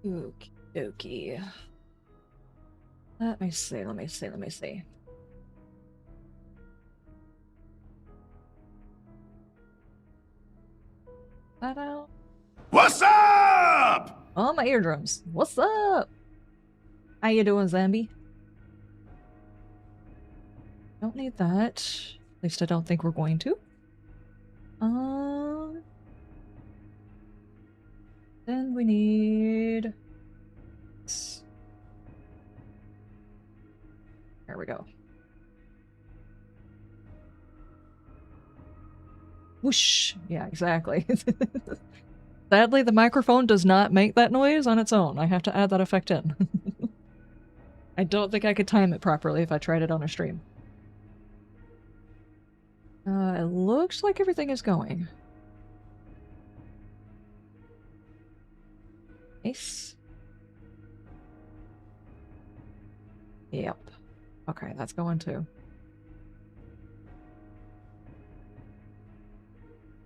Okie dokie. Let me see, let me see, let me see. That out? What's up? Oh, my eardrums. What's up? How you doing, Zambi? Don't need that. At least I don't think we're going to. Then we need... There we go. Whoosh! Yeah, exactly. Sadly, the microphone does not make that noise on its own. I have to add that effect in. I don't think I could time it properly if I tried it on a stream. It looks like everything is going. Nice. Yep. Okay, that's going too.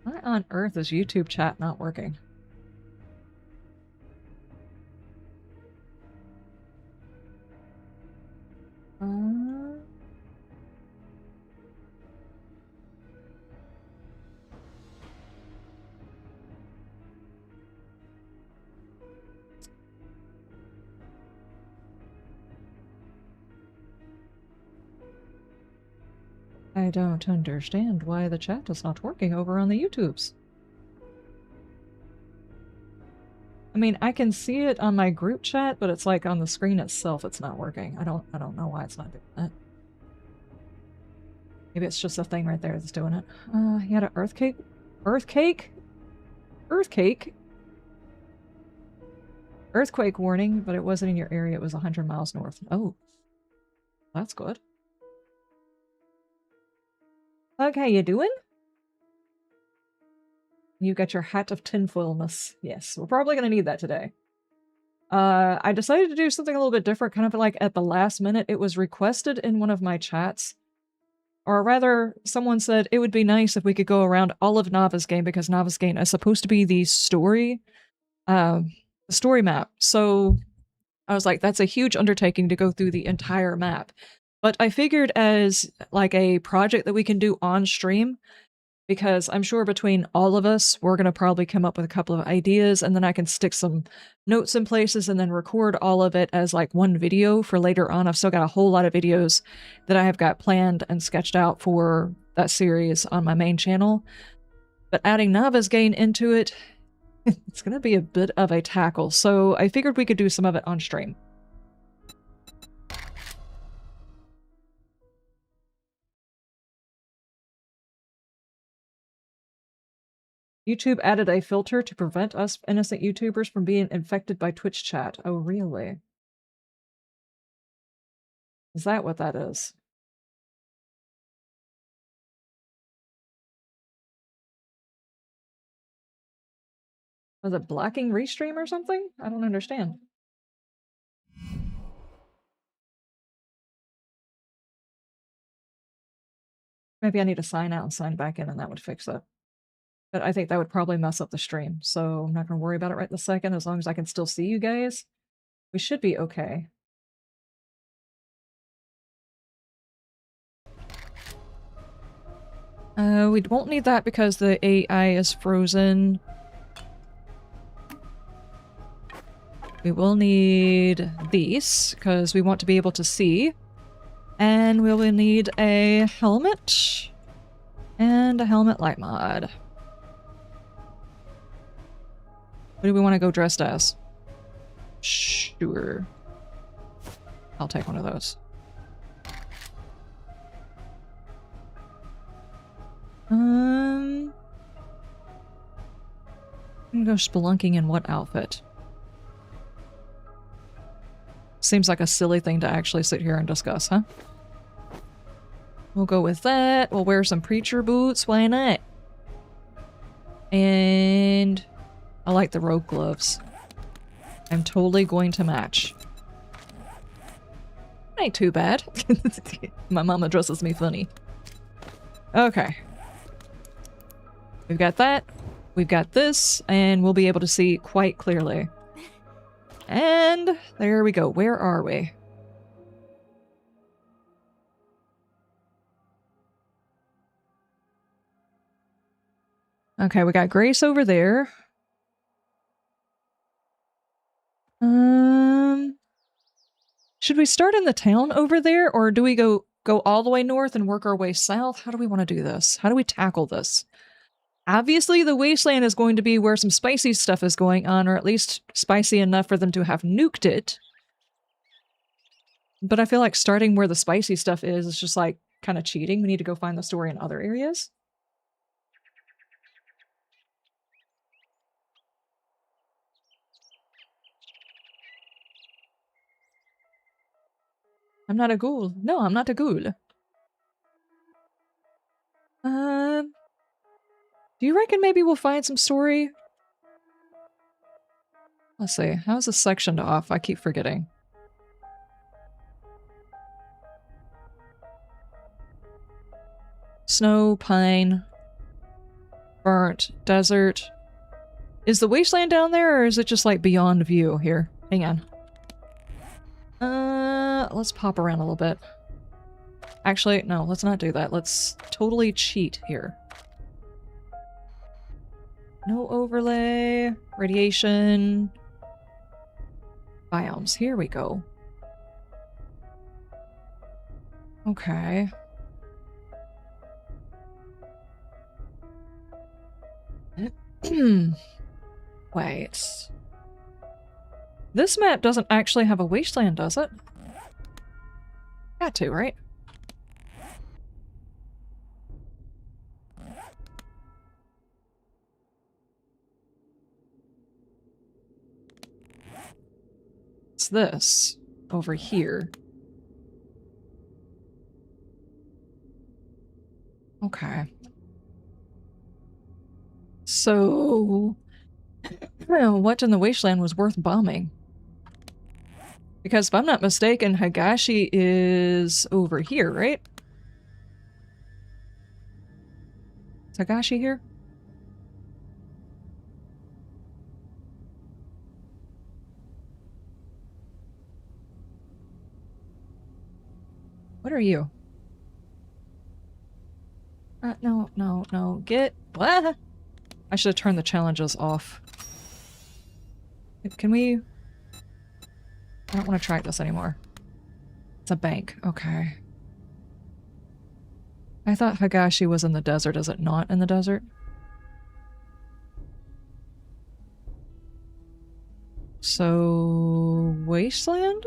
Why on earth is YouTube chat not working? I don't understand why the chat is not working over on the YouTubes. I mean, I can see it on my group chat, but it's like on the screen itself it's not working. I don't know why it's not doing that. Maybe it's just a thing right there that's doing it. He had an earthquake? Earthquake? Earthquake? Earthquake warning, but it wasn't in your area. It was 100 miles north. Oh. That's good. Okay, how you doing? You got your hat of tinfoilness. Yes, we're probably gonna need that today. I decided to do something a little bit different, kind of like at the last minute. It was requested in one of my chats. Or rather, someone said it would be nice if we could go around all of Navezgane because Navezgane is supposed to be the story map. So I was like, that's a huge undertaking to go through the entire map. But I figured as like a project that we can do on stream, because I'm sure between all of us, we're going to probably come up with a couple of ideas, and then I can stick some notes in places and then record all of it as like one video for later on. I've still got a whole lot of videos that I have got planned and sketched out for that series on my main channel. But adding Navezgane into it, it's going to be a bit of a tackle. So I figured we could do some of it on stream. YouTube added a filter to prevent us innocent YouTubers from being infected by Twitch chat. Oh, really? Is that what that is? Was it blocking restream or something? I don't understand. Maybe I need to sign out and sign back in and that would fix it. But I think that would probably mess up the stream, so I'm not going to worry about it right this second. As long as I can still see you guys, we should be okay. We won't need that because the AI is frozen. We will need these, because we want to be able to see. And we will need a helmet. And a helmet light mod. What do we want to go dressed as? Sure. I'll take one of those. I'm gonna go spelunking in what outfit? Seems like a silly thing to actually sit here and discuss, huh? We'll go with that. We'll wear some preacher boots. Why not? And I like the rogue gloves. I'm totally going to match. Ain't too bad. My mom addresses me funny. Okay. We've got that. We've got this, and we'll be able to see quite clearly. And there we go. Where are we? Okay, we got Grace over there. Should we start in the town over there, or do we go all the way north and work our way south? How do we want to do this? How do we tackle this? Obviously, the wasteland is going to be where some spicy stuff is going on, or at least spicy enough for them to have nuked it. But I feel like starting where the spicy stuff is just like kind of cheating. We need to go find the story in other areas. I'm not a ghoul. No, I'm not a ghoul. Do you reckon maybe we'll find some story? Let's see. How's this sectioned off? I keep forgetting. Snow, pine, burnt, desert. Is the wasteland down there, or is it just like beyond view here? Hang on. Let's pop around a little bit. Actually, no, let's not do that. Let's totally cheat here. No overlay, radiation, biomes. Here we go. Okay. Wait. This map doesn't actually have a wasteland, does it? Got to, right? It's this over here. Okay. So, what in the wasteland was worth bombing? Because if I'm not mistaken, Higashi is over here, right? Is Higashi here? What are you? No. Get... What? I should have turned the challenges off. Can we... I don't want to track this anymore. It's a bank. Okay. I thought Higashi was in the desert. Is it not in the desert? So... Wasteland?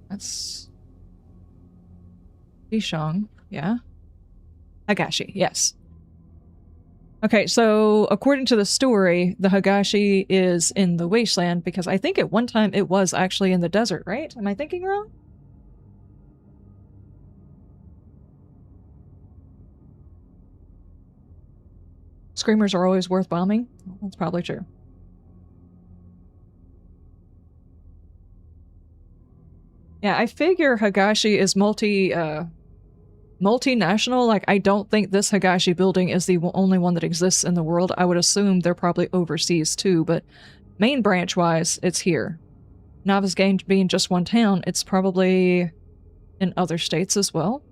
That's... Dishong, yeah. Higashi, yes. Okay, so according to the story, the Higashi is in the wasteland because I think at one time it was actually in the desert, right? Am I thinking wrong? Screamers are always worth bombing? Well, that's probably true. Yeah, I figure Higashi is multinational. Like, I don't think this Higashi building is the only one that exists in the world. I would assume they're probably overseas too, but main branch-wise, it's here. Navezgane being just one town, it's probably in other states as well.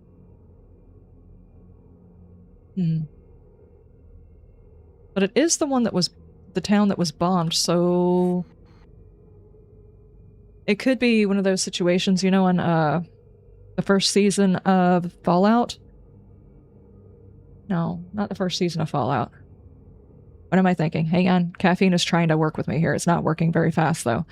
But it is the one that was the town that was bombed, so... It could be one of those situations, you know, in the first season of Fallout? No, not the first season of Fallout. What am I thinking? Hang on, caffeine is trying to work with me here. It's not working very fast, though.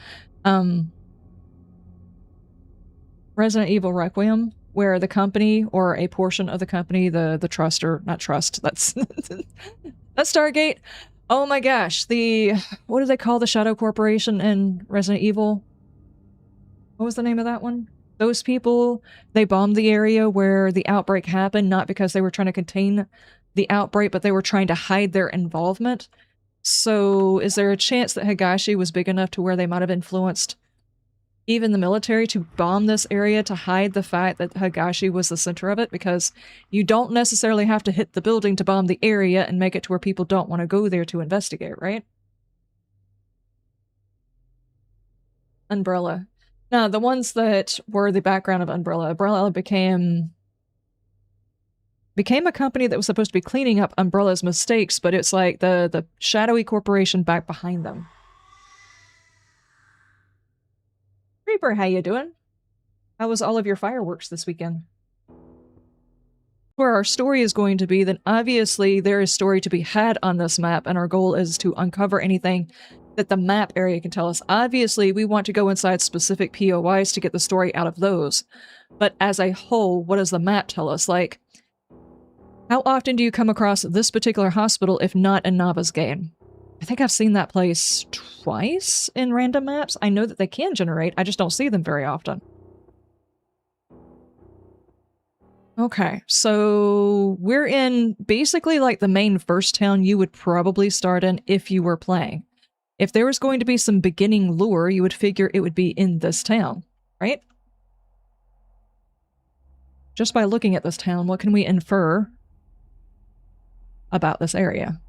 Resident Evil Requiem, where the company, or a portion of the company, the trust, or not trust, that's... that's Stargate! Oh my gosh, what do they call the Shadow Corporation in Resident Evil? What was the name of that one? Those people, they bombed the area where the outbreak happened, not because they were trying to contain the outbreak, but they were trying to hide their involvement. So is there a chance that Higashi was big enough to where they might have influenced even the military to bomb this area to hide the fact that Higashi was the center of it, because you don't necessarily have to hit the building to bomb the area and make it to where people don't want to go there to investigate, right? Umbrella. Now, the ones that were the background of Umbrella became a company that was supposed to be cleaning up Umbrella's mistakes, but it's like the shadowy corporation back behind them. Reaper, how you doing? How was all of your fireworks this weekend? Where our story is going to be, then obviously there is story to be had on this map, and our goal is to uncover anything that the map area can tell us. Obviously, we want to go inside specific POIs to get the story out of those. But as a whole, what does the map tell us? Like, how often do you come across this particular hospital if not in Navezgane? I think I've seen that place twice in random maps. I know that they can generate, I just don't see them very often. Okay, so we're in basically like the main first town you would probably start in if you were playing. If there was going to be some beginning lore, you would figure it would be in this town, right? Just by looking at this town, what can we infer about this area?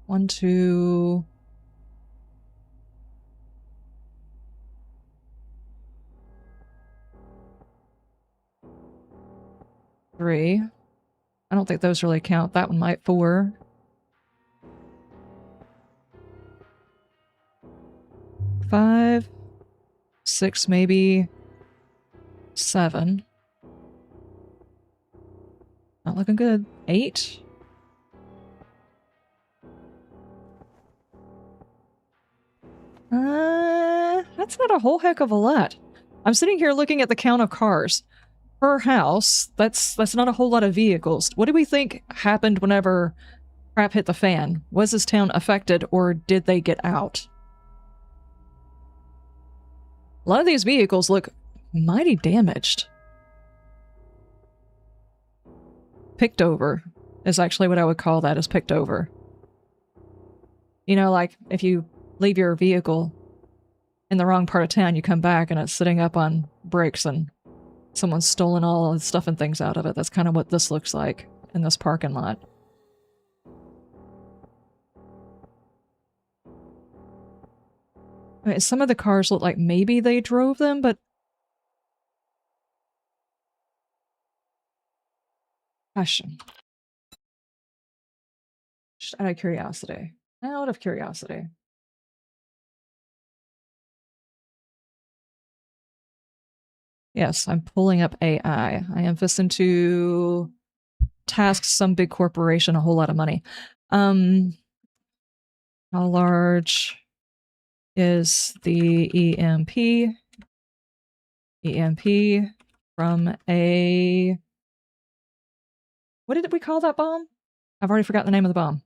1, 2... 3. I don't think those really count. That one might. 4. 5. 6 maybe. 7. Not looking good. 8. That's not a whole heck of a lot. I'm sitting here looking at the count of cars per house. That's not a whole lot of vehicles. What do we think happened whenever crap hit the fan? Was this town affected, or did they get out? A lot of these vehicles look mighty damaged. Picked over is actually what I would call that, is picked over. You know, like if you leave your vehicle in the wrong part of town, you come back and it's sitting up on brakes and someone's stolen all the stuff and things out of it. That's kind of what this looks like in this parking lot. I mean, some of the cars look like maybe they drove them, but gosh, just out of curiosity. Out of curiosity. Yes, I'm pulling up AI. I am fisting to task some big corporation a whole lot of money. How large is the EMP? EMP from a... What did we call that bomb? I've already forgotten the name of the bomb.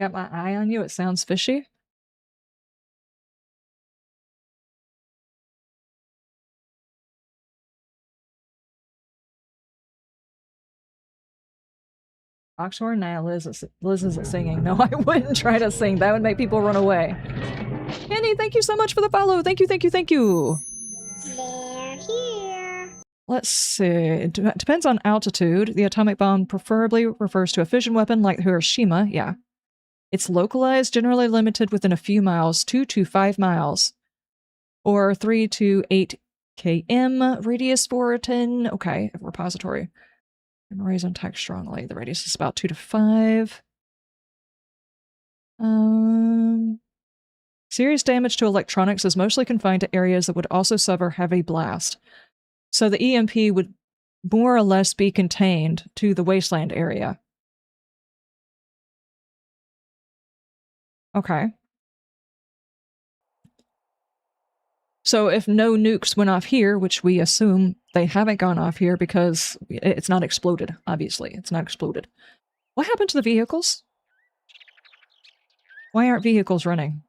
Got my eye on you. It sounds fishy. Oxhorn? Nah, Liz isn't singing. No, I wouldn't try to sing. That would make people run away. Kenny, thank you so much for the follow. Thank you, thank you, thank you. They're here. Let's see. It depends on altitude. The atomic bomb preferably refers to a fission weapon like Hiroshima. Yeah. It's localized, generally limited within a few miles, 2 to 5 miles, or 3 to 8 km radius for 10. Okay, repository. Raise on attack strongly. The radius is about 2 to 5. Serious damage to electronics is mostly confined to areas that would also suffer heavy blast. So the EMP would more or less be contained to the wasteland area. Okay. So if no nukes went off here, which we assume they haven't gone off here because it's not exploded, obviously. It's not exploded. What happened to the vehicles? Why aren't vehicles running?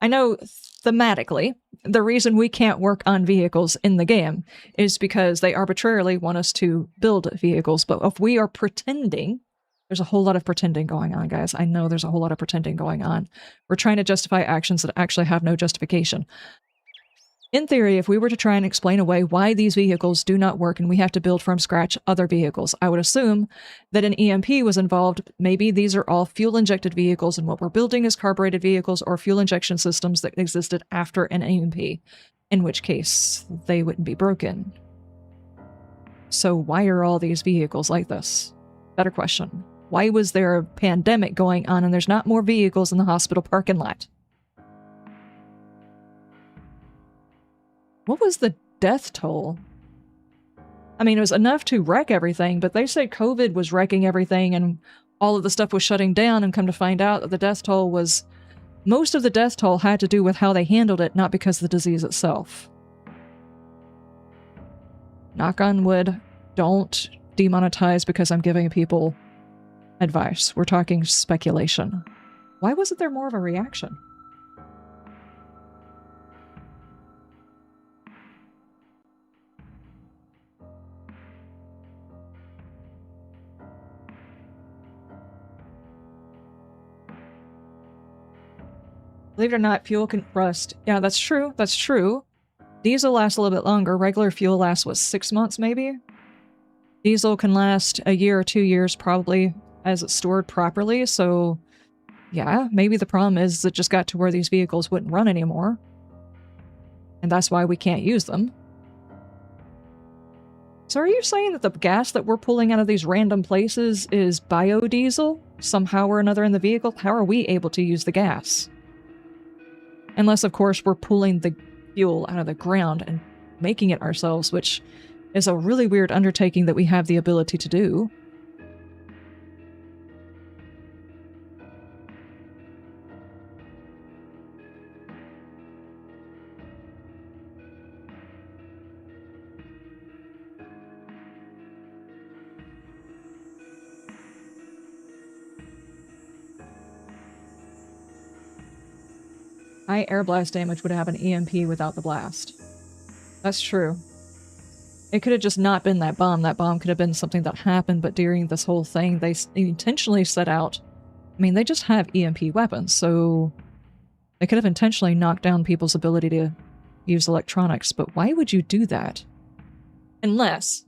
I know thematically, the reason we can't work on vehicles in the game is because they arbitrarily want us to build vehicles. But if we are pretending, there's a whole lot of pretending going on, guys. I know there's a whole lot of pretending going on. We're trying to justify actions that actually have no justification. In theory, if we were to try and explain away why these vehicles do not work and we have to build from scratch other vehicles, I would assume that an EMP was involved. Maybe these are all fuel-injected vehicles and what we're building is carbureted vehicles or fuel injection systems that existed after an EMP, in which case they wouldn't be broken. So why are all these vehicles like this? Better question. Why was there a pandemic going on and there's not more vehicles in the hospital parking lot? What was the death toll? I mean, it was enough to wreck everything, but they said COVID was wrecking everything and all of the stuff was shutting down, and come to find out that the death toll was... Most of the death toll had to do with how they handled it, not because of the disease itself. Knock on wood, don't demonetize because I'm giving people advice. We're talking speculation. Why wasn't there more of a reaction? Believe it or not, fuel can rust. Yeah, that's true. That's true. Diesel lasts a little bit longer. Regular fuel lasts, what, 6 months maybe? Diesel can last a year or 2 years probably as it's stored properly, so yeah, maybe the problem is it just got to where these vehicles wouldn't run anymore. And that's why we can't use them. So are you saying that the gas that we're pulling out of these random places is biodiesel? Somehow or another in the vehicle? How are we able to use the gas? Unless, of course, we're pulling the fuel out of the ground and making it ourselves, which is a really weird undertaking that we have the ability to do. High air blast damage would have an EMP without the blast. That's true. It could have just not been that bomb. That bomb could have been something that happened, but during this whole thing, they intentionally set out... I mean, they just have EMP weapons, so they could have intentionally knocked down people's ability to use electronics, but why would you do that? Unless,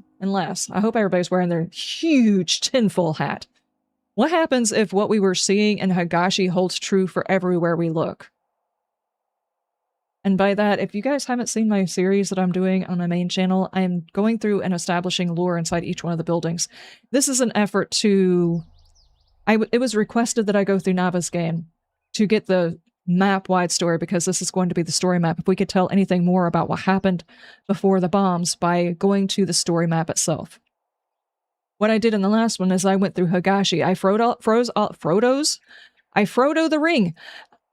I hope everybody's wearing their huge tinfoil hat. What happens if what we were seeing in Higashi holds true for everywhere we look? And by that, if you guys haven't seen my series that I'm doing on my main channel, I'm going through and establishing lore inside each one of the buildings. This is an effort to... it was requested that I go through Navezgane to get the map-wide story, because this is going to be the story map. If we could tell anything more about what happened before the bombs by going to the story map itself. What I did in the last one is I went through Higashi. I Frodo the ring!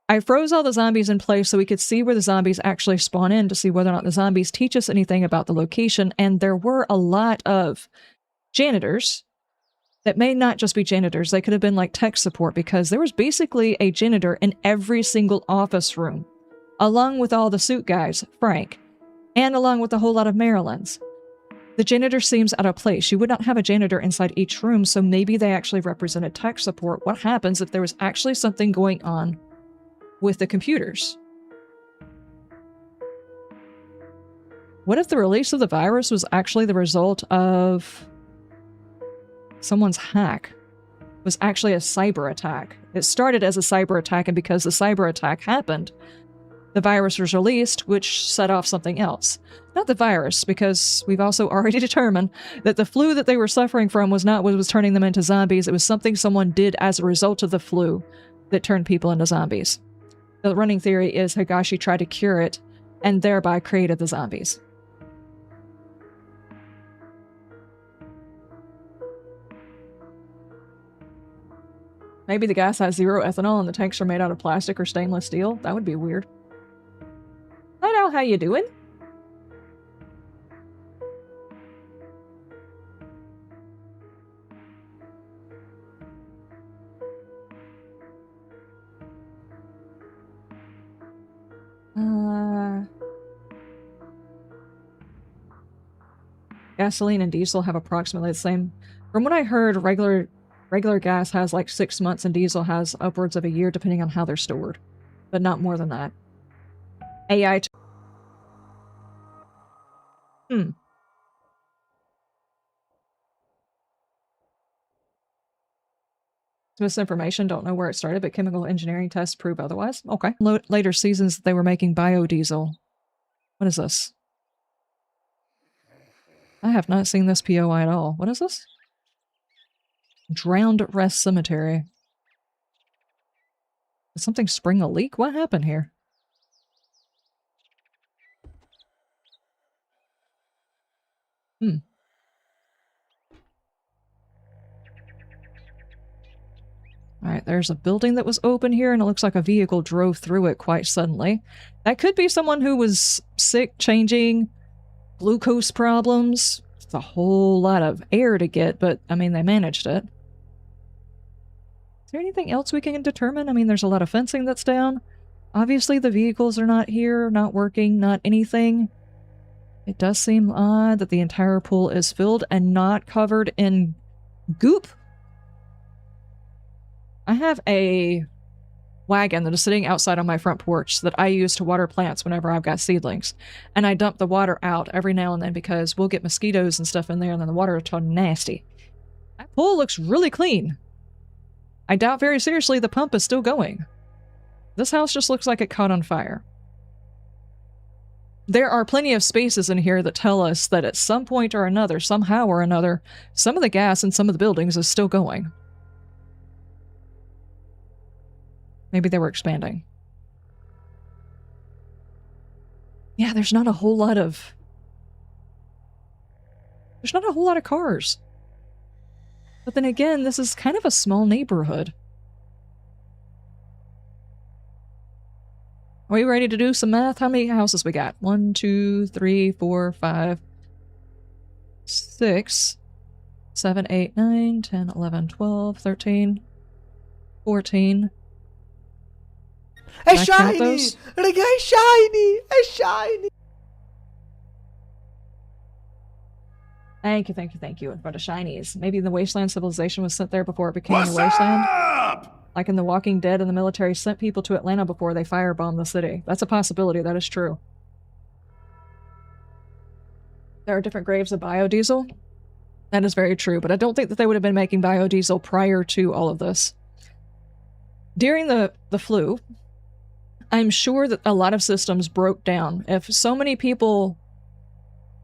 I froze all the zombies in place so we could see where the zombies actually spawn in, to see whether or not the zombies teach us anything about the location, and there were a lot of janitors that may not just be janitors. They could have been like tech support, because there was basically a janitor in every single office room, along with all the suit guys, Frank, and along with a whole lot of Marilyns. The janitor seems out of place. You would not have a janitor inside each room, so maybe they actually represented tech support. What happens if there was actually something going on with the computers? What if the release of the virus was actually the result of someone's hack? It was actually a cyber attack. It started as a cyber attack, and because the cyber attack happened, the virus was released, which set off something else. Not the virus, because we've also already determined that the flu that they were suffering from was not what was turning them into zombies. It was something someone did as a result of the flu that turned people into zombies. The running theory is Higashi tried to cure it, and thereby created the zombies. Maybe the gas has 0 ethanol and the tanks are made out of plastic or stainless steel? That would be weird. pal, how you doing? Gasoline and diesel have approximately the same. From what I heard, regular gas has like 6 months and diesel has upwards of a year depending on how they're stored. But not more than that. AI. It's misinformation, don't know where it started, but chemical engineering tests prove otherwise. Okay. Later seasons, they were making biodiesel. What is this? I have not seen this POI at all. What is this? Drowned Rest Cemetery. Did something spring a leak? What happened here? Alright, there's a building that was open here, and it looks like a vehicle drove through it quite suddenly. That could be someone who was sick, changing, glucose problems. It's a whole lot of air to get, but, I mean, they managed it. Is there anything else we can determine? I mean, there's a lot of fencing that's down. Obviously, the vehicles are not here, not working, not anything. It does seem odd that the entire pool is filled and not covered in goop. I have a wagon that is sitting outside on my front porch that I use to water plants whenever I've got seedlings. And I dump the water out every now and then because we'll get mosquitoes and stuff in there and then the water will turn nasty. That pool looks really clean. I doubt very seriously the pump is still going. This house just looks like it caught on fire. There are plenty of spaces in here that tell us that at some point or another, somehow or another, some of the gas in some of the buildings is still going. Maybe they were expanding. Yeah, there's not a whole lot of cars. But then again, this is kind of a small neighborhood. Are we ready to do some math? How many houses we got? 1, 2, 3, 4, 5, 6, 7, 8, 9, 10, 11, 12, 13, 14. A shiny! A shiny! A shiny! Thank you, thank you, thank you for the shinies. Maybe the Wasteland civilization was sent there before it became What's the Wasteland. up? Like in The Walking Dead, and the military sent people to Atlanta before they firebombed the city. That's a possibility, that is true. There are different graves of biodiesel. That is very true, but I don't think that they would have been making biodiesel prior to all of this. During the flu, I'm sure that a lot of systems broke down. If so many people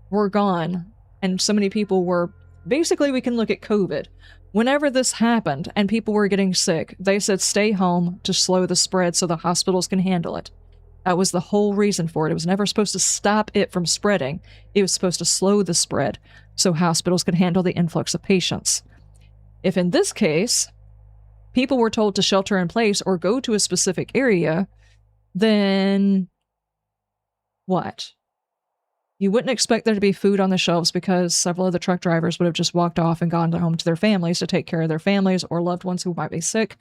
were gone, and so many people were... Basically, we can look at COVID. Whenever this happened and people were getting sick, they said stay home to slow the spread so the hospitals can handle it. That was the whole reason for it. It was never supposed to stop it from spreading. It was supposed to slow the spread so hospitals could handle the influx of patients. If in this case, people were told to shelter in place or go to a specific area, then what? You wouldn't expect there to be food on the shelves because several of the truck drivers would have just walked off and gone home to their families to take care of their families or loved ones who might be sick.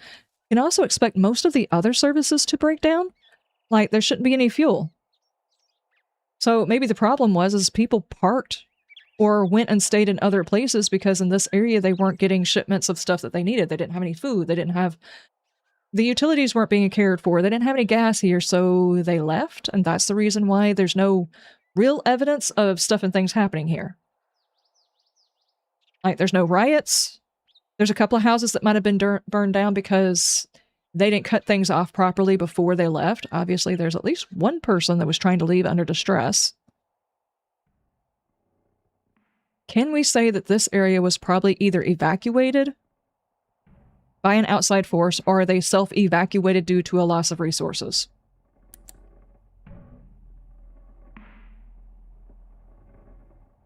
You can also expect most of the other services to break down. Like, there shouldn't be any fuel. So maybe the problem was people parked or went and stayed in other places because in this area they weren't getting shipments of stuff that they needed. They didn't have any food. They didn't have... The utilities weren't being cared for. They didn't have any gas here, so they left. And that's the reason why there's no real evidence of stuff and things happening here. Like, there's no riots. There's a couple of houses that might have been burned down because they didn't cut things off properly before they left. Obviously, there's at least one person that was trying to leave under distress. Can we say that this area was probably either evacuated by an outside force, or are they self-evacuated due to a loss of resources?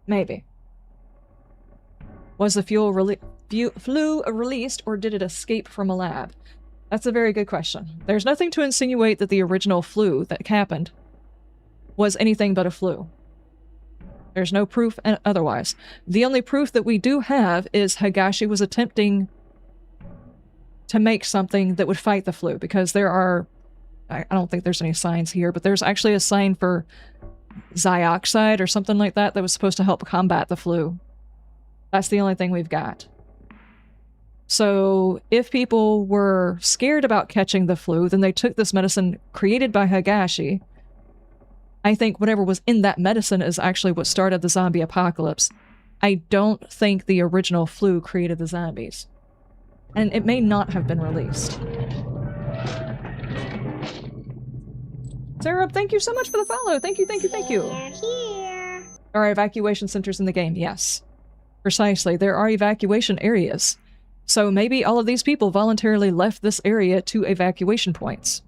Maybe. Was the flu released, or did it escape from a lab? That's a very good question. There's nothing to insinuate that the original flu that happened was anything but a flu. There's no proof otherwise. The only proof that we do have is Higashi was attempting to make something that would fight the flu, because there are, I don't think there's any signs here, but there's actually a sign for xioxide or something like that that was supposed to help combat the flu. That's the only thing we've got. So if people were scared about catching the flu, then they took this medicine created by Higashi. I think whatever was in that medicine is actually what started the zombie apocalypse. I don't think the original flu created the zombies. And it may not have been released. Sarah, thank you so much for the follow. Thank you, thank you, thank you. They're here. Are evacuation centers in the game? Yes. Precisely. There are evacuation areas. So maybe all of these people voluntarily left this area to evacuation points.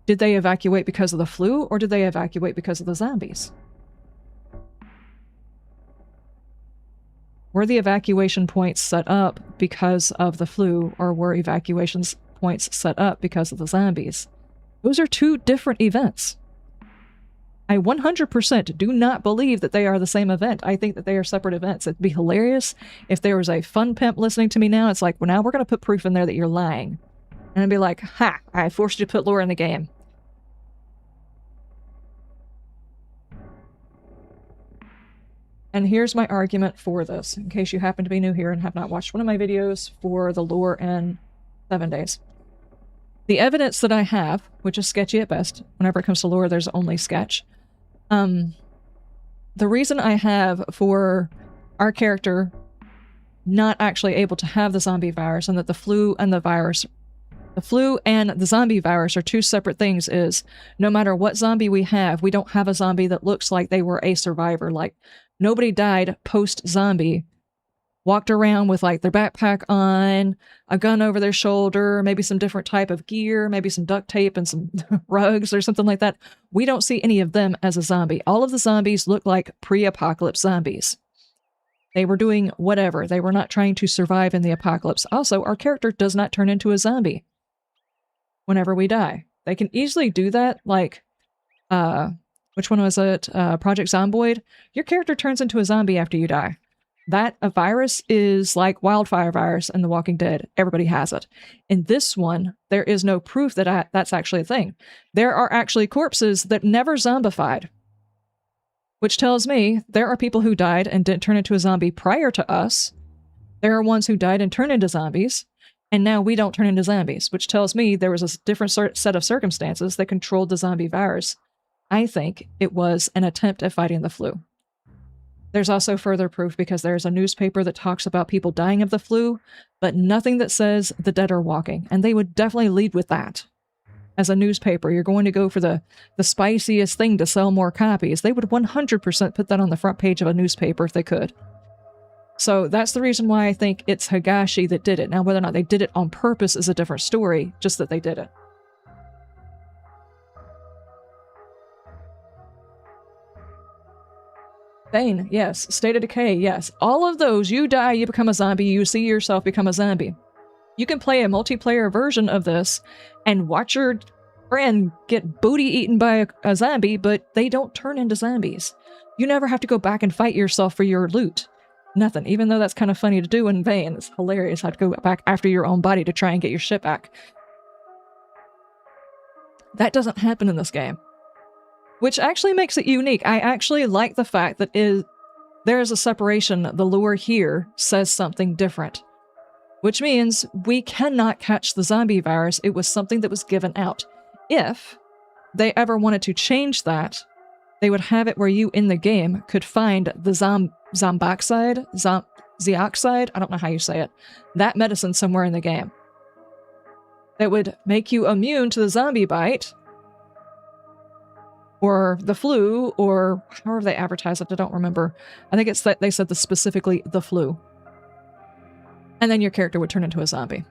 Did they evacuate because of the flu, or did they evacuate because of the zombies? Were the evacuation points set up because of the flu, or were evacuation points set up because of the zombies? Those are two different events. I 100% do not believe that they are the same event. I think that they are separate events. It'd be hilarious if there was a fun pimp listening to me now. It's like, well, now we're going to put proof in there that you're lying. And I'd be like, ha, I forced you to put lore in the game. And here's my argument for this, in case you happen to be new here and have not watched one of my videos for the lore in 7 days. The evidence that I have, which is sketchy at best, whenever it comes to lore, there's only sketch. The reason I have for our character not actually able to have the zombie virus, and that the flu and the zombie virus are two separate things, is no matter what zombie we don't have a zombie that looks like they were a survivor. Like, nobody died post-zombie, walked around with like their backpack on, a gun over their shoulder, maybe some different type of gear, maybe some duct tape and some rugs or something like that. We don't see any of them as a zombie. All of the zombies look like pre-apocalypse zombies. They were doing whatever. They were not trying to survive in the apocalypse. Also, our character does not turn into a zombie whenever we die. They can easily do that, like, which one was it? Project Zomboid? Your character turns into a zombie after you die. That a virus is like wildfire virus in The Walking Dead. Everybody has it. In this one, there is no proof that that's actually a thing. There are actually corpses that never zombified, which tells me there are people who died and didn't turn into a zombie prior to us. There are ones who died and turned into zombies, and now we don't turn into zombies, which tells me there was a different set of circumstances that controlled the zombie virus. I think it was an attempt at fighting the flu. There's also further proof because there's a newspaper that talks about people dying of the flu, but nothing that says the dead are walking, and they would definitely lead with that. As a newspaper, you're going to go for the spiciest thing to sell more copies. They would 100% put that on the front page of a newspaper if they could. So that's the reason why I think it's Higashi that did it. Now, whether or not they did it on purpose is a different story, just that they did it. Bane, yes. State of Decay, yes. All of those, you die, you become a zombie, you see yourself become a zombie. You can play a multiplayer version of this and watch your friend get booty eaten by a zombie, but they don't turn into zombies. You never have to go back and fight yourself for your loot. Nothing. Even though that's kind of funny to do in Bane. It's hilarious how to go back after your own body to try and get your shit back. That doesn't happen in this game. Which actually makes it unique. I actually like the fact that there is a separation. The lore here says something different. Which means we cannot catch the zombie virus. It was something that was given out. If they ever wanted to change that, they would have it where you in the game could find the zomboxide, zeoxide, I don't know how you say it, that medicine somewhere in the game. That would make you immune to the zombie bite, or the flu, or however they advertise it, I don't remember. I think it's that they said specifically the flu. And then your character would turn into a zombie.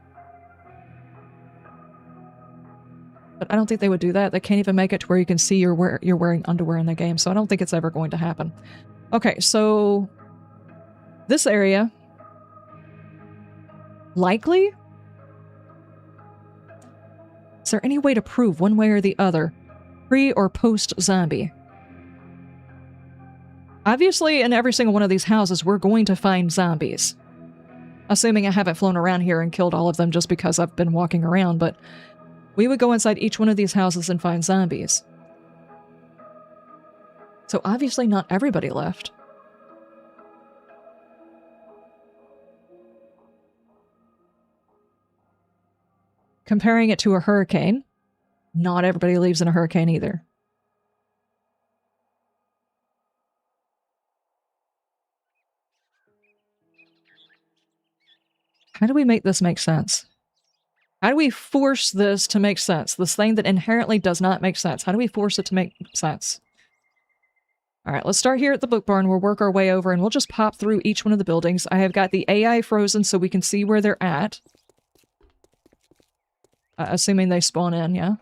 But I don't think they would do that. They can't even make it to where you can see you're wearing underwear in the game, so I don't think it's ever going to happen. Okay, so this area, likely? Is there any way to prove one way or the other pre or post zombie. Obviously, in every single one of these houses, we're going to find zombies. Assuming I haven't flown around here and killed all of them just because I've been walking around, but we would go inside each one of these houses and find zombies. So obviously not everybody left. Comparing it to a hurricane, not everybody leaves in a hurricane either. How do we make this make sense? How do we force this to make sense? This thing that inherently does not make sense. How do we force it to make sense? All right, let's start here at the book barn. We'll work our way over and we'll just pop through each one of the buildings. I have got the AI frozen so we can see where they're at. Assuming they spawn in, yeah.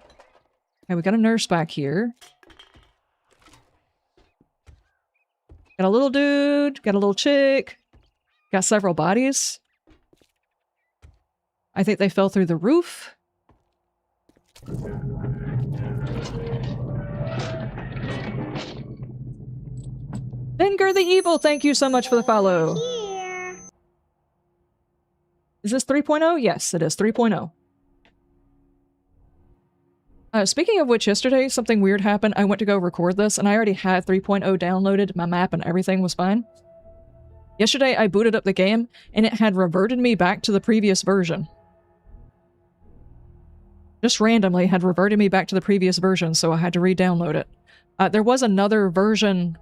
Okay, we got a nurse back here. Got a little dude, got a little chick, got several bodies. I think they fell through the roof. Finger the Evil, thank you so much for the follow. Here. Is this 3.0? Yes, it is 3.0. Speaking of which, yesterday something weird happened. I went to go record this, and I already had 3.0 downloaded. My map and everything was fine. Yesterday, I booted up the game, and it had reverted me back to the previous version. Just randomly had reverted me back to the previous version, so I had to re-download it. There was another version,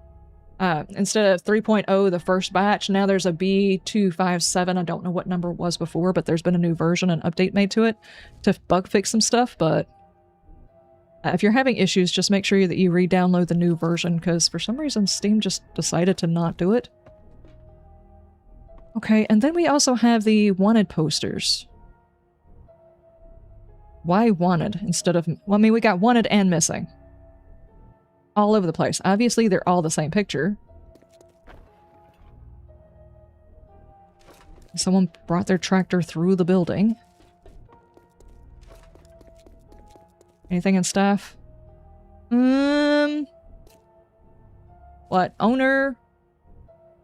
instead of 3.0, the first batch, now there's a B257. I don't know what number it was before, but there's been a new version, an update made to it to bug fix some stuff, but if you're having issues, just make sure that you re-download the new version, because for some reason Steam just decided to not do it. Okay, and then we also have the wanted posters. Why wanted instead of... Well, I mean, we got wanted and missing. All over the place. Obviously, they're all the same picture. Someone brought their tractor through the building. Anything in staff? What? Owner?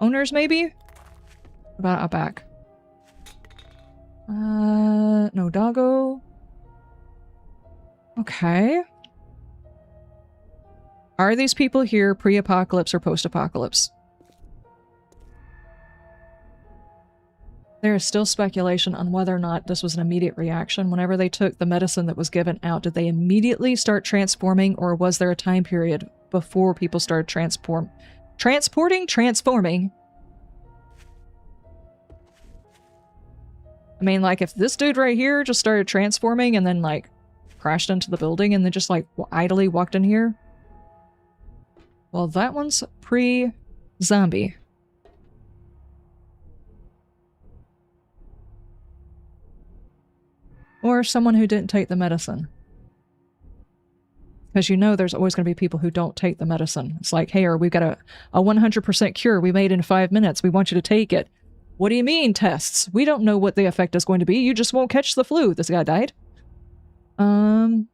Owners, maybe? What about out back? No doggo. Okay. Are these people here pre-apocalypse or post-apocalypse? There is still speculation on whether or not this was an immediate reaction. Whenever they took the medicine that was given out, did they immediately start transforming, or was there a time period before people started transforming? I mean, like, if this dude right here just started transforming and then, like, crashed into the building and then just, like, idly walked in here. Well, that one's pre-zombie. Or someone who didn't take the medicine. Because you know there's always going to be people who don't take the medicine. It's like, hey, we've got a 100% cure we made in 5 minutes. We want you to take it. What do you mean, tests? We don't know what the effect is going to be. You just won't catch the flu. This guy died. Oh.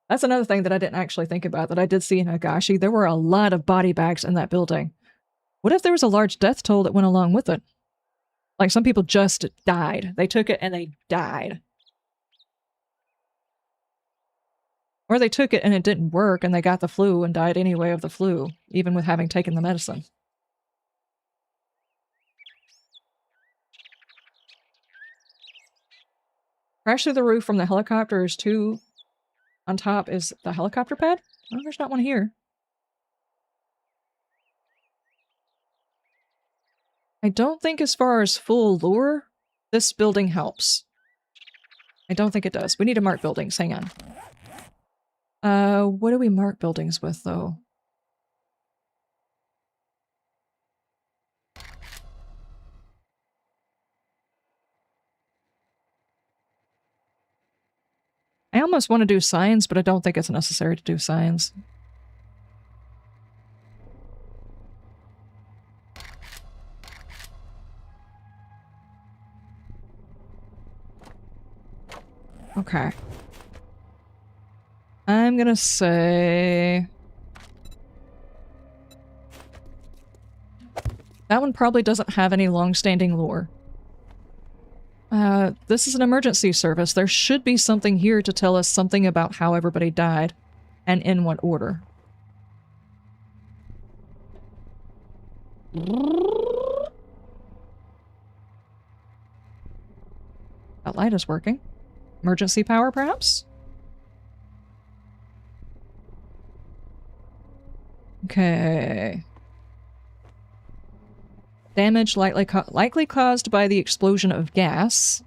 That's another thing that I didn't actually think about that I did see in Higashi. There were a lot of body bags in that building. What if there was a large death toll that went along with it? Like, some people just died. They took it and they died. Or they took it and it didn't work and they got the flu and died anyway of the flu, even with having taken the medicine. Crash through the roof from the helicopter is 2. On top is the helicopter pad? Oh, there's not one here. I don't think as far as full lore, this building helps. I don't think it does. We need to mark buildings. Hang on. What do we mark buildings with, though? I almost want to do science, but I don't think it's necessary to do science. Okay. I'm gonna say... that one probably doesn't have any long-standing lore. This is an emergency service. There should be something here to tell us something about how everybody died and in what order. That light is working. Emergency power, perhaps? Okay. Damage likely caused by the explosion of gas.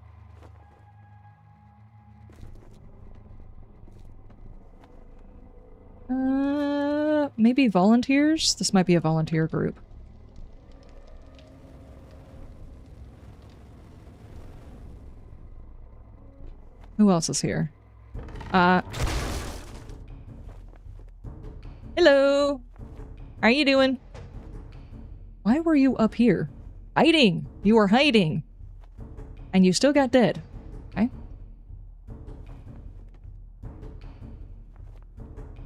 Maybe volunteers? This might be a volunteer group. Who else is here? Hello! How are you doing? Why were you up here? Hiding! You were hiding! And you still got dead. Okay.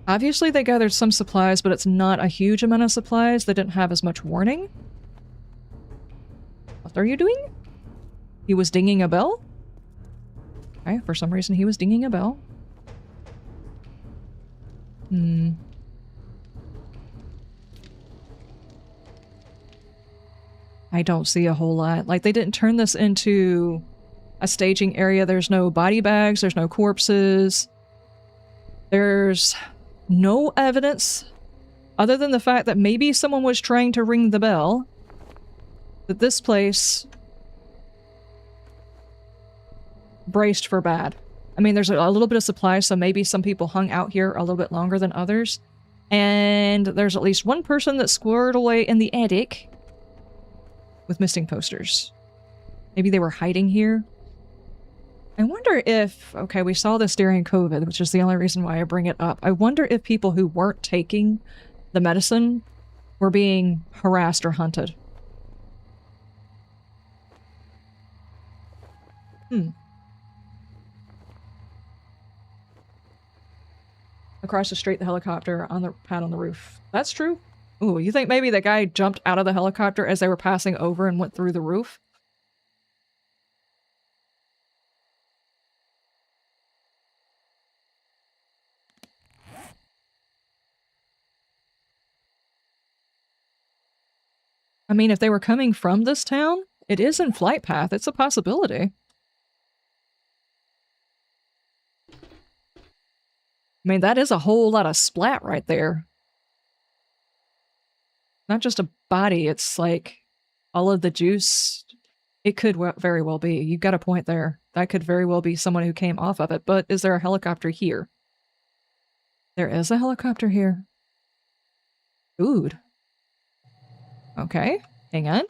Obviously they gathered some supplies, but it's not a huge amount of supplies. They didn't have as much warning. What are you doing? He was dinging a bell? Okay, for some reason he was dinging a bell. I don't see a whole lot. Like, they didn't turn this into a staging area. There's no body bags, there's no corpses. There's no evidence other than the fact that maybe someone was trying to ring the bell. That this place braced for bad. I mean, there's a little bit of supply, so maybe some people hung out here a little bit longer than others. And there's at least one person that squirreled away in the attic with missing posters. Maybe they were hiding here. I wonder if... okay, we saw this during COVID, which is the only reason why I bring it up. I wonder if people who weren't taking the medicine were being harassed or hunted. Across the street, the helicopter on the pad on the roof. That's true. Ooh, you think maybe the guy jumped out of the helicopter as they were passing over and went through the roof? I mean, if they were coming from this town, it is in flight path. It's a possibility. I mean, that is a whole lot of splat right there. Not just a body, it's like all of the juice. It could very well be. You've got a point there. That could very well be someone who came off of it. But is there a helicopter here? There is a helicopter here. Food. Okay, hang on.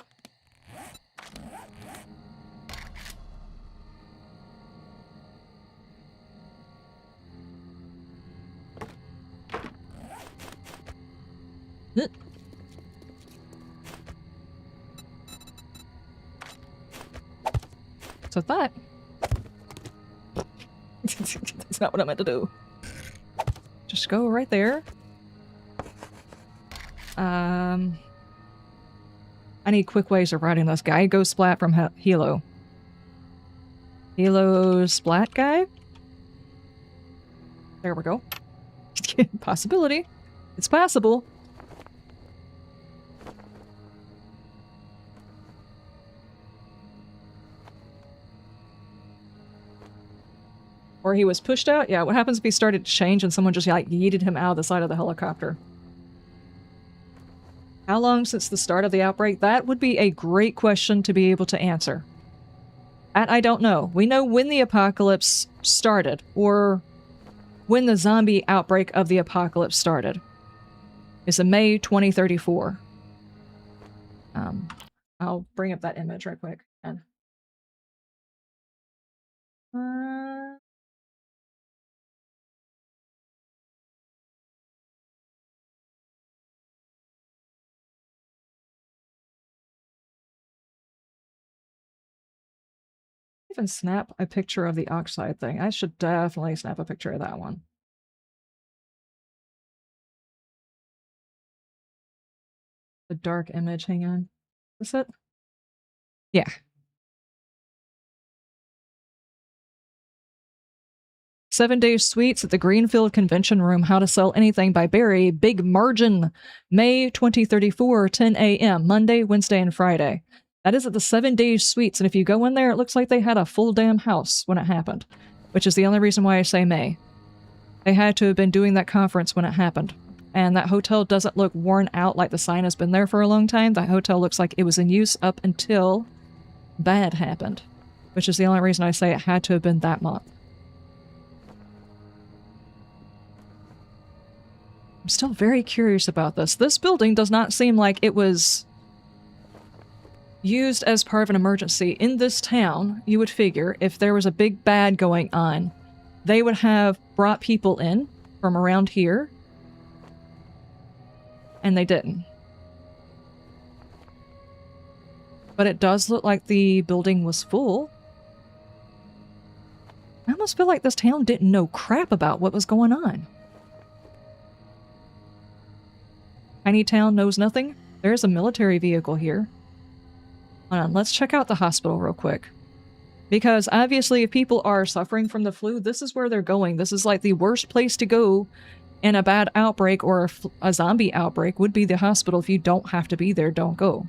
So that. That's not what I meant to do. Just go right there. I need quick ways of routing this guy. Go splat from Hilo. Hilo splat guy? There we go. Possibility. It's possible. Or he was pushed out? Yeah, what happens if he started to change and someone just like yeeted him out of the side of the helicopter? How long since the start of the outbreak? That would be a great question to be able to answer. That I don't know. We know when the apocalypse started, or when the zombie outbreak of the apocalypse started. It's in May 2034. I'll bring up that image right quick. And even snap a picture of the oxide thing. I should definitely snap a picture of that one. The dark image, hang on. Is it? Yeah. Seven-day suites at the Greenfield Convention Room. How to Sell Anything by Barry. Big margin. May 2034, 10 a.m. Monday, Wednesday, and Friday. That is at the 7-day suites, and if you go in there, it looks like they had a full damn house when it happened, which is the only reason why I say May. They had to have been doing that conference when it happened. And that hotel doesn't look worn out like the sign has been there for a long time. That hotel looks like it was in use up until bad happened, which is the only reason I say it had to have been that month. I'm still very curious about this. This building does not seem like it was used as part of an emergency. In this town, you would figure if there was a big bad going on, they would have brought people in from around here, and they didn't. But it does look like the building was full. I almost feel like this town didn't know crap about what was going on. Tiny town knows nothing? There's a military vehicle here. Hold on, let's check out the hospital real quick. Because obviously if people are suffering from the flu, this is where they're going. This is like the worst place to go in a bad outbreak or a zombie outbreak would be the hospital. If you don't have to be there, don't go.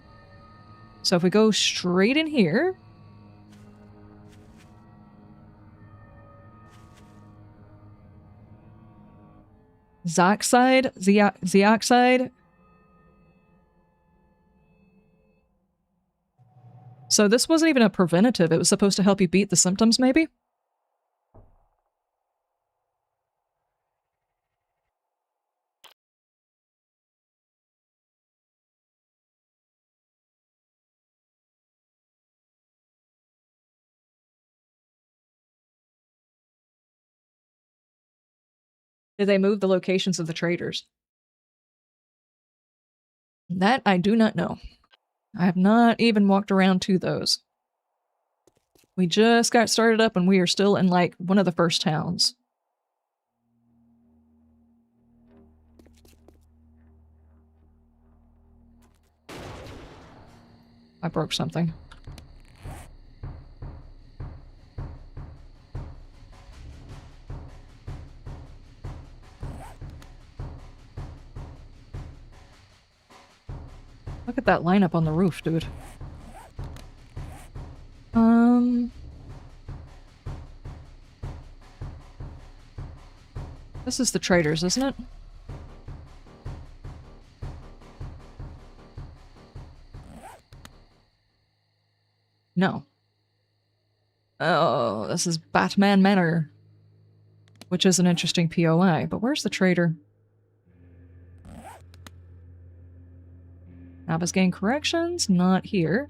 So if we go straight in here... Zeoxide. So this wasn't even a preventative. It was supposed to help you beat the symptoms, maybe? Did they move the locations of the traders? That I do not know. I have not even walked around to those. We just got started up and we are still in, like, one of the first towns. I broke something. Look at that lineup on the roof, dude. This is the traders, isn't it? No. Oh, this is Batman Manor. Which is an interesting POI, but where's the trader? Navezgane Corrections? Not here.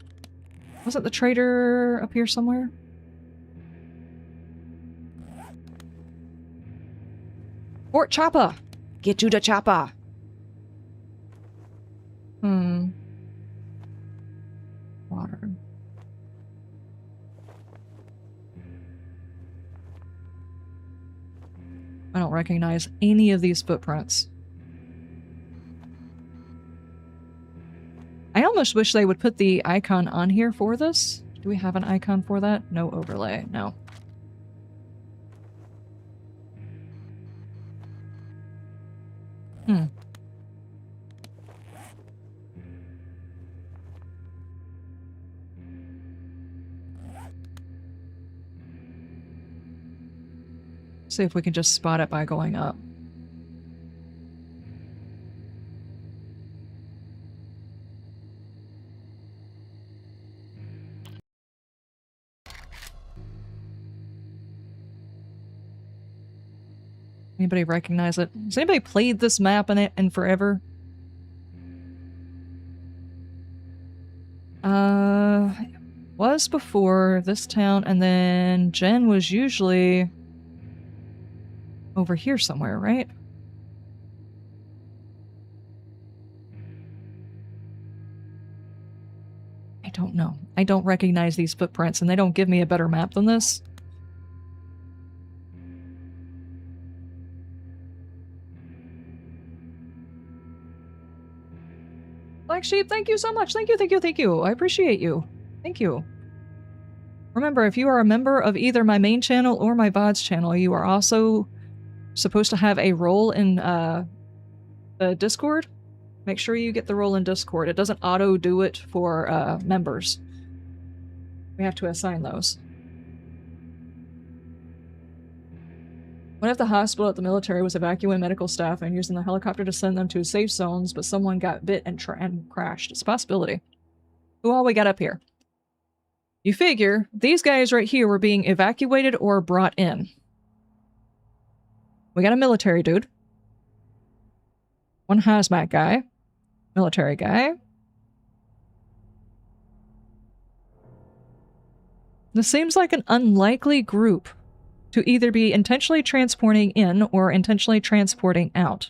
Wasn't the trader up here somewhere? Fort Choppa! Get to the Choppa! Water. I don't recognize any of these footprints. I almost wish they would put the icon on here for this. Do we have an icon for that? No overlay, no. See if we can just spot it by going up. Anybody recognize it? Has anybody played this map in forever? Was before this town, and then Jen was usually over here somewhere, right? I don't know. I don't recognize these footprints, and they don't give me a better map than this. Black Sheep, thank you so much. Thank you, thank you, thank you. I appreciate you. Thank you. Remember, if you are a member of either my main channel or my VODs channel, you are also supposed to have a role in the Discord. Make sure you get the role in Discord. It doesn't auto-do it for members. We have to assign those. One of the hospital at the military was evacuating medical staff and using the helicopter to send them to safe zones, but someone got bit and crashed. It's a possibility. Who all we got up here? You figure these guys right here were being evacuated or brought in. We got a military dude. One hazmat guy. Military guy. This seems like an unlikely group to either be intentionally transporting in or intentionally transporting out.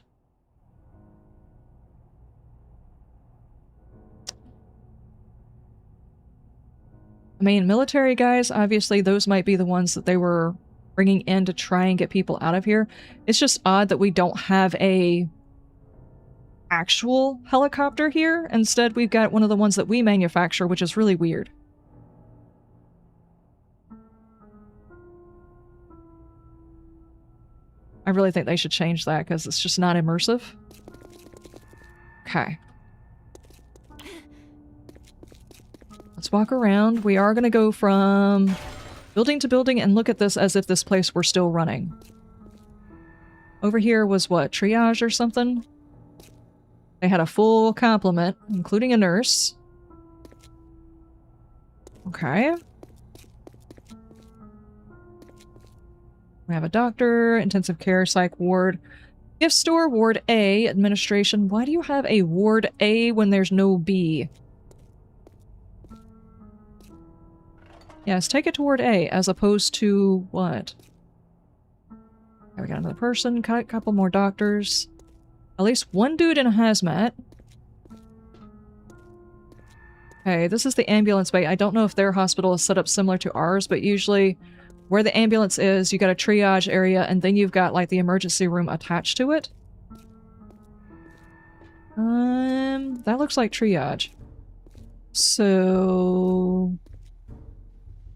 I mean, military guys, obviously those might be the ones that they were bringing in to try and get people out of here. It's just odd that we don't have a actual helicopter here. Instead, we've got one of the ones that we manufacture, which is really weird. I really think they should change that because it's just not immersive. Okay. Let's walk around. We are going to go from building to building and look at this as if this place were still running. Over here was what? Triage or something? They had a full complement, including a nurse. Okay. We have a doctor, intensive care, psych ward, gift store, ward A, administration. Why do you have a ward A when there's no B? Yes, take it to ward A as opposed to what? Okay, we got another person, a couple more doctors. At least one dude in a hazmat. Okay, this is the ambulance bay. I don't know if their hospital is set up similar to ours, but usually where the ambulance is, you got a triage area, and then you've got, like, the emergency room attached to it. That looks like triage. So...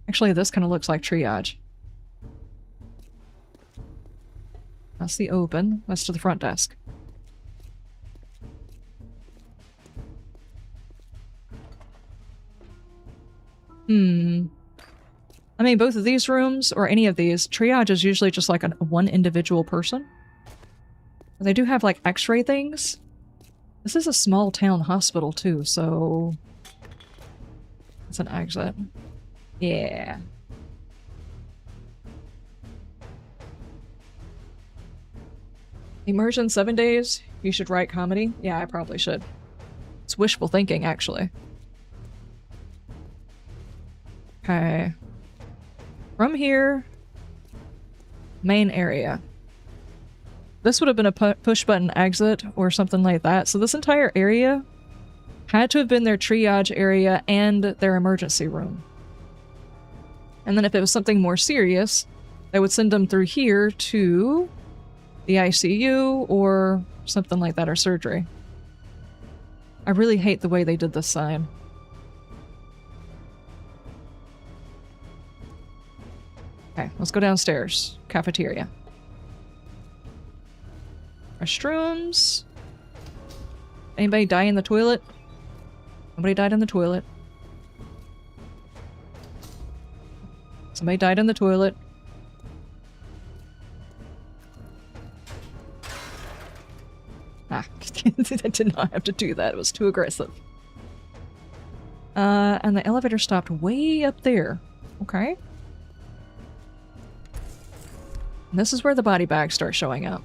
Actually, this kind of looks like triage. That's the open. That's to the front desk. I mean, both of these rooms, or any of these, triage is usually just like one individual person. But they do have, like, x-ray things. This is a small town hospital, too, so... It's an exit. Yeah. Immersion 7 days? You should write comedy? Yeah, I probably should. It's wishful thinking, actually. Okay. From here, main area. This would have been a push button exit or something like that. So this entire area had to have been their triage area and their emergency room. And then if it was something more serious, they would send them through here to the ICU or something like that, or surgery. I really hate the way they did this sign. Okay, let's go downstairs. Cafeteria. Restrooms. Anybody die in the toilet? Nobody died in the toilet. Somebody died in the toilet. Ah, I did not have to do that. It was too aggressive. And the elevator stopped way up there. Okay. And this is where the body bags start showing up.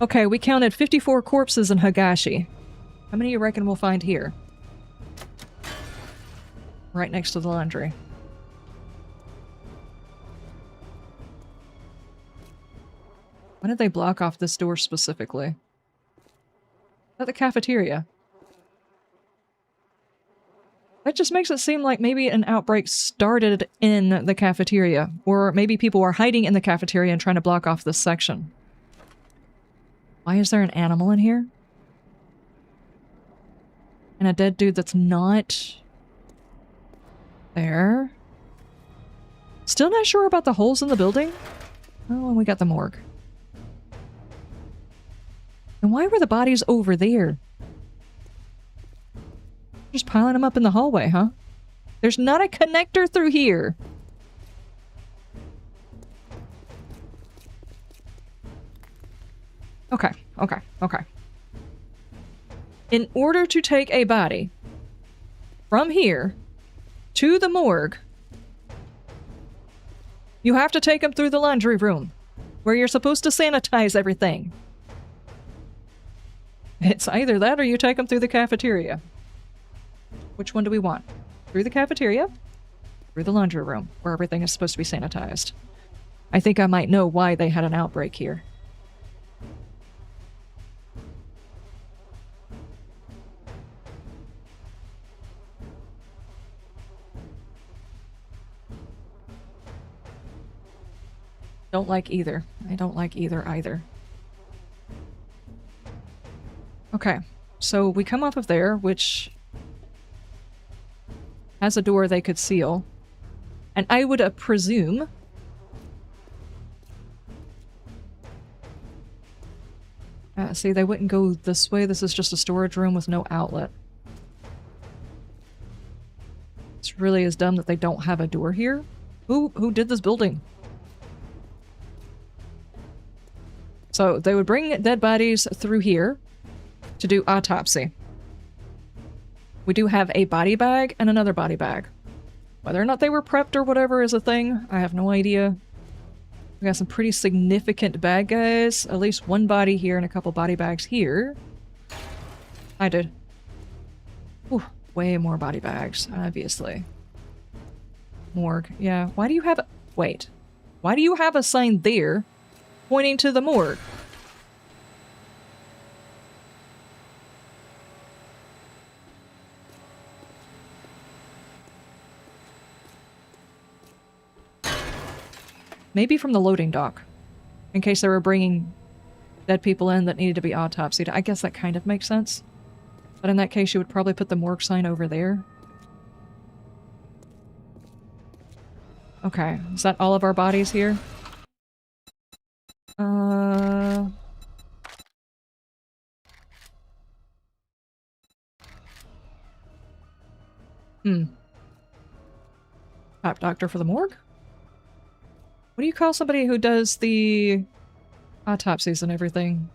Okay, we counted 54 corpses in Higashi. How many you reckon we'll find here? Right next to the laundry. Why did they block off this door specifically? At the cafeteria. That just makes it seem like maybe an outbreak started in the cafeteria, or maybe people were hiding in the cafeteria and trying to block off this section. Why is there an animal in here? And a dead dude that's not there. Still not sure about the holes in the building. Oh, and we got the morgue. And why were the bodies over there? Just piling them up in the hallway, huh? There's not a connector through here. Okay, okay, okay. In order to take a body from here to the morgue, you have to take them through the laundry room, where you're supposed to sanitize everything. It's either that or you take them through the cafeteria. Which one do we want? Through the cafeteria? Through the laundry room, where everything is supposed to be sanitized. I think I might know why they had an outbreak here. Don't like either. I don't like either. Okay, so we come off of there, which has a door they could seal. And I would presume... see, they wouldn't go this way. This is just a storage room with no outlet. This really is dumb that they don't have a door here. Who did this building? So they would bring dead bodies through here to do autopsy. We do have a body bag and another body bag. Whether or not they were prepped or whatever is a thing, I have no idea. We got some pretty significant bad guys. At least one body here and a couple body bags here. I did. Ooh, way more body bags, obviously. Morgue. Yeah, why do you have a... Wait. Why do you have a sign there pointing to the morgue? Maybe from the loading dock. In case they were bringing dead people in that needed to be autopsied. I guess that kind of makes sense. But in that case, you would probably put the morgue sign over there. Okay, is that all of our bodies here? Top doctor for the morgue? What do you call somebody who does the autopsies and everything?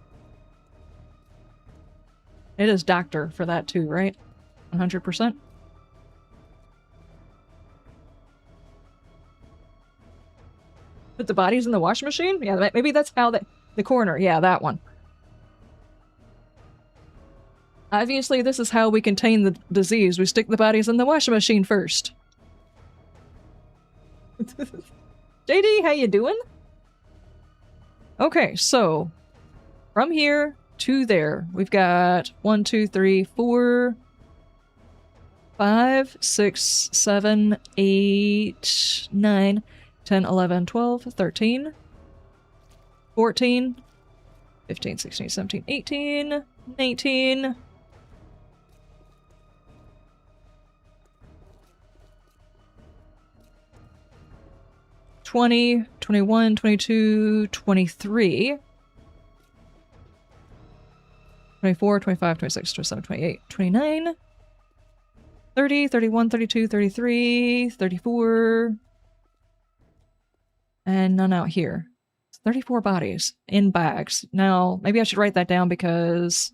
It is doctor for that too, right? 100%? Put the bodies in the washing machine? Yeah, maybe that's how the coroner. Yeah, that one. Obviously, this is how we contain the disease. We stick the bodies in the washing machine first. JD, how you doing? Okay, so from here to there, we've got 1, 2, 3, 4, 5, 6, 7, 8, 9, 10, 11, 12, 13, 14, 15, 16, 17, 18, 19, 20, 21, 22, 23, 24, 25, 26, 27, 28, 29, 30, 31, 32, 33, 34, and none out here. 34 bodies in bags. Now, maybe I should write that down because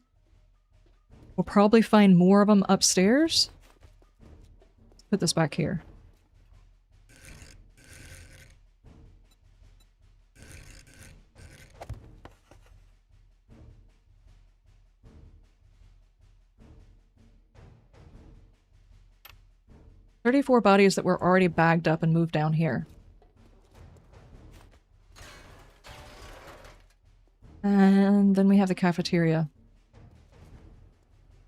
we'll probably find more of them upstairs. Let's put this back here. "34 bodies that were already bagged up and moved down here. And then we have the cafeteria.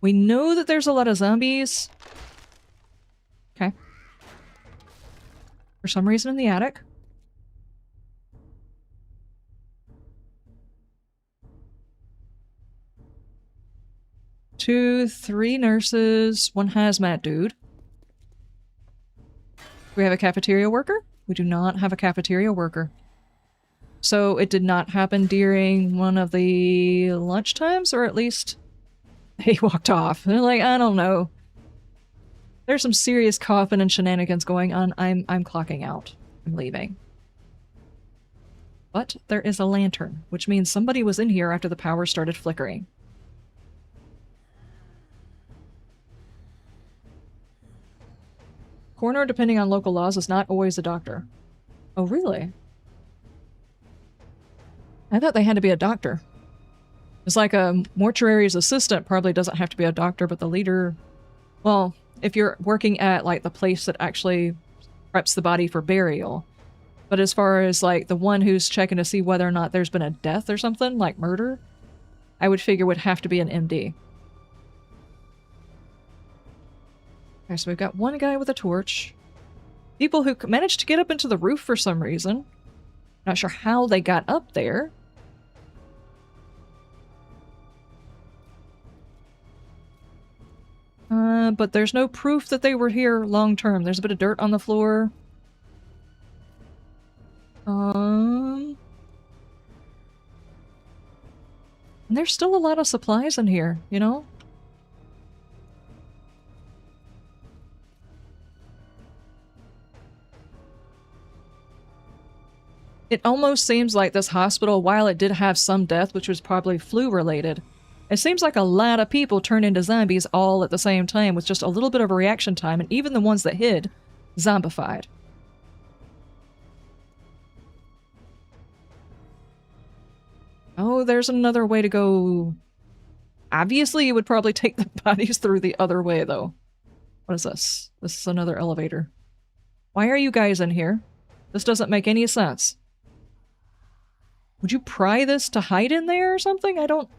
We know that there's a lot of zombies. Okay. For some reason in the attic. 2, 3 nurses, 1 hazmat dude. Do we have a cafeteria worker? We do not have a cafeteria worker. So it did not happen during one of the lunch times, or at least he walked off. They're like, I don't know. There's some serious coughing and shenanigans going on. I'm clocking out. I'm leaving. But there is a lantern, which means somebody was in here after the power started flickering. Coroner, depending on local laws, is not always a doctor. Oh, really? I thought they had to be a doctor. It's like a mortuary's assistant probably doesn't have to be a doctor, but the leader... Well, if you're working at, like, the place that actually preps the body for burial. But as far as, like, the one who's checking to see whether or not there's been a death or something, like murder, I would figure would have to be an MD. Okay, so we've got one guy with a torch. People who managed to get up into the roof for some reason. Not sure how they got up there. But there's no proof that they were here long term. There's a bit of dirt on the floor. And there's still a lot of supplies in here, you know? It almost seems like this hospital, while it did have some death, which was probably flu-related, it seems like a lot of people turned into zombies all at the same time with just a little bit of a reaction time, and even the ones that hid, zombified. Oh, there's another way to go. Obviously, you would probably take the bodies through the other way, though. What is this? This is another elevator. Why are you guys in here? This doesn't make any sense. Would you pry this to hide in there or something? I don't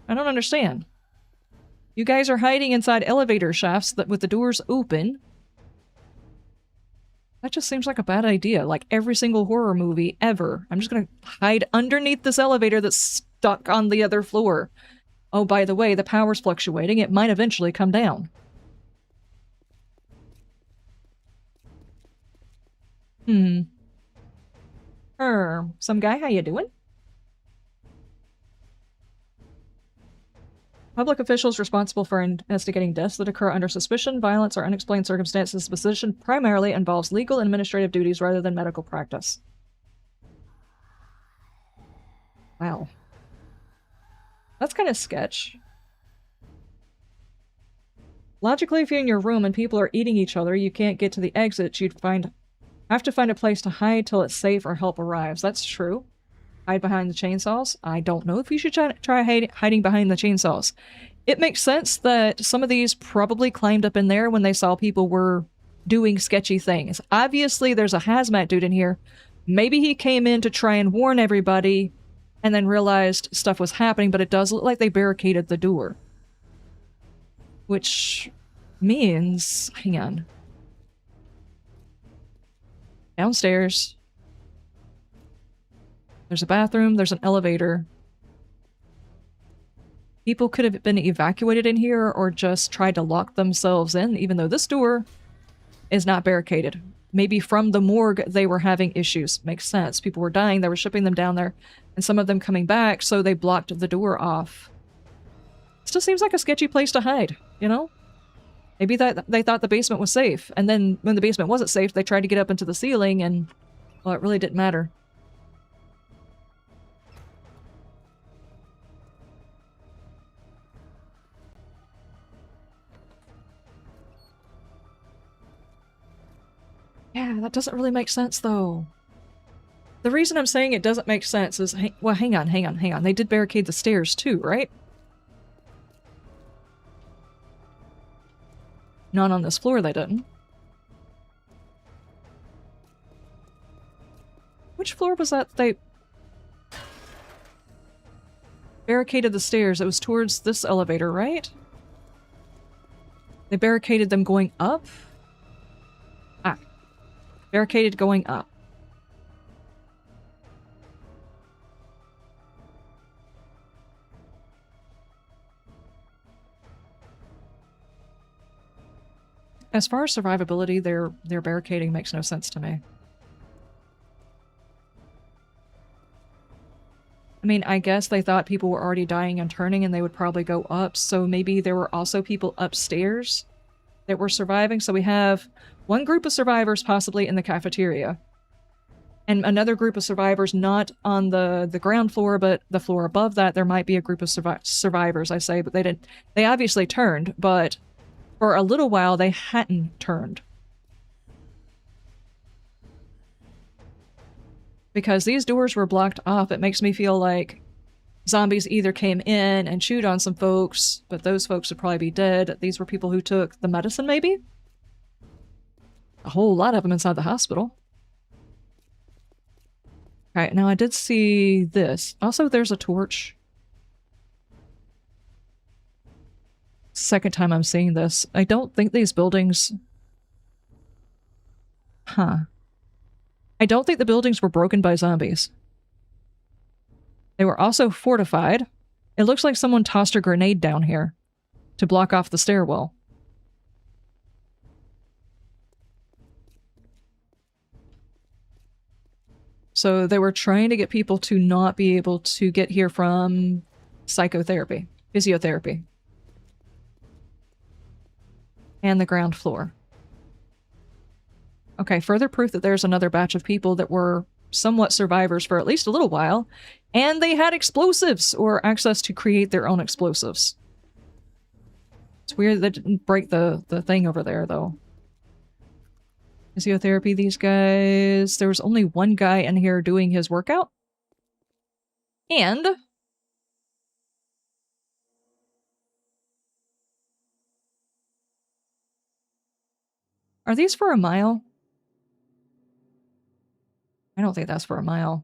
understand. You guys are hiding inside elevator shafts that with the doors open. That just seems like a bad idea. Like every single horror movie ever. I'm just gonna hide underneath this elevator that's stuck on the other floor. Oh, by the way, the power's fluctuating. It might eventually come down. Some guy, how you doing? Public officials responsible for investigating deaths that occur under suspicion, violence, or unexplained circumstances. The position primarily involves legal and administrative duties rather than medical practice. Wow. That's kind of sketch. Logically, if you're in your room and people are eating each other, you can't get to the exits, you'd have to find a place to hide till it's safe or help arrives. That's true. Hide behind the chainsaws? I don't know if you should try hiding behind the chainsaws. It makes sense that some of these probably climbed up in there when they saw people were doing sketchy things. Obviously, there's a hazmat dude in here. Maybe he came in to try and warn everybody and then realized stuff was happening, but it does look like they barricaded the door. Which means... Hang on. Downstairs. There's a bathroom, there's an elevator. People could have been evacuated in here or just tried to lock themselves in, even though this door is not barricaded. Maybe from the morgue they were having issues. Makes sense. People were dying, they were shipping them down there, and some of them coming back, so they blocked the door off. Still seems like a sketchy place to hide, you know? Maybe they thought the basement was safe, and then when the basement wasn't safe, they tried to get up into the ceiling, and, well, it really didn't matter. Yeah, that doesn't really make sense, though. The reason I'm saying it doesn't make sense is... Well, hang on. They did barricade the stairs, too, right? Not on this floor, they didn't. Which floor was that they... barricaded the stairs? It was towards this elevator, right? They barricaded them going up? Ah. Barricaded going up. As far as survivability, their barricading makes no sense to me. I mean, I guess they thought people were already dying and turning and they would probably go up, so maybe there were also people upstairs that were surviving. So we have one group of survivors possibly in the cafeteria, and another group of survivors not on the ground floor, but the floor above that. There might be a group of survivors, I say, but they obviously turned, but for a little while they hadn't turned. Because these doors were blocked off, it makes me feel like zombies either came in and chewed on some folks, but those folks would probably be dead. These were people who took the medicine, maybe? A whole lot of them inside the hospital. Alright, now I did see this. Also, there's a torch. Second time I'm seeing this. I don't think these buildings... Huh. I don't think the buildings were broken by zombies. They were also fortified. It looks like someone tossed a grenade down here to block off the stairwell. So they were trying to get people to not be able to get here from psychotherapy, physiotherapy. And the ground floor. Okay, further proof that there's another batch of people that were somewhat survivors for at least a little while, and they had explosives, or access to create their own explosives. It's weird that didn't break the thing over there, though. Physiotherapy, these guys... There was only one guy in here doing his workout. And... Are these for a mile? I don't think that's for a mile.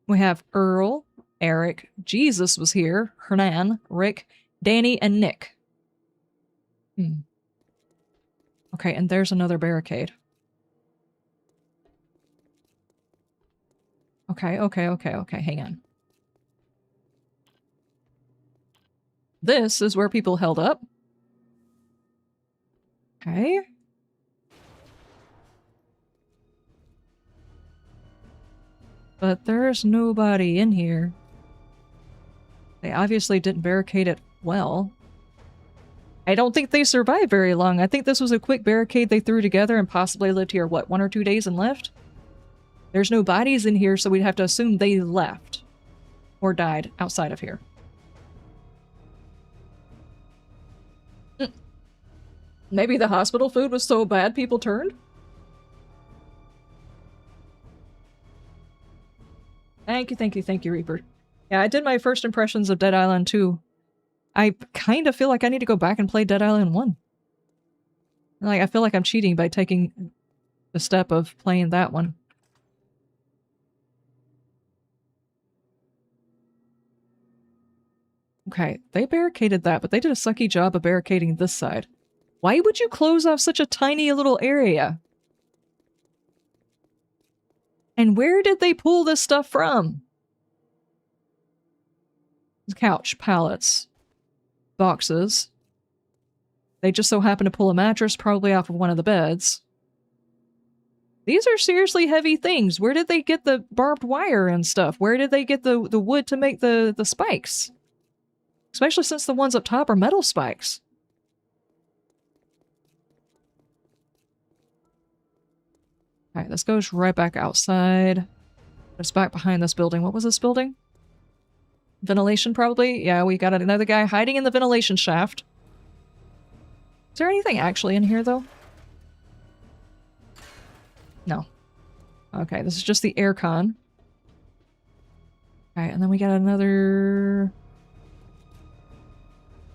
We have Earl, Eric, Jesus was here, Hernan, Rick, Danny, and Nick. Okay, and there's another barricade. Okay, hang on. This is where people held up. Okay. But there's nobody in here. They obviously didn't barricade it well. I don't think they survived very long. I think this was a quick barricade they threw together and possibly lived here, what, 1 or 2 days and left? There's no bodies in here, so we'd have to assume they left. Or died outside of here. Maybe the hospital food was so bad people turned? Thank you, Reaper. Yeah, I did my first impressions of Dead Island 2. I kind of feel like I need to go back and play Dead Island 1. Like, I feel like I'm cheating by taking the step of playing that one. Okay, they barricaded that, but they did a sucky job of barricading this side. Why would you close off such a tiny little area? And where did they pull this stuff from? Couch, pallets, boxes. They just so happen to pull a mattress probably off of one of the beds. These are seriously heavy things. Where did they get the barbed wire and stuff? Where did they get the wood to make the spikes? Especially since the ones up top are metal spikes. Alright, this goes right back outside. It's back behind this building. What was this building? Ventilation, probably? Yeah, we got another guy hiding in the ventilation shaft. Is there anything actually in here, though? No. Okay, this is just the aircon. Alright, and then we got another...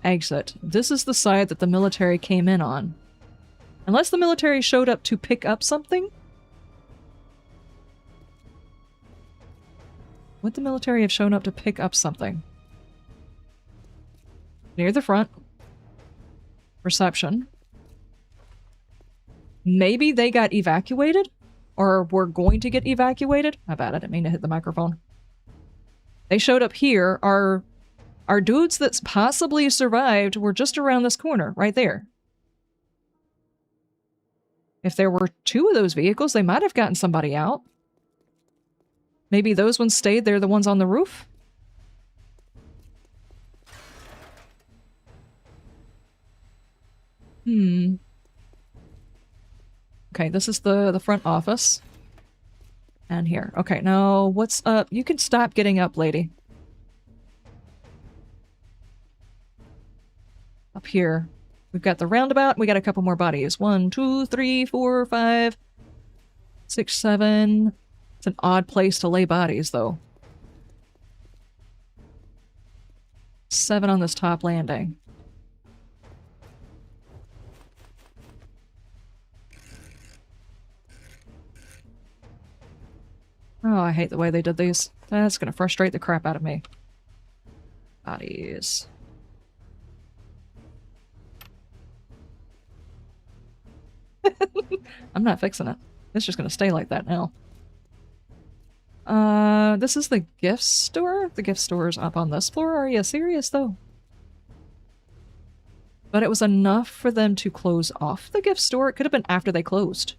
exit. This is the side that the military came in on. Unless the military showed up to pick up something? Would the military have shown up to pick up something? Near the front. Reception. Maybe they got evacuated? Or were going to get evacuated? My bad, I didn't mean to hit the microphone. They showed up here. Our Our dudes that's possibly survived were just around this corner, right there. If there were 2 of those vehicles, they might have gotten somebody out. Maybe those ones stayed, they're the ones on the roof? Okay, this is the front office. And here. Okay, now what's up? You can stop getting up, lady. Up here. We've got the roundabout, we got a couple more bodies. 1, 2, 3, 4, 5, 6, 7. It's an odd place to lay bodies, though. 7 on this top landing. Oh, I hate the way they did these. That's gonna frustrate the crap out of me. Bodies. I'm not fixing it. It's just gonna stay like that now. This is the gift store? The gift store's up on this floor? Are you serious, though? But it was enough for them to close off the gift store. It could have been after they closed.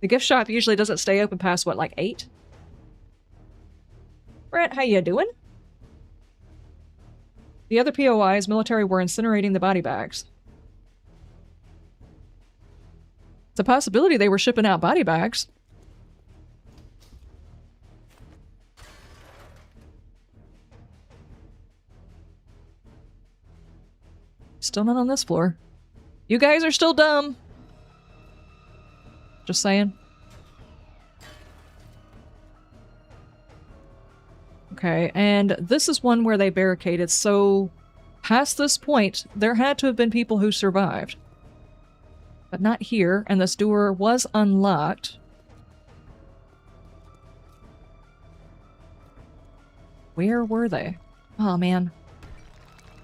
The gift shop usually doesn't stay open past, what, like 8? Brett, how you doing? The other POIs, military, were incinerating the body bags. It's a possibility they were shipping out body bags. Still not on this floor. You guys are still dumb. Just saying. Okay, and this is one where they barricaded, so past this point, there had to have been people who survived. But not here, and this door was unlocked. Where were they? Oh, man.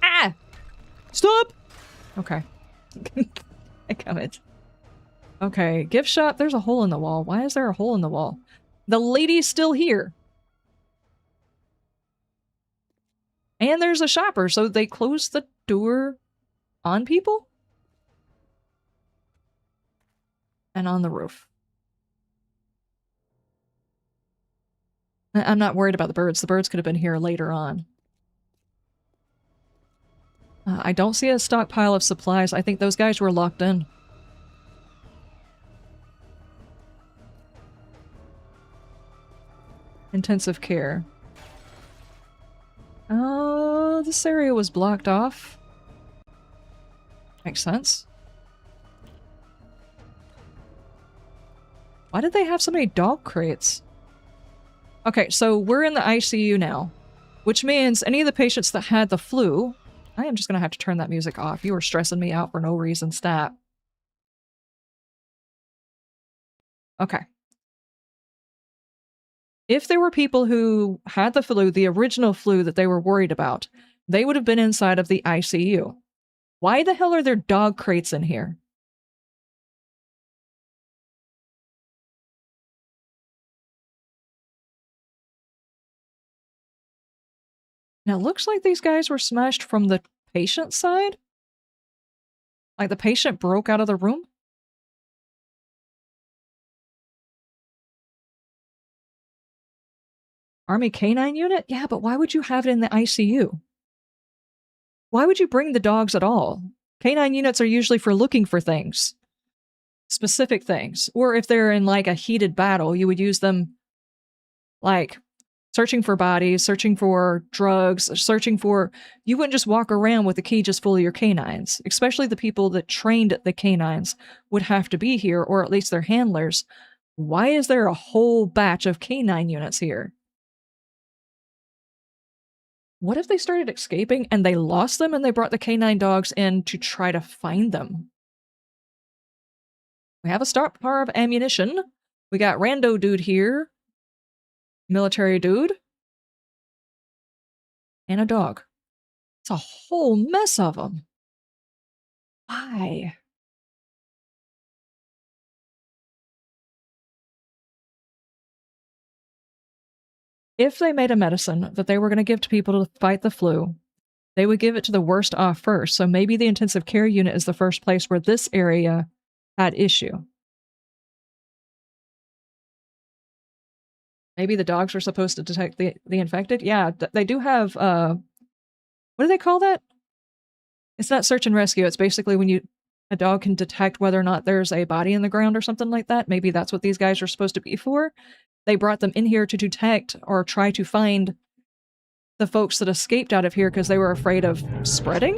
Ah! Stop! Okay. I got it. Okay, gift shop. There's a hole in the wall. Why is there a hole in the wall? The lady's still here. And there's a shopper, so they closed the door on people? And on the roof. I'm not worried about the birds. The birds could have been here later on. I don't see a stockpile of supplies. I think those guys were locked in. Intensive care. Oh, this area was blocked off. Makes sense. Why did they have so many dog crates? Okay, so we're in the ICU now, which means any of the patients that had the flu... I am just gonna have to turn that music off. You are stressing me out for no reason. Stop. Okay. If there were people who had the flu, the original flu that they were worried about, they would have been inside of the ICU. Why the hell are there dog crates in here? Now, it looks like these guys were smashed from the patient side? Like the patient broke out of the room? Army Canine Unit? Yeah, but why would you have it in the ICU? Why would you bring the dogs at all? Canine units are usually for looking for things. Specific things. Or if they're in like a heated battle, you would use them like searching for bodies, searching for drugs, searching for... You wouldn't just walk around with the key just full of your canines. Especially the people that trained the canines would have to be here, or at least their handlers. Why is there a whole batch of canine units here? What if they started escaping and they lost them and they brought the canine dogs in to try to find them? We have a stockpile of ammunition. We got rando dude here. Military dude. And a dog. It's a whole mess of them. Why? If they made a medicine that they were going to give to people to fight the flu, they would give it to the worst off first. So maybe the intensive care unit is the first place where this area had issue. Maybe the dogs were supposed to detect the infected. Yeah, they do have, what do they call that? It's not search and rescue. It's basically when a dog can detect whether or not there's a body in the ground or something like that. Maybe that's what these guys are supposed to be for. They brought them in here to detect or try to find the folks that escaped out of here because they were afraid of spreading.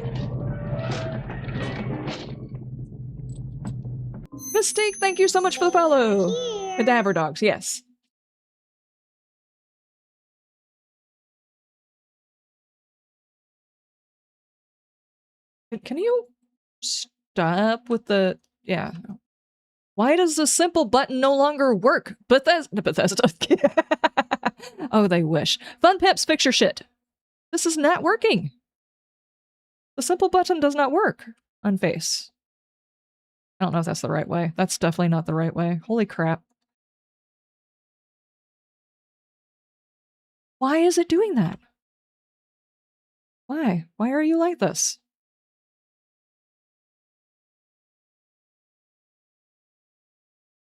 Mystique, thank you so much for the follow. Here. Cadaver dogs, yes. Can you stop with the... Yeah. Why does the simple button no longer work? Bethesda. Oh, they wish. Fun Pips, fix your shit. This is not working. The simple button does not work on face. I don't know if that's the right way. That's definitely not the right way. Holy crap. Why is it doing that? Why? Why are you like this?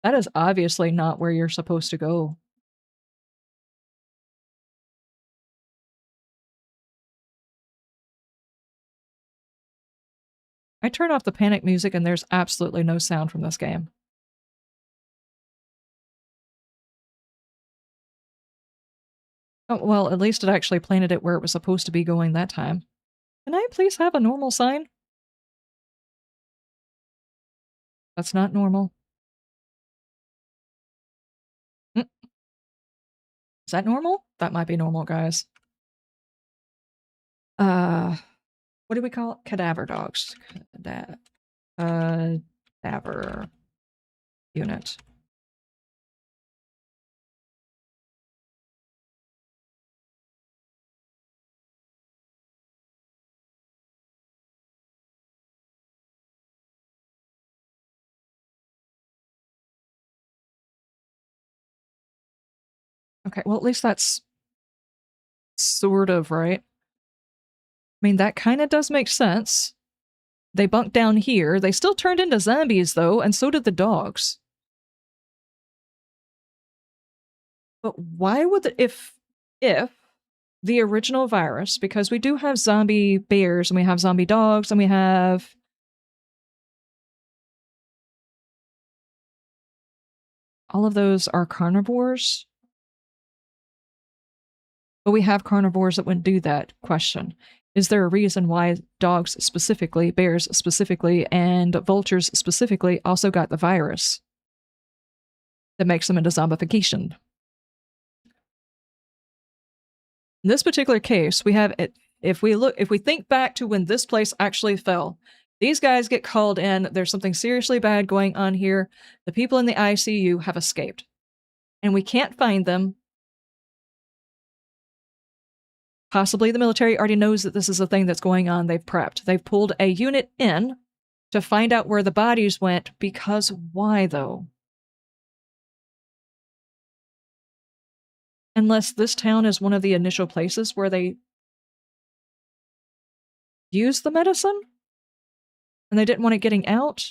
That is obviously not where you're supposed to go. I turn off the panic music and there's absolutely no sound from this game. Oh, well, at least it actually planted it where it was supposed to be going that time. Can I please have a normal sign? That's not normal. Mm. Is that normal? That might be normal, guys. What do we call it? Cadaver dogs. Cadaver unit. Okay, well, at least that's sort of right. I mean, that kind of does make sense. They bunked down here. They still turned into zombies, though, and so did the dogs. But why would if the original virus, because we do have zombie bears and we have zombie dogs and we have all of those are carnivores, but we have carnivores that wouldn't do that. Question: is there a reason why dogs specifically, bears specifically, and vultures specifically also got the virus that makes them into zombification? In this particular case, we have it. If we think back to when this place actually fell, these guys get called in. There's something seriously bad going on here. The people in the ICU have escaped, and we can't find them. Possibly the military already knows that this is a thing that's going on. They've prepped. They've pulled a unit in to find out where the bodies went, because why, though? Unless this town is one of the initial places where they used the medicine and they didn't want it getting out.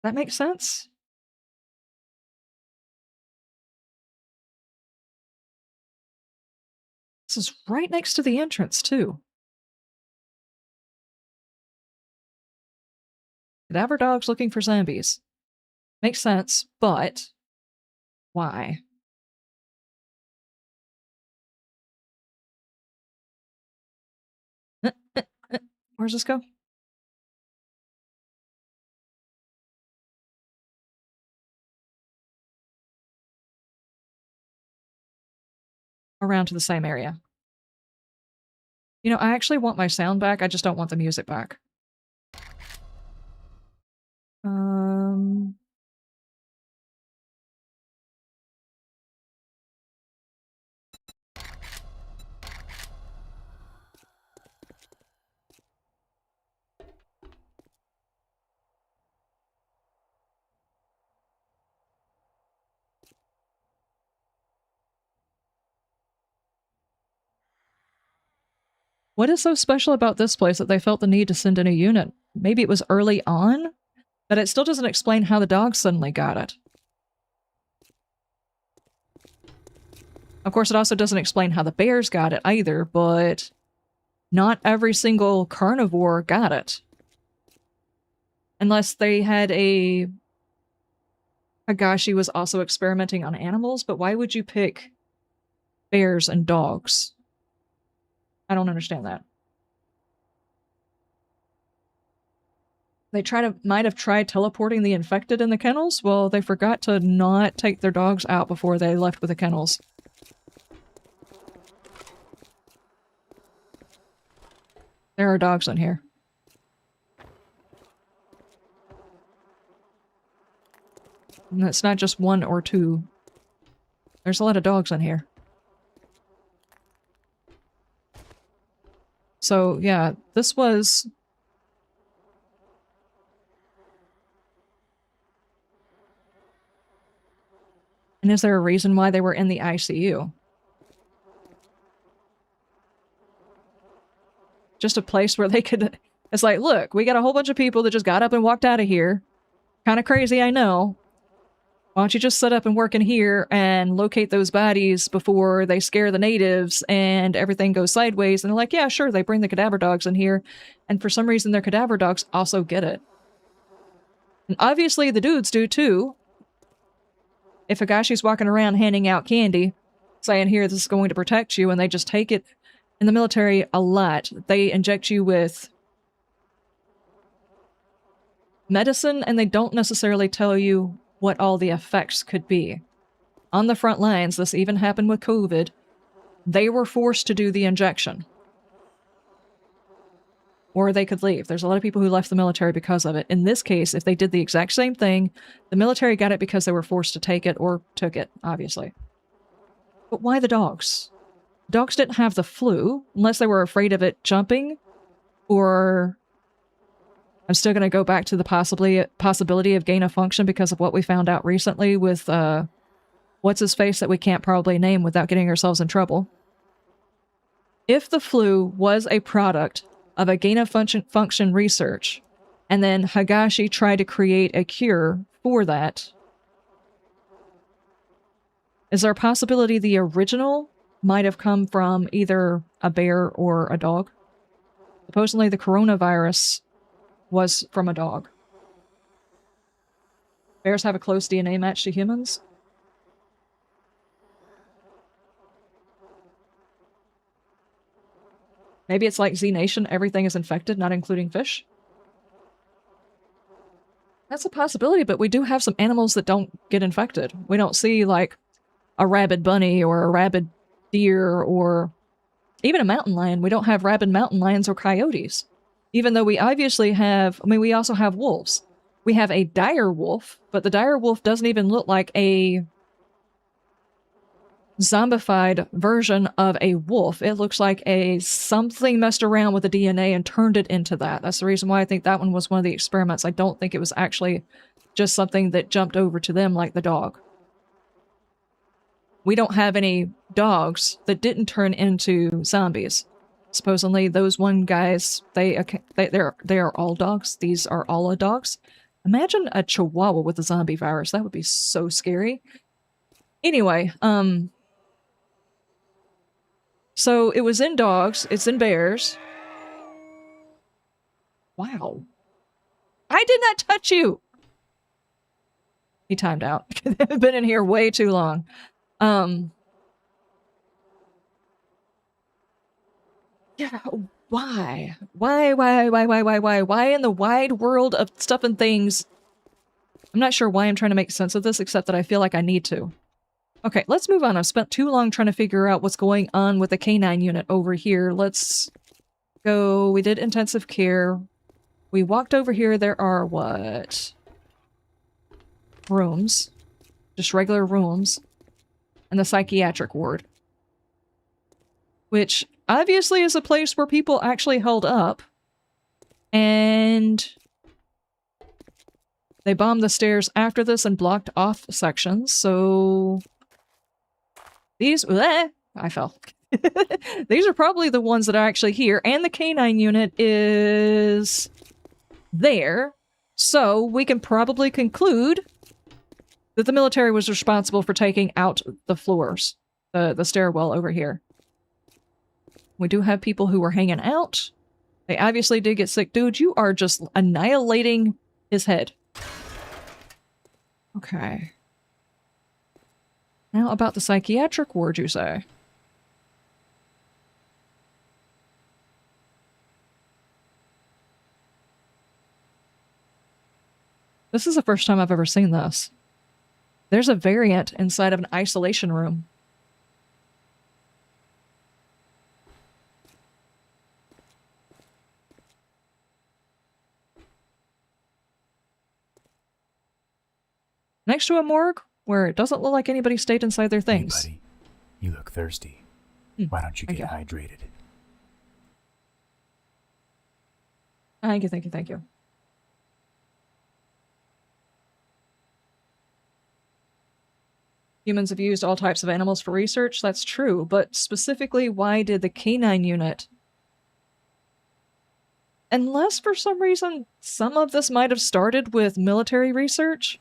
That makes sense? This is right next to the entrance, too. Cadaver dogs looking for zombies. Makes sense, but why? Where's this go? Around to the same area. You know, I actually want my sound back. I just don't want the music back. What is so special about this place that they felt the need to send in a unit? Maybe it was early on, but it still doesn't explain how the dogs suddenly got it. Of course, it also doesn't explain how the bears got it either, but not every single carnivore got it. Unless they had a... Hagashi was also experimenting on animals, but why would you pick bears and dogs? I don't understand that. They might have tried teleporting the infected in the kennels? Well, they forgot to not take their dogs out before they left with the kennels. There are dogs in here. And it's not just one or two. There's a lot of dogs in here. So, yeah, this was... And is there a reason why they were in the ICU? Just a place where they could... It's like, look, we got a whole bunch of people that just got up and walked out of here. Kind of crazy, I know. Why don't you just set up and work in here and locate those bodies before they scare the natives and everything goes sideways? And they're like, yeah, sure, they bring the cadaver dogs in here. And for some reason, their cadaver dogs also get it. And obviously, the dudes do too. If Higashi's walking around handing out candy, saying, here, this is going to protect you, and they just take it in the military a lot. They inject you with medicine, and they don't necessarily tell you what all the effects could be. On the front lines, this even happened with COVID, they were forced to do the injection. Or they could leave. There's a lot of people who left the military because of it. In this case, if they did the exact same thing, the military got it because they were forced to take it, or took it, obviously. But why the dogs? Dogs didn't have the flu, unless they were afraid of it jumping, or... I'm still going to go back to the possibility of gain of function because of what we found out recently with, what's-his-face that we can't probably name without getting ourselves in trouble. If the flu was a product of a gain of function research, and then Higashi tried to create a cure for that, is there a possibility the original might have come from either a bear or a dog? Supposedly the coronavirus was from a dog. Bears have a close DNA match to humans? Maybe it's like Z Nation, everything is infected, not including fish? That's a possibility, but we do have some animals that don't get infected. We don't see, like, a rabid bunny or a rabid deer or even a mountain lion. We don't have rabid mountain lions or coyotes. Even though we obviously have, I mean, we also have wolves. We have a dire wolf, but the dire wolf doesn't even look like a zombified version of a wolf. It looks like something messed around with the DNA and turned it into that. That's the reason why I think that one was one of the experiments. I don't think it was actually just something that jumped over to them like the dog. We don't have any dogs that didn't turn into zombies. Supposedly, those one guys, they are all dogs. These are all dogs. Imagine a chihuahua with a zombie virus. That would be so scary. Anyway, so it was in dogs. It's in bears. Wow. I did not touch you! He timed out. I've been in here way too long. Yeah, why? Why in the wide world of stuff and things? I'm not sure why I'm trying to make sense of this, except that I feel like I need to. Okay, let's move on. I've spent too long trying to figure out what's going on with the canine unit over here. Let's go. We did intensive care. We walked over here. There are what? Rooms. Just regular rooms. And the psychiatric ward. Which obviously is a place where people actually held up. And they bombed the stairs after this and blocked off sections, so... These... I fell. These are probably the ones that are actually here, and the canine unit is there. So we can probably conclude that the military was responsible for taking out the floors, the stairwell over here. We do have people who were hanging out. They obviously did get sick. Dude, you are just annihilating his head. Okay. Now about the psychiatric ward, you say? This is the first time I've ever seen this. There's a variant inside of an isolation room. Next to a morgue, where it doesn't look like anybody stayed inside their things. Hey, buddy. You look thirsty. Why don't you get hydrated? Thank you, thank you, thank you. Humans have used all types of animals for research, that's true, but specifically, why did the canine unit? Unless for some reason, some of this might have started with military research,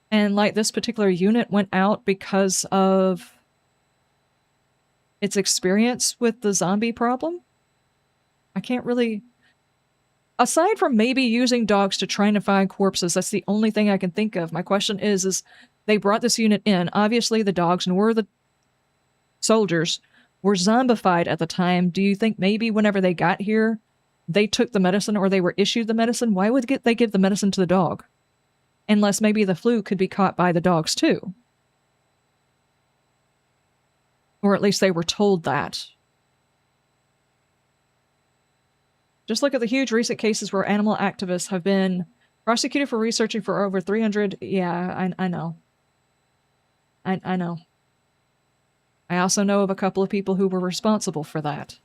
and like this particular unit went out because of its experience with the zombie problem. I can't really... Aside from maybe using dogs to try and find corpses, that's the only thing I can think of. My question is they brought this unit in. Obviously, the dogs nor the soldiers were zombified at the time. Do you think maybe whenever they got here, they took the medicine or they were issued the medicine? Why would they give the medicine to the dog? Unless maybe the flu could be caught by the dogs too. Or at least they were told that. Just look at the huge recent cases where animal activists have been prosecuted for researching for over 300... Yeah, I know. I know. I also know of a couple of people who were responsible for that.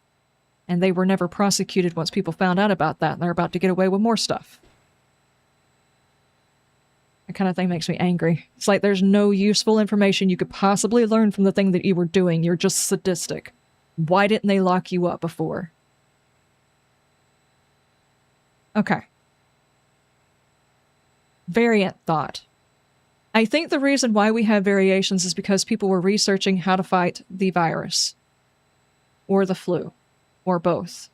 And they were never prosecuted once people found out about that, and they're about to get away with more stuff. That kind of thing makes me angry. It's like there's no useful information you could possibly learn from the thing that you were doing. You're just sadistic. Why didn't they lock you up before? Okay. Variant thought. I think the reason why we have variations is because people were researching how to fight the virus. Or the flu. Or both.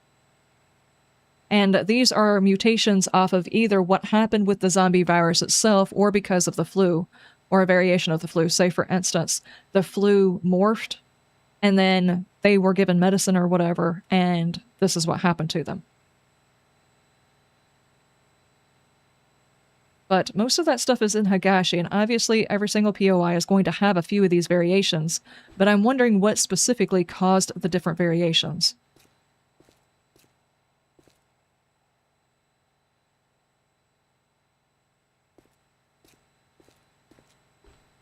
And these are mutations off of either what happened with the zombie virus itself or because of the flu. Or a variation of the flu. Say, for instance, the flu morphed and then they were given medicine or whatever and this is what happened to them. But most of that stuff is in Higashi, and obviously every single POI is going to have a few of these variations, but I'm wondering what specifically caused the different variations.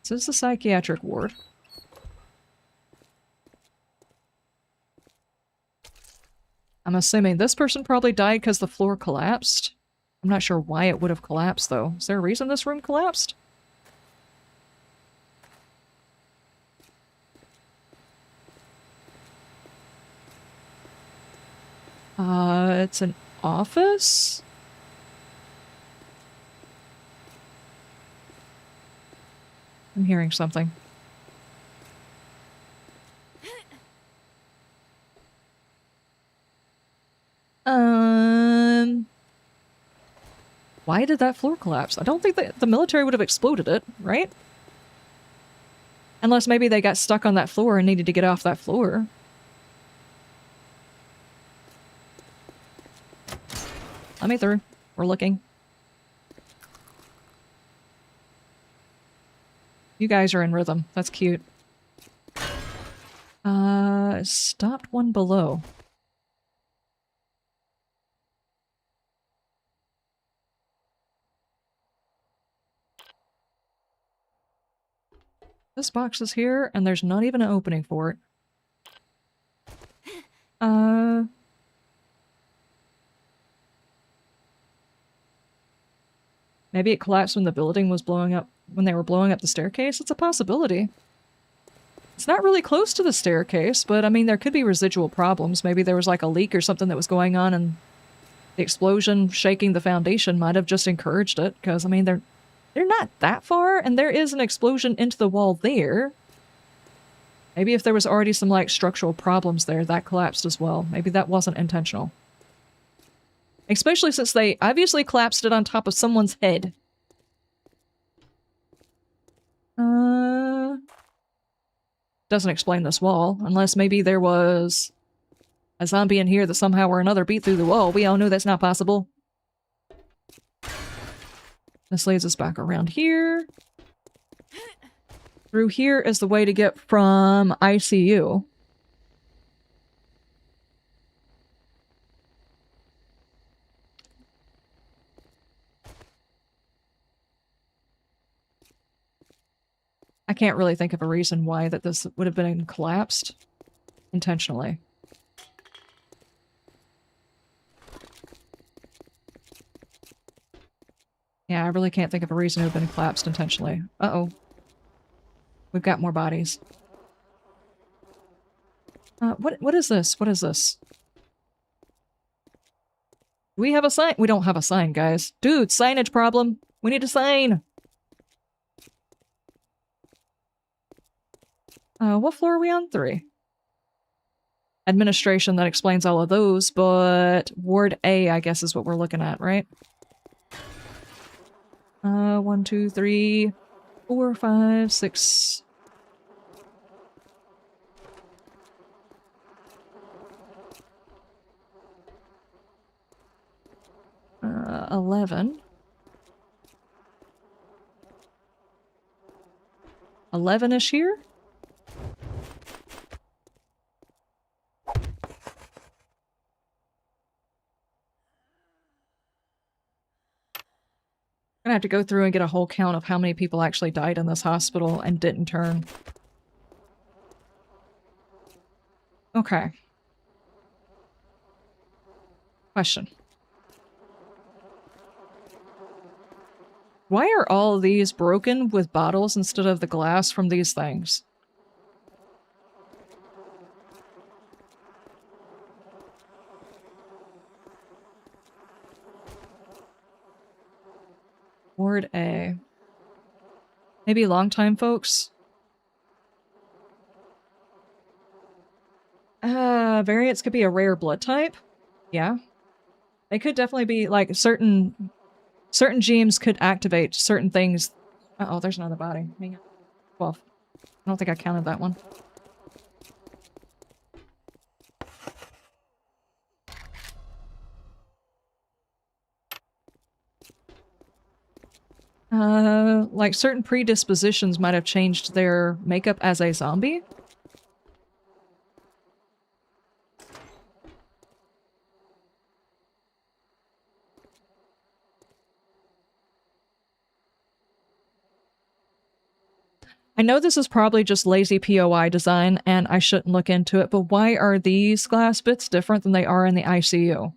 This is the psychiatric ward. I'm assuming this person probably died because the floor collapsed. I'm not sure why it would have collapsed, though. Is there a reason this room collapsed? It's an office? I'm hearing something. Why did that floor collapse? I don't think that the military would have exploded it, right? Unless maybe they got stuck on that floor and needed to get off that floor. Let me through. We're looking. You guys are in rhythm. That's cute. Stopped one below. This box is here, and there's not even an opening for it. Maybe it collapsed when the building was blowing up, when they were blowing up the staircase? It's a possibility. It's not really close to the staircase, but I mean, there could be residual problems. Maybe there was like a leak or something that was going on and the explosion shaking the foundation might have just encouraged it, because I mean, they're not that far, and there is an explosion into the wall there. Maybe if there was already some like structural problems there, that collapsed as well. Maybe that wasn't intentional. Especially since they obviously collapsed it on top of someone's head. Doesn't explain this wall, unless maybe there was a zombie in here that somehow or another beat through the wall. We all know that's not possible. This leads us back around here. Through here is the way to get from ICU. I can't really think of a reason why that this would have been collapsed intentionally. Yeah, I really can't think of a reason it would have been collapsed intentionally. Uh-oh. We've got more bodies. What is this? What is this? Do we have a sign? We don't have a sign, guys. Dude, signage problem. We need a sign. What floor are we on? 3. Administration, that explains all of those, but Ward A, I guess, is what we're looking at, right? 1, 2, 3, 4, 5, 6. Uh, 11. 11-ish here? I'm gonna have to go through and get a whole count of how many people actually died in this hospital and didn't turn. Okay. Question. Why are all these broken with bottles instead of the glass from these things? Ward A. Maybe long-time folks? Variants could be a rare blood type? Yeah. They could definitely be, like, certain genes could activate certain things. Uh-oh, there's another body. Hang on. 12. I don't think I counted that one. Like certain predispositions might have changed their makeup as a zombie. I know this is probably just lazy POI design and I shouldn't look into it, but why are these glass bits different than they are in the ICU?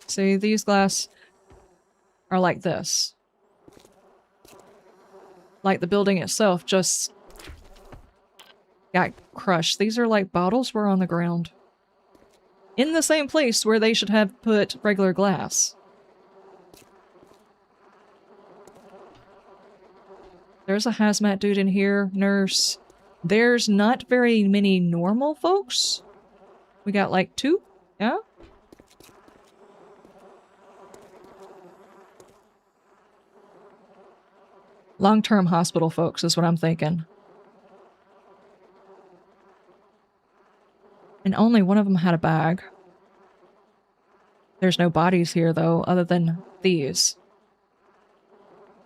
See, these glass are like this. Like the building itself just got crushed. These are like bottles were on the ground. In the same place where they should have put regular glass. There's a hazmat dude in here, nurse. There's not very many normal folks. We got like 2? Yeah? Long-term hospital folks is what I'm thinking. And only one of them had a bag. There's no bodies here, though, other than these.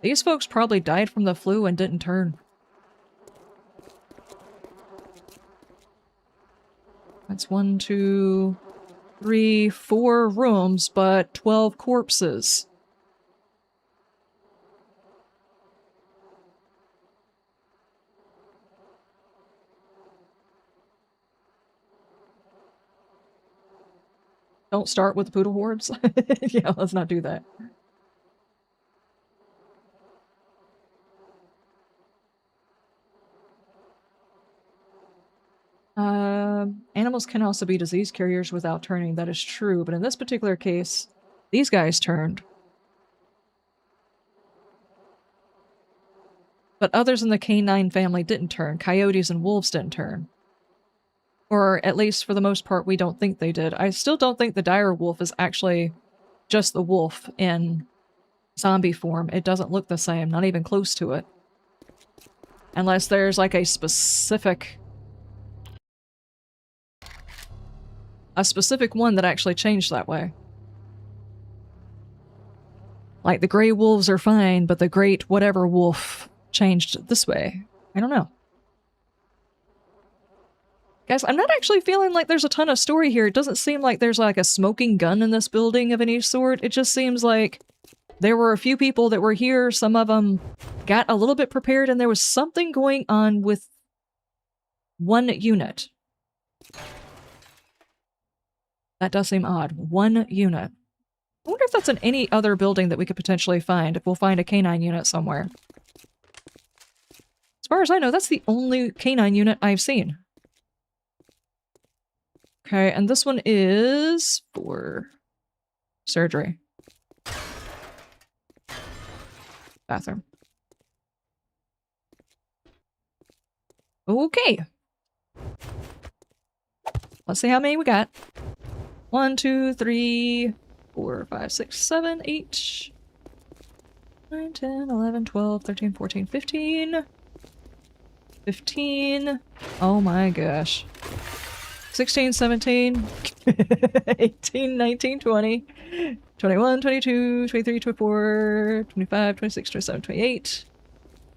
These folks probably died from the flu and didn't turn. That's 1, 2, 3, 4 rooms, but 12 corpses. Don't start with the poodle hordes. Yeah, let's not do that. animals can also be disease carriers without turning. That is true, but in this particular case, these guys turned. But others in the canine family didn't turn. Coyotes and wolves didn't turn. Or at least for the most part, we don't think they did. I still don't think the dire wolf is actually just the wolf in zombie form. It doesn't look the same, not even close to it. Unless there's like a specific one that actually changed that way. Like the gray wolves are fine, but the great whatever wolf changed this way. I don't know. Guys, I'm not actually feeling like there's a ton of story here. It doesn't seem like there's like a smoking gun in this building of any sort. It just seems like there were a few people that were here. Some of them got a little bit prepared, and there was something going on with one unit. That does seem odd. One unit. I wonder if that's in any other building that we could potentially find, if we'll find a canine unit somewhere. As far as I know, that's the only canine unit I've seen. Okay, and this one is for surgery. Bathroom. Okay. Let's see how many we got. 1, 2, 3, 4, 5, 6, 7, 8, 9, 10, 11, 12, 13, 14, 15. 15. Oh my gosh. 16, 17, 18, 19, 20, 21, 22, 23, 24, 25, 26, 27, 28,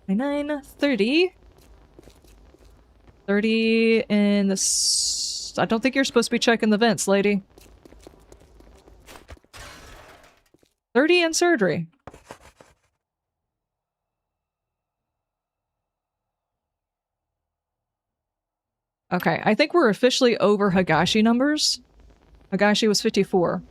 29, 30. 30 in this... I don't think you're supposed to be checking the vents, lady. 30 in surgery. Okay, I think we're officially over Higashi numbers. Higashi was 54.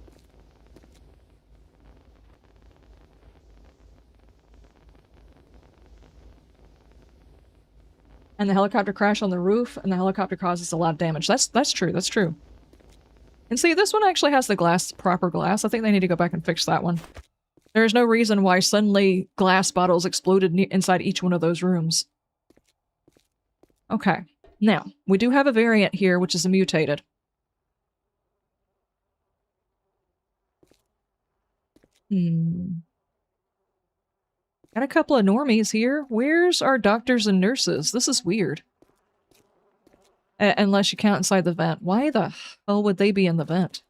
And the helicopter crash on the roof, and the helicopter causes a lot of damage. That's true, that's true. And see, this one actually has the proper glass. I think they need to go back and fix that one. There's no reason why suddenly glass bottles exploded inside each one of those rooms. Okay. Now, we do have a variant here, which is a mutated. Got a couple of normies here. Where's our doctors and nurses? This is weird. Unless you count inside the vent. Why the hell would they be in the vent?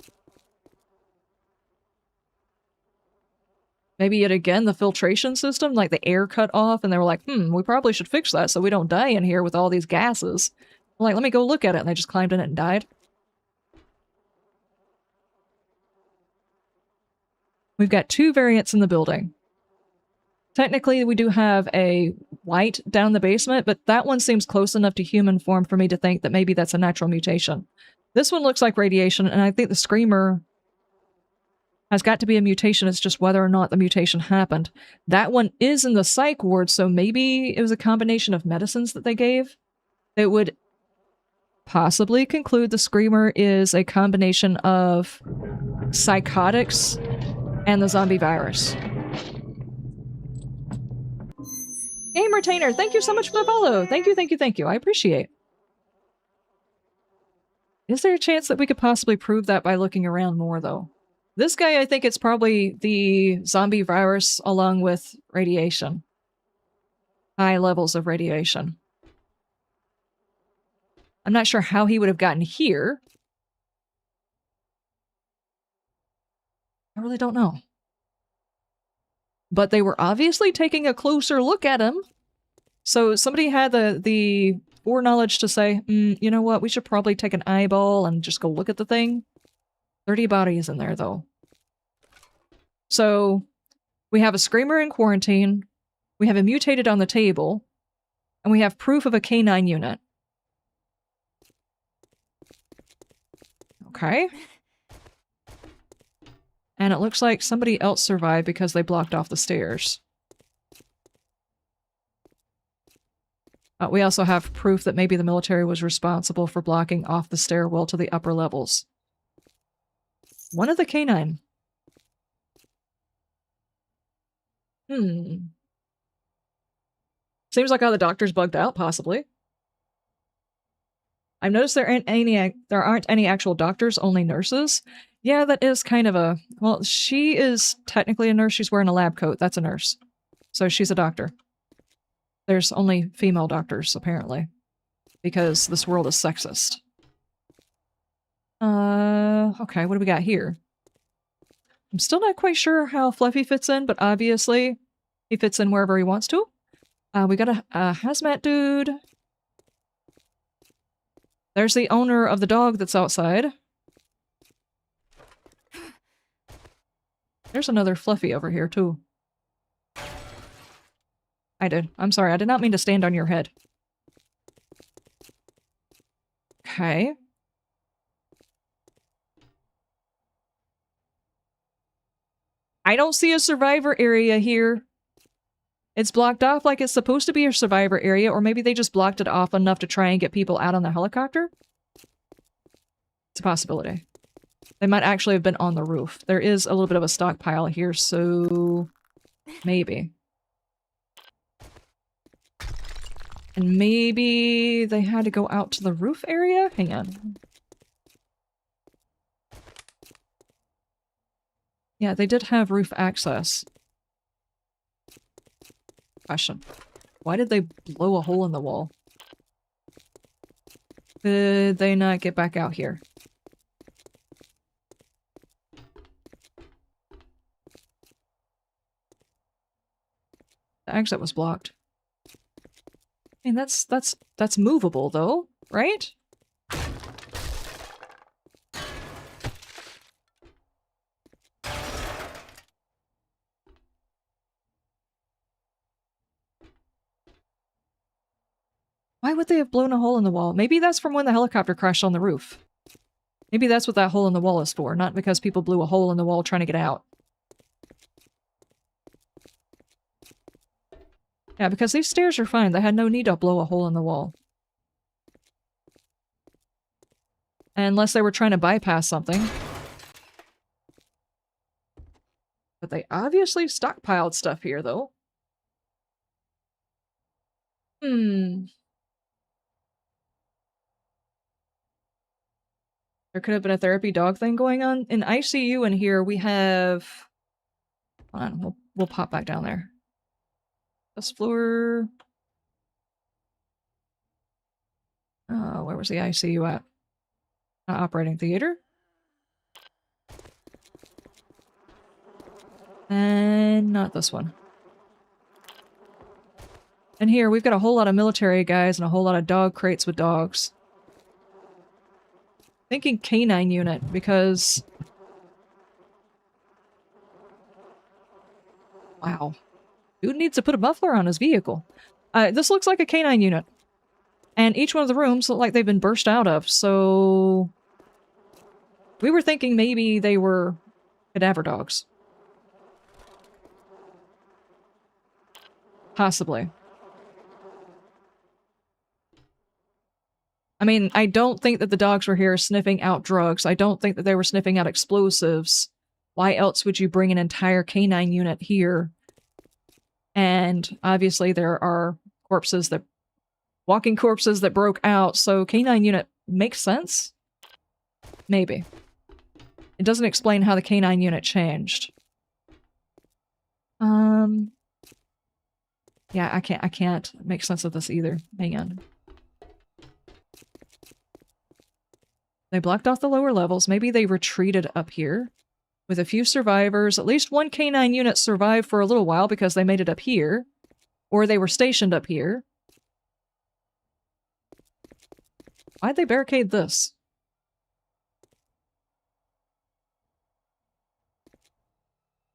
Maybe yet again the filtration system, like the air cut off, and they were like, we probably should fix that so we don't die in here with all these gases. I'm like, let me go look at it, and they just climbed in it and died. We've got 2 variants in the building. Technically, we do have a white down the basement, but that one seems close enough to human form for me to think that maybe that's a natural mutation. This one looks like radiation, and I think the Screamer has got to be a mutation. It's just whether or not the mutation happened. That one is in the psych ward, so maybe it was a combination of medicines that they gave. It would possibly conclude the Screamer is a combination of psychotics and the zombie virus. Game Retainer, thank you so much for the follow. Thank you, thank you, thank you. I appreciate. Is there a chance that we could possibly prove that by looking around more, though? This guy, I think it's probably the zombie virus along with radiation. High levels of radiation. I'm not sure how he would have gotten here. I really don't know. But they were obviously taking a closer look at him. So somebody had the foreknowledge to say, you know what, we should probably take an eyeball and just go look at the thing. 30 bodies in there, though. So we have a Screamer in quarantine, we have a mutated on the table, and we have proof of a canine unit. Okay. And it looks like somebody else survived because they blocked off the stairs. We also have proof that maybe the military was responsible for blocking off the stairwell to the upper levels. One of the canine. Seems like how the doctor's bugged out, possibly. I've noticed there aren't any actual doctors, only nurses. Yeah, that is kind of a... Well, she is technically a nurse. She's wearing a lab coat. That's a nurse. So she's a doctor. There's only female doctors, apparently. Because this world is sexist. Okay, what do we got here? I'm still not quite sure how Fluffy fits in, but obviously he fits in wherever he wants to. We got a hazmat dude. There's the owner of the dog that's outside. There's another Fluffy over here, too. I'm sorry, I did not mean to stand on your head. Okay. I don't see a survivor area here. It's blocked off like it's supposed to be a survivor area, or maybe they just blocked it off enough to try and get people out on the helicopter? It's a possibility. They might actually have been on the roof. There is a little bit of a stockpile here, so... maybe. And maybe they had to go out to the roof area? Hang on. Yeah, they did have roof access. Question. Why did they blow a hole in the wall? Did they not get back out here? The exit was blocked. I mean, that's movable, though, right? Why would they have blown a hole in the wall? Maybe that's from when the helicopter crashed on the roof. Maybe that's what that hole in the wall is for, not because people blew a hole in the wall trying to get out. Yeah, because these stairs are fine. They had no need to blow a hole in the wall. Unless they were trying to bypass something. But they obviously stockpiled stuff here, though. There could have been a therapy dog thing going on. In ICU in here, we have... Hold on, we'll pop back down there. This floor... where was the ICU at? Operating theater. And not this one. And here, we've got a whole lot of military guys and a whole lot of dog crates with dogs. Thinking canine unit, because... Wow. Dude needs to put a muffler on his vehicle. This looks like a canine unit. And each one of the rooms look like they've been burst out of, so... We were thinking maybe they were cadaver dogs. Possibly. I mean, I don't think that the dogs were here sniffing out drugs. I don't think that they were sniffing out explosives. Why else would you bring an entire canine unit here? And obviously there are walking corpses that broke out, so canine unit makes sense? Maybe. It doesn't explain how the canine unit changed. Yeah, I can't make sense of this either. Hang on. They blocked off the lower levels. Maybe they retreated up here with a few survivors. At least one canine unit survived for a little while because they made it up here. Or they were stationed up here. Why'd they barricade this?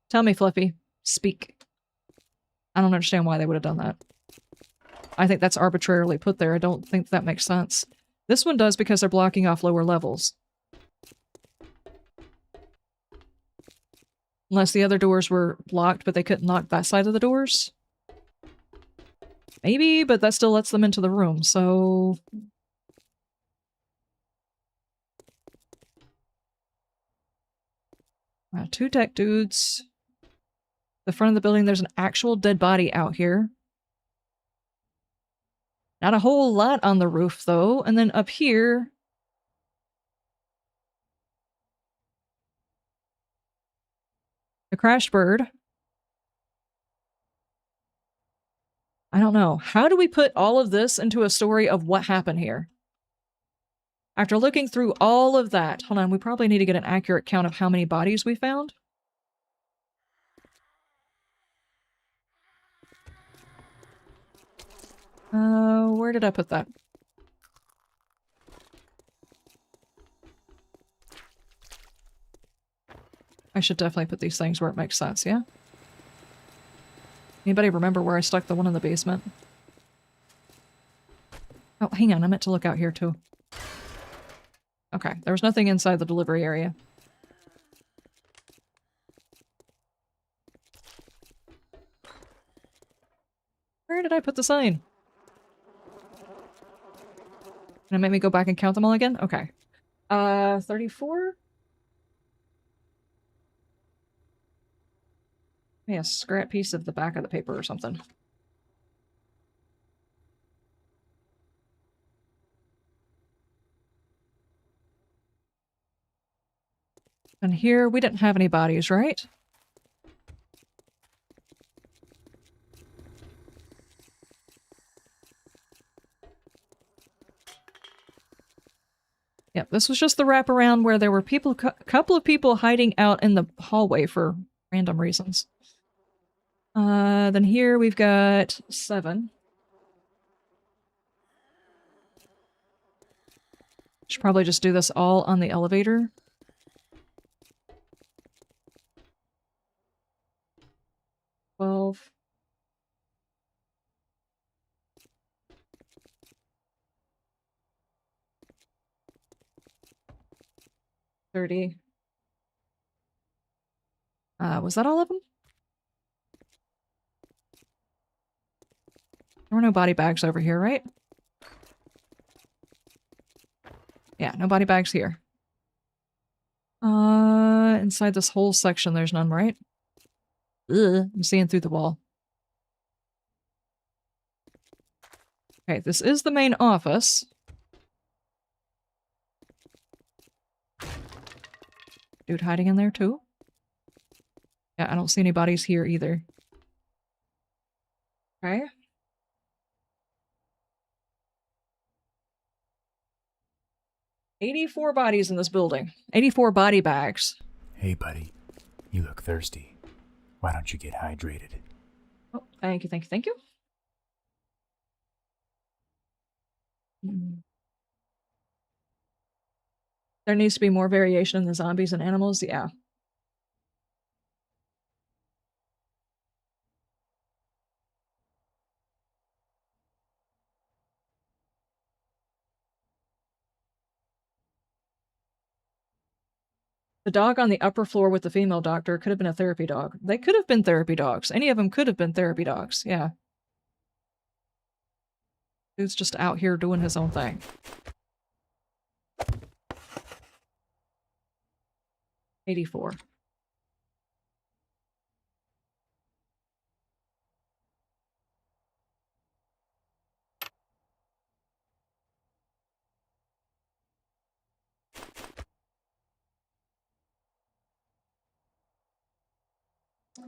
Tell me, Fluffy. Speak. I don't understand why they would have done that. I think that's arbitrarily put there. I don't think that makes sense. This one does because they're blocking off lower levels. Unless the other doors were blocked, but they couldn't lock that side of the doors. Maybe, but that still lets them into the room, so... Two tech dudes. The front of the building, there's an actual dead body out here. Not a whole lot on the roof, though. And then up here... a crashed bird. I don't know. How do we put all of this into a story of what happened here? After looking through all of that... Hold on, we probably need to get an accurate count of how many bodies we found. Where did I put that? I should definitely put these things where it makes sense, yeah? Anybody remember where I stuck the one in the basement? Oh, hang on, I meant to look out here too. Okay, there was nothing inside the delivery area. Where did I put the sign? Can it make me go back and count them all again? Okay. 34? Yeah, scrap piece of the back of the paper or something. And here, we didn't have any bodies, right? Yep, this was just the wraparound where there were people, couple of people hiding out in the hallway for random reasons. Then here we've got 7. Should probably just do this all on the elevator. $30. Was that all of them? There were no body bags over here, right? Yeah, no body bags here. Inside this whole section, there's none, right? Ugh, I'm seeing through the wall. Okay, this is the main office. Dude hiding in there too? Yeah, I don't see any bodies here either. Okay. $84 bodies in this building. 84 body bags. Hey, buddy. You look thirsty. Why don't you get hydrated? Oh, thank you, thank you, thank you. There needs to be more variation in the zombies and animals, yeah. The dog on the upper floor with the female doctor could have been a therapy dog. They could have been therapy dogs. Any of them could have been therapy dogs, yeah. Dude's just out here doing his own thing. $84.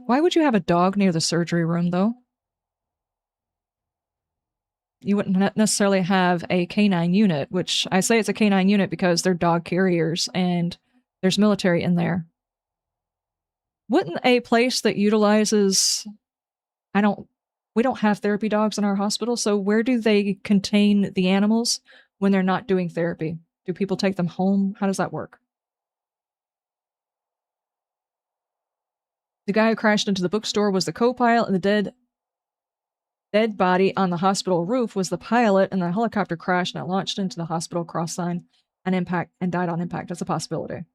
Why would you have a dog near the surgery room, though? You wouldn't necessarily have a canine unit, which I say it's a canine unit because they're dog carriers and there's military in there. Wouldn't a place that utilizes... we don't have therapy dogs in our hospital, so where do they contain the animals when they're not doing therapy? Do people take them home? How does that work? The guy who crashed into the bookstore was the co-pilot, and the dead body on the hospital roof was the pilot, and the helicopter crashed and it launched into the hospital cross sign and impact and died on impact. That's a possibility.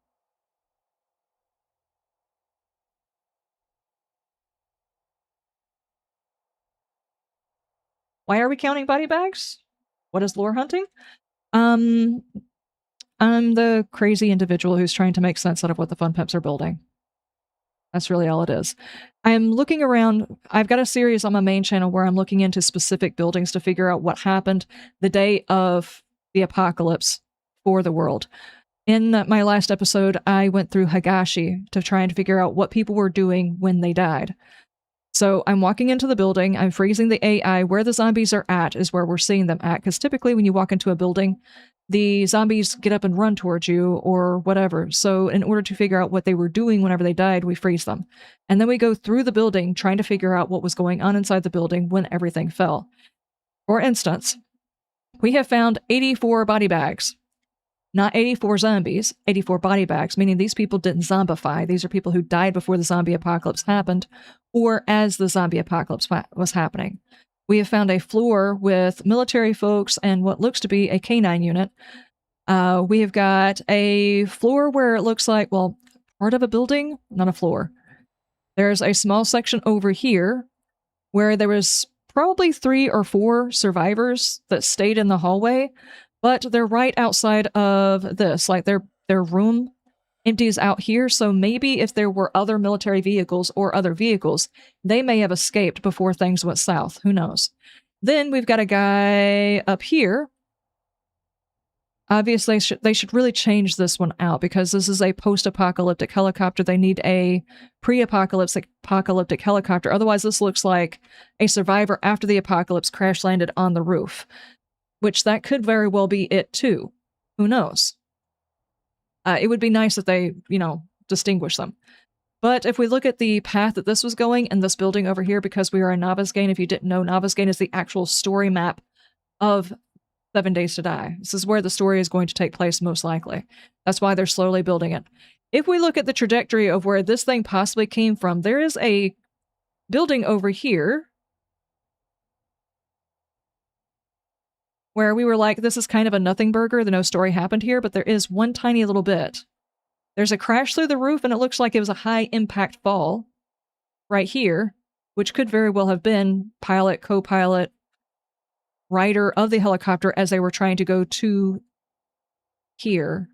Why are we counting body bags? What is lore hunting? I'm the crazy individual who's trying to make sense out of what the Fun Pimps are building. That's really all it is. I'm looking around. I've got a series on my main channel where I'm looking into specific buildings to figure out what happened the day of the apocalypse for the world. In my last episode, I went through Hagashi to try and figure out what people were doing when they died. So I'm walking into the building, I'm freezing the AI. Where the zombies are at is where we're seeing them at, because typically when you walk into a building, the zombies get up and run towards you or whatever. So in order to figure out what they were doing whenever they died, we freeze them. And then we go through the building trying to figure out what was going on inside the building when everything fell. For instance, we have found 84 body bags. Not 84 zombies, 84 body bags, meaning these people didn't zombify. These are people who died before the zombie apocalypse happened, or as the zombie apocalypse was happening. We have found a floor with military folks and what looks to be a canine unit. We have got a floor where it looks like, well, part of a building, not a floor. There's a small section over here where there was probably 3 or 4 survivors that stayed in the hallway, but they're right outside of this. Like their room empties out here, so maybe if there were other military vehicles or other vehicles, they may have escaped before things went south. Who knows? Then we've got a guy up here. Obviously, they should really change this one out because this is a post-apocalyptic helicopter. They need a pre-apocalyptic helicopter. Otherwise, this looks like a survivor after the apocalypse crash landed on the roof, which that could very well be it too. Who knows? It would be nice if they, distinguish them. But if we look at the path that this was going and this building over here, because we are in Navezgane, if you didn't know, Navezgane is the actual story map of 7 Days to Die. This is where the story is going to take place most likely. That's why they're slowly building it. If we look at the trajectory of where this thing possibly came from, there is a building over here where we were like, this is kind of a nothing burger. The no story happened here, but there is one tiny little bit. There's a crash through the roof, and it looks like it was a high impact fall right here, which could very well have been pilot, co-pilot, rider of the helicopter as they were trying to go to here.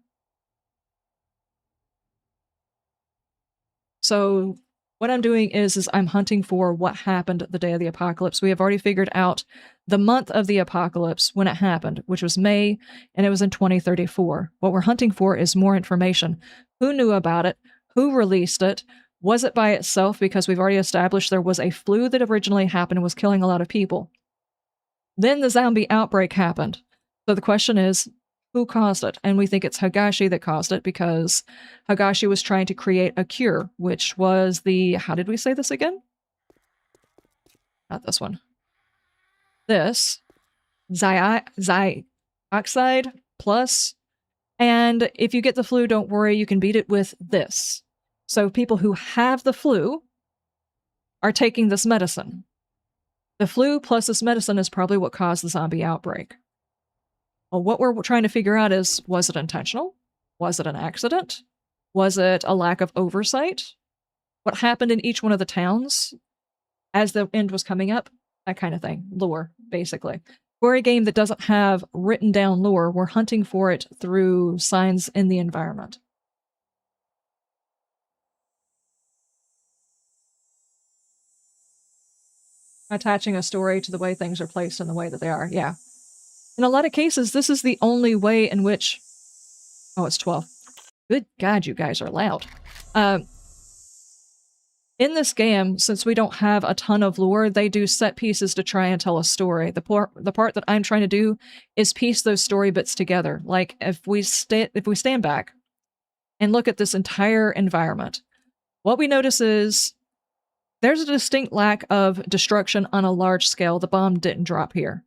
So what I'm doing is I'm hunting for what happened the day of the apocalypse. We have already figured out the month of the apocalypse when it happened, which was May, and it was in 2034. What we're hunting for is more information. Who knew about it? Who released it? Was it by itself? Because we've already established there was a flu that originally happened and was killing a lot of people. Then the zombie outbreak happened. So the question is, who caused it? And we think it's Hagashi that caused it because Hagashi was trying to create a cure, which was the, how did we say this again? Not this one. This, xioxide plus. And if you get the flu, don't worry, you can beat it with this. So people who have the flu are taking this medicine. The flu plus this medicine is probably what caused the zombie outbreak. Well, what we're trying to figure out is, was it intentional? Was it an accident? Was it a lack of oversight? What happened in each one of the towns as the end was coming up? That kind of thing. Lore, basically. For a game that doesn't have written down lore, we're hunting for it through signs in the environment. Attaching a story to the way things are placed and the way that they are, yeah. In a lot of cases, this is the only way in which... Oh, it's 12. Good God, you guys are loud. In this game, since we don't have a ton of lore, they do set pieces to try and tell a story. The part that I'm trying to do is piece those story bits together. Like, if we stand back and look at this entire environment, what we notice is there's a distinct lack of destruction on a large scale. The bomb didn't drop here.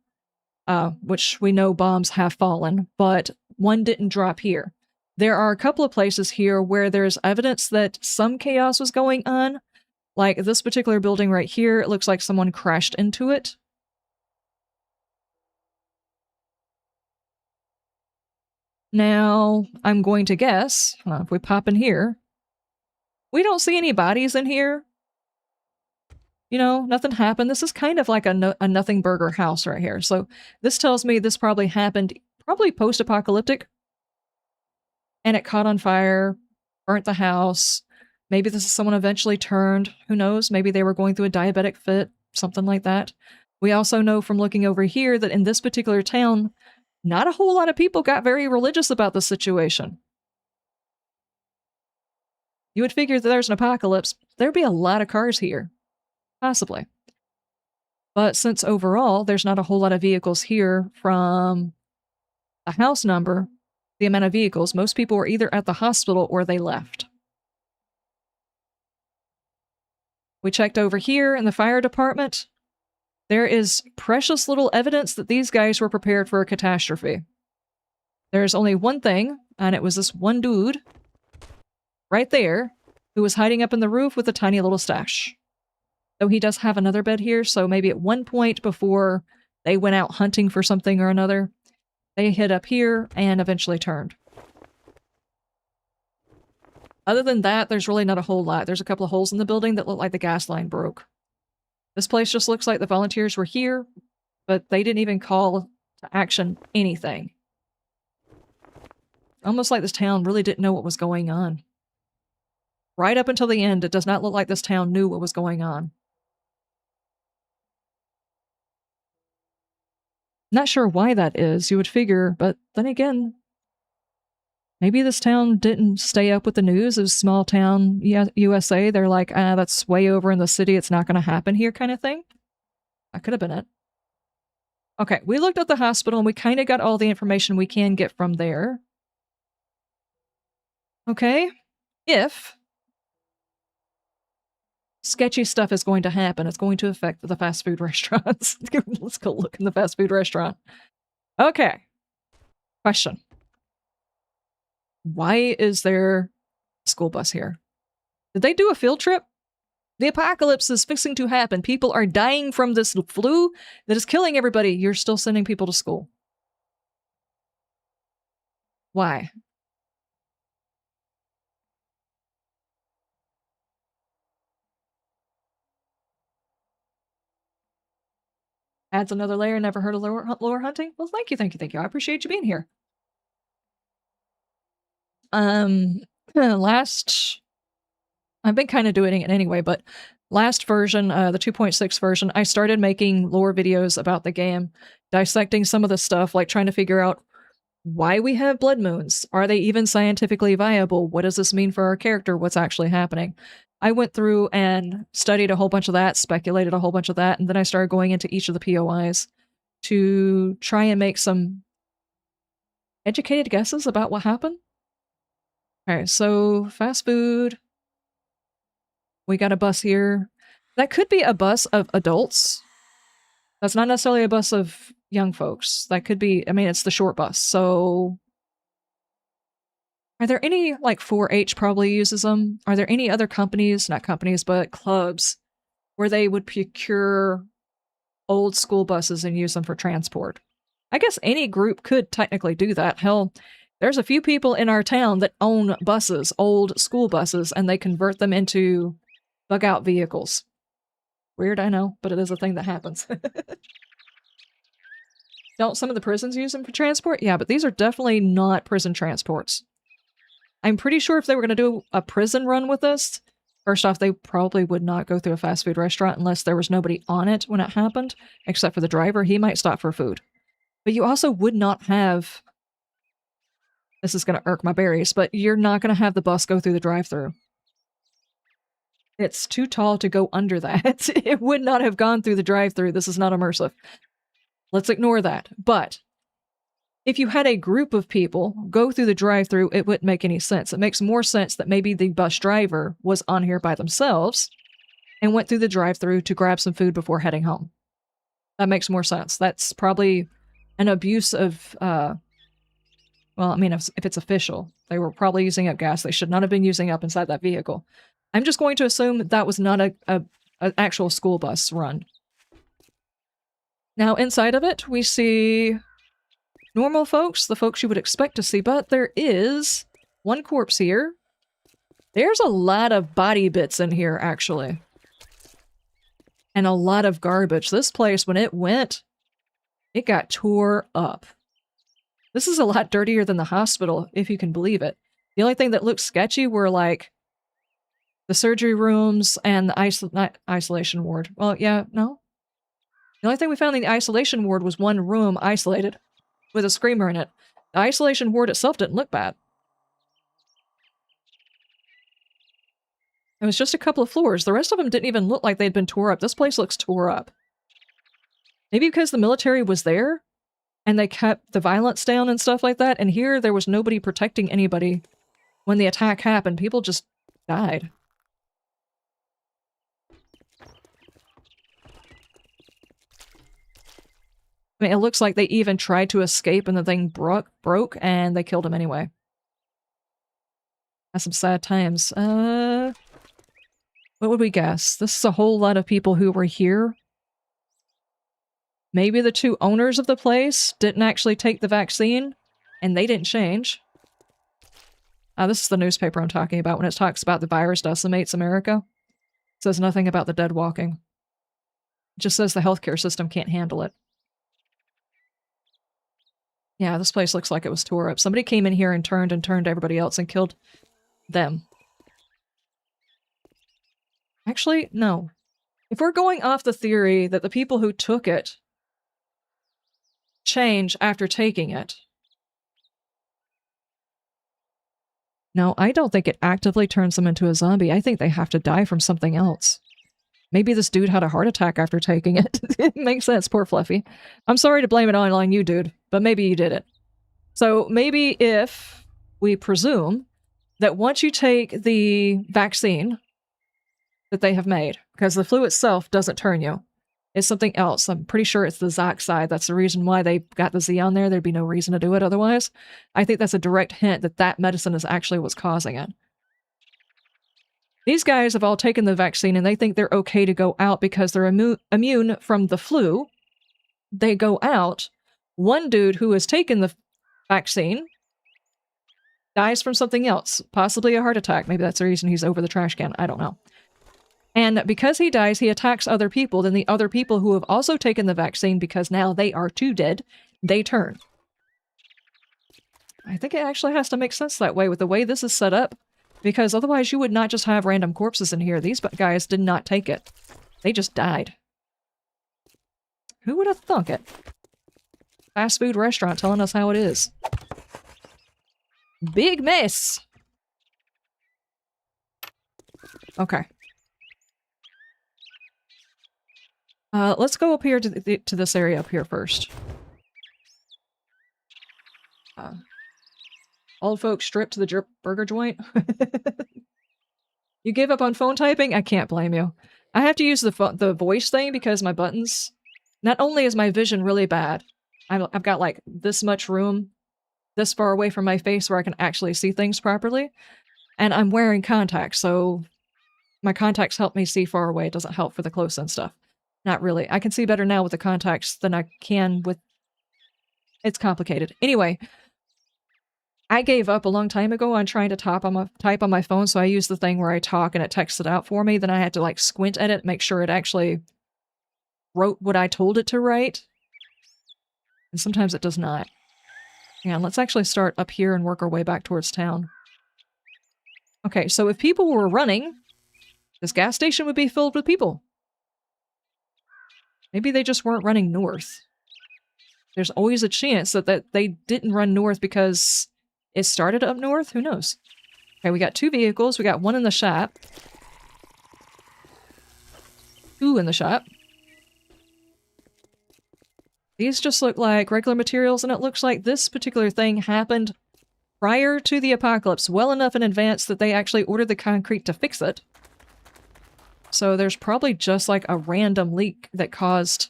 Which we know bombs have fallen, but one didn't drop here. There are a couple of places here where there's evidence that some chaos was going on. Like this particular building right here, it looks like someone crashed into it. Now, I'm going to guess, if we pop in here, we don't see any bodies in here. You know, nothing happened. This is kind of like a nothing burger house right here. So this tells me this probably happened, probably post-apocalyptic, and it caught on fire, burnt the house. Maybe this is someone eventually turned. Who knows? Maybe they were going through a diabetic fit, something like that. We also know from looking over here that in this particular town, not a whole lot of people got very religious about the situation. You would figure that there's an apocalypse, there'd be a lot of cars here. Possibly. But since overall there's not a whole lot of vehicles here from the house number, the amount of vehicles, most people were either at the hospital or they left. We checked over here in the fire department. There is precious little evidence that these guys were prepared for a catastrophe. There's only one thing, and it was this one dude right there who was hiding up in the roof with a tiny little stash. Though he does have another bed here, so maybe at one point before they went out hunting for something or another, they hid up here and eventually turned. Other than that, there's really not a whole lot. There's a couple of holes in the building that look like the gas line broke. This place just looks like the volunteers were here, but they didn't even call to action anything. Almost like this town really didn't know what was going on. Right up until the end, it does not look like this town knew what was going on. Not sure why that is, you would figure, but then again, maybe this town didn't stay up with the news of small town USA. They're like, that's way over in the city, it's not going to happen here kind of thing. That could have been it. Okay, we looked at the hospital and we kind of got all the information we can get from there. Okay, if sketchy stuff is going to happen, it's going to affect the fast food restaurants. Let's go look in the fast food restaurant. Okay. Question. Why is there a school bus here? Did they do a field trip? The apocalypse is fixing to happen. People are dying from this flu that is killing everybody. You're still sending people to school. Why? Adds another layer. Never heard of lore hunting? Well, thank you, thank you, thank you. I appreciate you being here. Last... I've been kind of doing it anyway, but last version, the 2.6 version, I started making lore videos about the game, dissecting some of the stuff, like trying to figure out why we have blood moons. Are they even scientifically viable? What does this mean for our character? What's actually happening? I went through and studied a whole bunch of that, speculated a whole bunch of that, and then I started going into each of the POIs to try and make some educated guesses about what happened. Okay, so fast food. We got a bus here. That could be a bus of adults. That's not necessarily a bus of young folks. That could be, I mean, it's the short bus. So are there any, like 4-H probably uses them? Are there any other companies, not companies, but clubs where they would procure old school buses and use them for transport? I guess any group could technically do that. Hell, there's a few people in our town that own buses, old school buses, and they convert them into bug-out vehicles. Weird, I know, but it is a thing that happens. Don't some of the prisons use them for transport? Yeah, but these are definitely not prison transports. I'm pretty sure if they were going to do a prison run with this, first off, they probably would not go through a fast food restaurant unless there was nobody on it when it happened, except for the driver. He might stop for food. But you also would not have... This is going to irk my berries, but you're not going to have the bus go through the drive-thru. It's too tall to go under that. It would not have gone through the drive-thru. This is not immersive. Let's ignore that. But if you had a group of people go through the drive-thru, it wouldn't make any sense. It makes more sense that maybe the bus driver was on here by themselves and went through the drive-thru to grab some food before heading home. That makes more sense. That's probably an abuse of, well, I mean, if it's official, they were probably using up gas they should not have been using up inside that vehicle. I'm just going to assume that was not an actual school bus run. Now, inside of it, we see normal folks, the folks you would expect to see, but there is one corpse here. There's a lot of body bits in here, actually. and a lot of garbage. This place, when it went, it got tore up. This is a lot dirtier than the hospital, if you can believe it. The only thing that looked sketchy were like the surgery rooms and the not isolation ward. Well, yeah, no. The only thing we found in the isolation ward was one room isolated with a screamer in it. The isolation ward itself didn't look bad. It was just a couple of floors. The rest of them didn't even look like they'd been tore up. This place looks tore up. Maybe because the military was there and they kept the violence down and stuff like that. And here there was nobody protecting anybody when the attack happened. People just died. I mean, it looks like they even tried to escape and the thing broke and they killed him anyway. That's some sad times. What would we guess? This is a whole lot of people who were here. Maybe the two owners of the place didn't actually take the vaccine and they didn't change. This is the newspaper I'm talking about when it talks about the virus decimates America. It says nothing about the dead walking. It just says the healthcare system can't handle it. Yeah, this place looks like it was tore up. Somebody came in here and turned everybody else and killed them. Actually, no. If we're going off the theory that the people who took it change after taking it, no, I don't think it actively turns them into a zombie. I think they have to die from something else. Maybe this dude had a heart attack after taking it. It makes sense, poor Fluffy. I'm sorry to blame it all on you, dude, but maybe you did it. So maybe if we presume that once you take the vaccine that they have made, because the flu itself doesn't turn you, it's something else. I'm pretty sure it's the Zoxide. That's the reason why they got the Z on there. There'd be no reason to do it otherwise. I think that's a direct hint that that medicine is actually what's causing it. These guys have all taken the vaccine and they think they're okay to go out because they're immune from the flu. They go out. One dude who has taken the vaccine dies from something else, possibly a heart attack. Maybe that's the reason he's over the trash can. I don't know. And because he dies, he attacks other people. Then the other people who have also taken the vaccine, because now they are too dead, they turn. I think it actually has to make sense that way with the way this is set up. Because otherwise you would not just have random corpses in here. These guys did not take it. They just died. Who would have thunk it? Fast food restaurant telling us how it is. Big mess! Okay. Let's go up here to this area up here first. Old folks stripped to the burger joint. You gave up on phone typing? I can't blame you. I have to use the voice thing because my buttons... Not only is my vision really bad, I've got like this much room this far away from my face where I can actually see things properly, and I'm wearing contacts, so my contacts help me see far away. It doesn't help for the close and stuff. Not really. I can see better now with the contacts than I can with... It's complicated. Anyway... I gave up a long time ago on trying to type on my phone, so I used the thing where I talk and it texts it out for me. Then I had to like squint at it, make sure it actually wrote what I told it to write. And sometimes it does not. Yeah, let's actually start up here and work our way back towards town. Okay, so if people were running, this gas station would be filled with people. Maybe they just weren't running north. There's always a chance that they didn't run north because... It started up north? Who knows? Okay, we got 2 vehicles. We got 1 in the shop. 2 in the shop. These just look like regular materials, and it looks like this particular thing happened prior to the apocalypse, well enough in advance that they actually ordered the concrete to fix it. So there's probably just like a random leak that caused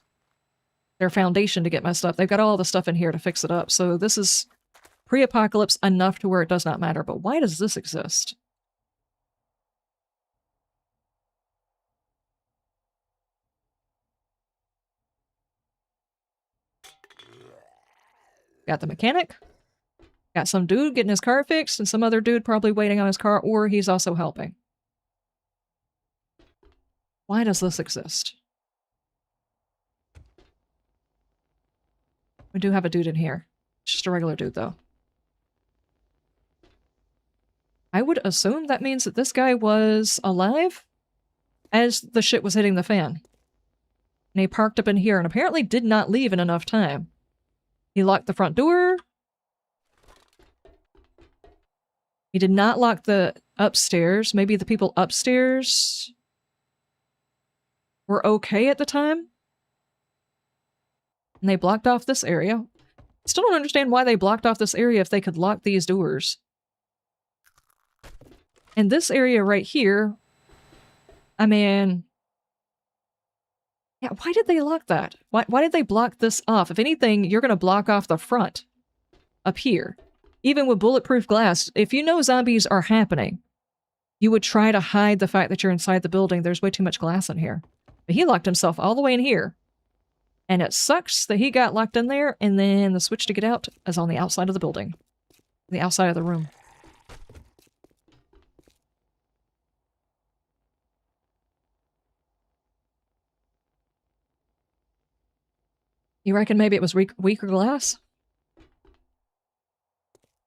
their foundation to get messed up. They've got all the stuff in here to fix it up. So this is... pre-apocalypse enough to where it does not matter, but why does this exist? Got the mechanic. Got some dude getting his car fixed, and some other dude probably waiting on his car, or he's also helping. Why does this exist? We do have a dude in here. It's just a regular dude, though. I would assume that means that this guy was alive as the shit was hitting the fan. And he parked up in here and apparently did not leave in enough time. He locked the front door. He did not lock the upstairs. Maybe the people upstairs were okay at the time. And they blocked off this area. Still don't understand why they blocked off this area if they could lock these doors. And this area right here, I mean... yeah, why did they lock that? Why did they block this off? If anything, you're going to block off the front. Up here. Even with bulletproof glass, if you know zombies are happening, you would try to hide the fact that you're inside the building. There's way too much glass in here. But he locked himself all the way in here. And it sucks that he got locked in there, and then the switch to get out is on the outside of the building. The outside of the room. You reckon maybe it was weaker glass?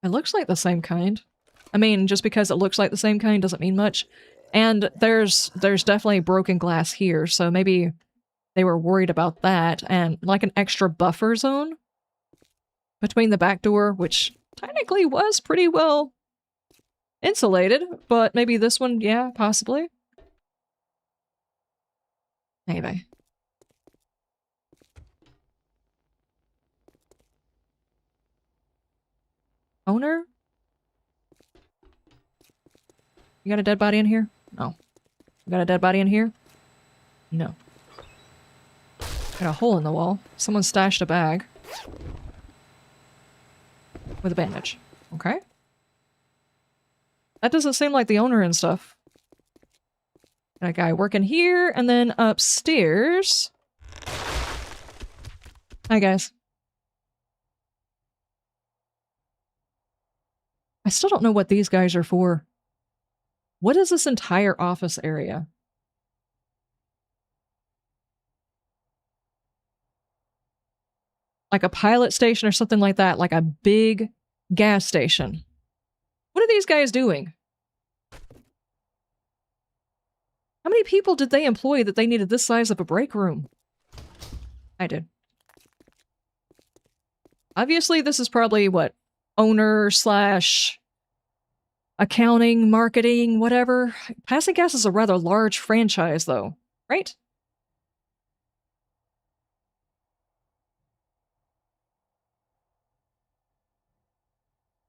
It looks like the same kind. I mean, just because it looks like the same kind doesn't mean much. And there's definitely broken glass here, so maybe they were worried about that, and like an extra buffer zone between the back door, which technically was pretty well insulated, but maybe this one, yeah, possibly. Maybe. Owner? You got a dead body in here? No. You got a dead body in here? No. Got a hole in the wall. Someone stashed a bag. With a bandage. Okay. That doesn't seem like the owner and stuff. Got a guy working here, and then upstairs. Hi, guys. I still don't know what these guys are for. What is this entire office area? Like a pilot station or something like that, like a big gas station. What are these guys doing? How many people did they employ that they needed this size of a break room? I did. Obviously, this is probably, what, owner slash accounting, marketing, whatever. Passing Gas is a rather large franchise, though, right?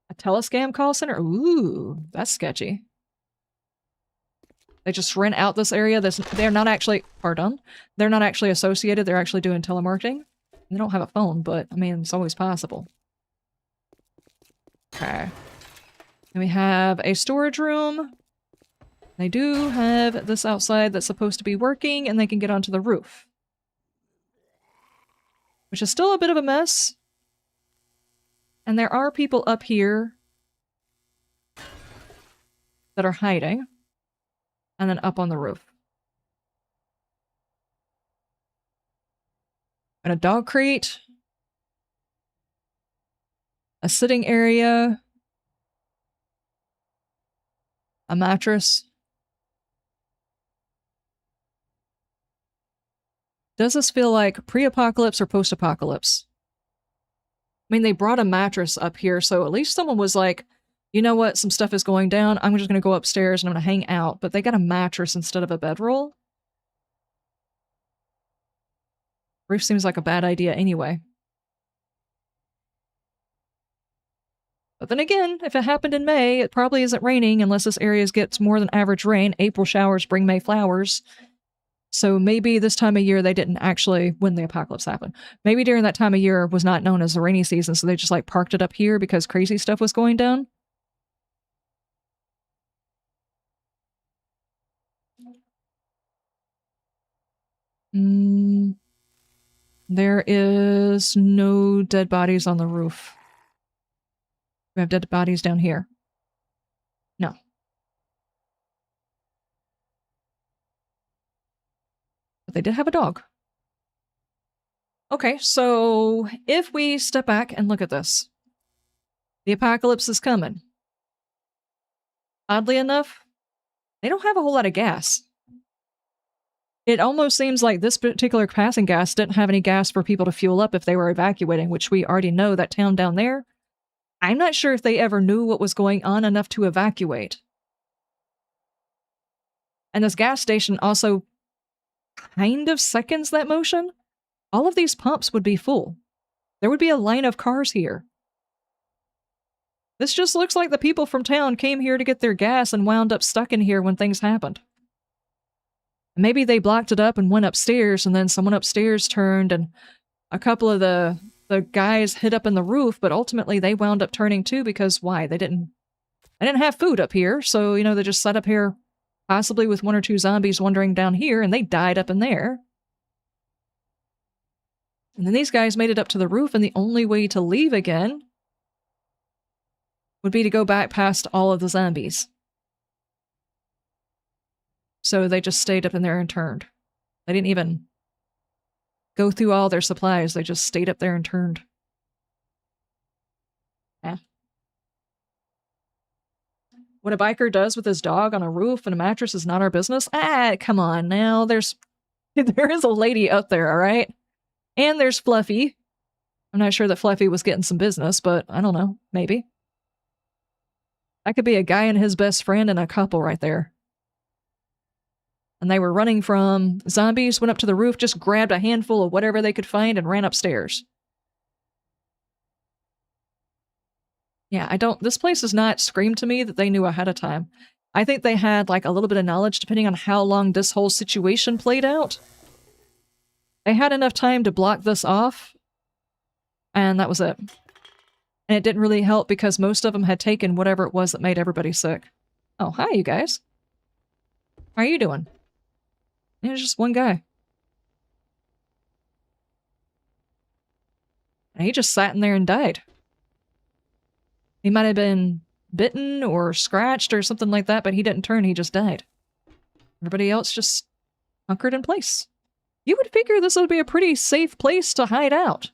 A telescam call center? Ooh, that's sketchy. They just rent out this area. They're not actually, pardon, they're not actually associated. They're actually doing telemarketing. They don't have a phone, but, I mean, it's always possible. Okay. And we have a storage room. They do have this outside that's supposed to be working, and they can get onto the roof. Which is still a bit of a mess. And there are people up here that are hiding. And then up on the roof. And a dog crate. A sitting area. A mattress. Does this feel like pre-apocalypse or post-apocalypse? I mean, they brought a mattress up here, so at least someone was like, you know what, some stuff is going down, I'm just going to go upstairs and I'm going to hang out, but they got a mattress instead of a bedroll? Roof seems like a bad idea anyway. But then again, if it happened in May, it probably isn't raining unless this area gets more than average rain. April showers bring May flowers. So maybe this time of year they didn't actually, when the apocalypse happened, maybe during that time of year was not known as the rainy season, so they just like parked it up here because crazy stuff was going down. There is no dead bodies on the roof. We have dead bodies down here. No. But they did have a dog. Okay, so if we step back and look at this, the apocalypse is coming. Oddly enough, they don't have a whole lot of gas. It almost seems like this particular passing gas didn't have any gas for people to fuel up if they were evacuating, which we already know that town down there. I'm not sure if they ever knew what was going on enough to evacuate. And this gas station also kind of seconds that motion. All of these pumps would be full. There would be a line of cars here. This just looks like the people from town came here to get their gas and wound up stuck in here when things happened. Maybe they blocked it up and went upstairs, and then someone upstairs turned, and a couple of the guys hid up in the roof, but ultimately they wound up turning too because why? They didn't have food up here, so, you know, they just sat up here, possibly with one or two zombies wandering down here, and they died up in there. And then these guys made it up to the roof, and the only way to leave again would be to go back past all of the zombies. So they just stayed up in there and turned. They didn't even go through all their supplies. They just stayed up there and turned. Yeah. What a biker does with his dog on a roof and a mattress is not our business. Ah, come on now. There is a lady up there, all right? And there's Fluffy. I'm not sure that Fluffy was getting some business, but I don't know. Maybe. That could be a guy and his best friend and a couple right there. And they were running from zombies, went up to the roof, just grabbed a handful of whatever they could find and ran upstairs. Yeah, this place does not scream to me that they knew ahead of time. I think they had like a little bit of knowledge depending on how long this whole situation played out. They had enough time to block this off, and that was it. And it didn't really help because most of them had taken whatever it was that made everybody sick. Oh, hi, you guys. How are you doing? There's just one guy. And he just sat in there and died. He might have been bitten or scratched or something like that, but he didn't turn, he just died. Everybody else just hunkered in place. You would figure this would be a pretty safe place to hide out.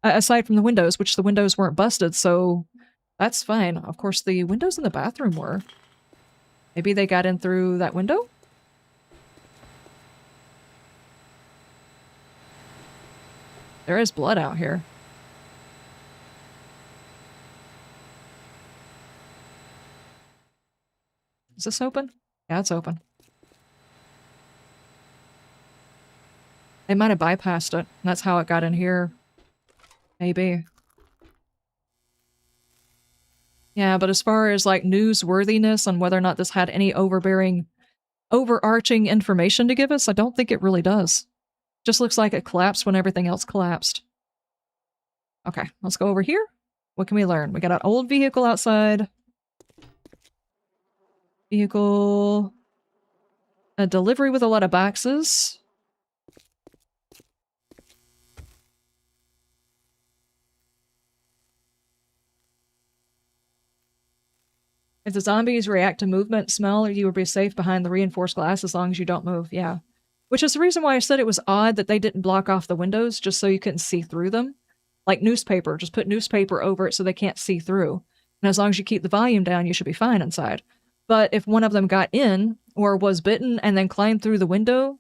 Aside from the windows, which the windows weren't busted, so that's fine. Of course, the windows in the bathroom were. Maybe they got in through that window? There is blood out here. Is this open? Yeah, it's open. They might have bypassed it. That's how it got in here. Maybe. Yeah, but as far as like newsworthiness on whether or not this had any overarching information to give us, I don't think it really does. Just looks like it collapsed when everything else collapsed. Okay, let's go over here. What can we learn? We got an old vehicle outside. Vehicle. A delivery with a lot of boxes. If the zombies react to movement, smell, you will be safe behind the reinforced glass as long as you don't move. Yeah. Which is the reason why I said it was odd that they didn't block off the windows just so you couldn't see through them. Like newspaper, just put newspaper over it so they can't see through. And as long as you keep the volume down, you should be fine inside. But if one of them got in or was bitten and then climbed through the window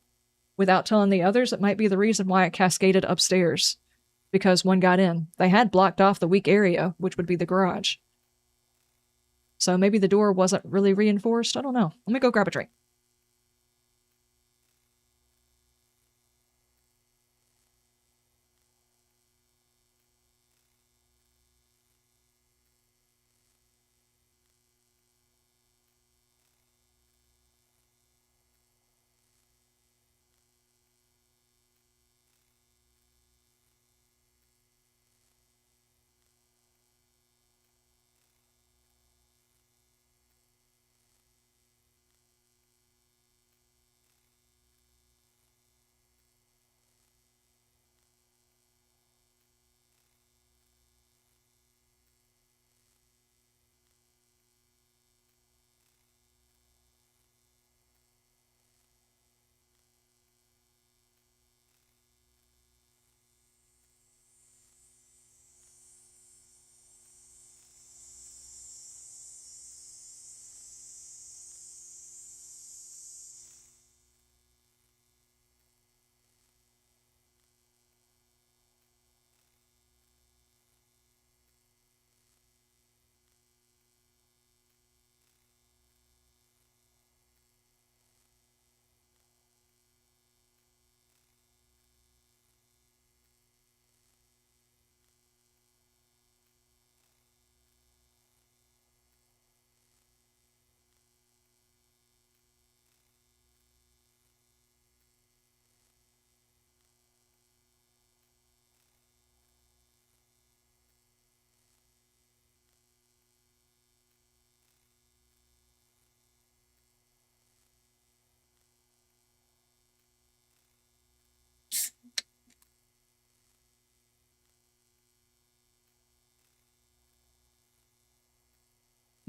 without telling the others, it might be the reason why it cascaded upstairs. Because one got in. They had blocked off the weak area, which would be the garage. So maybe the door wasn't really reinforced. I don't know. Let me go grab a drink.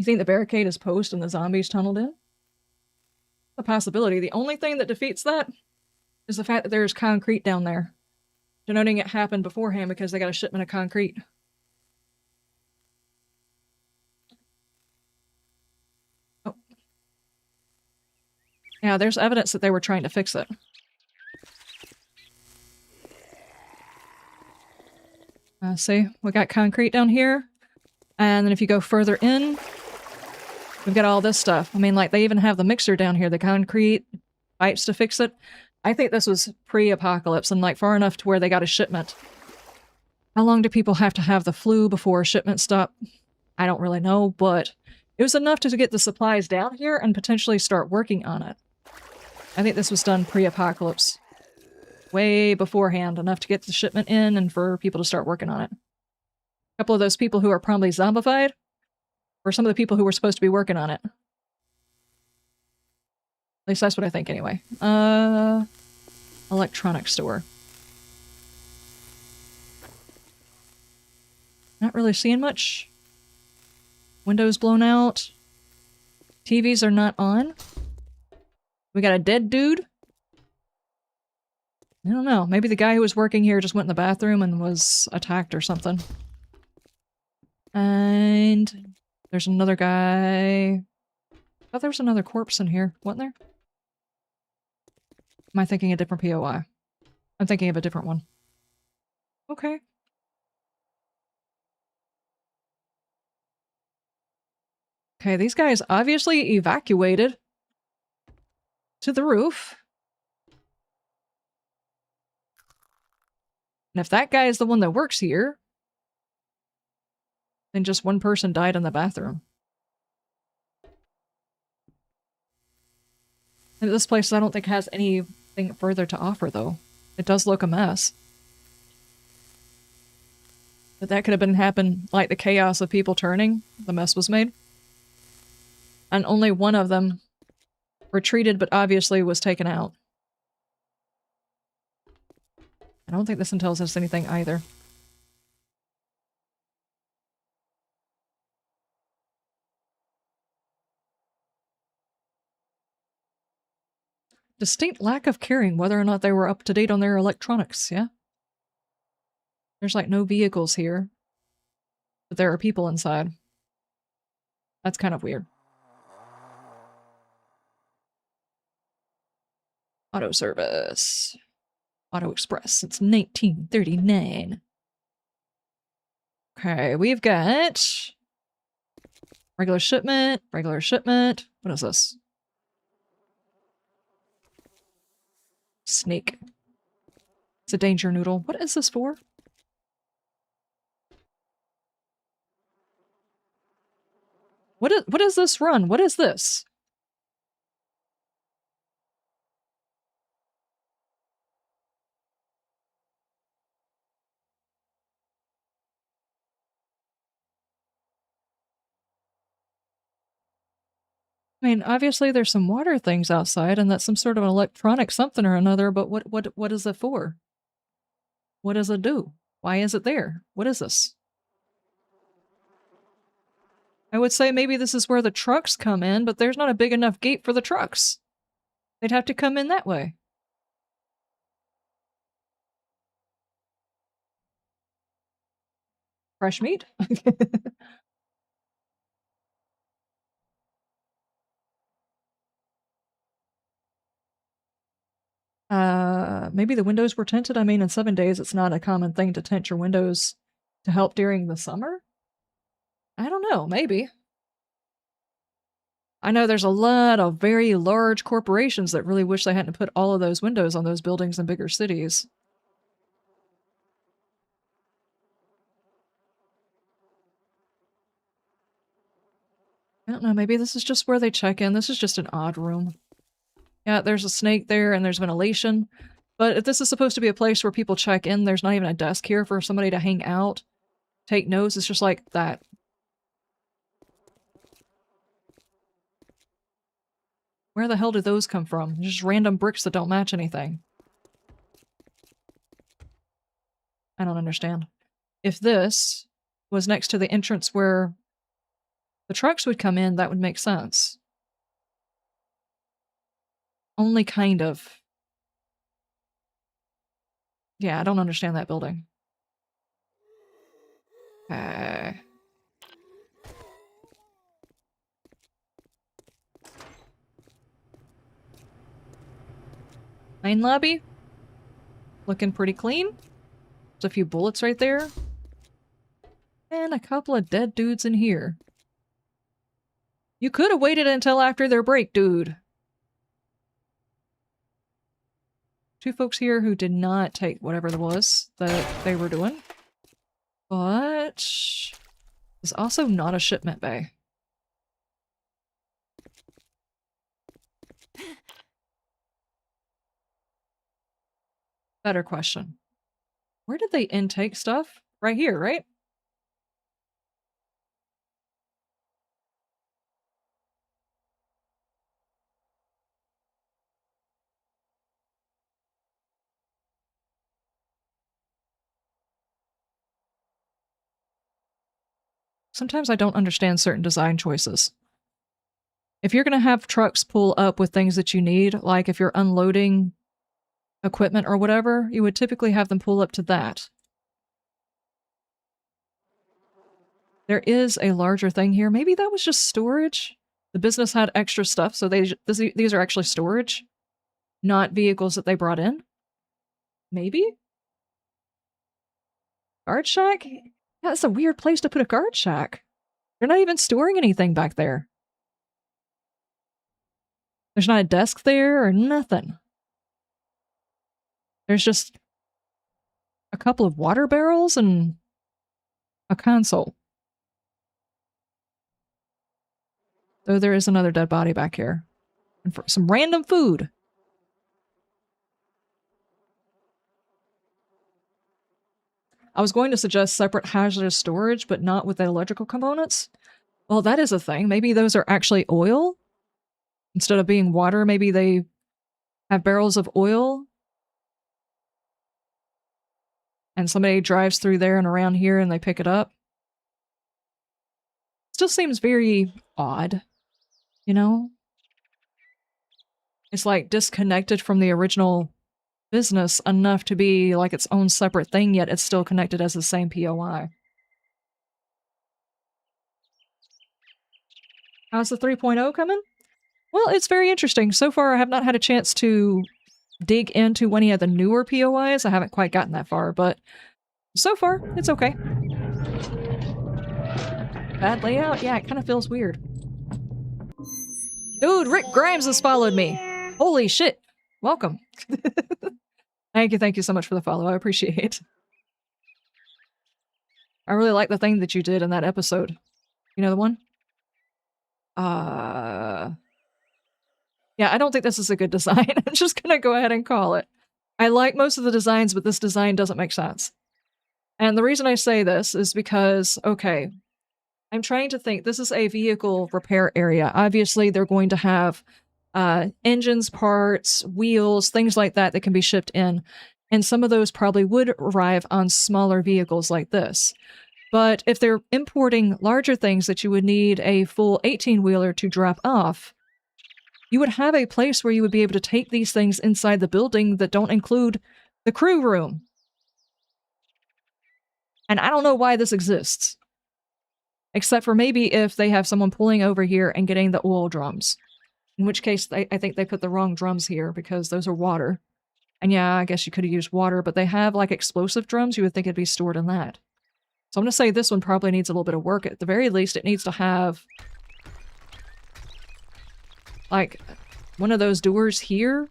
You think the barricade is post and the zombies tunneled in? A possibility. The only thing that defeats that is the fact that there's concrete down there, denoting it happened beforehand because they got a shipment of concrete. Oh. Yeah, there's evidence that they were trying to fix it. See, we got concrete down here. And then if you go further in, we've got all this stuff. I mean, like, they even have the mixer down here, the concrete pipes to fix it. I think this was pre-apocalypse and, like, far enough to where they got a shipment. How long do people have to have the flu before a shipment stop? I don't really know, but it was enough to get the supplies down here and potentially start working on it. I think this was done pre-apocalypse. Way beforehand, enough to get the shipment in and for people to start working on it. A couple of those people who are probably zombified were some of the people who were supposed to be working on it. At least that's what I think anyway. Electronics store. Not really seeing much. Windows blown out. TVs are not on. We got a dead dude. I don't know. Maybe the guy who was working here just went in the bathroom and was attacked or something. And there's another guy. I thought there was another corpse in here. Wasn't there? Am I thinking a different POI? I'm thinking of a different one. Okay. Okay, these guys obviously evacuated to the roof. And if that guy is the one that works here, then just one person died in the bathroom. And this place I don't think has anything further to offer, though. It does look a mess. But that could have been happened, like the chaos of people turning, the mess was made. And only one of them retreated, but obviously was taken out. I don't think this one tells us anything either. Distinct lack of caring whether or not they were up to date on their electronics, yeah? There's like no vehicles here. But there are people inside. That's kind of weird. Auto service. Auto Express. It's 1939. Okay, we've got regular shipment, regular shipment. What is this? Snake. It's a danger noodle. What is this for? What is this run? What is this? I mean, obviously there's some water things outside, and that's some sort of electronic something or another, but what is it for? What does it do? Why is it there? What is this? I would say maybe this is where the trucks come in, but there's not a big enough gate for the trucks. They'd have to come in that way. Fresh meat? Maybe the windows were tinted. I mean, in 7 days, it's not a common thing to tint your windows to help during the summer. I don't know, maybe. I know there's a lot of very large corporations that really wish they hadn't put all of those windows on those buildings in bigger cities. I don't know, maybe this is just where they check in. This is just an odd room. Yeah, there's a snake there and there's ventilation. But if this is supposed to be a place where people check in, there's not even a desk here for somebody to hang out, take notes. It's just like that. Where the hell did those come from? Just random bricks that don't match anything. I don't understand. If this was next to the entrance where The trucks would come in, that would make sense. Only kind of. Yeah, I don't understand that building. Okay. Main lobby. Looking pretty clean. There's a few bullets right there. And a couple of dead dudes in here. You could have waited until after their break, dude. Two folks here who did not take whatever it was that they were doing. But it's also not a shipment bay. Better question. Where did they intake stuff? Right here, right? Sometimes I don't understand certain design choices. If you're going to have trucks pull up with things that you need, like if you're unloading equipment or whatever, you would typically have them pull up to that. There is a larger thing here. Maybe that was just storage. The business had extra stuff, so these are actually storage, not vehicles that they brought in. Maybe? Guard shack? Yeah, that's a weird place to put a guard shack. They're not even storing anything back there. There's not a desk there or nothing. There's just a couple of water barrels and a console. Though there is another dead body back here. And for some random food. I was going to suggest separate hazardous storage, but not with the electrical components. Well, that is a thing. Maybe those are actually oil? Instead of being water, maybe they have barrels of oil? And somebody drives through there and around here and they pick it up? Still seems very odd, you know? It's like disconnected from the original business enough to be like its own separate thing, yet it's still connected as the same POI. How's the 3.0 coming? Well, it's very interesting. So far, I have not had a chance to dig into any of the newer POIs. I haven't quite gotten that far, but so far, it's okay. Bad layout? Yeah, it kind of feels weird. Dude, Rick Grimes has followed me! Holy shit! Welcome. Thank you so much for the follow. I appreciate it. I really like the thing that you did in that episode. You know the one? Yeah, I don't think this is a good design. I'm just gonna go ahead and call it. I like most of the designs, but this design doesn't make sense. And the reason I say this is because, okay, I'm trying to think. This is a vehicle repair area. Obviously, they're going to have engines, parts, wheels, things like that that can be shipped in. And some of those probably would arrive on smaller vehicles like this. But if they're importing larger things that you would need a full 18-wheeler to drop off, you would have a place where you would be able to take these things inside the building that don't include the crew room. And I don't know why this exists. Except for maybe if they have someone pulling over here and getting the oil drums. In which case, I think they put the wrong drums here because those are water. And yeah, I guess you could have used water, but they have like explosive drums. You would think it'd be stored in that. So I'm going to say this one probably needs a little bit of work. At the very least, it needs to have like one of those doors here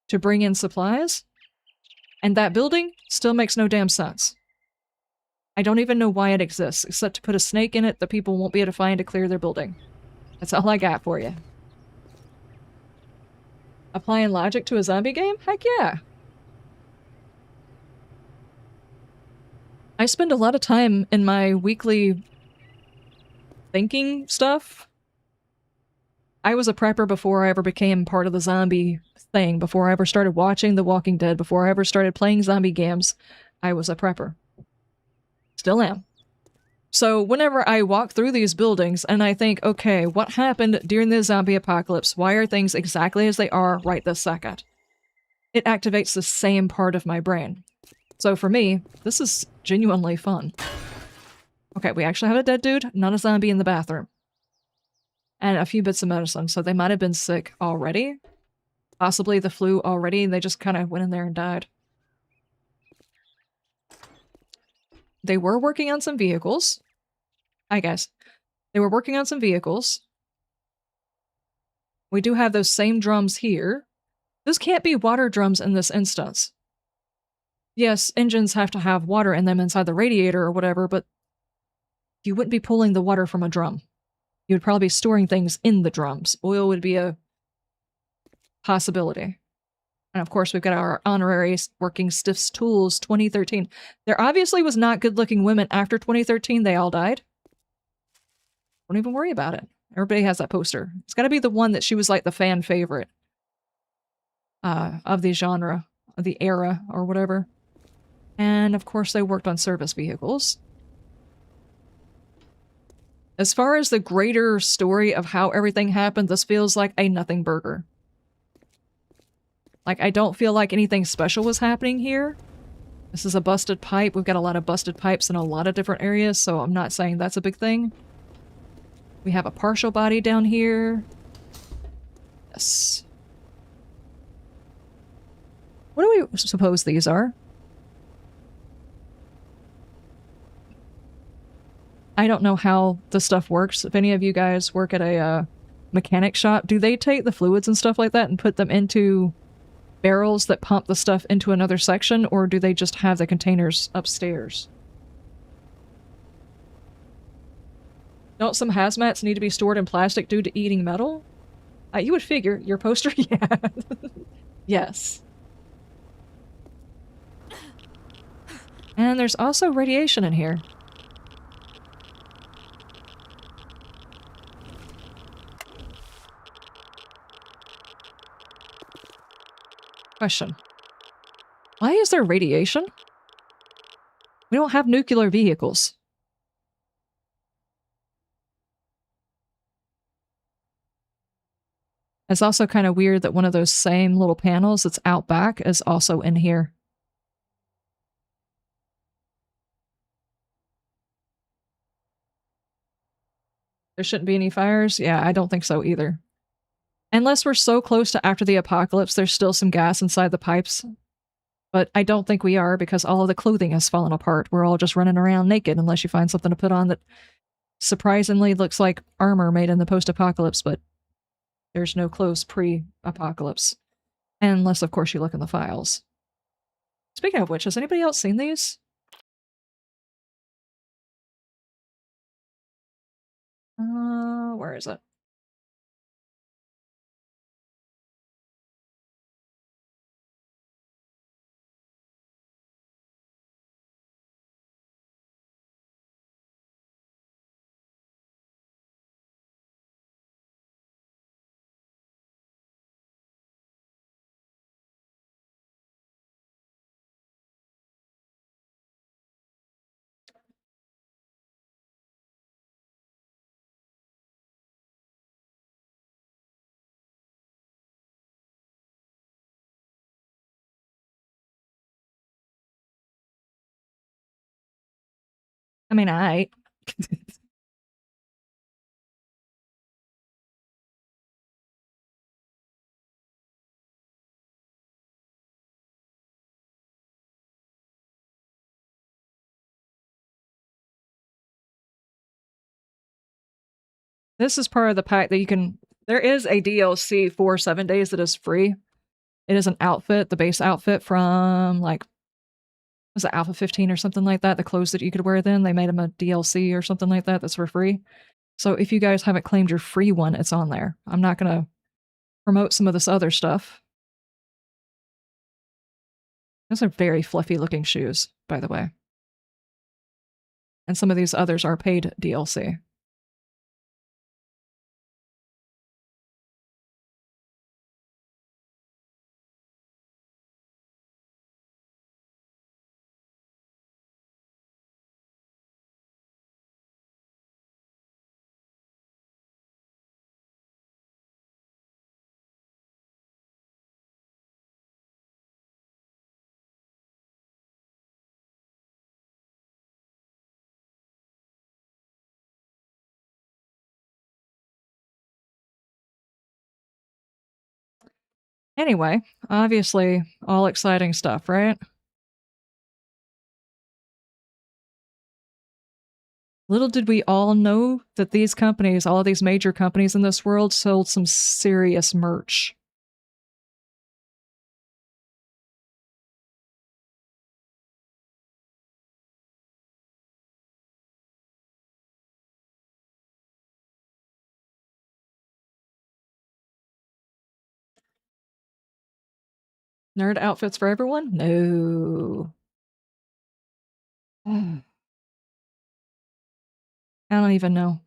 to bring in supplies. And that building still makes no damn sense. I don't even know why it exists, except to put a snake in it that people won't be able to find to clear their building. That's all I got for you. Applying logic to a zombie game? Heck yeah! I spend a lot of time in my weekly thinking stuff. I was a prepper before I ever became part of the zombie thing, before I ever started watching The Walking Dead, before I ever started playing zombie games. I was a prepper. Still am. So whenever I walk through these buildings and I think, okay, what happened during the zombie apocalypse? Why are things exactly as they are right this second? It activates the same part of my brain. So for me, this is genuinely fun. Okay, we actually have a dead dude, not a zombie in the bathroom. And a few bits of medicine, so they might have been sick already. Possibly the flu already, and they just kind of went in there and died. They were working on some vehicles. I guess. They were working on some vehicles. We do have those same drums here. Those can't be water drums in this instance. Yes, engines have to have water in them inside the radiator or whatever, but you wouldn't be pulling the water from a drum. You would probably be storing things in the drums. Oil would be a possibility. And of course, we've got our honorary working stiffs tools 2013. There obviously was not good looking women after 2013. They all died. Don't even worry about it. Everybody has that poster. It's got to be the one that she was like the fan favorite of the genre, of the era, or whatever. And of course, they worked on service vehicles. As far as the greater story of how everything happened, this feels like a nothing burger. Like, I don't feel like anything special was happening here. This is a busted pipe. We've got a lot of busted pipes in a lot of different areas, so I'm not saying that's a big thing. We have a partial body down here. Yes. What do we suppose these are? I don't know how the stuff works. If any of you guys work at a mechanic shop, do they take the fluids and stuff like that and put them into barrels that pump the stuff into another section, or do they just have the containers upstairs? Don't some hazmats need to be stored in plastic due to eating metal? You would figure. Your poster? Yeah. Yes. And there's also radiation in here. Question. Why is there radiation? We don't have nuclear vehicles. It's also kind of weird that one of those same little panels that's out back is also in here. There shouldn't be any fires? Yeah, I don't think so either. Unless we're so close to after the apocalypse, there's still some gas inside the pipes. But I don't think we are, because all of the clothing has fallen apart. We're all just running around naked unless you find something to put on that surprisingly looks like armor made in the post-apocalypse, but there's no clothes pre-apocalypse. Unless, of course, you look in the files. Speaking of which, has anybody else seen these? Where is it? I mean, this is part of the pack that you can... There is a DLC for 7 days that is free. It is an outfit, the base outfit from, like, was it Alpha 15 or something like that? The clothes that you could wear then, they made them a DLC or something like that that's for free. So if you guys haven't claimed your free one, it's on there. I'm not going to promote some of this other stuff. Those are very fluffy looking shoes, by the way. And some of these others are paid DLC. Anyway, obviously, all exciting stuff, right? Little did we all know that these companies, all these major companies in this world, sold some serious merch. Nerd outfits for everyone? No. I don't even know.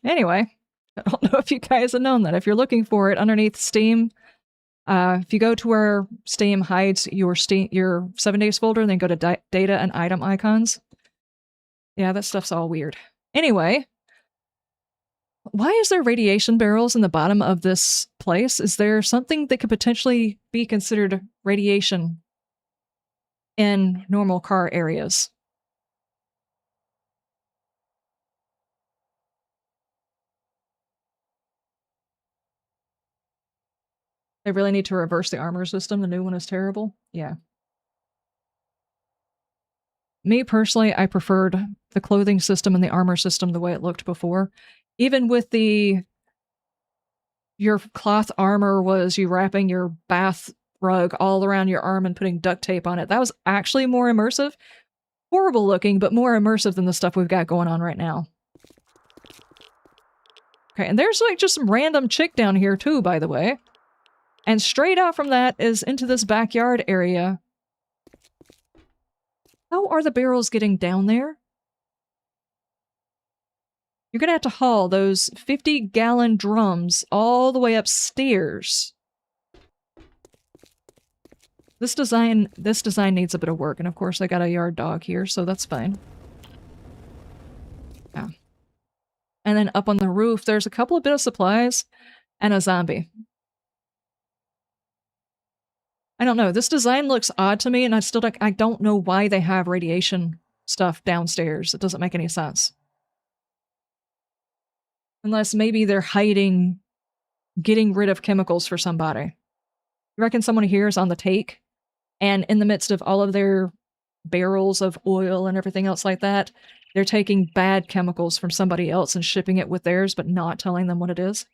Anyway, I don't know if you guys have known that. If you're looking for it underneath Steam, if you go to where Steam hides your 7 days folder and then go to data and item icons, yeah, that stuff's all weird. Anyway, why is there radiation barrels in the bottom of this place? Is there something that could potentially be considered radiation in normal car areas? They really need to reverse the armor system. The new one is terrible. Yeah. Me personally, I preferred the clothing system and the armor system the way it looked before. Even with your cloth armor was you wrapping your bath rug all around your arm and putting duct tape on it. That was actually more immersive. Horrible looking, but more immersive than the stuff we've got going on right now. Okay, and there's like just some random chick down here too, by the way. And straight out from that is into this backyard area. How are the barrels getting down there? You're gonna have to haul those 50-gallon drums all the way upstairs. This design needs a bit of work, and of course I got a yard dog here, so that's fine. Yeah. And then up on the roof, there's a couple of bit of supplies and a zombie. I don't know. This design looks odd to me, and I don't know why they have radiation stuff downstairs. It doesn't make any sense. Unless maybe they're hiding getting rid of chemicals for somebody. You reckon someone here is on the take, and in the midst of all of their barrels of oil and everything else like that, they're taking bad chemicals from somebody else and shipping it with theirs, but not telling them what it is?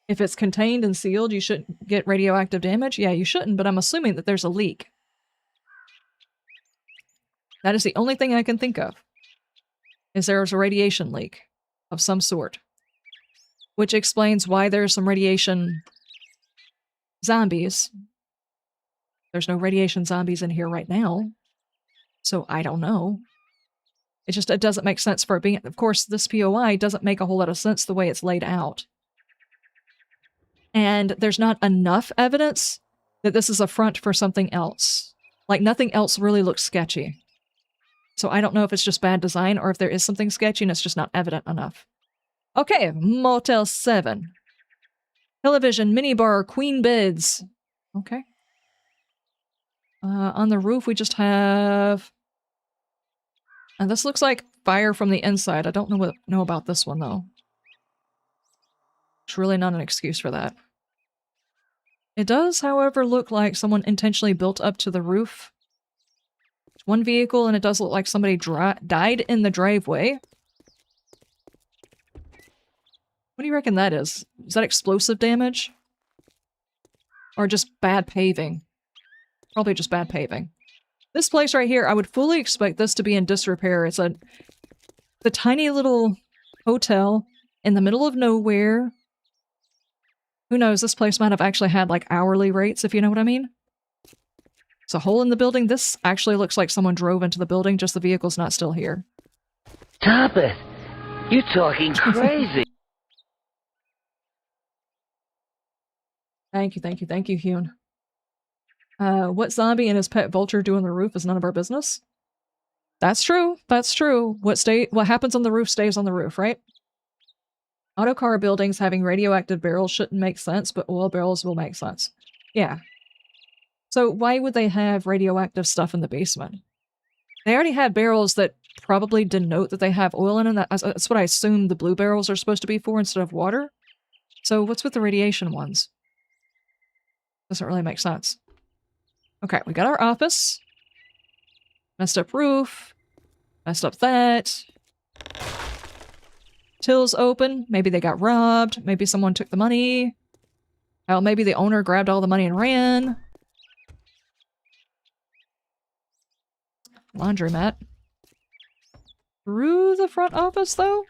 If it's contained and sealed, you shouldn't get radioactive damage? Yeah, you shouldn't, but I'm assuming that there's a leak. That is the only thing I can think of. Is there's a radiation leak of some sort. Which explains why there's some radiation zombies. There's no radiation zombies in here right now. So I don't know. It doesn't make sense for it being... Of course, this POI doesn't make a whole lot of sense the way it's laid out. And there's not enough evidence that this is a front for something else. Like, nothing else really looks sketchy. So I don't know if it's just bad design or if there is something sketchy and it's just not evident enough. Okay, Motel 7. Television, minibar, queen beds. Okay. On the roof, we just have... And this looks like fire from the inside. I don't know about this one, though. It's really not an excuse for that. It does, however, look like someone intentionally built up to the roof. It's one vehicle, and it does look like somebody died in the driveway. What do you reckon that is? Is that explosive damage? Or just bad paving? Probably just bad paving. This place right here, I would fully expect this to be in disrepair. It's the tiny little hotel in the middle of nowhere. Who knows, this place might have actually had like hourly rates, if you know what I mean. It's a hole in the building. This actually looks like someone drove into the building, just the vehicle's not still here. Stop it! You're talking crazy! Thank you, Hune. What zombie and his pet vulture do on the roof is none of our business. That's true. That's true. What happens on the roof stays on the roof, right? Auto car buildings having radioactive barrels shouldn't make sense, but oil barrels will make sense. Yeah. So why would they have radioactive stuff in the basement? They already had barrels that probably denote that they have oil in them. That's what I assume the blue barrels are supposed to be for instead of water. So what's with the radiation ones? Doesn't really make sense. Okay, we got our office. Messed up roof. Messed up that. Till's open. Maybe they got robbed. Maybe someone took the money. Hell, maybe the owner grabbed all the money and ran. Laundromat. Through the front office, though?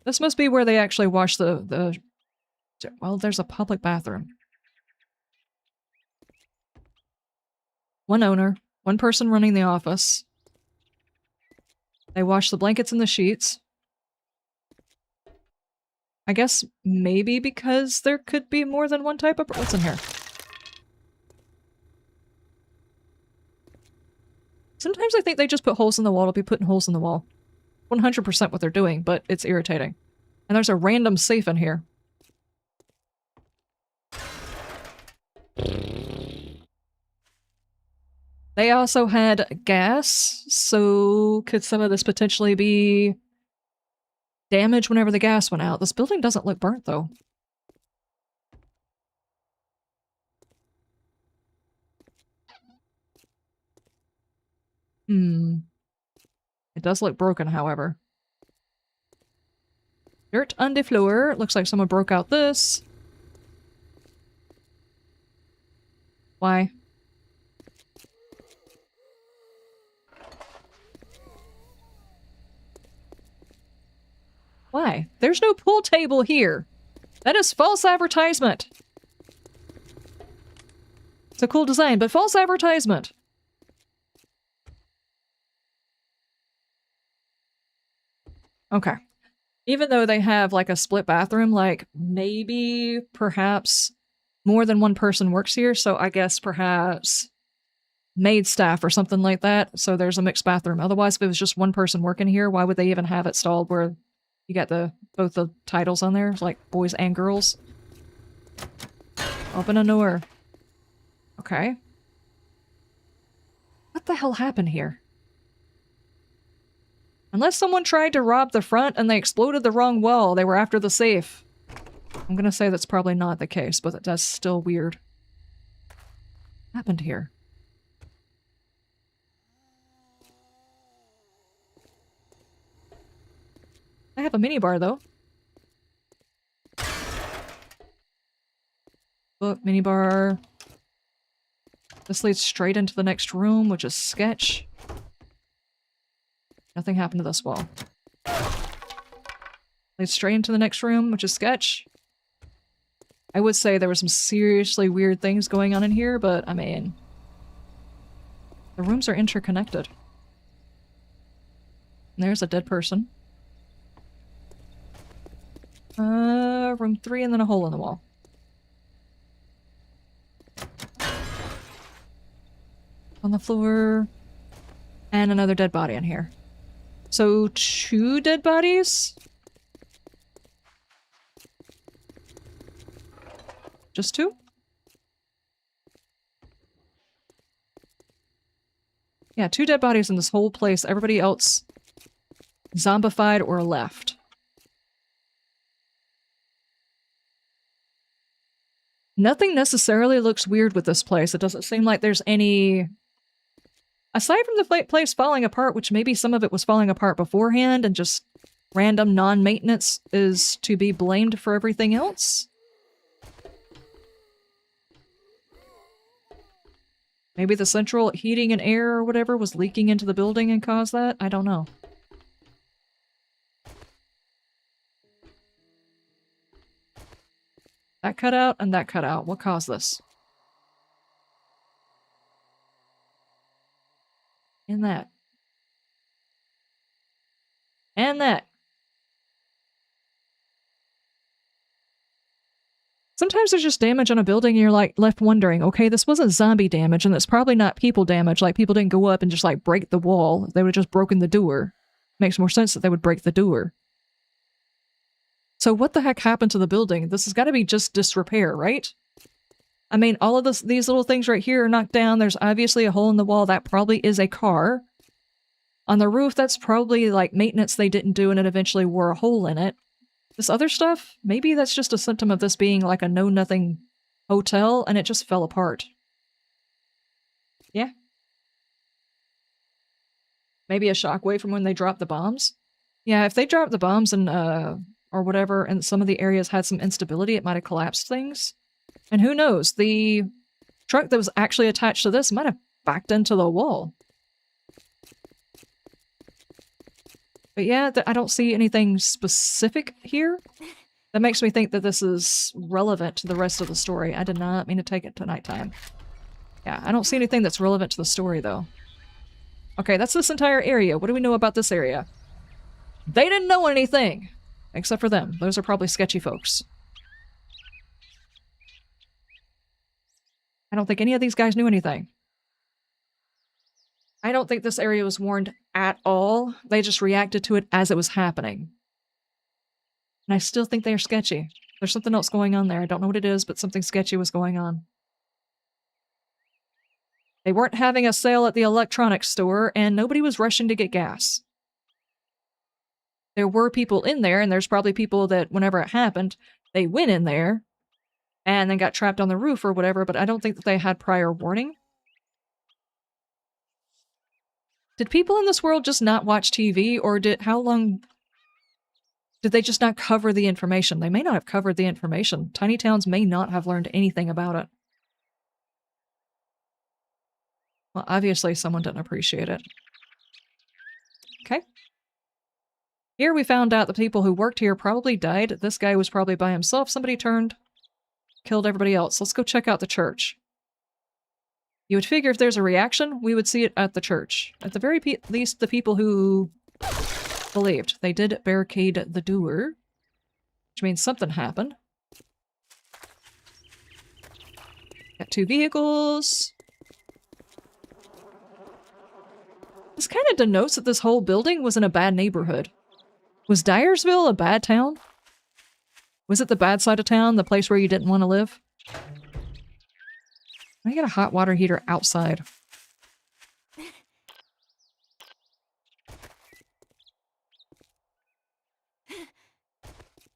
This must be where they actually wash the... Well, there's a public bathroom. One owner. One person running the office. They wash the blankets and the sheets. I guess maybe because there could be more than one type of... What's in here? Sometimes I think they just put holes in the wall to be putting holes in the wall. 100% what they're doing, but it's irritating. And there's a random safe in here. They also had gas, so could some of this potentially be damage whenever the gas went out? This building doesn't look burnt, though. It does look broken, however. Dirt on the floor. Looks like someone broke out this. Why? Why? There's no pool table here. That is false advertisement. It's a cool design, but false advertisement. Okay. Even though they have like a split bathroom, like maybe perhaps more than one person works here, so I guess perhaps maid staff or something like that, so there's a mixed bathroom. Otherwise, if it was just one person working here, why would they even have it stalled where you got both the titles on there, like boys and girls? Open a door. Okay. What the hell happened here? Unless someone tried to rob the front and they exploded the wrong wall, they were after the safe. I'm gonna say that's probably not the case, but that's still weird. What happened here? I have a minibar, though. Book, minibar. This leads straight into the next room, which is sketch. Nothing happened to this wall. Leads straight into the next room, which is sketch. I would say there were some seriously weird things going on in here, but I mean... the rooms are interconnected. And there's a dead person. Room 3 and then a hole in the wall. On the floor. And another dead body in here. So 2 dead bodies? Just 2? Yeah, 2 dead bodies in this whole place. Everybody else zombified or left. Nothing necessarily looks weird with this place. It doesn't seem like there's any... aside from the place falling apart, which maybe some of it was falling apart beforehand and just random non-maintenance is to be blamed for everything else. Maybe the central heating and air or whatever was leaking into the building and caused that? I don't know. That cut out and that cut out. What caused this? And that. And that. Sometimes there's just damage on a building and you're like left wondering, okay, this wasn't zombie damage and it's probably not people damage, like people didn't go up and just like break the wall. They would have just broken the door. Makes more sense that they would break the door. So what the heck happened to the building? This has got to be just disrepair, right? I mean, all of these little things right here are knocked down. There's obviously a hole in the wall. That probably is a car. On the roof, that's probably like maintenance they didn't do and it eventually wore a hole in it. This other stuff, maybe that's just a symptom of this being like a know-nothing hotel and it just fell apart. Yeah. Maybe a shockwave from when they dropped the bombs? Yeah, if they dropped the bombs and, or whatever, and some of the areas had some instability, it might have collapsed things. And who knows, the truck that was actually attached to this might have backed into the wall. But yeah, I don't see anything specific here. That makes me think that this is relevant to the rest of the story. I did not mean to take it to nighttime. Yeah, I don't see anything that's relevant to the story, though. Okay, that's this entire area. What do we know about this area? They didn't know anything! Except for them. Those are probably sketchy folks. I don't think any of these guys knew anything. I don't think this area was warned at all. They just reacted to it as it was happening. And I still think they are sketchy. There's something else going on there. I don't know what it is, but something sketchy was going on. They weren't having a sale at the electronics store, and nobody was rushing to get gas. There were people in there, and there's probably people that, whenever it happened, they went in there, and then got trapped on the roof or whatever, but I don't think that they had prior warning. Did people in this world just not watch TV, or how long did they just not cover the information? They may not have covered the information. Tiny towns may not have learned anything about it. Well, obviously someone didn't appreciate it. Okay. Here we found out the people who worked here probably died. This guy was probably by himself. Somebody turned, killed everybody else. Let's go check out the church. You would figure if there's a reaction, we would see it at the church. At the very least, the people who believed. They did barricade the door, which means something happened. Got 2 vehicles. This kind of denotes that this whole building was in a bad neighborhood. Was Dyersville a bad town? Was it the bad side of town, the place where you didn't want to live? I got a hot water heater outside.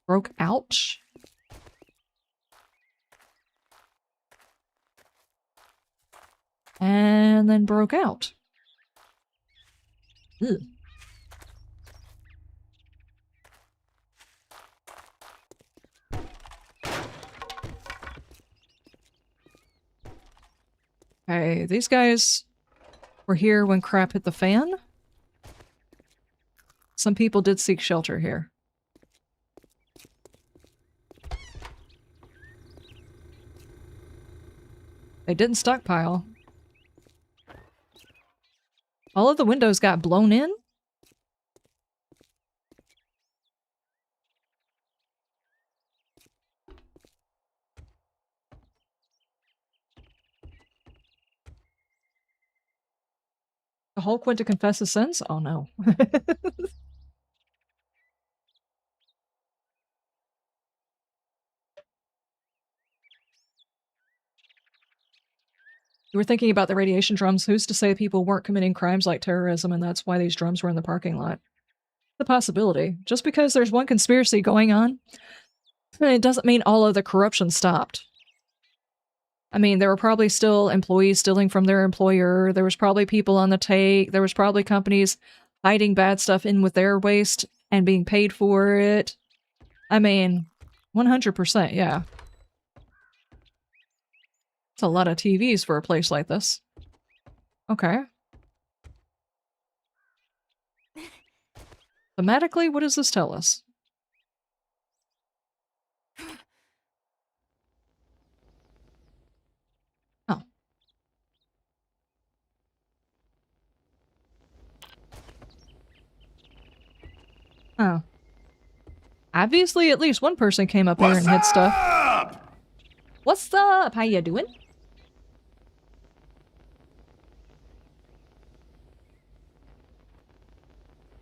Broke out? And then broke out. Ugh. Okay, these guys were here when crap hit the fan. Some people did seek shelter here. They didn't stockpile. All of the windows got blown in? The Hulk went to confess his sins? Oh no. You were thinking about the radiation drums. Who's to say people weren't committing crimes like terrorism and that's why these drums were in the parking lot? The possibility. Just because there's one conspiracy going on, it doesn't mean all of the corruption stopped. I mean, there were probably still employees stealing from their employer. There was probably people on the take. There was probably companies hiding bad stuff in with their waste and being paid for it. I mean, 100%, yeah. It's a lot of TVs for a place like this. Okay. Thematically, what does this tell us? Oh. Oh. Obviously, at least one person came up here and hid stuff. What's up? How you doing?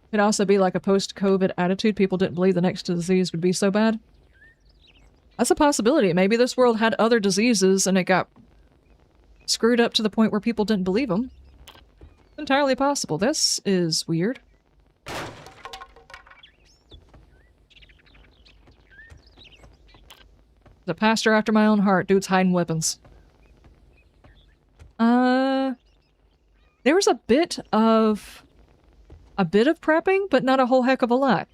Could also be like a post-COVID attitude. People didn't believe the next disease would be so bad. That's a possibility. Maybe this world had other diseases and it got screwed up to the point where people didn't believe them. Entirely possible. This is weird. The pastor after my own heart. Dude's hiding weapons. There was a bit of prepping, but not a whole heck of a lot.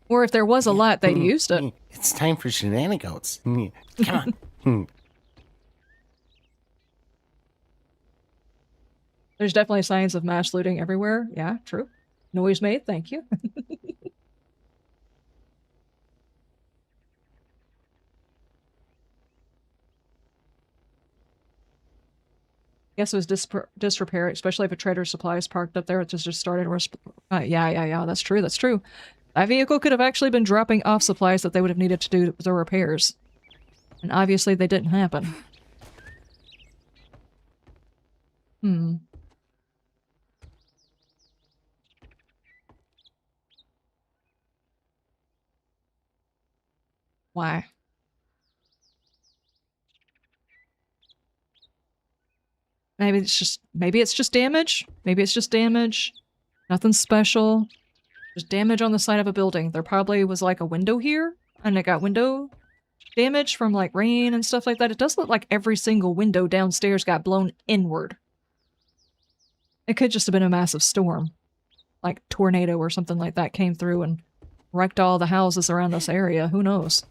Or if there was a lot, they used it. It's time for shenanigans. Come on. There's definitely signs of mass looting everywhere. Yeah, true. Noise made, thank you. Guess it was disrepair, especially if a trader's supply is parked up there. It just started. Yeah. That's true. That's true. That vehicle could have actually been dropping off supplies that they would have needed to do the repairs. And obviously they didn't happen. Why? Maybe it's just damage. Maybe it's just damage. Nothing special. Just damage on the side of a building. There probably was like a window here, and it got window damage from like rain and stuff like that. It does look like every single window downstairs got blown inward. It could just have been a massive storm. Like tornado or something like that came through and wrecked all the houses around this area. Who knows?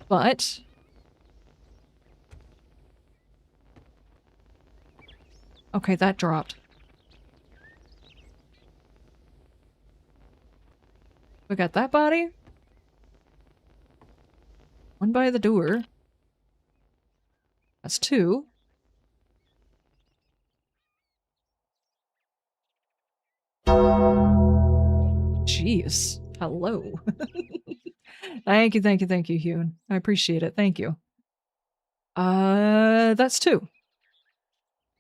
But okay, that dropped. We got that body. One by the door. That's two. Jeez. Hello. Thank you, Hune. I appreciate it. Thank you. That's two.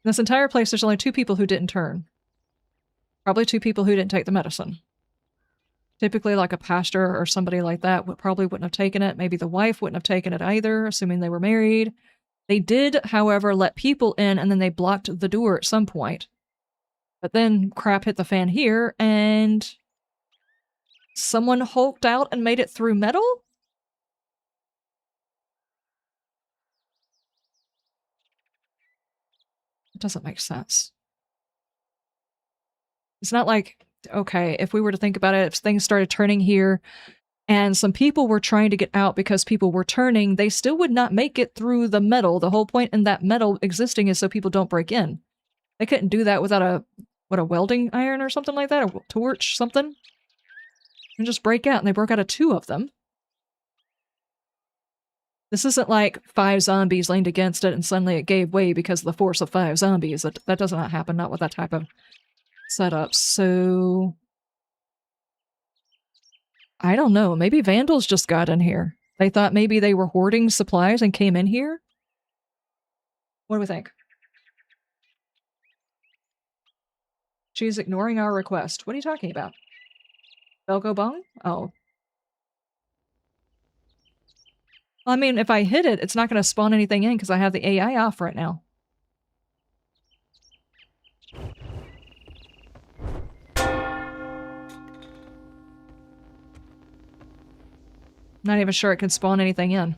In this entire place, there's only two people who didn't turn. Probably two people who didn't take the medicine. Typically, like a pastor or somebody like that probably wouldn't have taken it. Maybe the wife wouldn't have taken it either, assuming they were married. They did, however, let people in, and then they blocked the door at some point. But then crap hit the fan here, and someone hulked out and made it through metal? It doesn't make sense. It's not like, okay, if we were to think about it, if things started turning here and some people were trying to get out because people were turning, they still would not make it through the metal. The whole point in that metal existing is so people don't break in. They couldn't do that without a welding iron or something like that, a torch, something, and just break out. And they broke out of two of them. This isn't like 5 zombies leaned against it and suddenly it gave way because of the force of 5 zombies. That does not happen, not with that type of setup. So I don't know. Maybe vandals just got in here. They thought maybe they were hoarding supplies and came in here. What do we think? She's ignoring our request. What are you talking about? Belgo Bong? Oh. Well, I mean, if I hit it, it's not going to spawn anything in because I have the AI off right now. Not even sure it can spawn anything in.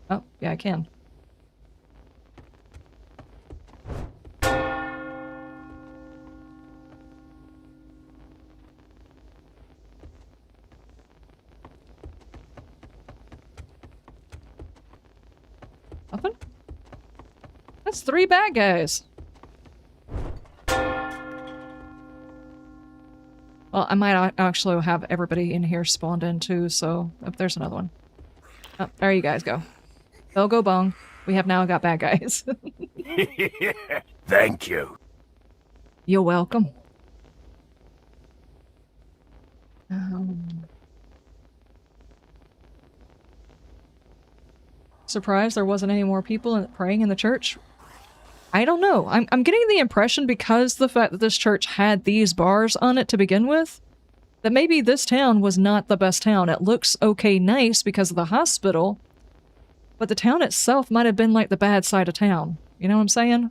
Oh, yeah, I can. Nothing? That's 3 bad guys. Well, I might actually have everybody in here spawned in too, so if there's another one. Oh, there you guys go. Belgo Bong. We have now got bad guys. Thank you. You're welcome. surprised there wasn't any more people praying in the church. I don't know. I'm getting the impression, because the fact that this church had these bars on it to begin with, that maybe this town was not the best town. It looks okay nice because of the hospital, but the town itself might have been like the bad side of town. You know what I'm saying?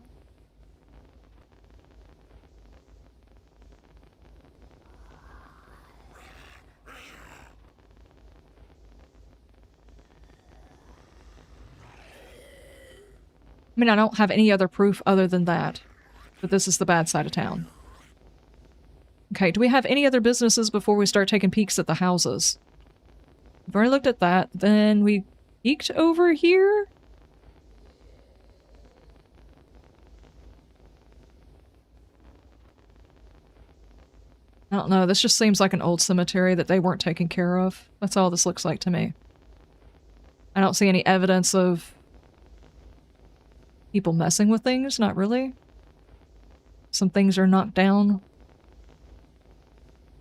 I mean, I don't have any other proof other than that, but this is the bad side of town. Okay, do we have any other businesses before we start taking peeks at the houses? We've already looked at that. Then we peeked over here? I don't know, this just seems like an old cemetery that they weren't taking care of. That's all this looks like to me. I don't see any evidence of people messing with things, not really. Some things are knocked down.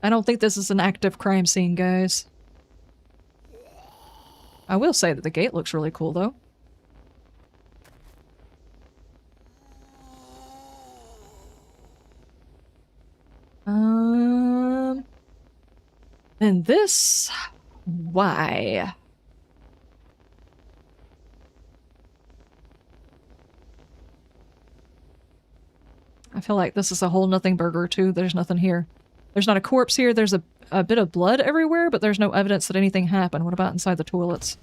I don't think this is an active crime scene, guys. I will say that the gate looks really cool, though. And this... why? I feel like this is a whole nothing burger, too. There's nothing here. There's not a corpse here. There's a bit of blood everywhere, but there's no evidence that anything happened. What about inside the toilets?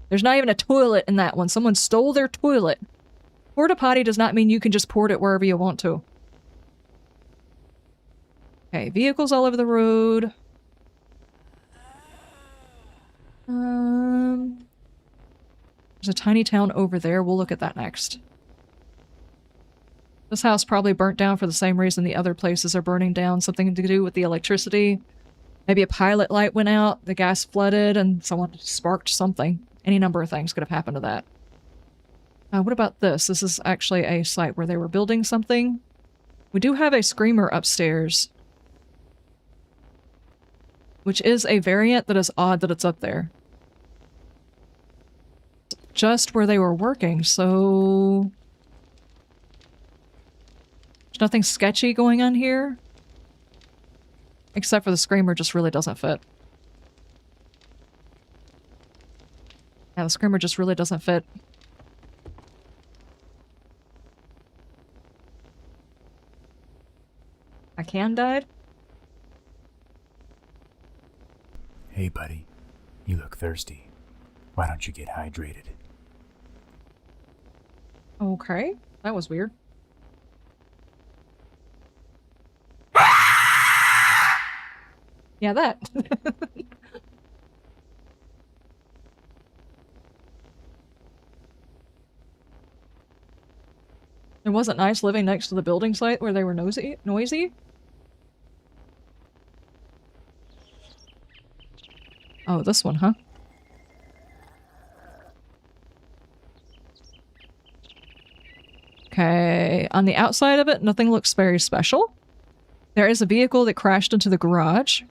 There's not even a toilet in that one. Someone stole their toilet. Porta potty does not mean you can just port it wherever you want to. Okay, vehicles all over the road. There's a tiny town over there. We'll look at that next. This house probably burnt down for the same reason the other places are burning down. Something to do with the electricity. Maybe a pilot light went out, the gas flooded, and someone sparked something. Any number of things could have happened to that. What about this? This is actually a site where they were building something. We do have a screamer upstairs, which is a variant that is odd that it's up there. Just where they were working, so... there's nothing sketchy going on here. Except for the screamer just really doesn't fit. Yeah, the screamer just really doesn't fit. My can died? Hey, buddy. You look thirsty. Why don't you get hydrated? Okay, that was weird. Yeah, that. It wasn't nice living next to the building site where they were noisy. Oh, this one, huh? Okay, on the outside of it, nothing looks very special. There is a vehicle that crashed into the garage.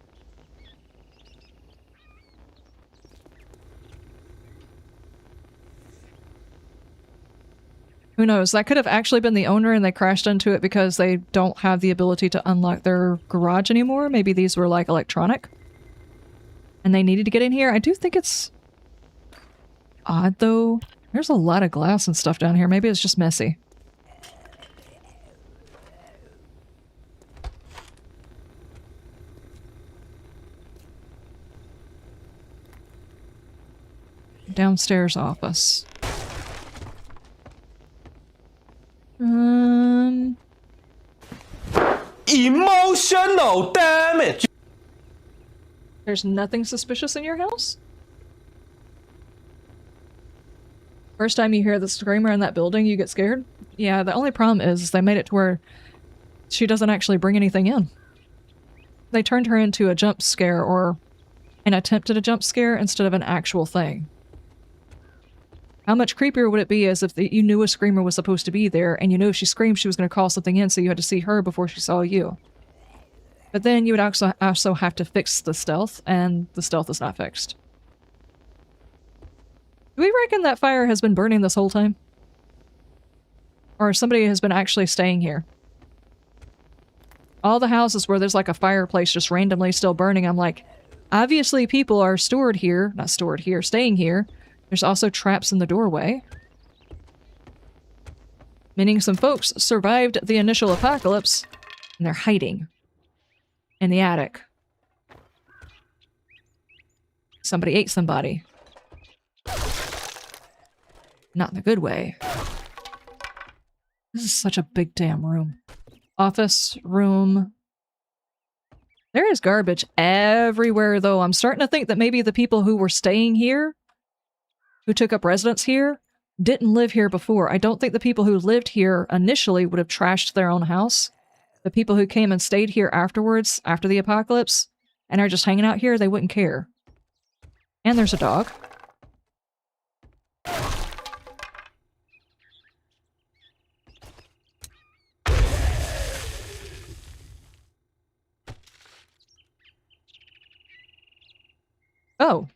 Who knows? That could have actually been the owner and they crashed into it because they don't have the ability to unlock their garage anymore. Maybe these were like electronic. And they needed to get in here. I do think it's odd though. There's a lot of glass and stuff down here. Maybe it's just messy. Downstairs office. Emotional damage! There's nothing suspicious in your house? First time you hear the screamer in that building, you get scared? Yeah, the only problem is they made it to where she doesn't actually bring anything in. They turned her into a jump scare or an attempt at a jump scare instead of an actual thing. How much creepier would it be as if you knew a screamer was supposed to be there, and you knew if she screamed she was going to call something in, so you had to see her before she saw you. But then you would also have to fix the stealth, and the stealth is not fixed. Do we reckon that fire has been burning this whole time? Or somebody has been actually staying here? All the houses where there's like a fireplace just randomly still burning, I'm like, obviously people are stored here. Not stored here, staying here. There's also traps in the doorway. Meaning some folks survived the initial apocalypse, and they're hiding in the attic. Somebody ate somebody. Not in the good way. This is such a big damn room. Office room. There is garbage everywhere, though. I'm starting to think that maybe the people who were staying here, who took up residence here, didn't live here before. I don't think the people who lived here initially would have trashed their own house. The people who came and stayed here afterwards, after the apocalypse, and are just hanging out here, they wouldn't care. And there's a dog. Oh.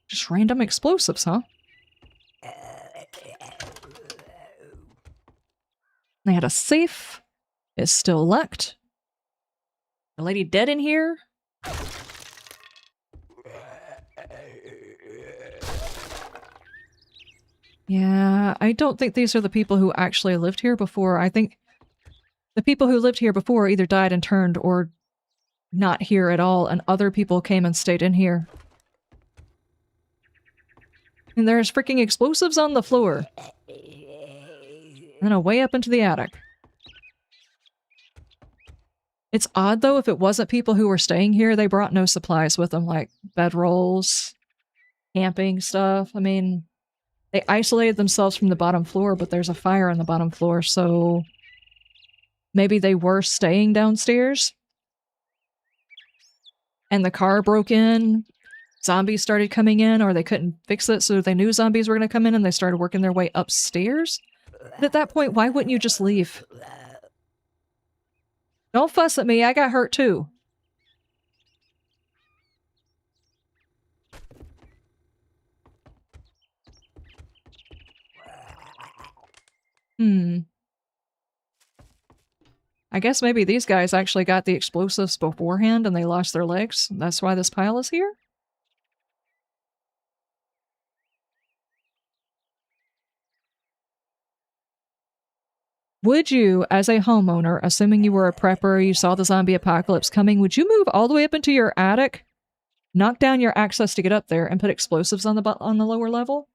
Just random explosives, huh? They had a safe. It's still locked. A lady dead in here? Yeah, I don't think these are the people who actually lived here before. I think the people who lived here before either died and turned or not here at all, and other people came and stayed in here. And there's freaking explosives on the floor. And way up into the attic. It's odd, though, if it wasn't people who were staying here, they brought no supplies with them, like bedrolls, camping stuff. I mean, they isolated themselves from the bottom floor, but there's a fire on the bottom floor, so maybe they were staying downstairs. And the car broke in, zombies started coming in, or they couldn't fix it, so they knew zombies were going to come in and they started working their way upstairs. But at that point, why wouldn't you just leave? Don't fuss at me, I got hurt too. I guess maybe these guys actually got the explosives beforehand and they lost their legs. That's why this pile is here? Would you, as a homeowner, assuming you were a prepper, you saw the zombie apocalypse coming, would you move all the way up into your attic, knock down your access to get up there, and put explosives on the lower level?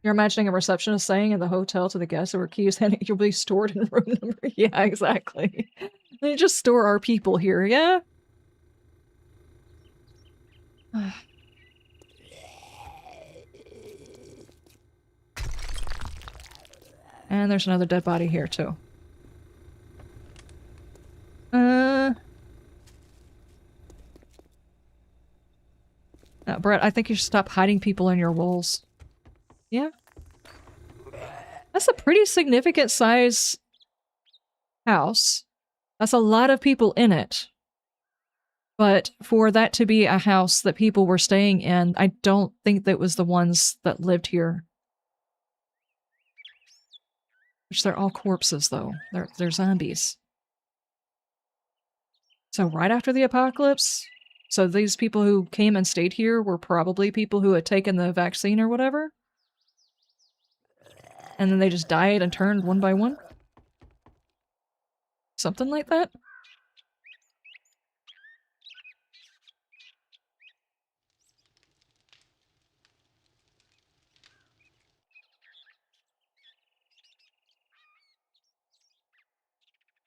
You're imagining a receptionist saying in the hotel to the guests over keys, and you'll be stored in room number. Yeah, exactly. They just store our people here, yeah? And there's another dead body here, too. Brett, I think you should stop hiding people in your walls. Yeah? That's a pretty significant size house. That's a lot of people in it. But for that to be a house that people were staying in, I don't think that was the ones that lived here. Which they're all corpses, though. They're zombies. So right after the apocalypse, so these people who came and stayed here were probably people who had taken the vaccine or whatever? And then they just died and turned one by one? Something like that?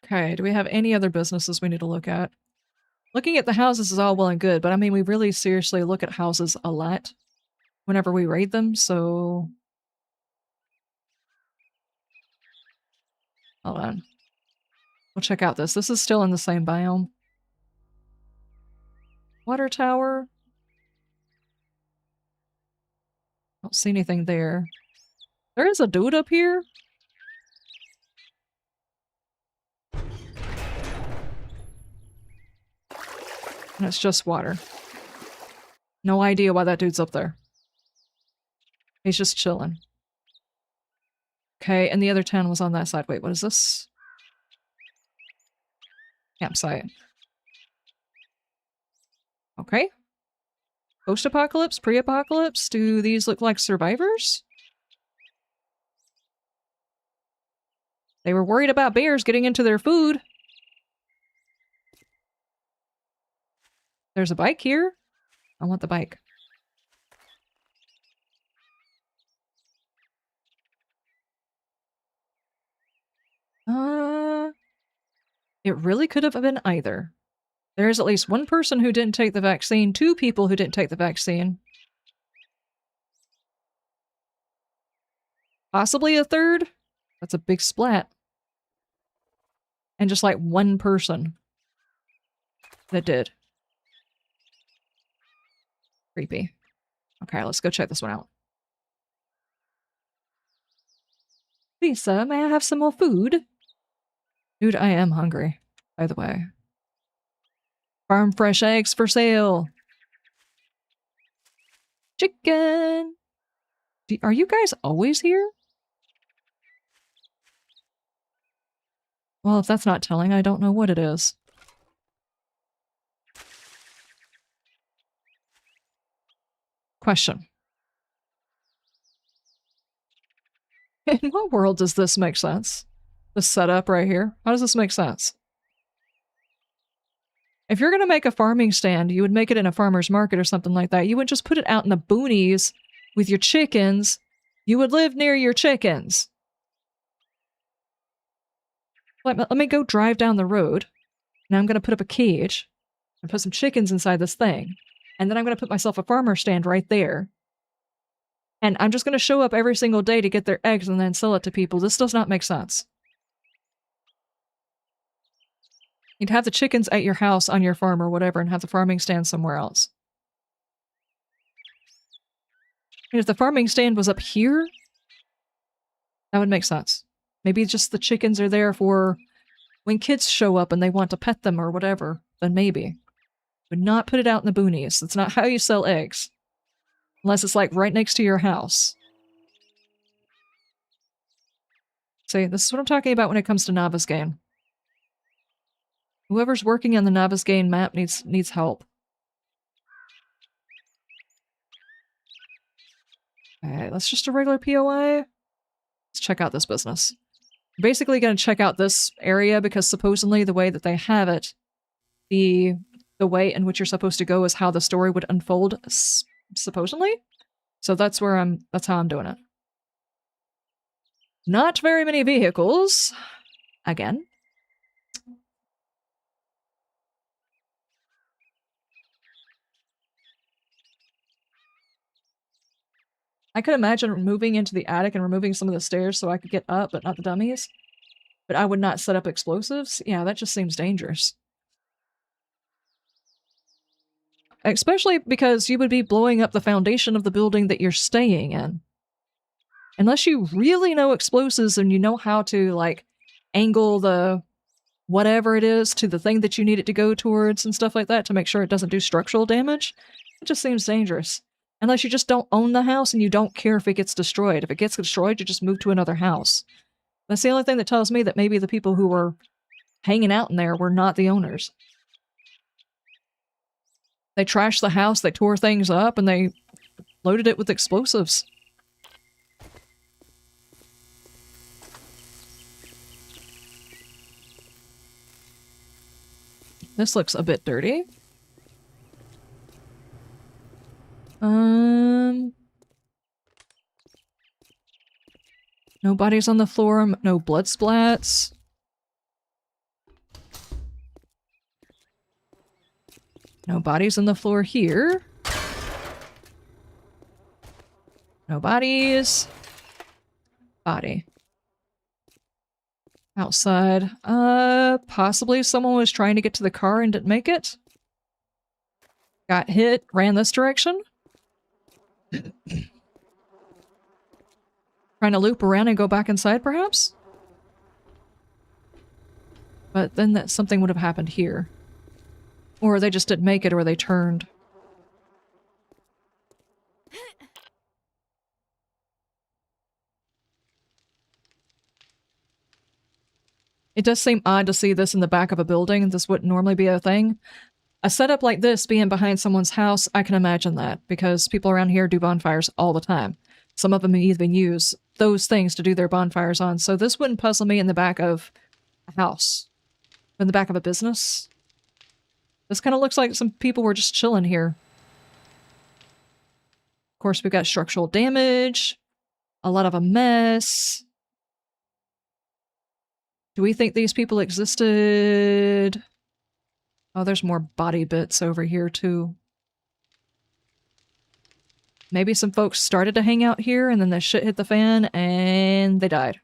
Okay, do we have any other businesses we need to look at? Looking at the houses is all well and good, but I mean, we really seriously look at houses a lot whenever we raid them, so... Hold on. We'll check out this. This is still in the same biome. Water tower. Don't see anything there. There is a dude up here. And it's just water. No idea why that dude's up there. He's just chilling. Okay, and the other 10 was on that side. Wait, what is this? Campsite. Okay. Post-apocalypse? Pre-apocalypse? Do these look like survivors? They were worried about bears getting into their food. There's a bike here. I want the bike. It really could have been either. There's at least one person who didn't take the vaccine, 2 people who didn't take the vaccine. Possibly a third? That's a big splat. And just like 1 person that did. Creepy. Okay, let's go check this one out. Please, sir, may I have some more food? Dude, I am hungry, by the way. Farm fresh eggs for sale. Chicken! Are you guys always here? Well, if that's not telling, I don't know what it is. Question. In what world does this make sense? This setup right here? How does this make sense? If you're gonna make a farming stand, you would make it in a farmer's market or something like that. You wouldn't just put it out in the boonies with your chickens. You would live near your chickens. Let me go drive down the road. Now I'm gonna put up a cage and put some chickens inside this thing. And then I'm gonna put myself a farmer stand right there. And I'm just gonna show up every single day to get their eggs and then sell it to people. This does not make sense. You'd have the chickens at your house, on your farm, or whatever, and have the farming stand somewhere else. And if the farming stand was up here, that would make sense. Maybe just the chickens are there for when kids show up and they want to pet them or whatever, then maybe. But not put it out in the boonies. That's not how you sell eggs. Unless it's like right next to your house. See, this is what I'm talking about when it comes to Navezgane. Whoever's working on the Navezgane map needs help. Alright, that's just a regular POI. Let's check out this business. I'm basically going to check out this area because supposedly the way that they have it, the way in which you're supposed to go is how the story would unfold, supposedly. So that's how I'm doing it. Not very many vehicles. Again. I could imagine moving into the attic and removing some of the stairs so I could get up, but not the dummies. But I would not set up explosives. Yeah, that just seems dangerous. Especially because you would be blowing up the foundation of the building that you're staying in. Unless you really know explosives and you know how to, like, angle the whatever it is to the thing that you need it to go towards and stuff like that to make sure it doesn't do structural damage, it just seems dangerous. Unless you just don't own the house and you don't care if it gets destroyed. If it gets destroyed, you just move to another house. That's the only thing that tells me that maybe the people who were hanging out in there were not the owners. They trashed the house, they tore things up, and they loaded it with explosives. This looks a bit dirty. No bodies on the floor, no blood splats. No bodies on the floor here. No bodies. Body. Outside. Possibly someone was trying to get to the car and didn't make it. Got hit, ran this direction. Trying to loop around and go back inside, perhaps? But then something would have happened here. Or they just didn't make it, or they turned. It does seem odd to see this in the back of a building. This wouldn't normally be a thing. A setup like this being behind someone's house, I can imagine that, because people around here do bonfires all the time. Some of them even use those things to do their bonfires on, so this wouldn't puzzle me in the back of a house. In the back of a business. This kind of looks like some people were just chilling here. Of course, we've got structural damage, a lot of a mess. Do we think these people existed? Oh, there's more body bits over here, too. Maybe some folks started to hang out here, and then the shit hit the fan, and they died.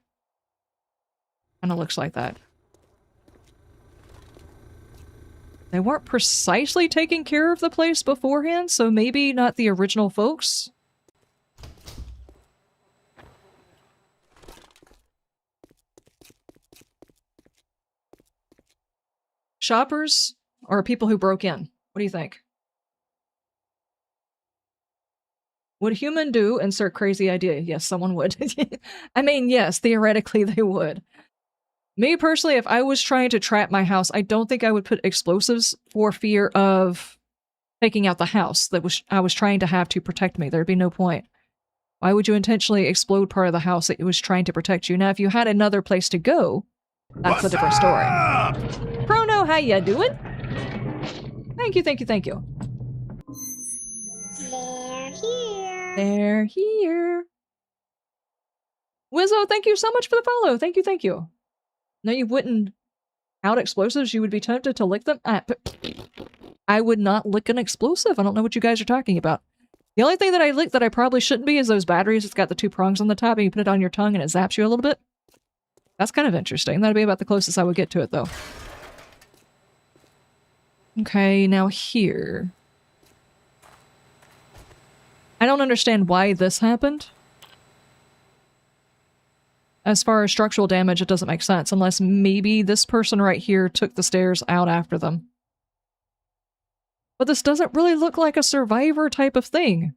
Kinda looks like that. They weren't precisely taking care of the place beforehand, so maybe not the original folks. Shoppers or people who broke in? What do you think? Would a human do insert crazy idea? Yes, someone would. I mean, yes, theoretically they would. Me personally, if I was trying to trap my house, I don't think I would put explosives for fear of taking out the house that I was trying to have to protect me. There'd be no point. Why would you intentionally explode part of the house that it was trying to protect you? Now, if you had another place to go, that's a different story. Chrono, how ya doing? Thank you, thank you, thank you. They're here. They're here. Wizzo, thank you so much for the follow. Thank you, thank you. No, you wouldn't out explosives. You would be tempted to lick them. I would not lick an explosive. I don't know what you guys are talking about. The only thing that I lick that I probably shouldn't be is those batteries. It's got the 2 prongs on the top and you put it on your tongue and it zaps you a little bit. That's kind of interesting. That'd be about the closest I would get to it, though. Okay, now here. I don't understand why this happened. As far as structural damage, it doesn't make sense, unless maybe this person right here took the stairs out after them. But this doesn't really look like a survivor type of thing.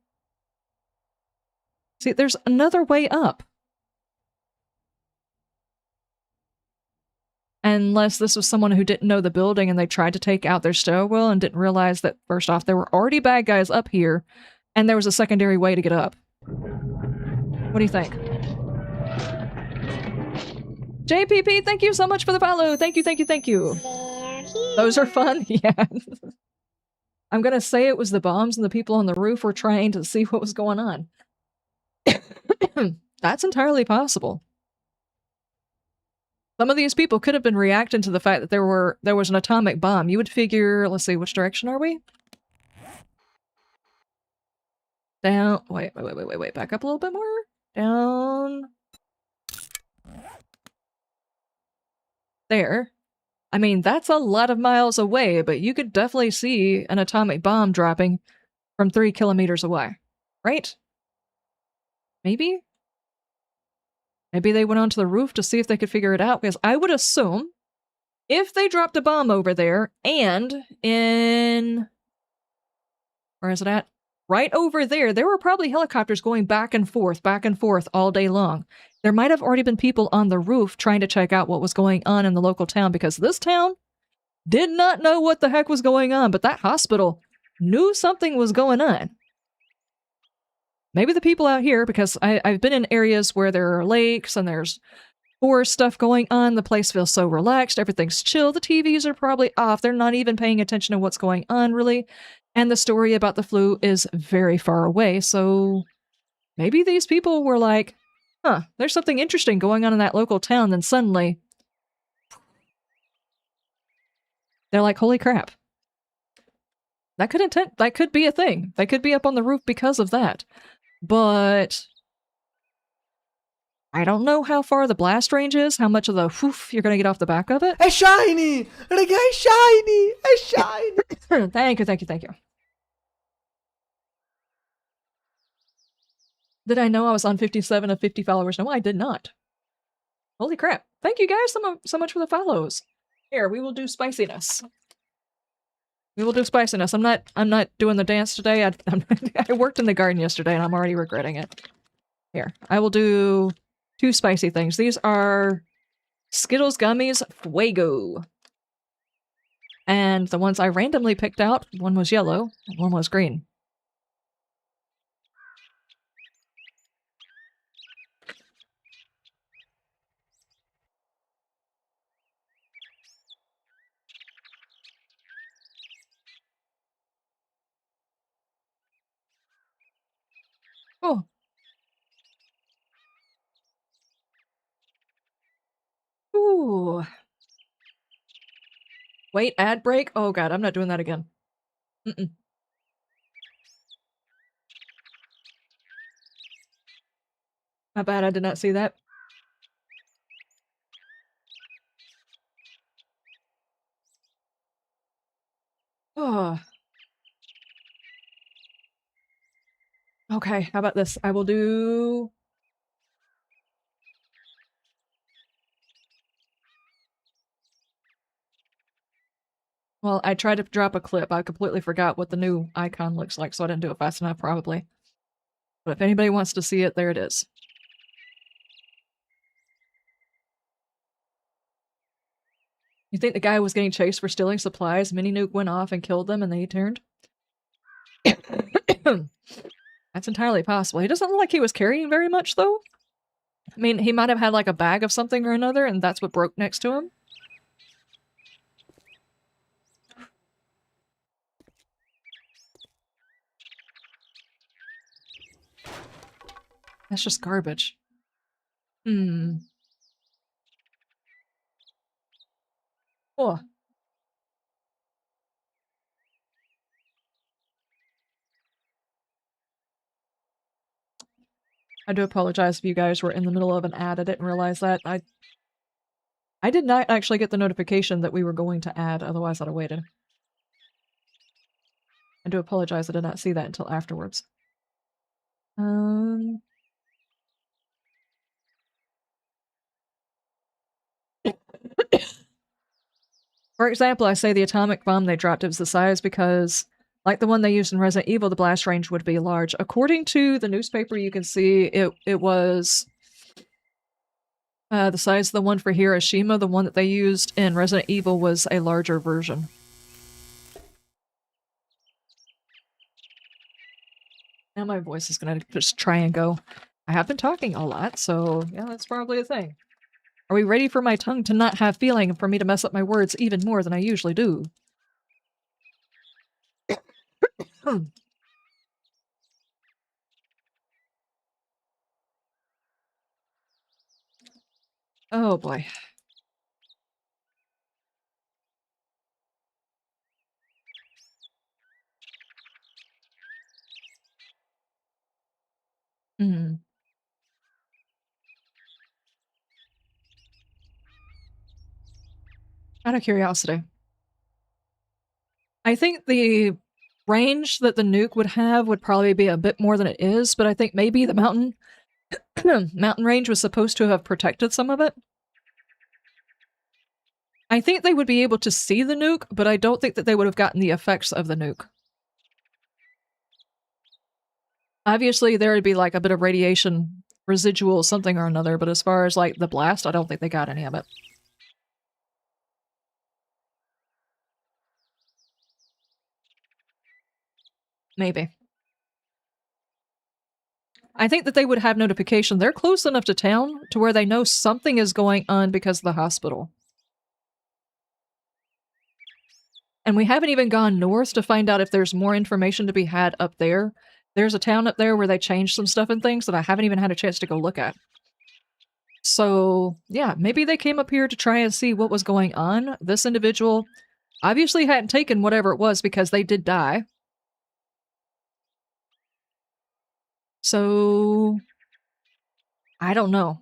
See, there's another way up. Unless this was someone who didn't know the building and they tried to take out their stairwell and didn't realize that, first off, there were already bad guys up here, and there was a secondary way to get up. What do you think? JPP, thank you so much for the follow. Thank you, thank you, thank you. They're here. Those are fun, yeah. I'm gonna say it was the bombs and the people on the roof were trying to see what was going on. That's entirely possible. Some of these people could have been reacting to the fact that there was an atomic bomb. You would figure, let's see, which direction are we? Down, wait, back up a little bit more. Down. There. I mean, that's a lot of miles away, but you could definitely see an atomic bomb dropping from 3 kilometers away. Right? Maybe? Maybe they went onto the roof to see if they could figure it out, because I would assume if they dropped a bomb over there and in... where is it at? Right over there, there were probably helicopters going back and forth all day long. There might have already been people on the roof trying to check out what was going on in the local town, because this town did not know what the heck was going on, but that hospital knew something was going on. Maybe the people out here, because I've been in areas where there are lakes and there's forest stuff going on, the place feels so relaxed, everything's chill, the TVs are probably off, they're not even paying attention to what's going on, really. And the story about the flu is very far away, so maybe these people were like, huh, there's something interesting going on in that local town, then suddenly they're like, holy crap. That could be a thing. They could be up on the roof because of that. But I don't know how far the blast range is, how much of the whoof you're gonna get off the back of it. A shiny! A guy shiny! A shiny! Thank you, thank you, thank you. Did I know I was on 57 of 50 followers? No, I did not. Holy crap. Thank you guys so much for the follows. Here, we will do spiciness. We will do spiciness. I'm not doing the dance today. I worked in the garden yesterday and I'm already regretting it. Here, I will do 2 spicy things. These are Skittles Gummies Fuego. And the ones I randomly picked out, one was yellow, and one was green. Oh. Ooh. Wait, ad break? Oh god, I'm not doing that again. Mm-mm. My bad, I did not see that. Oh. Okay, how about this? I will do... Well, I tried to drop a clip. I completely forgot what the new icon looks like, so I didn't do it fast enough, probably. But if anybody wants to see it, there it is. You think the guy was getting chased for stealing supplies? Mini Nuke went off and killed them and then he turned? That's entirely possible. He doesn't look like he was carrying very much, though. I mean, he might have had like a bag of something or another, and that's what broke next to him. That's just garbage. Hmm. Oh. I do apologize if you guys were in the middle of an ad. I didn't realize that. I did not actually get the notification that we were going to add, otherwise I'd have waited. I do apologize, I did not see that until afterwards. For example, I say the atomic bomb they dropped, it was the size because, like the one they used in Resident Evil, the blast range would be large. According to the newspaper, you can see it was the size of the one for Hiroshima. The one that they used in Resident Evil was a larger version. Now my voice is gonna just try and go. I have been talking a lot, so yeah, that's probably a thing. Are we ready for my tongue to not have feeling and for me to mess up my words even more than I usually do? Oh boy. Hmm. Out of curiosity. I think the range that the nuke would have would probably be a bit more than it is, but I think maybe the mountain mountain range was supposed to have protected some of it. I think they would be able to see the nuke, but I don't think that they would have gotten the effects of the nuke. Obviously, there would be like a bit of radiation residual something or another, but as far as like the blast, I don't think they got any of it. Maybe. I think that they would have notification. They're close enough to town to where they know something is going on because of the hospital. And we haven't even gone north to find out if there's more information to be had up there. There's a town up there where they changed some stuff and things that I haven't even had a chance to go look at. So, yeah, maybe they came up here to try and see what was going on. This individual obviously hadn't taken whatever it was because they did die. So, I don't know.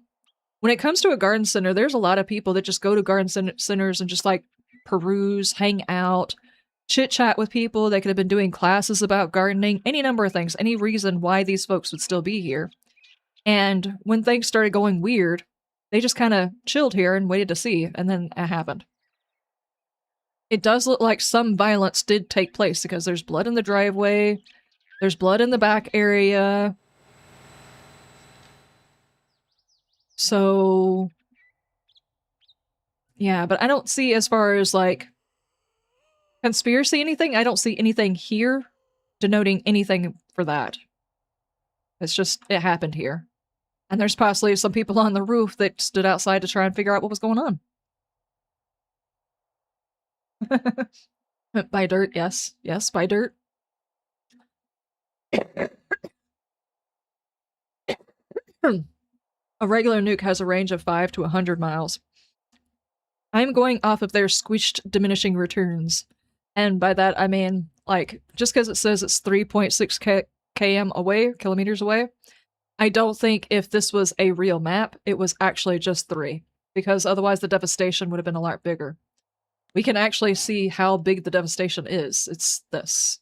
When it comes to a garden center, there's a lot of people that just go to garden centers and just like peruse, hang out, chit-chat with people. They could have been doing classes about gardening, any number of things, any reason why these folks would still be here. And when things started going weird, they just kind of chilled here and waited to see, and then it happened. It does look like some violence did take place because there's blood in the driveway, there's blood in the back area. So, yeah, but I don't see, as far as like conspiracy anything, I don't see anything here denoting anything for that. It's just, it happened here. And there's possibly some people on the roof that stood outside to try and figure out what was going on. By dirt, yes. Yes, by dirt. A regular nuke has a range of 5 to 100 miles. I'm going off of their squished diminishing returns. And by that, I mean, like, just because it says it's 3.6 km away, kilometers away, I don't think if this was a real map, it was actually just 3. Because otherwise the devastation would have been a lot bigger. We can actually see how big the devastation is. It's this.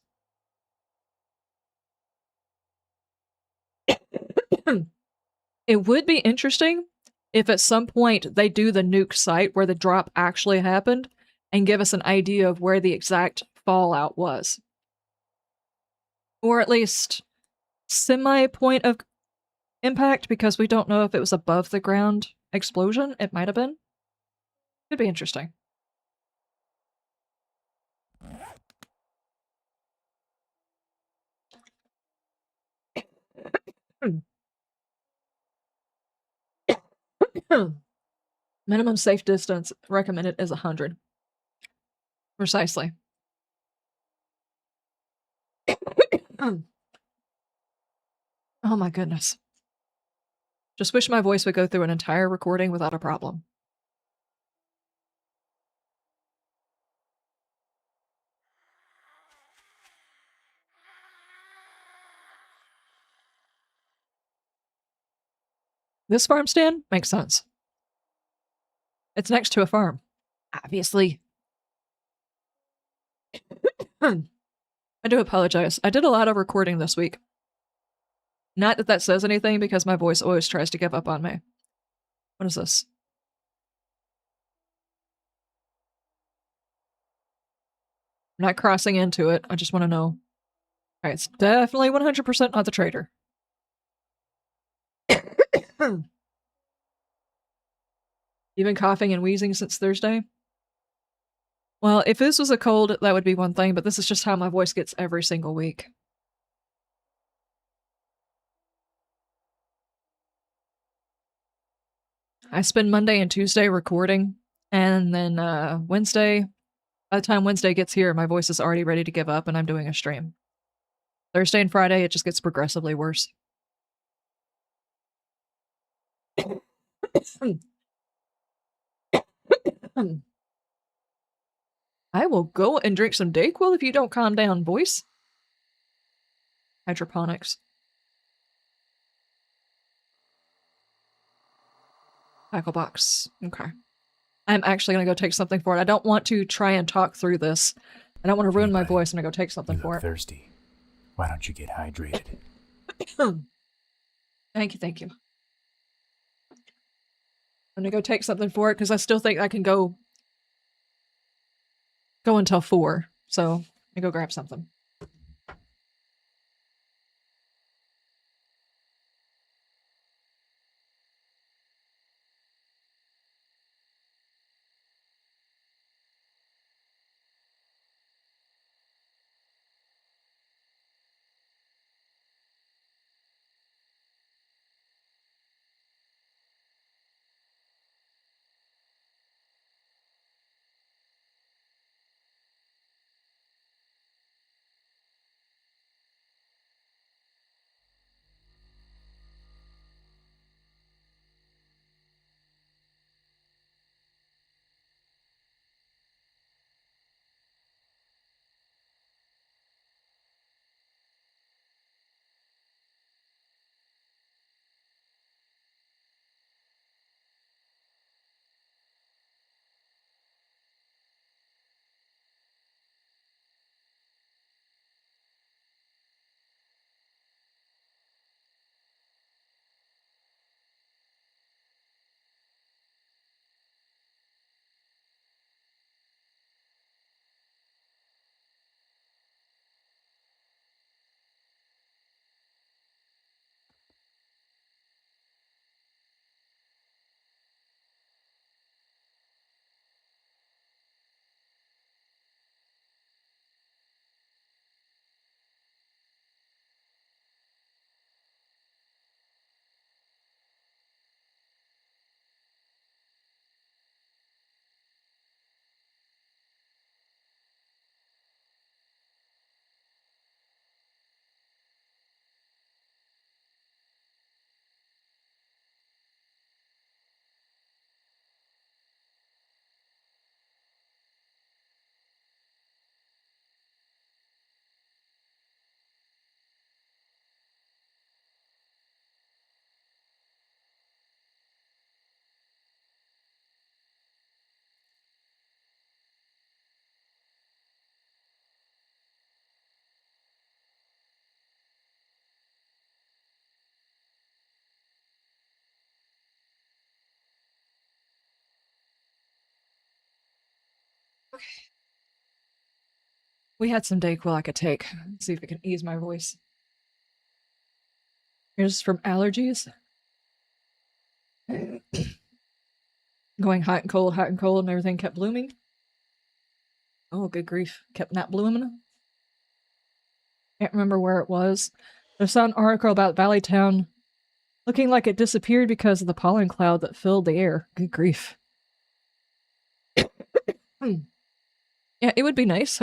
It would be interesting if at some point they do the nuke site where the drop actually happened and give us an idea of where the exact fallout was. Or at least semi-point of impact, because we don't know if it was above the ground explosion. It might have been. Could be interesting. Minimum safe distance recommended is 100. Precisely. Oh my goodness. Just wish my voice would go through an entire recording without a problem. This farm stand makes sense. It's next to a farm. Obviously. I do apologize. I did a lot of recording this week. Not that that says anything, because my voice always tries to give up on me. What is this? I'm not crossing into it. I just want to know. Alright, it's definitely 100% not the traitor. You've been coughing and wheezing since Thursday? Well, if this was a cold, that would be one thing, but this is just how my voice gets every single week. I spend Monday and Tuesday recording, and then Wednesday, by the time Wednesday gets here, my voice is already ready to give up and I'm doing a stream. Thursday and Friday, it just gets progressively worse. I will go and drink some Dayquil if you don't calm down, voice. Hydroponics. Tackle box. Okay. I'm actually gonna go take something for it. I don't want to try and talk through this. I don't want to ruin Hey, my buddy. voice. I'm gonna go take something You for look it. thirsty. Why don't you get hydrated? Thank you, thank you. I'm gonna go take something for it because I still think I can go until 4. So let me go grab something. Okay. We had some Dayquil I could take. Let's see if it can ease my voice. Here's from allergies. Going hot and cold, and everything kept blooming. Oh, good grief. Kept not blooming. Can't remember where it was. There's an article about Valley Town looking like it disappeared because of the pollen cloud that filled the air. Good grief. Yeah, it would be nice.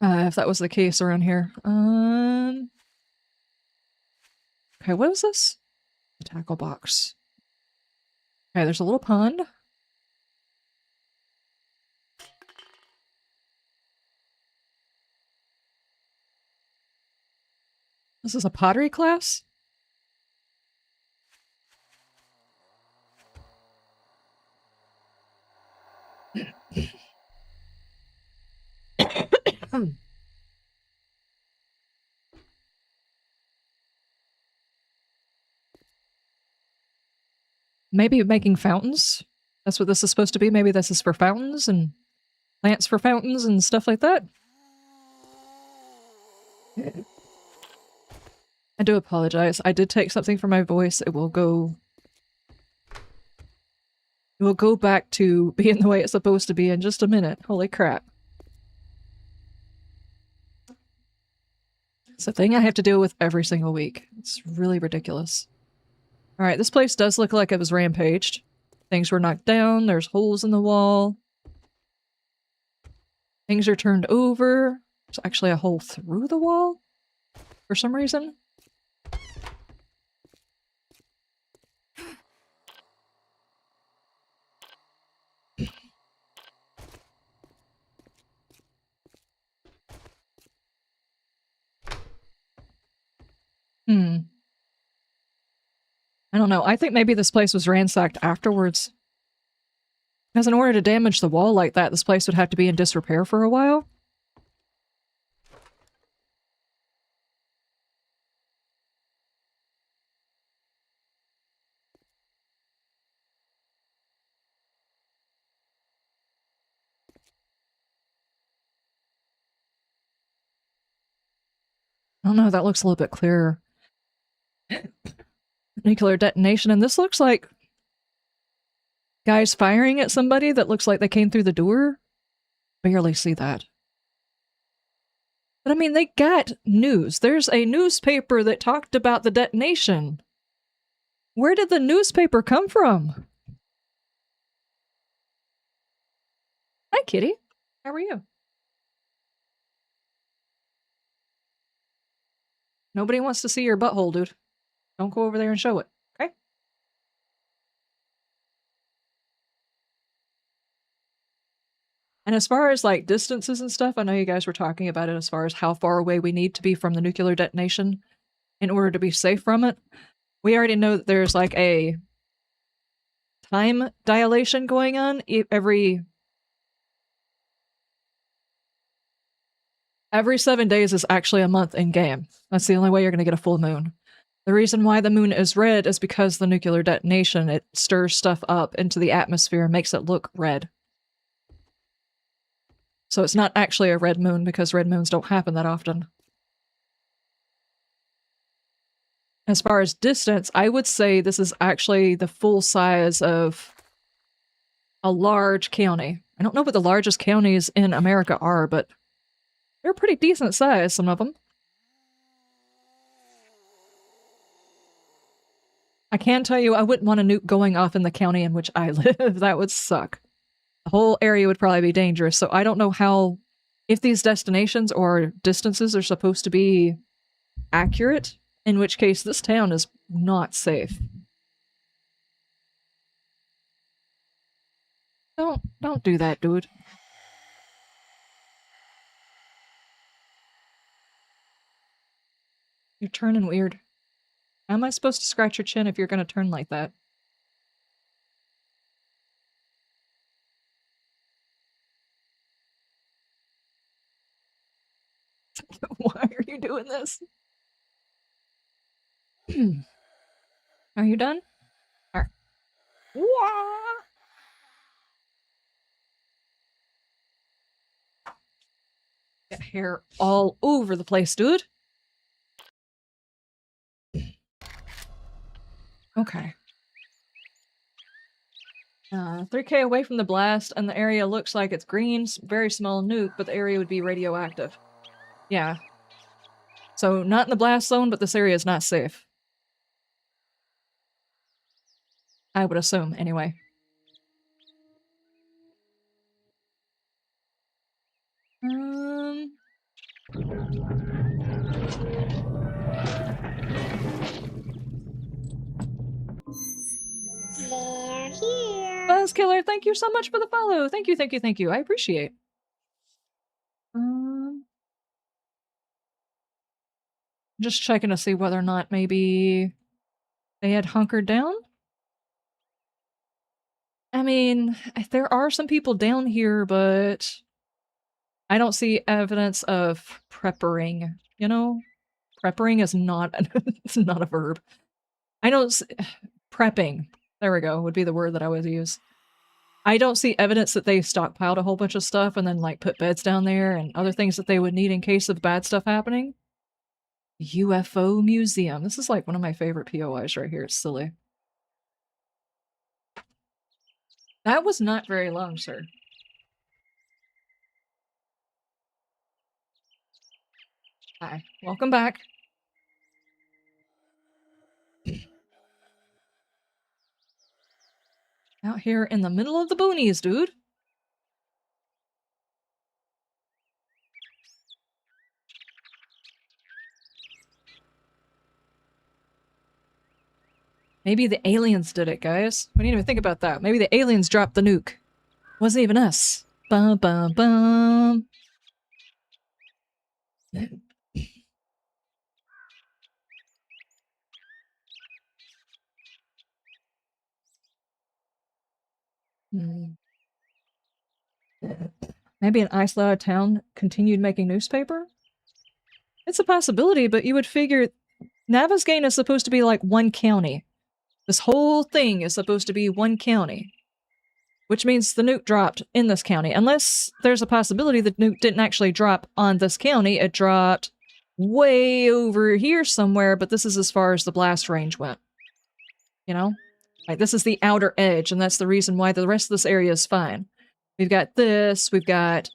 If that was the case around here. Okay, what is this? A tackle box. Okay, there's a little pond. This is a pottery class? Maybe making fountains? That's what this is supposed to be? Maybe this is for fountains and plants for fountains and stuff like that? I do apologize. I did take something for my voice. It will go back to being the way it's supposed to be in just a minute. Holy crap. It's a thing I have to deal with every single week. It's really ridiculous. Alright, this place does look like it was rampaged. Things were knocked down, there's holes in the wall. Things are turned over. There's actually a hole through the wall for some reason. I don't know. I think maybe this place was ransacked afterwards. Because in order to damage the wall like that, this place would have to be in disrepair for a while. I don't know, that looks a little bit clearer. Nuclear detonation, and this looks like guys firing at somebody that looks like they came through the door. Barely see that. But I mean, they got news. There's a newspaper that talked about the detonation. Where did the newspaper come from? Hi, kitty. How are you? Nobody wants to see your butthole, dude. Don't go over there and show it, okay? And as far as, like, distances and stuff, I know you guys were talking about it as far as how far away we need to be from the nuclear detonation in order to be safe from it. We already know that there's, like, a time dilation going on every 7 days is actually a month in game. That's the only way you're going to get a full moon. The reason why the moon is red is because the nuclear detonation, it stirs stuff up into the atmosphere and makes it look red. So it's not actually a red moon because red moons don't happen that often. As far as distance, I would say this is actually the full size of a large county. I don't know what the largest counties in America are, but they're pretty decent size, some of them. I can tell you I wouldn't want a nuke going off in the county in which I live. That would suck. The whole area would probably be dangerous, so I don't know how... if these destinations or distances are supposed to be accurate, in which case this town is not safe. Don't do that, dude. You're turning weird. How am I supposed to scratch your chin if you're gonna turn like that? Why are you doing this? Are you done? Alright. hair all over the place, dude. Okay. 3K away from the blast, and the area looks like it's green, very small nuke, but the area would be radioactive. Yeah. So, not in the blast zone, but this area is not safe. I would assume, anyway. They're here. Buzzkiller, thank you so much for the follow. Thank you, thank you, thank you. I appreciate. Just checking to see whether or not maybe they had hunkered down. I mean, there are some people down here, but I don't see evidence of preppering, you know? Preppering is not it's not a verb. I don't prepping. There we go, would be the word that I would use. I don't see evidence that they stockpiled a whole bunch of stuff and then like put beds down there and other things that they would need in case of bad stuff happening. UFO museum. This is like one of my favorite POIs right here. It's silly. That was not very long, sir. Hi. Welcome back. Out here in the middle of the boonies, dude. Maybe the aliens did it, guys. We need to think about that. Maybe the aliens dropped the nuke. Wasn't even us. Bum bum bum. Maybe an isolated town continued making newspaper? It's a possibility, but you would figure Navezgane is supposed to be like one county. This whole thing is supposed to be one county. Which means the nuke dropped in this county. Unless there's a possibility the nuke didn't actually drop on this county, it dropped way over here somewhere, but this is as far as the blast range went. You know? Like, this is the outer edge, and that's the reason why the rest of this area is fine. We've got this, we've got...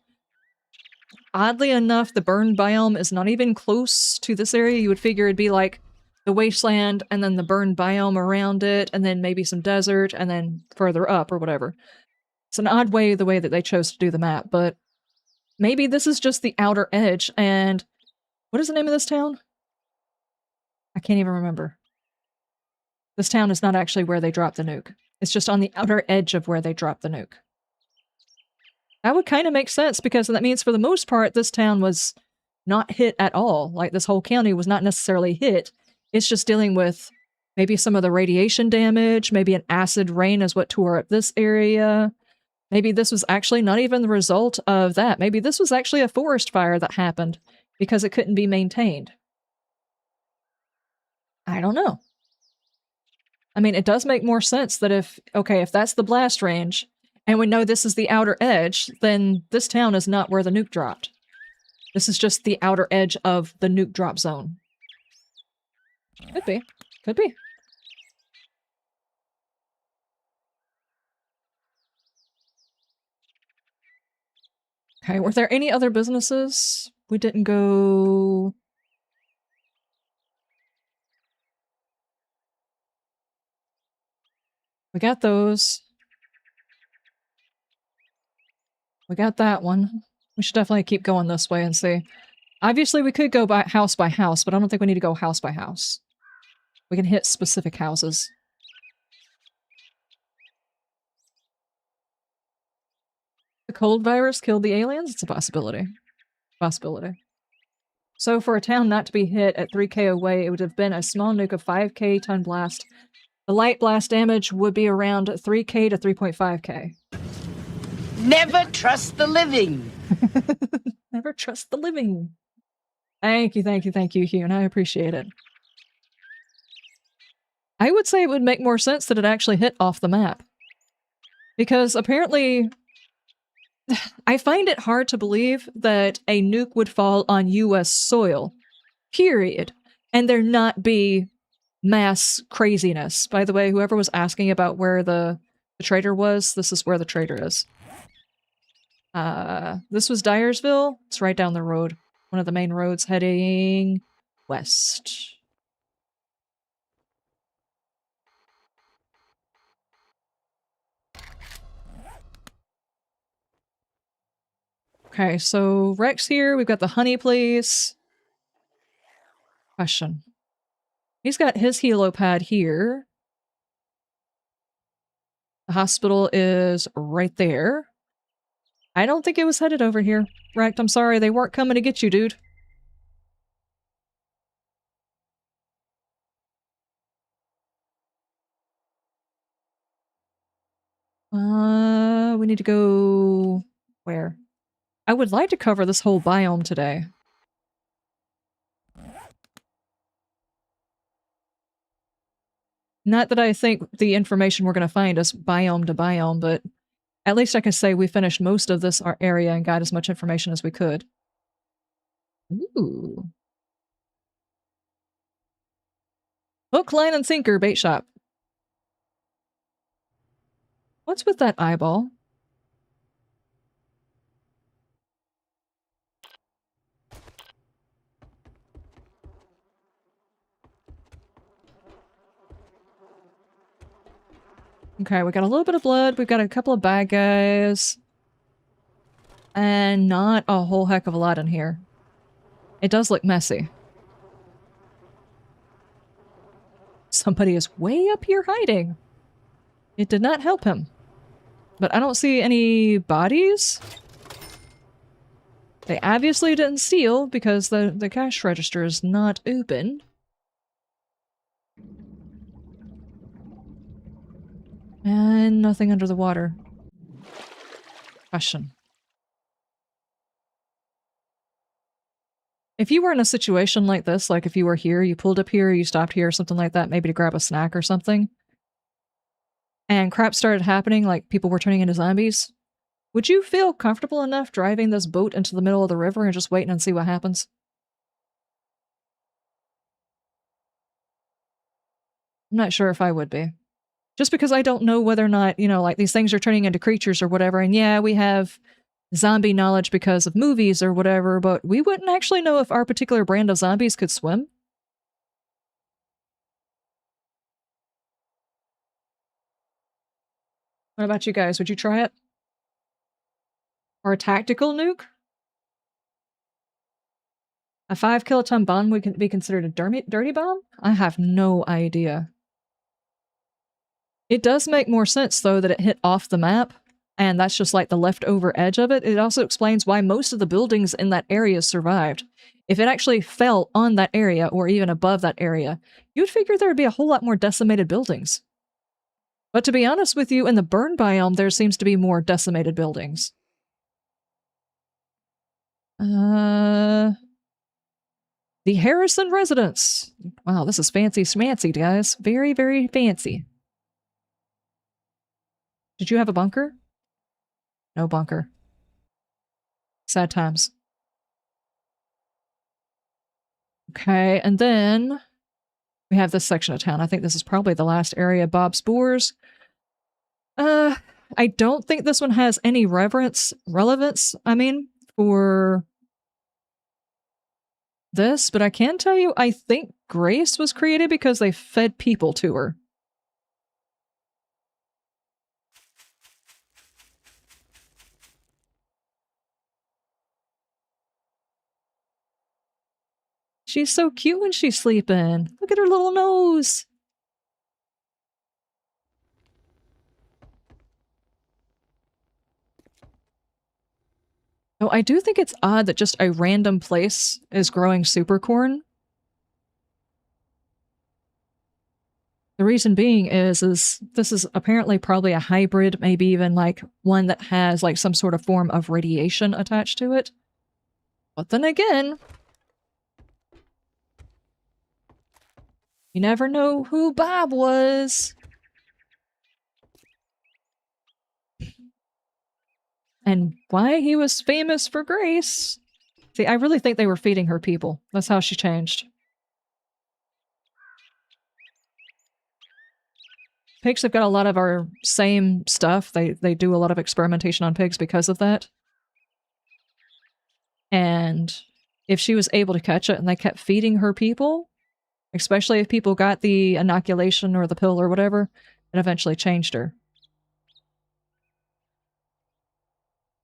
Oddly enough, the burned biome is not even close to this area. You would figure it'd be like the wasteland, and then the burned biome around it, and then maybe some desert, and then further up, or whatever. It's an odd way, the way that they chose to do the map, but maybe this is just the outer edge, and... What is the name of this town? I can't even remember. This town is not actually where they dropped the nuke. It's just on the outer edge of where they dropped the nuke. That would kind of make sense, because that means for the most part, this town was not hit at all. Like, this whole county was not necessarily hit. It's just dealing with maybe some of the radiation damage, maybe an acid rain is what tore up this area. Maybe this was actually not even the result of that. Maybe this was actually a forest fire that happened because it couldn't be maintained. I don't know. I mean, it does make more sense that if that's the blast range, and we know this is the outer edge, then this town is not where the nuke dropped. This is just the outer edge of the nuke drop zone. Could be. Could be. Okay, were there any other businesses? We didn't go... We got those. We got that one. We should definitely keep going this way and see. Obviously, we could go by house, but I don't think we need to go house by house. We can hit specific houses. The cold virus killed the aliens? It's a possibility. Possibility. So for a town not to be hit at 3k away, it would have been a small nuke of 5k ton blast. The light blast damage would be around 3k to 3.5k. Never trust the living. Never trust the living. Thank you, Hugh, and I appreciate it. I would say it would make more sense that it actually hit off the map. Because apparently I find it hard to believe that a nuke would fall on US soil, period, and there not be mass craziness. By the way, whoever was asking about where the trader was, this is where the trader is. This was Dyersville. It's right down the road. One of the main roads heading west. Okay, so Rex here. We've got the honey place. Question. He's got his helopad here. The hospital is right there. I don't think it was headed over here. Rex, I'm sorry, they weren't coming to get you, dude. We need to go... where? I would like to cover this whole biome today. Not that I think the information we're going to find is biome to biome, but at least I can say we finished most of this area and got as much information as we could. Ooh. Hook, line, and sinker bait shop. What's with that eyeball? Okay, we got a little bit of blood. We've got a couple of bad guys. And not a whole heck of a lot in here. It does look messy. Somebody is way up here hiding. It did not help him. But I don't see any bodies. They obviously didn't steal because the cash register is not open. And nothing under the water. Question. If you were in a situation like this, like if you were here, you pulled up here, you stopped here, something like that, maybe to grab a snack or something, and crap started happening, like people were turning into zombies, would you feel comfortable enough driving this boat into the middle of the river and just waiting and see what happens? I'm not sure if I would be. Just because I don't know whether or not, you know, like these things are turning into creatures or whatever, and yeah, we have zombie knowledge because of movies or whatever, but we wouldn't actually know if our particular brand of zombies could swim. What about you guys? Would you try it? Or a tactical nuke? A 5 kiloton bomb would be considered a dirty bomb? I have no idea. It does make more sense, though, that it hit off the map, and that's just like the leftover edge of it. It also explains why most of the buildings in that area survived. If it actually fell on that area, or even above that area, you'd figure there would be a whole lot more decimated buildings. But to be honest with you, in the burn biome, there seems to be more decimated buildings. The Harrison residence. Wow, this is fancy schmancy, guys. Very, very fancy. Did you have a bunker? No bunker. Sad times. Okay, and then we have this section of town. I think this is probably the last area. Bob Spores. I don't think this one has any relevance, for this, but I can tell you, I think Grace was created because they fed people to her. She's so cute when she's sleeping. Look at her little nose. Oh, I do think it's odd that just a random place is growing super corn. The reason being is this is apparently probably a hybrid, maybe even like one that has like some sort of form of radiation attached to it. But then again, you never know who Bob was. And why he was famous for grace. See, I really think they were feeding her people. That's how she changed. Pigs have got a lot of our same stuff. They do a lot of experimentation on pigs because of that. And if she was able to catch it and they kept feeding her people, especially if people got the inoculation or the pill or whatever, it eventually changed her.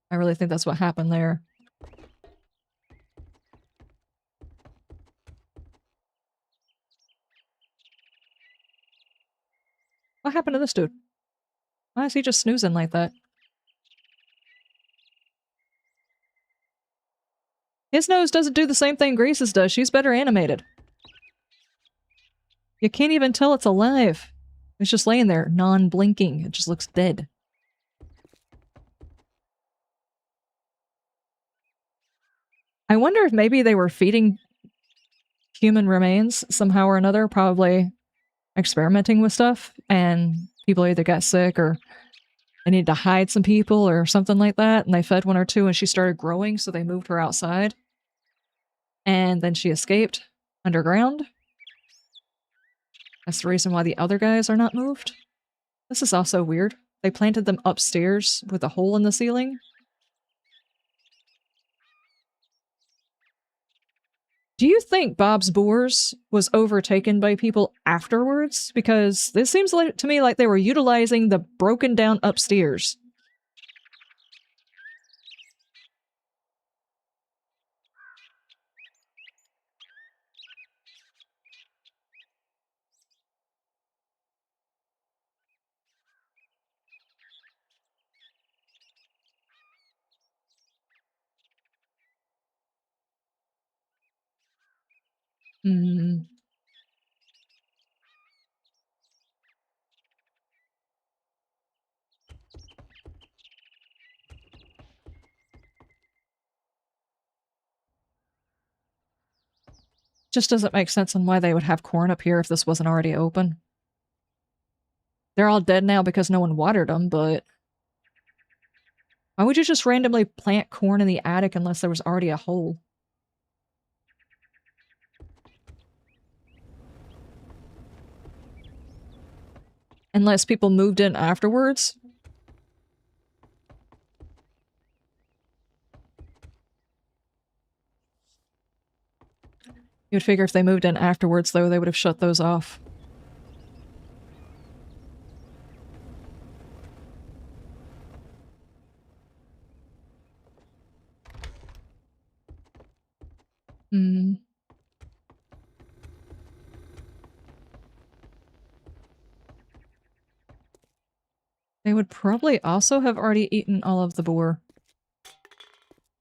I really think that's what happened there. What happened to this dude? Why is he just snoozing like that? His nose doesn't do the same thing Grace's does. She's better animated. You can't even tell it's alive. It's just laying there, non-blinking. It just looks dead. I wonder if maybe they were feeding human remains somehow or another, probably experimenting with stuff, and people either got sick or they needed to hide some people or something like that, and they fed one or two and she started growing, so they moved her outside. And then she escaped underground. That's the reason why the other guys are not moved. This is also weird. They planted them upstairs with a hole in the ceiling. Do you think Bob's Boars was overtaken by people afterwards? Because this seems like, to me like they were utilizing the broken down upstairs. Hmm. Just doesn't make sense on why they would have corn up here if this wasn't already open. They're all dead now because no one watered them, but why would you just randomly plant corn in the attic unless there was already a hole? Unless people moved in afterwards? You'd figure if they moved in afterwards, though, they would have shut those off. Hmm. They would probably also have already eaten all of the boar.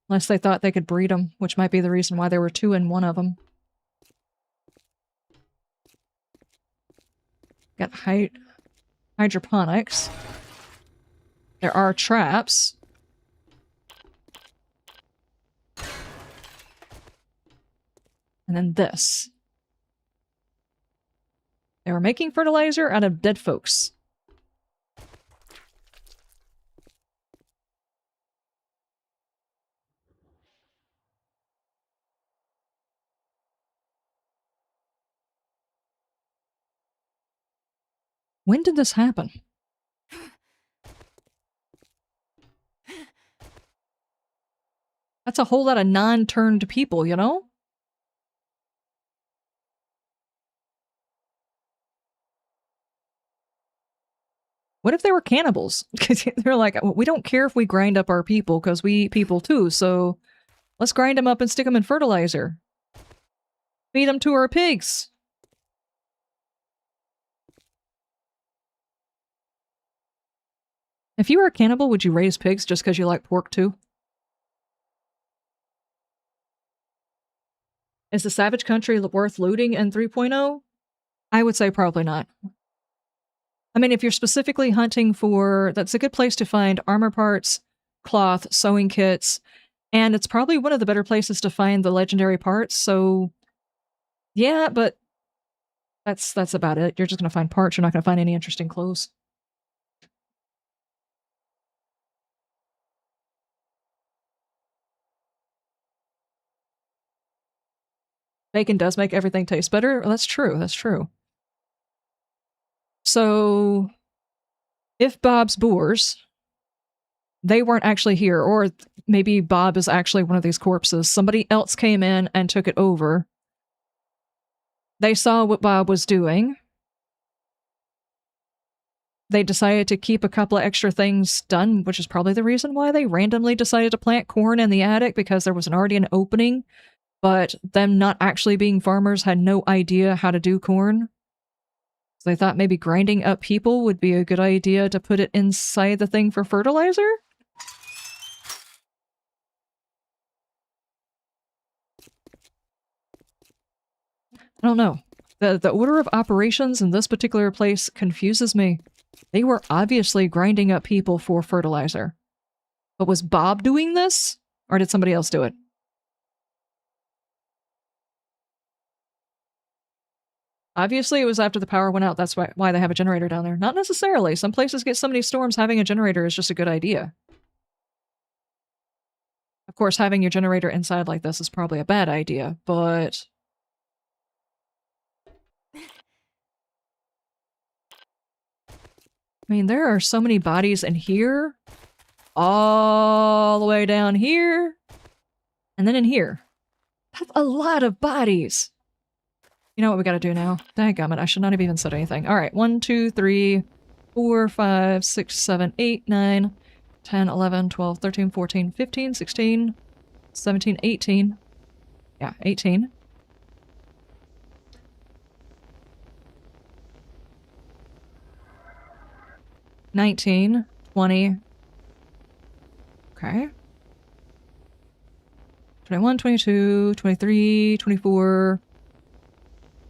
Unless they thought they could breed them, which might be the reason why there were two in one of them. Got hydroponics. There are traps. And then this. They were making fertilizer out of dead folks. When did this happen? That's a whole lot of non-turned people, you know? What if they were cannibals? Because they're like, we don't care if we grind up our people because we eat people too, so let's grind them up and stick them in fertilizer. Feed them to our pigs. If you were a cannibal, would you raise pigs just because you like pork too? Is the Savage Country worth looting in 3.0? I would say probably not. I mean, if you're specifically hunting for... That's a good place to find armor parts, cloth, sewing kits, and it's probably one of the better places to find the legendary parts, so... Yeah, but that's about it. You're just going to find parts, you're not going to find any interesting clothes. bacon does make everything taste better. Well, that's true. That's true. So, if Bob's boars, they weren't actually here, or maybe Bob is actually one of these corpses. Somebody else came in and took it over. They saw what Bob was doing. They decided to keep a couple of extra things done, which is probably the reason why they randomly decided to plant corn in the attic, because there was already an opening, but them not actually being farmers had no idea how to do corn. So they thought maybe grinding up people would be a good idea to put it inside the thing for fertilizer? I don't know. The order of operations in this particular place confuses me. They were obviously grinding up people for fertilizer. But was Bob doing this? Or did somebody else do it? Obviously, it was after the power went out. That's why they have a generator down there. Not necessarily. Some places get so many storms, having a generator is just a good idea. Of course, having your generator inside like this is probably a bad idea, but... I mean, there are so many bodies in here, all the way down here, and then in here. That's a lot of bodies. You know what we gotta do now? Dadgummit, I should not have even said anything. Alright, 1, 2, 3, 4, 5, 6, 7, 8, 9, 10, 11, 12, 13, 14, 15, 16, 17, 18. Yeah, 18. $19, $20. Okay. 21, 22, 23, 24,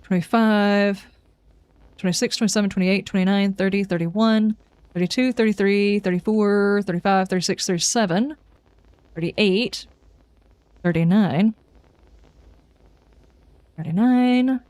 25, 26, 27, 28, 29, 30, 31, 32, 33, 34, 35, 36, 37, 38, 39, 39.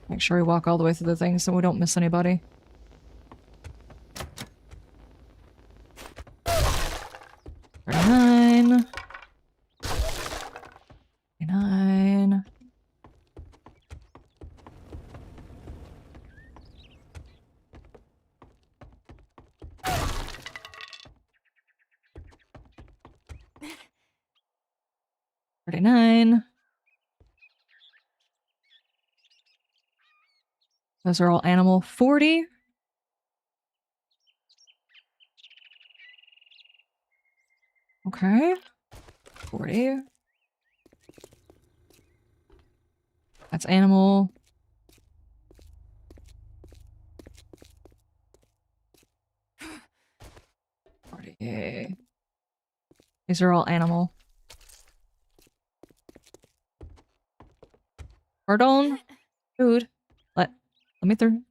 Make sure we walk all the way through the thing so we don't miss anybody. Nine. 9. $39. Those are all animal. 40. Okay. 40. That's animal. 40. These are all animal. Pardon? Food. Let me through.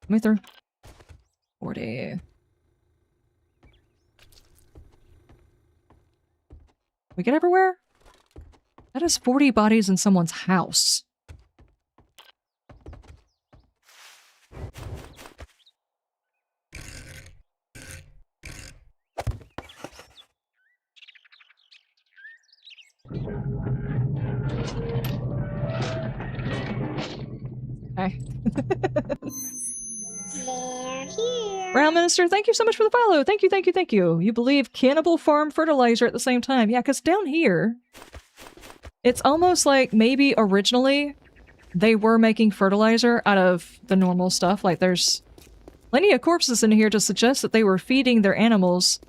Let me through. 40. We get everywhere? That is 40 bodies in someone's house. Okay. They're here. Brown Minister, thank you so much for the follow. Thank you, thank you, thank you. You believe cannibal farm fertilizer at the same time. Yeah, because down here, it's almost like maybe originally they were making fertilizer out of the normal stuff. Like there's plenty of corpses in here to suggest that they were feeding their animals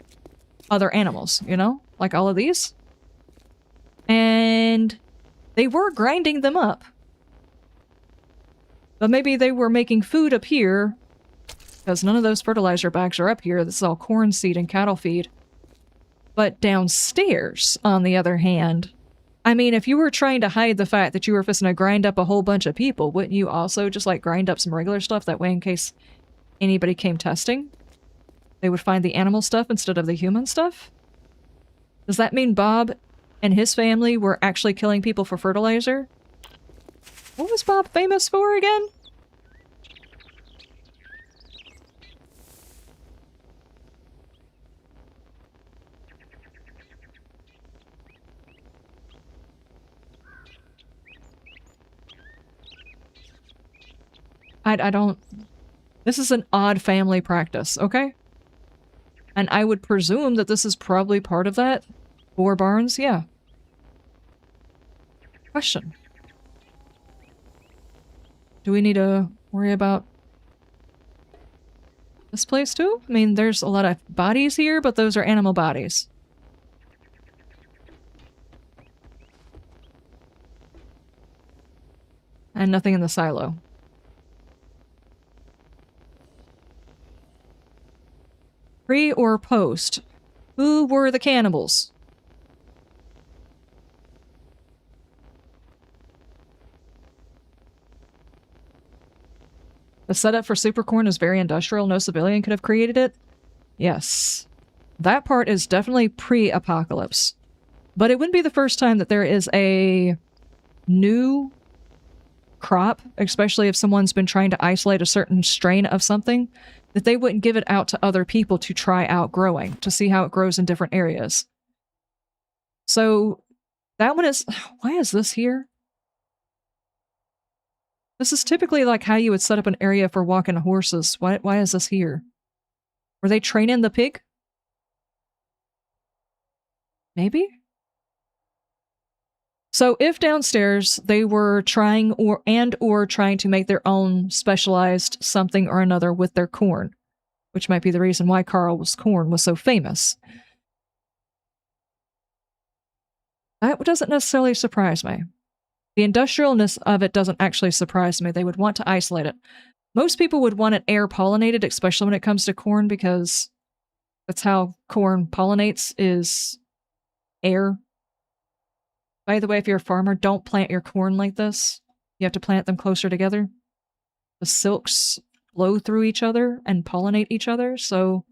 other animals, you know? Like all of these. And they were grinding them up. But maybe they were making food up here, because none of those fertilizer bags are up here. This is all corn seed and cattle feed. But downstairs, on the other hand, I mean, if you were trying to hide the fact that you were fixing to grind up a whole bunch of people, wouldn't you also just, like, grind up some regular stuff? That way, in case anybody came testing, they would find the animal stuff instead of the human stuff? Does that mean Bob and his family were actually killing people for fertilizer? What was Bob famous for again? I don't... This is an odd family practice, okay? And I would presume that this is probably part of that. Boar barns, yeah. Question. Do we need to worry about this place too? I mean, there's a lot of bodies here, but those are animal bodies. And nothing in the silo. Pre or post? Who were the cannibals? The setup for supercorn is very industrial. No civilian could have created it. Yes. That part is definitely pre-apocalypse. But it wouldn't be the first time that there is a new crop, especially if someone's been trying to isolate a certain strain of something, that they wouldn't give it out to other people to try out growing, to see how it grows in different areas. So that one is... Why is this here? This is typically like how you would set up an area for walking horses. Why is this here? Were they training the pig? Maybe? So if downstairs they were trying or trying to make their own specialized something or another with their corn, which might be the reason why Carl's corn was so famous. That doesn't necessarily surprise me. The industrialness of it doesn't actually surprise me. They would want to isolate it. Most people would want it air pollinated, especially when it comes to corn, because that's how corn pollinates, is air. By the way, if you're a farmer, don't plant your corn like this. You have to plant them closer together. The silks blow through each other and pollinate each other, so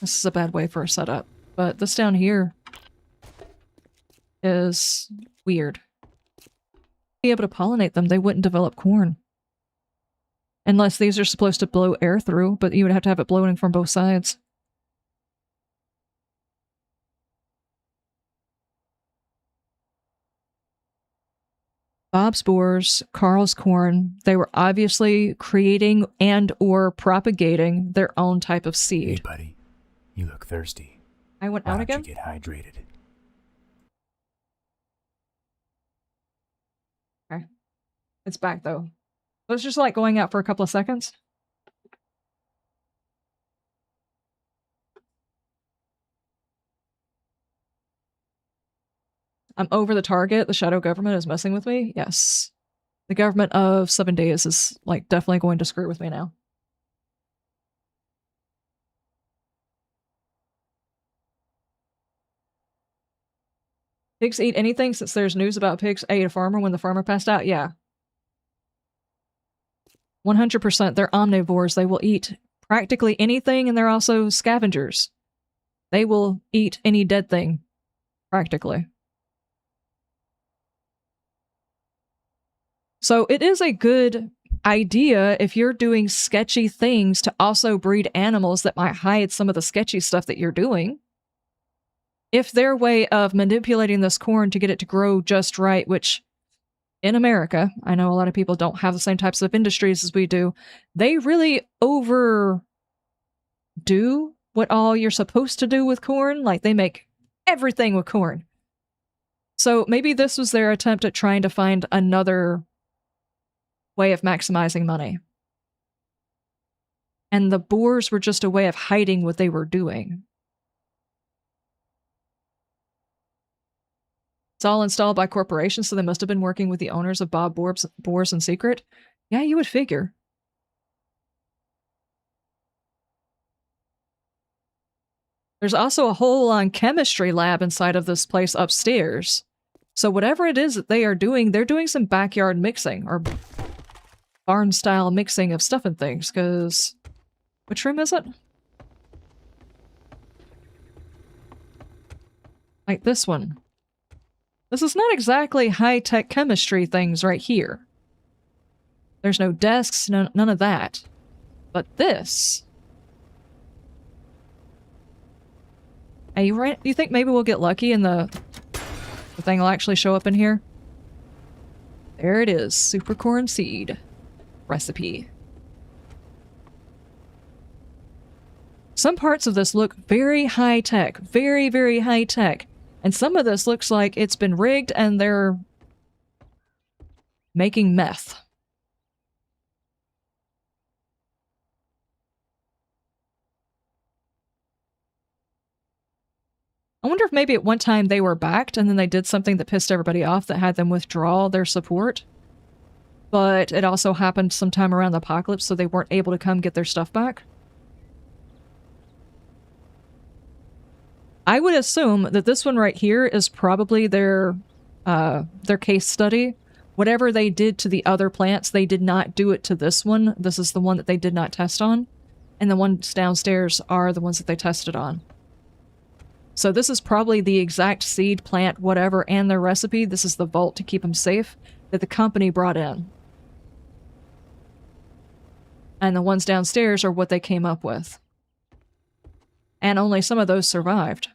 this is a bad way for a setup. But this down here is weird. Be able to pollinate them, they wouldn't develop corn. Unless these are supposed to blow air through, but you would have to have it blowing from both sides. Bob's boars, Carl's corn, they were obviously creating and or propagating their own type of seed. Hey, buddy. You look thirsty. I went Why out don't again? you get hydrated? Okay. It's back though. So it's just like going out for a couple of seconds. I'm over the target. The shadow government is messing with me. Yes. The government of 7 days is like definitely going to screw with me now. Pigs eat anything since there's news about pigs ate a farmer when the farmer passed out? Yeah. 100%. They're omnivores. They will eat practically anything, and they're also scavengers. They will eat any dead thing, practically. So it is a good idea if you're doing sketchy things to also breed animals that might hide some of the sketchy stuff that you're doing. If their way of manipulating this corn to get it to grow just right, which in America, I know a lot of people don't have the same types of industries as we do, they really overdo what all you're supposed to do with corn. Like, they make everything with corn. So maybe this was their attempt at trying to find another way of maximizing money. And the boars were just a way of hiding what they were doing. It's all installed by corporations, so they must have been working with the owners of Bob Boars in secret. Yeah, you would figure. There's also a whole chemistry lab inside of this place upstairs. So whatever it is that they are doing, they're doing some backyard mixing, or barn-style mixing of stuff and things, because... Which room is it? Like this one. This is not exactly high-tech chemistry things right here. There's no desks, none of that. But this... Hey, you think maybe we'll get lucky and the thing will actually show up in here? There it is. Super corn seed recipe. Some parts of this look very high tech. Very, very high tech. And some of this looks like it's been rigged and they're making meth. I wonder if maybe at one time they were backed and then they did something that pissed everybody off that had them withdraw their support. But it also happened sometime around the apocalypse, so they weren't able to come get their stuff back. I would assume that this one right here is probably their case study. Whatever they did to the other plants, they did not do it to this one. This is the one that they did not test on. And the ones downstairs are the ones that they tested on. So this is probably the exact seed, plant, whatever, and their recipe. This is the vault to keep them safe that the company brought in. And the ones downstairs are what they came up with. And only some of those survived.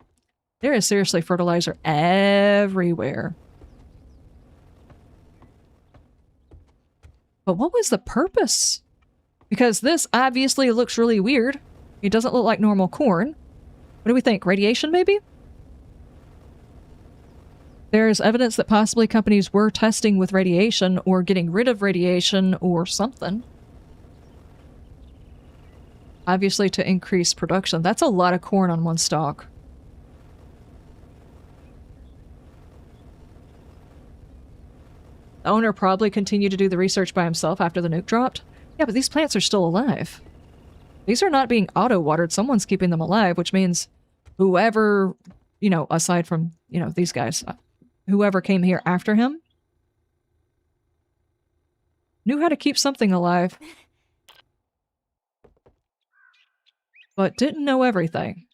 There is seriously fertilizer everywhere. But what was the purpose? Because this obviously looks really weird. It doesn't look like normal corn. What do we think? Radiation, maybe? There is evidence that possibly companies were testing with radiation or getting rid of radiation or something. Obviously to increase production. That's a lot of corn on one stalk. The owner probably continued to do the research by himself after the nuke dropped. Yeah, but these plants are still alive. These are not being auto-watered. Someone's keeping them alive, which means whoever, you know, aside from, you know, these guys, whoever came here after him knew how to keep something alive, but didn't know everything.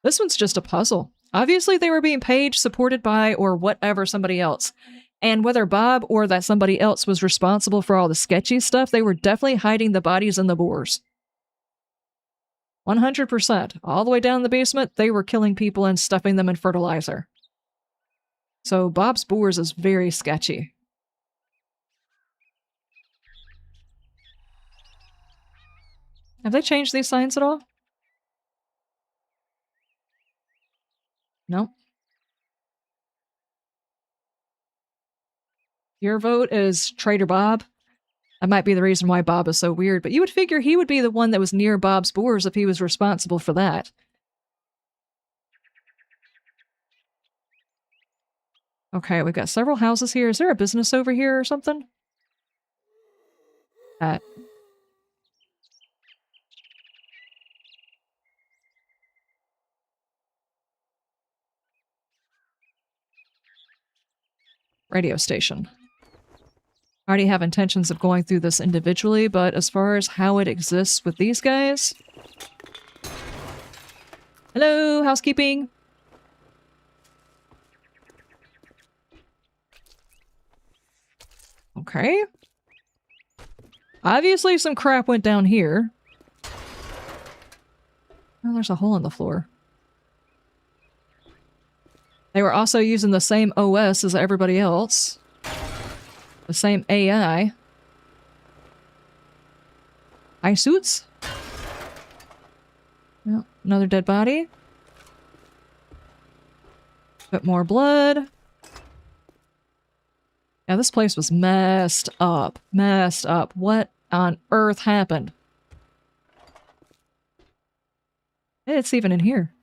This one's just a puzzle. Obviously they were being paid, supported by, or whatever somebody else. And whether Bob or that somebody else was responsible for all the sketchy stuff, they were definitely hiding the bodies in the bores. 100%. All the way down in the basement, they were killing people and stuffing them in fertilizer. So Bob's bores is very sketchy. Have they changed these signs at all? No. Your vote is Trader Bob. That might be the reason why Bob is so weird, but you would figure he would be the one that was near Bob's bores if he was responsible for that. Okay, we've got several houses here. Is there a business over here or something? Radio station. I already have intentions of going through this individually, but as far as how it exists with these guys... Hello, housekeeping! Okay. Obviously some crap went down here. Oh, there's a hole in the floor. They were also using the same OS as everybody else. The same AI. Eye suits? Well, another dead body. Bit more blood. Yeah, this place was messed up. Messed up. What on earth happened? It's even in here.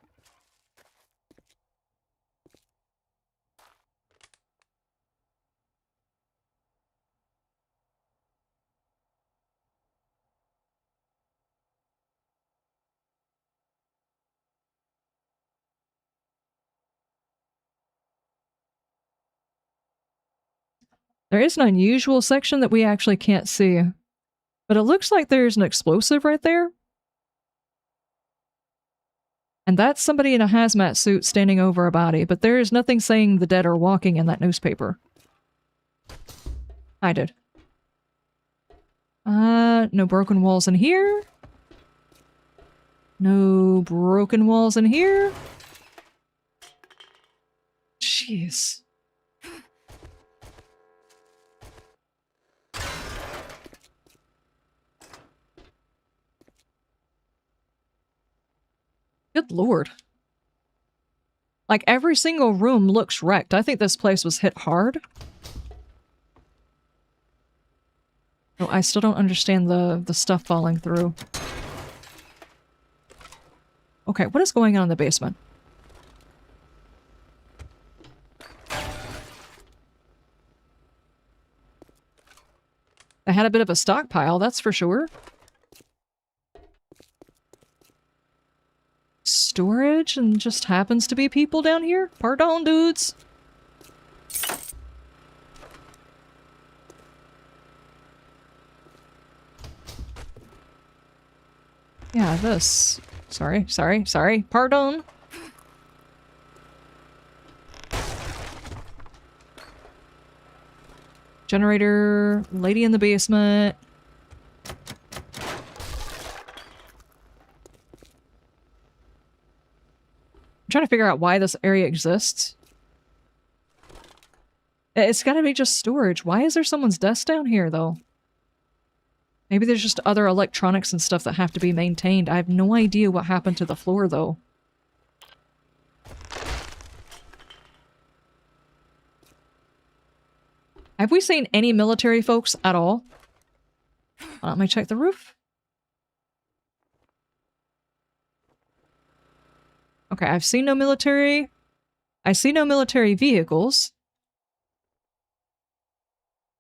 There is an unusual section that we actually can't see. But it looks like there's an explosive right there. And that's somebody in a hazmat suit standing over a body, but there is nothing saying the dead are walking in that newspaper. I did. No broken walls in here. No broken walls in here. Jeez. Good lord. Like, every single room looks wrecked. I think this place was hit hard. No, I still don't understand the stuff falling through. Okay, what is going on in the basement? I had a bit of a stockpile, that's for sure. Storage and just happens to be people down here? Pardon, dudes. Yeah, this. Sorry. Pardon. Generator, lady in the basement. I'm trying to figure out why this area exists. It's gotta be just storage. Why is there someone's desk down here, though? Maybe there's just other electronics and stuff that have to be maintained. I have no idea what happened to the floor, though. Have we seen any military folks at all? Let me check the roof. Okay, I've seen no military. I see no military vehicles.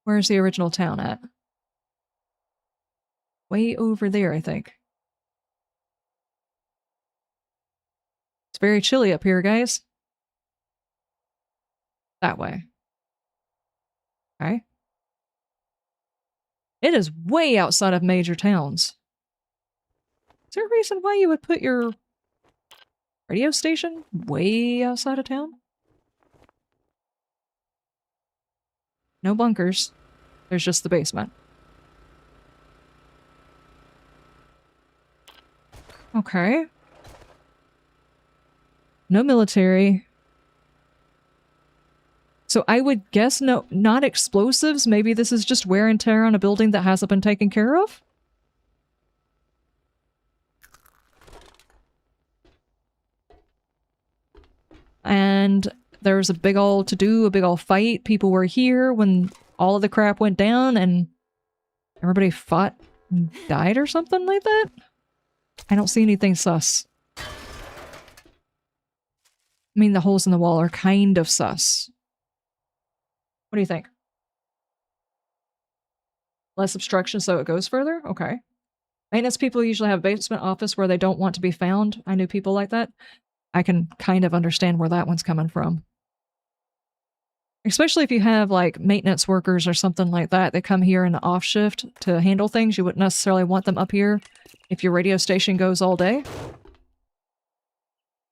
Where's the original town at? Way over there, I think. It's very chilly up here, guys. That way. Okay. It is way outside of major towns. Is there a reason why you would put your radio station way outside of town? No bunkers. There's just the basement. Okay. No military. So I would guess no, not explosives. Maybe this is just wear and tear on a building that hasn't been taken care of? And there was a big ol' to-do, a big ol' fight. People were here when all of the crap went down and everybody fought and died or something like that? I don't see anything sus. I mean, the holes in the wall are kind of sus. What do you think? Less obstruction so it goes further? Okay. Maintenance people usually have a basement office where they don't want to be found. I knew people like that. I can kind of understand where that one's coming from. Especially if you have, like, maintenance workers or something like that that come here in the off shift to handle things. You wouldn't necessarily want them up here if your radio station goes all day.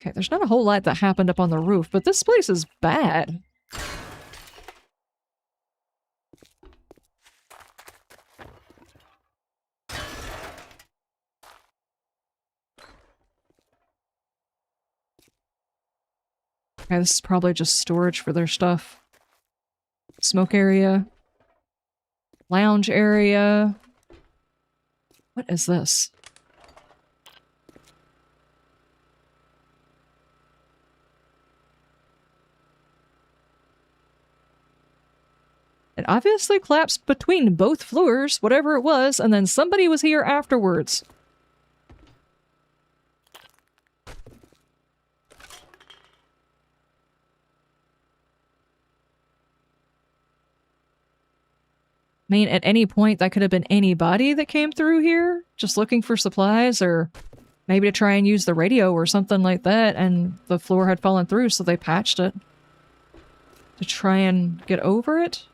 Okay, there's not a whole lot that happened up on the roof, but this place is bad. Okay, this is probably just storage for their stuff. Smoke area. Lounge area. What is this? It obviously collapsed between both floors, whatever it was, and then somebody was here afterwards. I mean, at any point, that could have been anybody that came through here, just looking for supplies, or maybe to try and use the radio or something like that, and the floor had fallen through, so they patched it to try and get over it.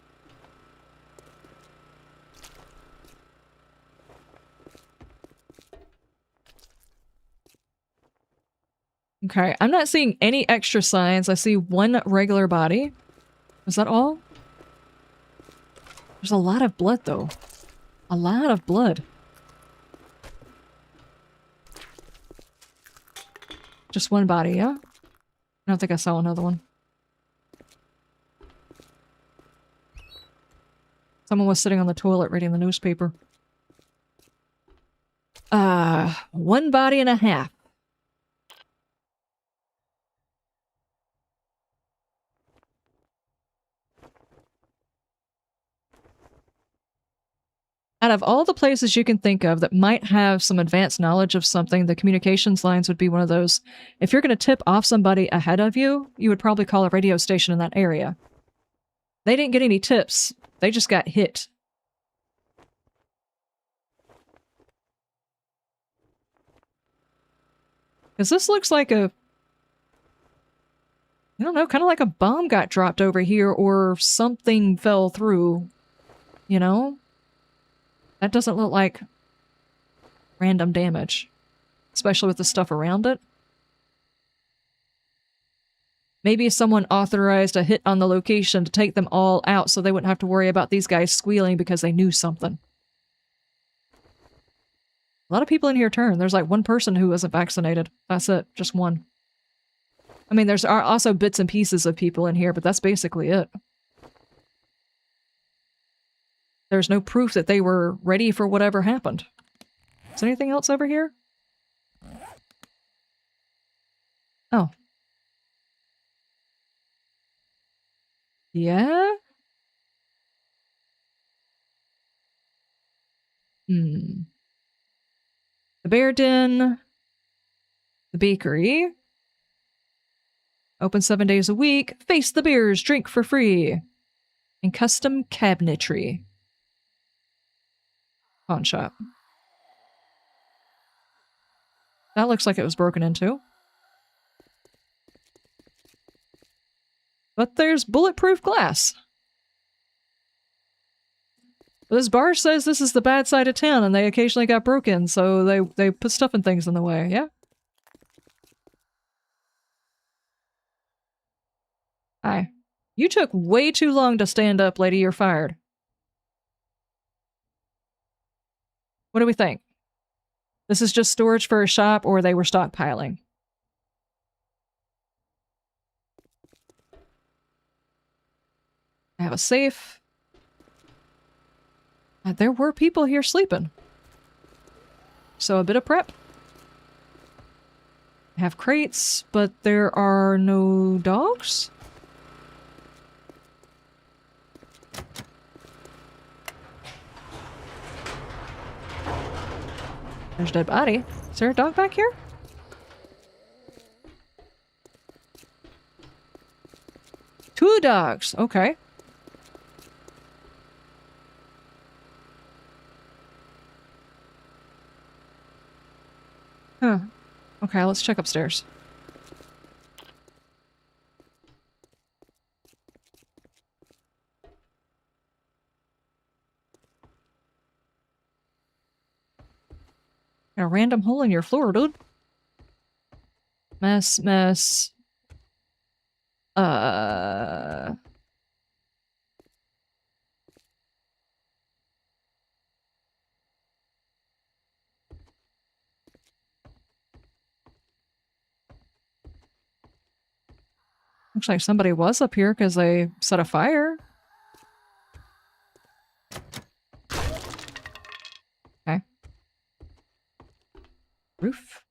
Okay, I'm not seeing any extra signs. I see one regular body. Is that all? There's a lot of blood, though. A lot of blood. Just one body, yeah? I don't think I saw another one. Someone was sitting on the toilet reading the newspaper. One body and a half. Out of all the places you can think of that might have some advanced knowledge of something, the communications lines would be one of those. If you're going to tip off somebody ahead of you, you would probably call a radio station in that area. They didn't get any tips. They just got hit. Because this looks like a... I don't know, kind of like a bomb got dropped over here or something fell through. You know? That doesn't look like random damage, especially with the stuff around it. Maybe someone authorized a hit on the location to take them all out so they wouldn't have to worry about these guys squealing because they knew something. A lot of people in here turn. There's like one person who wasn't vaccinated. That's it. Just one. I mean, there's also bits and pieces of people in here, but that's basically it. There's no proof that they were ready for whatever happened. Is there anything else over here? Oh. Yeah? The bear den. The bakery. Open 7 days a week. Face the beers, drink for free. And custom cabinetry. Pawn shop. That looks like it was broken into. But there's bulletproof glass. This bar says this is the bad side of town and they occasionally got broken, so they put stuff and things in the way, yeah? Hi. You took way too long to stand up, lady. You're fired. What do we think? This is just storage for a shop, or they were stockpiling? I have a safe. There were people here sleeping. So a bit of prep. I have crates, but there are no dogs? There's a dead body. Is there a dog back here? Two dogs. Okay. Huh. Okay, let's check upstairs. Got a random hole in your floor, dude. Mess, mess. Looks like somebody was up here because they set a fire. Okay. Roof.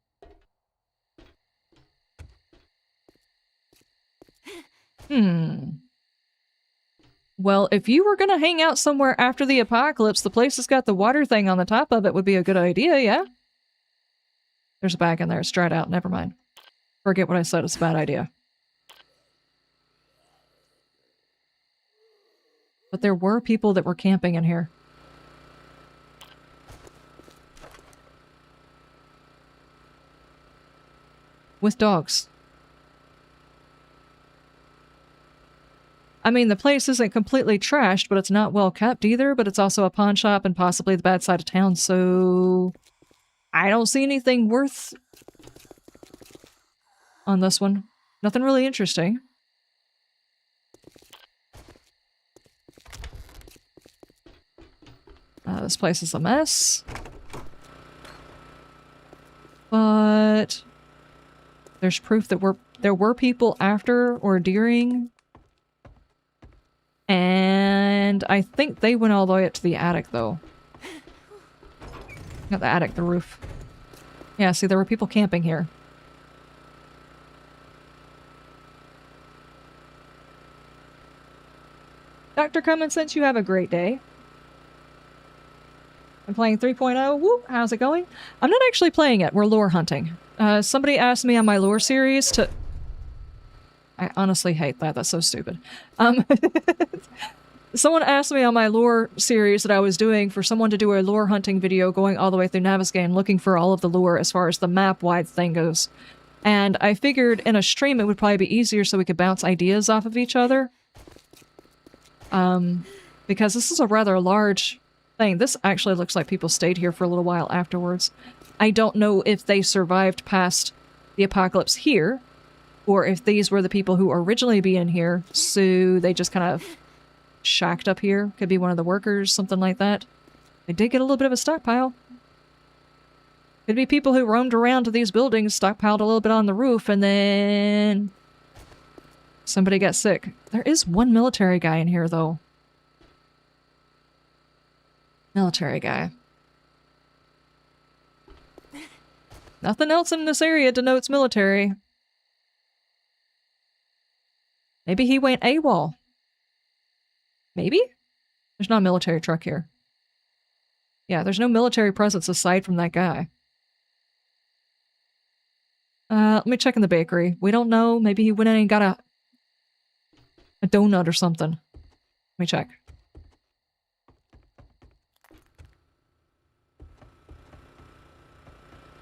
Well, if you were gonna hang out somewhere after the apocalypse, the place that's got the water thing on the top of it would be a good idea, yeah? There's a bag in there. It's dried out. Never mind. Forget what I said. It's a bad idea. But there were people that were camping in here. With dogs. I mean, the place isn't completely trashed, but it's not well kept either, but it's also a pawn shop and possibly the bad side of town, so... I don't see anything worth... on this one. Nothing really interesting. This place is a mess. But... there's proof that there were people after or during... and And I think they went all the way up to the attic, though. Not the attic, the roof. Yeah, see, there were people camping here. Dr. Common Sense, you have a great day. I'm playing 3.0. Woo! How's it going? I'm not actually playing it. We're lore hunting. Somebody asked me on my lore series to... I honestly hate that. That's so stupid. Someone asked me on my lore series that I was doing for someone to do a lore hunting video going all the way through Navezgane, looking for all of the lore as far as the map-wide thing goes. And I figured in a stream it would probably be easier so we could bounce ideas off of each other. Because this is a rather large thing. This actually looks like people stayed here for a little while afterwards. I don't know if they survived past the apocalypse here, or if these were the people who originally being here, so they just kind of shacked up here. Could be one of the workers, something like that. They did get a little bit of a stockpile. Could be people who roamed around to these buildings, stockpiled a little bit on the roof, and then somebody got sick. There is one military guy in here, though. Military guy. Nothing else in this area denotes military. Maybe he went AWOL. Maybe? There's not a military truck here. Yeah, there's no military presence aside from that guy. Let me check in the bakery. We don't know. Maybe he went in and got a donut or something. Let me check.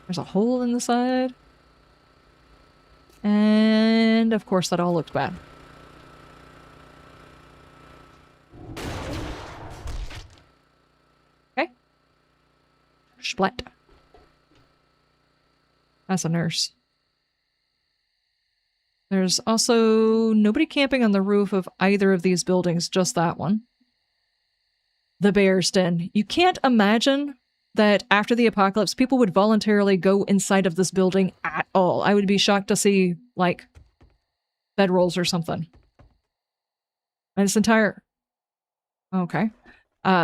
There's a hole in the side. And of course that all looked bad. Okay. Splat. That's a nurse. There's also nobody camping on the roof of either of these buildings, just that one. The Bear's Den. You can't imagine that after the apocalypse, people would voluntarily go inside of this building at all. I would be shocked to see, like, bedrolls or something. And this entire... Okay.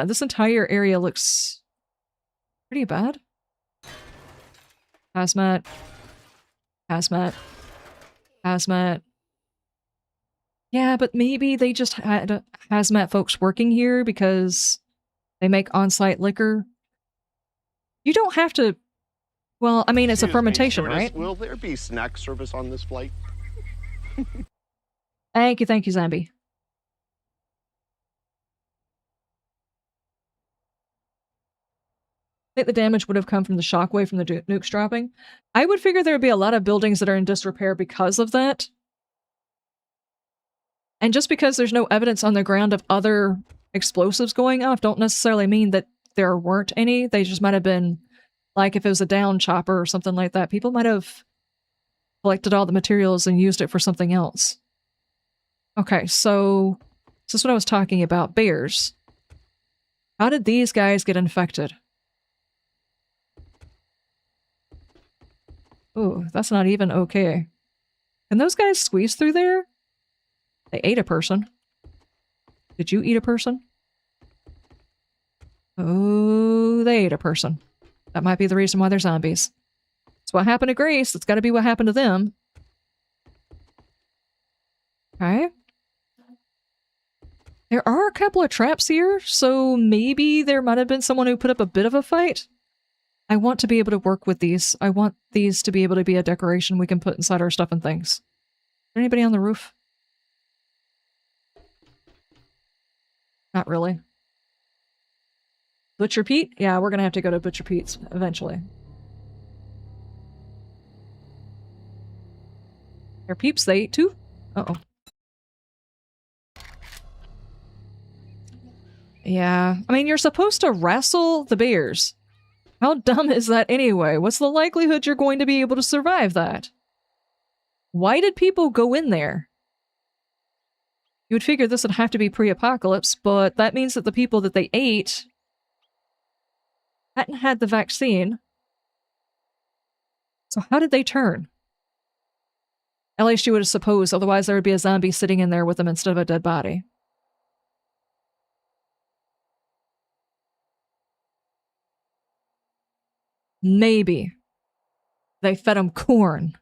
This entire area looks pretty bad. Hazmat. Hazmat. Hazmat. Yeah, but maybe they just had hazmat folks working here because they make on-site liquor. You don't have to... Well, I mean, it's a fermentation, right? Will there be snack service on this flight? Thank you, Zombie. I think the damage would have come from the shockwave from the nukes dropping. I would figure there would be a lot of buildings that are in disrepair because of that. And just because there's no evidence on the ground of other explosives going off, don't necessarily mean that there weren't any. They just might have been, like if it was a down chopper or something like that, people might have collected all the materials and used it for something else. Okay, so this is what I was talking about. Bears. How did these guys get infected? Ooh, that's not even okay. Can those guys squeeze through there? They ate a person. Did you eat a person? Oh, they ate a person. That might be the reason why they're zombies. It's what happened to Grace. It's got to be what happened to them. Okay. There are a couple of traps here, so maybe there might have been someone who put up a bit of a fight. I want to be able to work with these. I want these to be able to be a decoration we can put inside our stuff and things. Is there anybody on the roof? Not really. Butcher Pete? Yeah, we're gonna have to go to Butcher Pete's eventually. Their peeps, they ate too? Uh-oh. Yeah, I mean, you're supposed to wrestle the bears. How dumb is that anyway? What's the likelihood you're going to be able to survive that? Why did people go in there? You would figure this would have to be pre-apocalypse, but that means that the people that they ate hadn't had the vaccine. So how did they turn? At least you would have supposed, otherwise there would be a zombie sitting in there with them instead of a dead body. maybe they fed them corn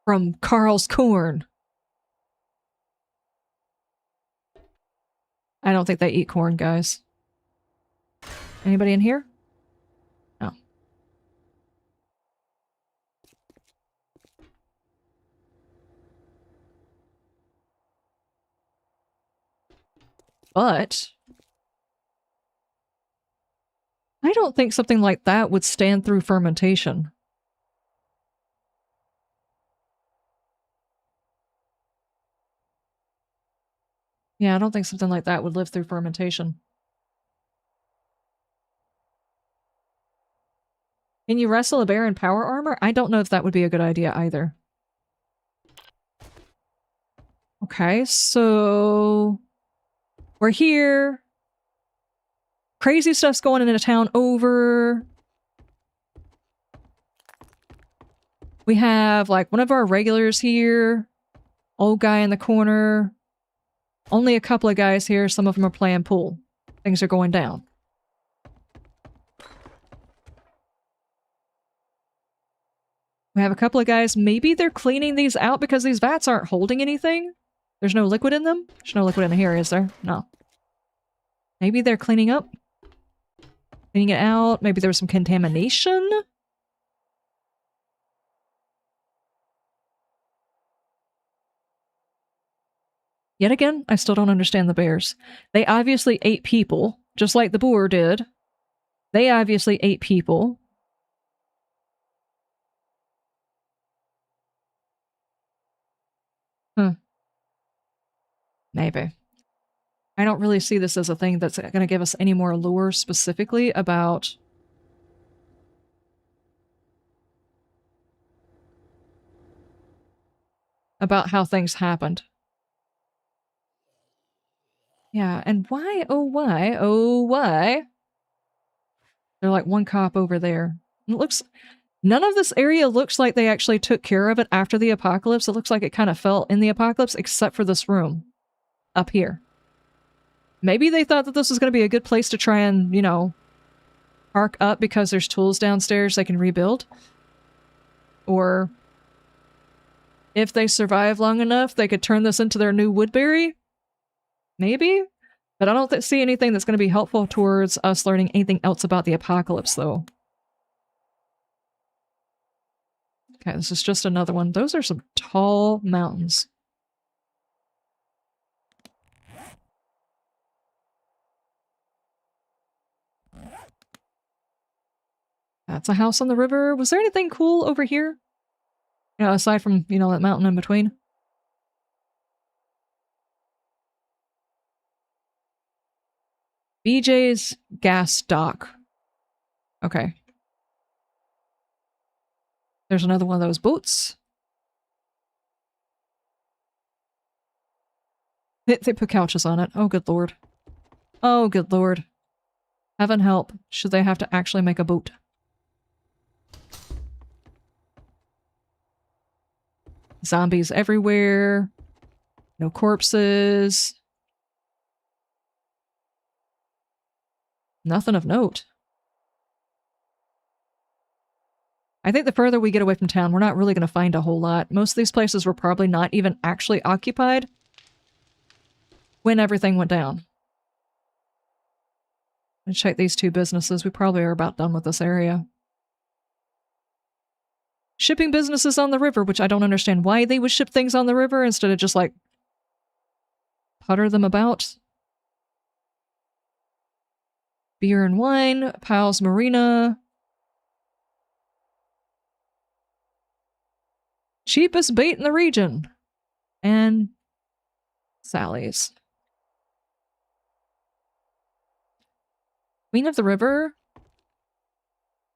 from Carl's corn. I don't think they eat corn, guys. Anybody in here? No. But I don't think something like that would stand through fermentation. Yeah, I don't think something like that would live through fermentation. Can you wrestle a bear in power armor? I don't know if that would be a good idea either. Okay, so we're here. Crazy stuff's going into town over. We have, like, one of our regulars here. Old guy in the corner. Only a couple of guys here. Some of them are playing pool. Things are going down. We have a couple of guys. Maybe they're cleaning these out because these vats aren't holding anything. There's no liquid in them? There's no liquid in here, is there? No. Maybe they're cleaning up. Cleaning it out. Maybe there was some contamination. Yet again, I still don't understand the bears. They obviously ate people, just like the boar did. They obviously ate people. Maybe. I don't really see this as a thing that's going to give us any more lore specifically about how things happened. Yeah, and why, oh why, oh why? They're like one cop over there. It looks... None of this area looks like they actually took care of it after the apocalypse. It looks like it kind of fell in the apocalypse, except for this room. Up here. Maybe they thought that this was going to be a good place to try and, you know, park up because there's tools downstairs they can rebuild. Or if they survive long enough, they could turn this into their new Woodbury. Maybe? But I don't see anything that's going to be helpful towards us learning anything else about the apocalypse, though. Okay, this is just another one. Those are some tall mountains. That's a house on the river. Was there anything cool over here? You know, aside from, you know, that mountain in between? BJ's gas dock. Okay. There's another one of those boats. They put couches on it. Oh, good lord. Oh, good lord. Heaven help. Should they have to actually make a boat? Zombies everywhere. No corpses. Nothing of note. I think the further we get away from town, we're not really going to find a whole lot. Most of these places were probably not even actually occupied when everything went down. Let's check these two businesses. We probably are about done with this area. Shipping businesses on the river, which I don't understand why they would ship things on the river instead of just, like, putter them about. Beer and wine, Powell's Marina. Cheapest bait in the region. And Sally's. Queen of the River?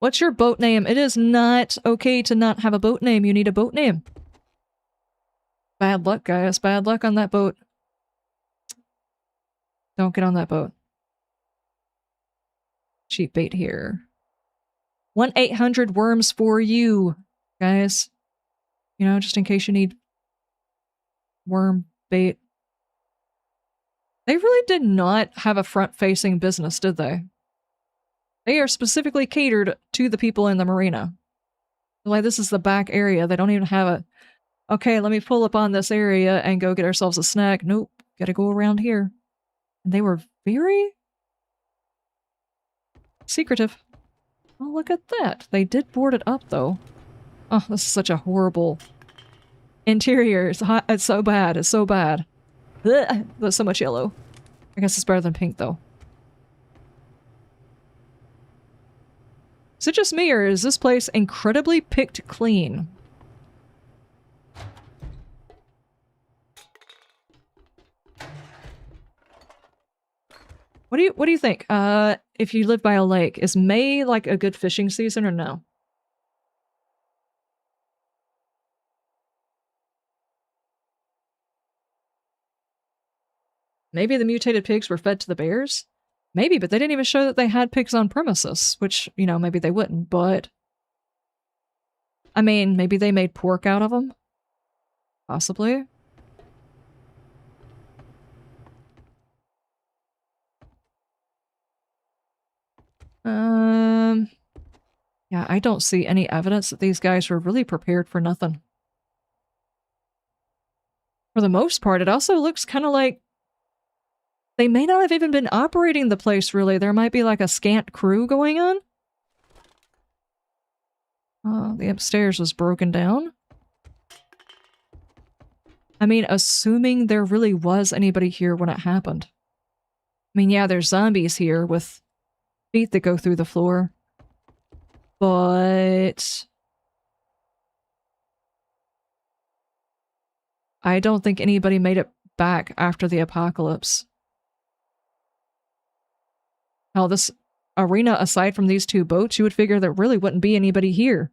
What's your boat name? It is not okay to not have a boat name. You need a boat name. Bad luck, guys. Bad luck on that boat. Don't get on that boat. Cheap bait here. 1-800-WORMS for you, guys. You know, just in case you need worm bait. They really did not have a front-facing business, did they? They are specifically catered to the people in the marina. Like, this is the back area. They don't even have a, okay, let me pull up on this area and go get ourselves a snack. Nope, gotta go around here. And they were very secretive. Oh, look at that. They did board it up, though. Oh, this is such a horrible interior. It's hot. It's so bad. It's so bad. Ugh, there's so much yellow. I guess it's better than pink, though. Is it just me, or is this place incredibly picked clean? What do you think? If you live by a lake, is May like a good fishing season or no? Maybe the mutated pigs were fed to the bears? Maybe, but they didn't even show that they had pigs on premises, which, you know, maybe they wouldn't, but... I mean, maybe they made pork out of them? Possibly. Yeah, I don't see any evidence that these guys were really prepared for nothing. For the most part, it also looks kind of like they may not have even been operating the place, really. There might be like a scant crew going on. The upstairs was broken down. I mean, assuming there really was anybody here when it happened. I mean, yeah, there's zombies here with feet that go through the floor. But... I don't think anybody made it back after the apocalypse. Now, this arena, aside from these two boats, you would figure there really wouldn't be anybody here.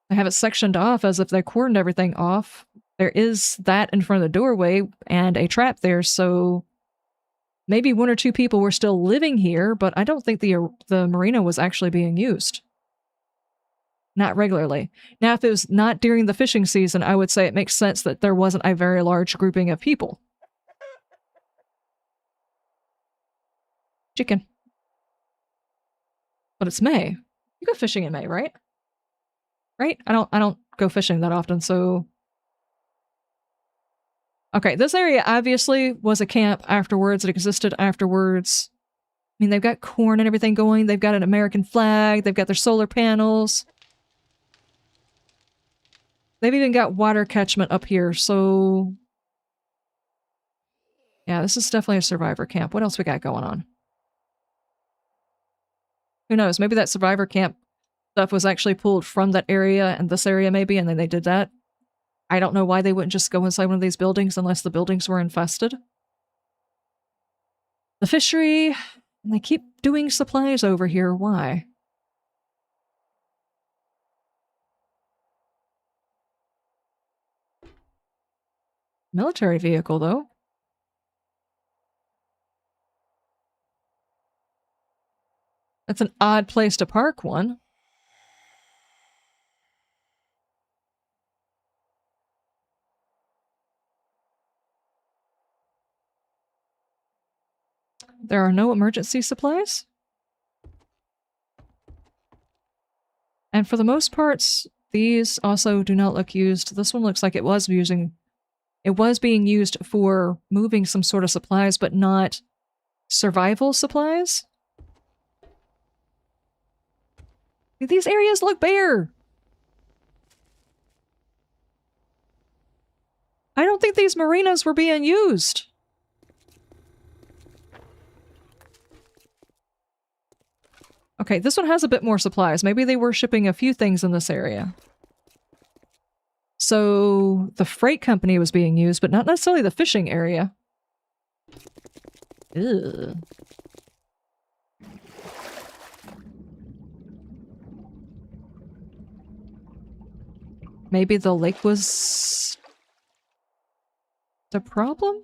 They have it sectioned off as if they cordoned everything off. There is that in front of the doorway and a trap there, so maybe one or two people were still living here, but I don't think the marina was actually being used. Not regularly. Now, if it was not during the fishing season, I would say it makes sense that there wasn't a very large grouping of people. Chicken. But it's May. You go fishing in May, right? Right? I don't go fishing that often, so... Okay, this area obviously was a camp afterwards. It existed afterwards. I mean, they've got corn and everything going. They've got an American flag. They've got their solar panels. They've even got water catchment up here, so... Yeah, this is definitely a survivor camp. What else we got going on? Who knows? Maybe that survivor camp stuff was actually pulled from that area and this area maybe, and then they did that. I don't know why they wouldn't just go inside one of these buildings unless the buildings were infested. The fishery... And they keep doing supplies over here. Why? Military vehicle, though. That's an odd place to park one. There are no emergency supplies? And for the most parts, these also do not look used. This one looks like it was being used for moving some sort of supplies, but not survival supplies. These areas look bare! I don't think these marinas were being used. Okay, this one has a bit more supplies. Maybe they were shipping a few things in this area. So the freight company was being used, but not necessarily the fishing area. Ugh. Maybe the lake was the problem?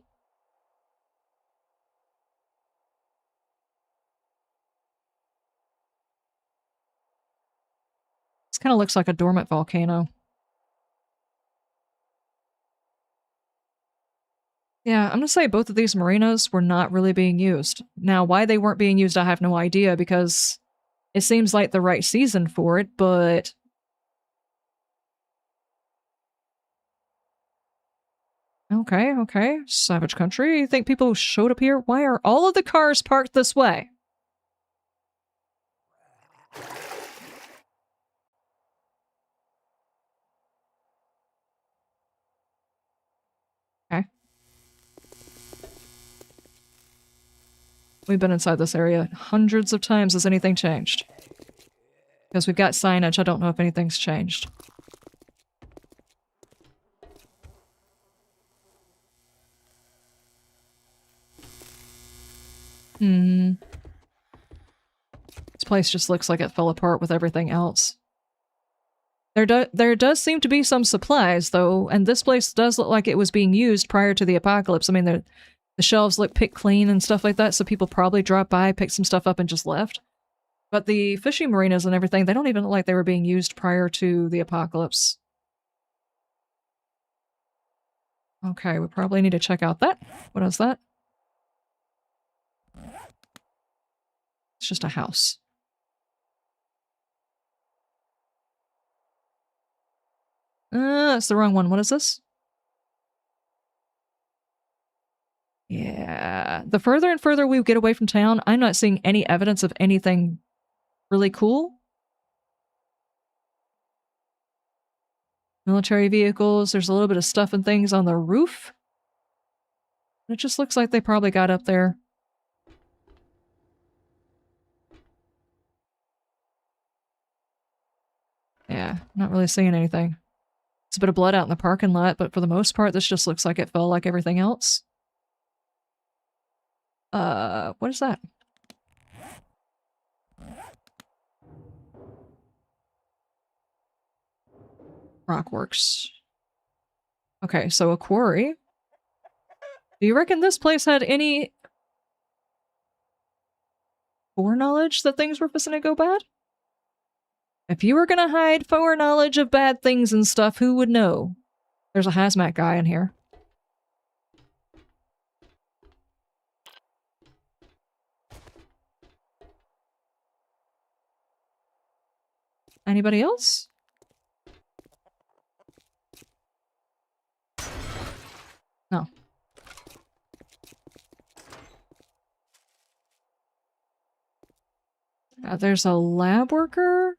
This kind of looks like a dormant volcano. Yeah, I'm gonna say both of these marinas were not really being used. Now, why they weren't being used, I have no idea, because it seems like the right season for it, but... Okay, okay. Savage country. You think people showed up here? Why are all of the cars parked this way? Okay. We've been inside this area hundreds of times. Has anything changed? Because we've got signage, I don't know if anything's changed. Hmm. This place just looks like it fell apart with everything else. There does seem to be some supplies, though, and this place does look like it was being used prior to the apocalypse. I mean, the shelves look picked clean and stuff like that, so people probably dropped by, picked some stuff up, and just left. But the fishing marinas and everything, they don't even look like they were being used prior to the apocalypse. Okay, we probably need to check out that. What is that? It's just a house. That's the wrong one. What is this? Yeah. The further and further we get away from town, I'm not seeing any evidence of anything really cool. Military vehicles. There's a little bit of stuff and things on the roof. It just looks like they probably got up there. Yeah, not really seeing anything. There's a bit of blood out in the parking lot, but for the most part, this just looks like it fell like everything else. What is that? Rockworks. Okay, so a quarry. Do you reckon this place had any foreknowledge that things were fixing to go bad? If you were gonna hide foreknowledge of bad things and stuff, who would know? There's a hazmat guy in here. Anybody else? No. There's a lab worker.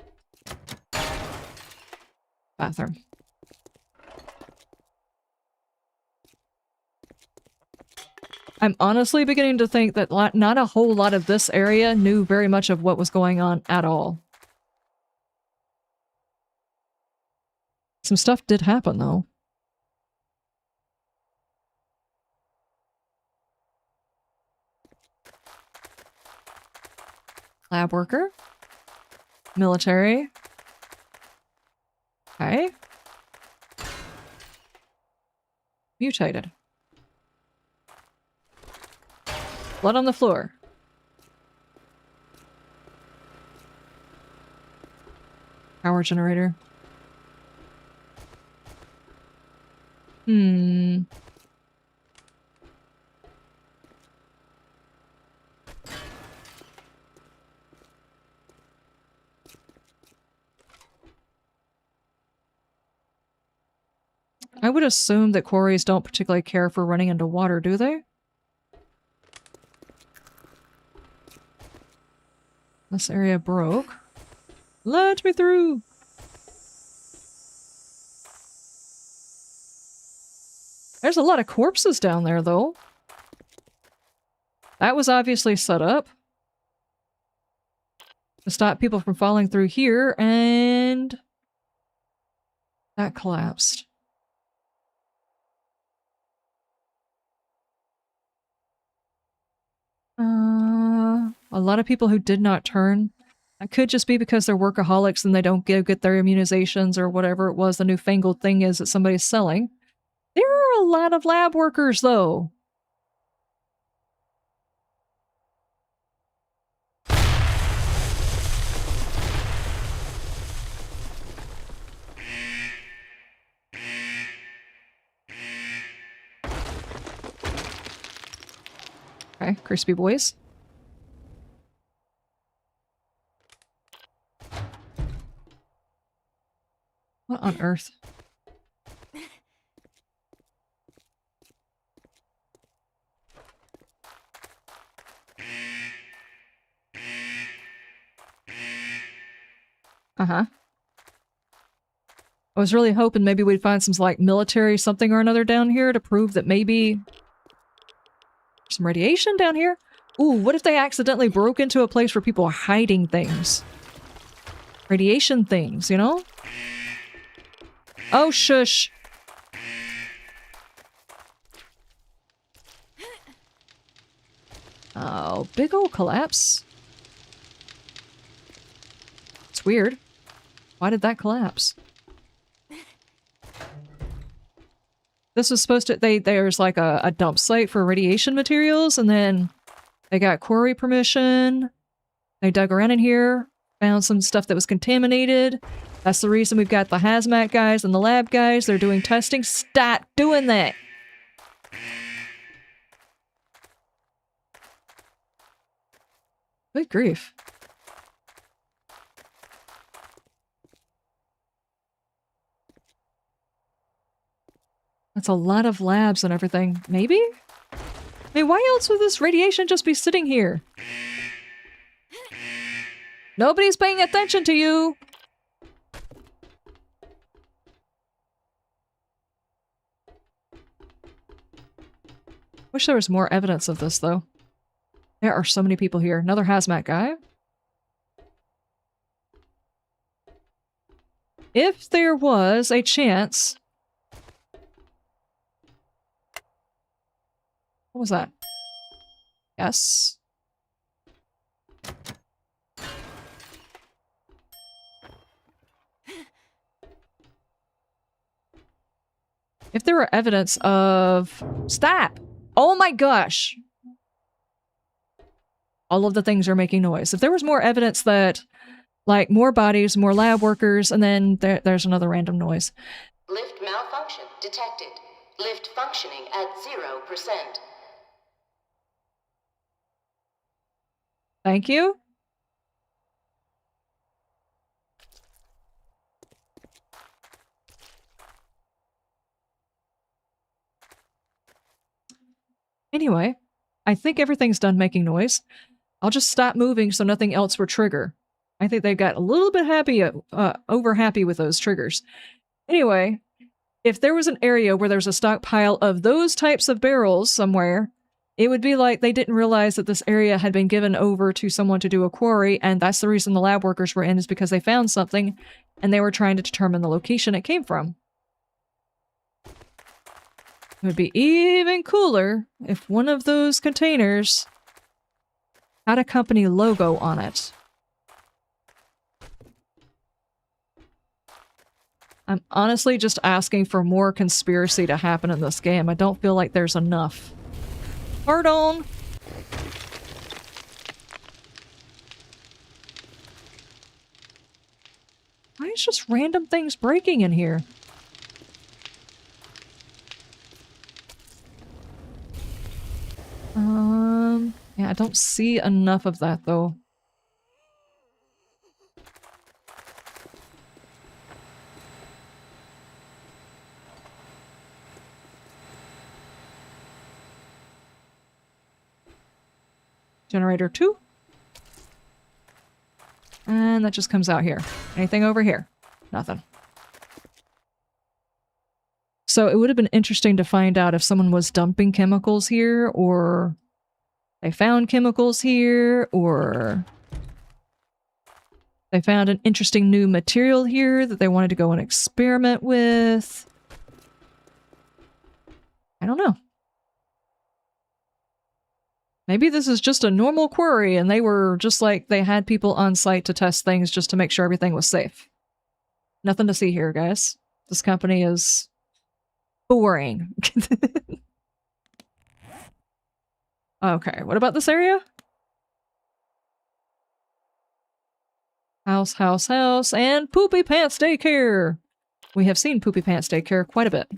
Bathroom. I'm honestly beginning to think that not a whole lot of this area knew very much of what was going on at all. Some stuff did happen, though. Lab worker. Military. Okay. Mutated. Blood on the floor. Power generator. I would assume that quarries don't particularly care for running into water, do they? This area broke. Let me through! There's a lot of corpses down there, though. That was obviously set up to stop people from falling through here, and that collapsed. A lot of people who did not turn. That could just be because they're workaholics and they don't get their immunizations or whatever it was the newfangled thing is that somebody's selling. There are a lot of lab workers, though. Okay, crispy boys. What on earth? Uh-huh. I was really hoping maybe we'd find some, like, military something or another down here to prove that maybe... some radiation down here? Ooh, what if they accidentally broke into a place where people are hiding things? Radiation things, you know? Oh, shush. Oh, big ol' collapse. It's weird. Why did that collapse? This was supposed to... there's like a dump site for radiation materials, and then they got quarry permission. They dug around in here, found some stuff that was contaminated. That's the reason we've got the hazmat guys and the lab guys. They're doing testing. Stop doing that! Good grief. That's a lot of labs and everything. Maybe? I mean, why else would this radiation just be sitting here? Nobody's paying attention to you! Wish there was more evidence of this, though. There are so many people here. Another hazmat guy. If there was a chance... What was that? Yes. If there were evidence of... Stop! Oh my gosh! All of the things are making noise. If there was more evidence that, like, more bodies, more lab workers, and then there's another random noise. Lift malfunction detected. Lift functioning at 0%. Thank you. Anyway, I think everything's done making noise. I'll just stop moving so nothing else will trigger. I think they got a little bit happy, over happy with those triggers. Anyway, if there was an area where there's a stockpile of those types of barrels somewhere, it would be like they didn't realize that this area had been given over to someone to do a quarry, and that's the reason the lab workers were in, is because they found something, and they were trying to determine the location it came from. It would be even cooler if one of those containers had a company logo on it. I'm honestly just asking for more conspiracy to happen in this game. I don't feel like there's enough. Pardon! Why is just random things breaking in here? Yeah, I don't see enough of that, though. Generator 2. And that just comes out here. Anything over here? Nothing. So it would have been interesting to find out if someone was dumping chemicals here, or they found chemicals here, or they found an interesting new material here that they wanted to go and experiment with. I don't know. Maybe this is just a normal quarry and they were just like, they had people on site to test things just to make sure everything was safe. Nothing to see here, guys. This company is boring. Okay, what about this area? House, house, house, and Poopy Pants Daycare! We have seen Poopy Pants Daycare quite a bit.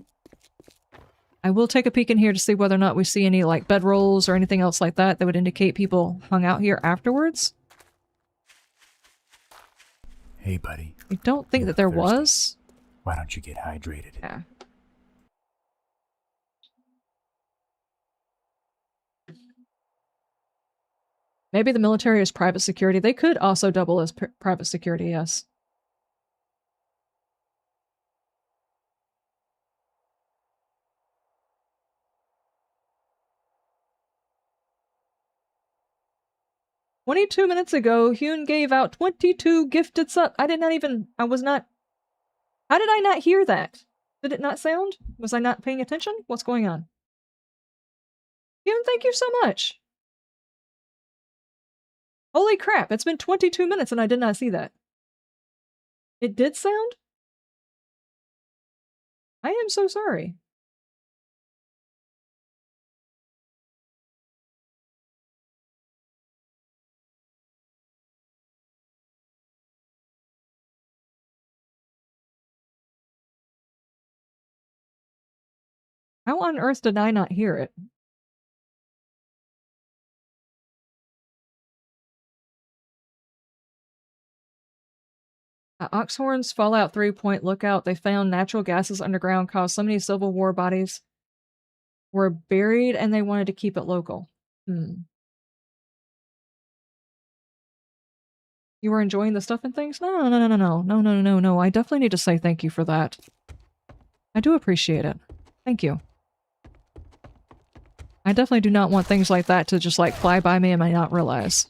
I will take a peek in here to see whether or not we see any like bedrolls or anything else like that that would indicate people hung out here afterwards. Hey, buddy. I don't think You that look there thirsty. was. Why don't you get hydrated? Yeah. Maybe the military is private security. They could also double as private security, yes. "22 minutes ago, Hyun gave out 22 gifted subs." I did not even... I was not... How did I not hear that? Did it not sound? Was I not paying attention? What's going on? Hyun, thank you so much. Holy crap, it's been 22 minutes and I did not see that. It did sound? I am so sorry. How on earth did I not hear it? Oxhorn's Fallout 3 Point Lookout. They found natural gases underground caused so many Civil War bodies were buried and they wanted to keep it local. You were enjoying the stuff and things? No. I definitely need to say thank you for that. I do appreciate it. Thank you. I definitely do not want things like that to just like fly by me and I not realize.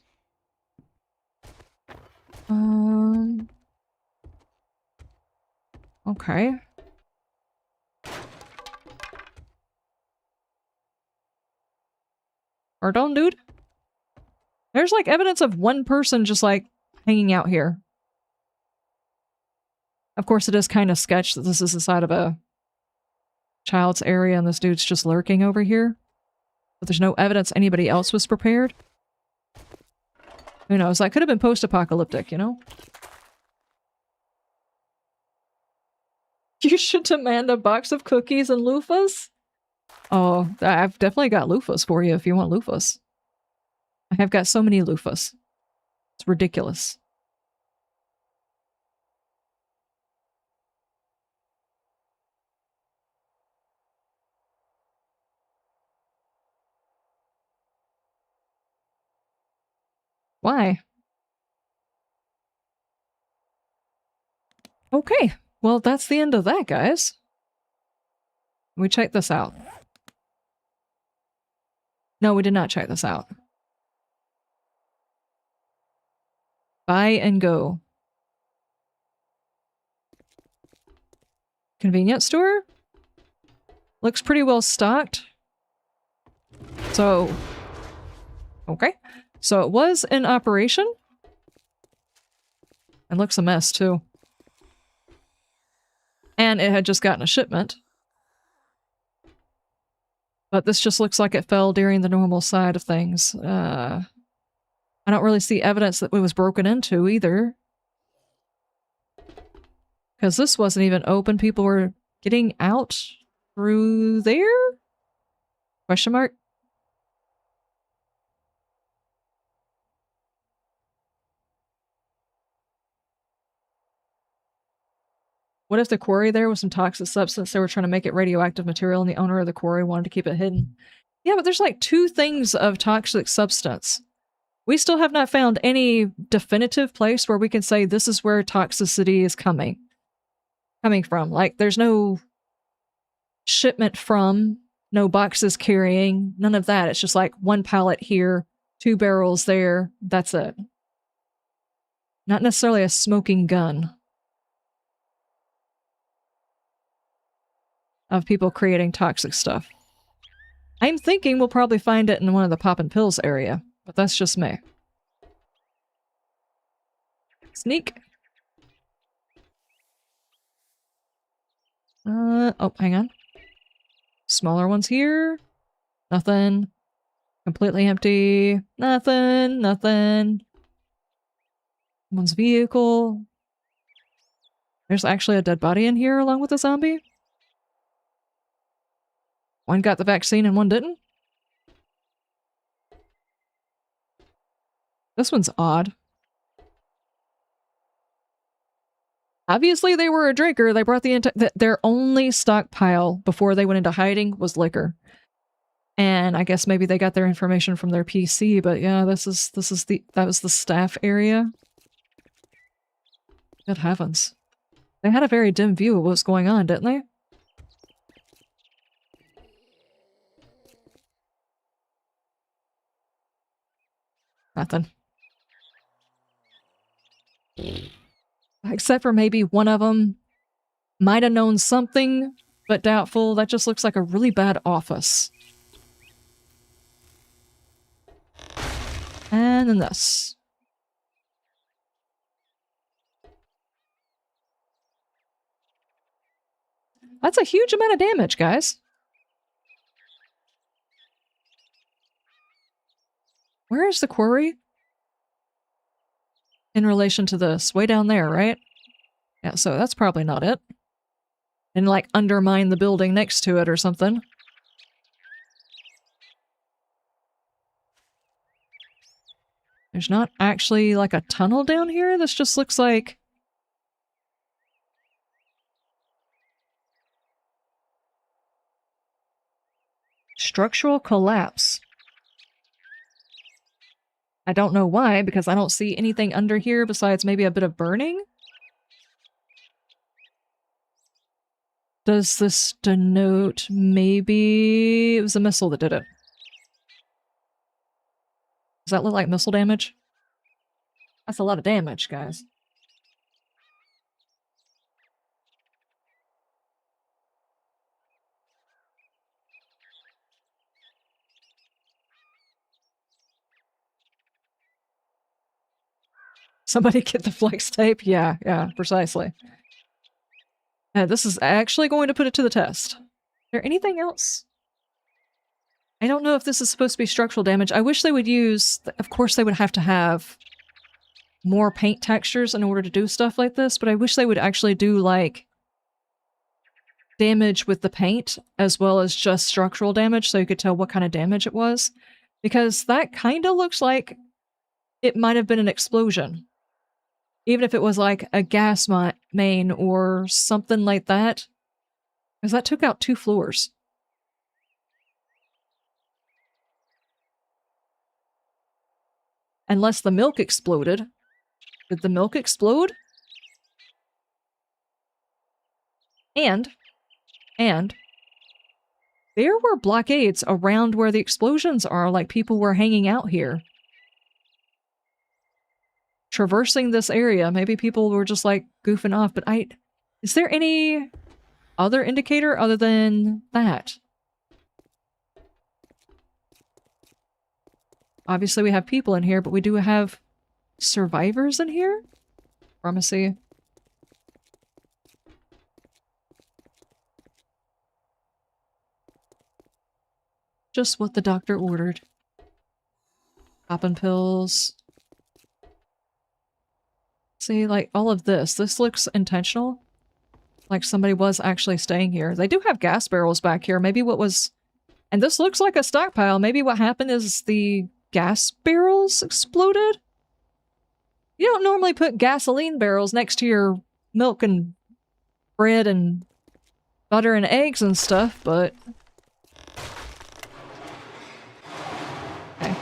Okay. Pardon, dude? There's like evidence of one person just like hanging out here. Of course, it is kind of sketch that this is inside of a child's area and this dude's just lurking over here. But there's no evidence anybody else was prepared. Who knows? That could have been post-apocalyptic, you know? You should demand a box of cookies and loofahs? Oh, I've definitely got loofahs for you if you want loofahs. I have got so many loofahs. It's ridiculous. Why? Okay, well, that's the end of that, guys. We checked this out. No, we did not check this out. Buy and go. Convenience store? Looks pretty well stocked. So... Okay. So it was in operation. It looks a mess, too. And it had just gotten a shipment. But this just looks like it fell during the normal side of things. I don't really see evidence that it was broken into, either. Because this wasn't even open. People were getting out through there? Question mark? What if the quarry there was some toxic substance? They were trying to make it radioactive material and the owner of the quarry wanted to keep it hidden. Yeah, but there's like 2 things of toxic substance. We still have not found any definitive place where we can say this is where toxicity is coming from. Like, there's no shipment from, no boxes carrying, none of that. It's just like 1 pallet here, 2 barrels there, that's it. Not necessarily a smoking gun of people creating toxic stuff. I'm thinking we'll probably find it in one of the poppin' pills area, but that's just me. Sneak. Oh, hang on. Smaller ones here. Nothing. Completely empty. Nothing. One's vehicle. There's actually a dead body in here along with a zombie. One got the vaccine and one didn't? This one's odd. Obviously, they were a drinker. They brought their only stockpile before they went into hiding was liquor. And I guess maybe they got their information from their PC, but yeah, that was the staff area. Good heavens. They had a very dim view of what was going on, didn't they? Nothing. Except for maybe one of them might have known something, but doubtful. That just looks like a really bad office. And then this. That's a huge amount of damage, guys. Where is the quarry? In relation to this. Way down there, right? Yeah, so that's probably not it. And like undermine the building next to it or something. There's not actually like a tunnel down here. This just looks like... structural collapse. I don't know why, because I don't see anything under here besides maybe a bit of burning. Does this denote maybe it was a missile that did it? Does that look like missile damage? That's a lot of damage, guys. Somebody get the flex tape? Yeah, precisely. This is actually going to put it to the test. Is there anything else? I don't know if this is supposed to be structural damage. I wish they would use... Of course they would have to have more paint textures in order to do stuff like this, but I wish they would actually do, like, damage with the paint as well as just structural damage so you could tell what kind of damage it was. Because that kind of looks like it might have been an explosion. Even if it was like a gas main or something like that. Because that took out 2 floors. Unless the milk exploded. Did the milk explode? And there were blockades around where the explosions are, like people were hanging out here. Traversing this area. Maybe people were just like goofing off, but is there any other indicator other than that? Obviously we have people in here, but we do have survivors in here? Pharmacy. Just what the doctor ordered. Popping pills. See, like, all of this. This looks intentional. Like somebody was actually staying here. They do have gas barrels back here. Maybe what was... And this looks like a stockpile. Maybe what happened is the gas barrels exploded? You don't normally put gasoline barrels next to your milk and bread and butter and eggs and stuff, but... Okay.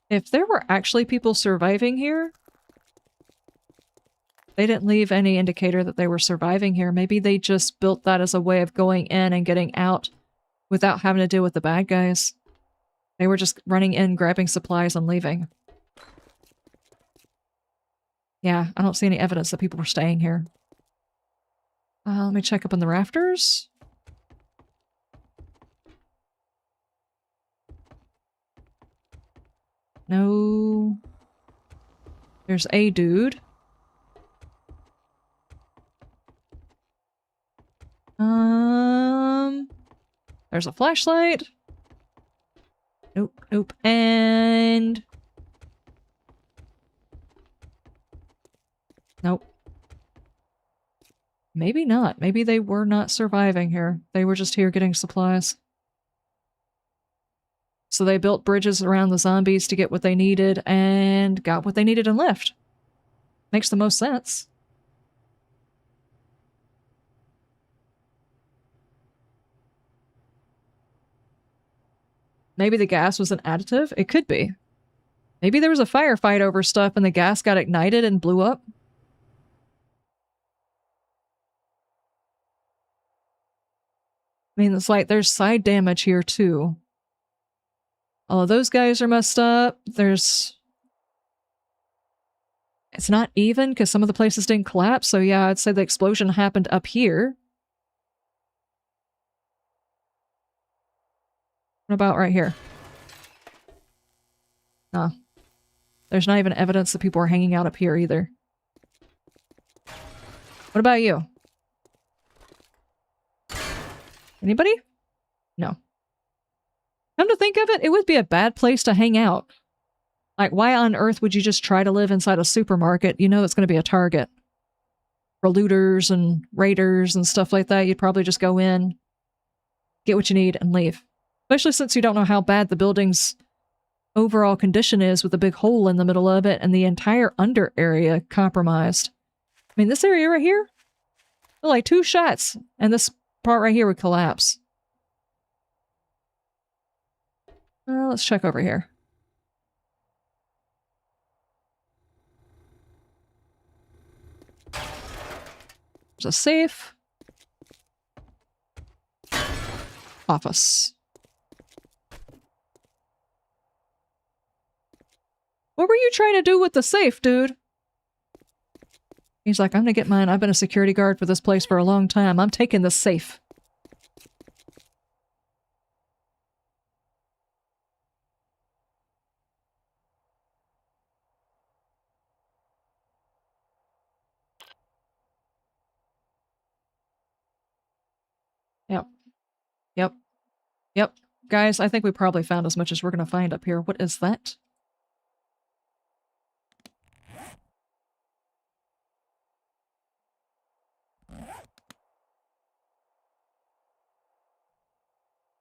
If there were actually people surviving here, they didn't leave any indicator that they were surviving here. Maybe they just built that as a way of going in and getting out without having to deal with the bad guys. They were just running in, grabbing supplies, and leaving. Yeah, I don't see any evidence that people were staying here. Let me check up on the rafters. No. There's a dude. There's a flashlight. Nope, nope, and... Nope. Maybe not. Maybe they were not surviving here. They were just here getting supplies. So they built bridges around the zombies to get what they needed and got what they needed and left. Makes the most sense. Maybe the gas was an additive? It could be. Maybe there was a firefight over stuff and the gas got ignited and blew up. I mean, it's like there's side damage here too. All of those guys are messed up. It's not even because some of the places didn't collapse. So yeah, I'd say the explosion happened up here. What about right here? No. There's not even evidence that people are hanging out up here either. What about you? Anybody? No. Come to think of it, it would be a bad place to hang out. Like, why on earth would you just try to live inside a supermarket? You know it's going to be a target. For looters and raiders and stuff like that, you'd probably just go in, get what you need, and leave. Especially since you don't know how bad the building's overall condition is with a big hole in the middle of it and the entire under area compromised. I mean, this area right here, like 2 shots, and this part right here would collapse. Let's check over here. There's a safe. Office. What were you trying to do with the safe, dude? He's like, I'm gonna get mine. I've been a security guard for this place for a long time. I'm taking the safe. Yep. Yep. Yep. Guys, I think we probably found as much as we're gonna find up here. What is that?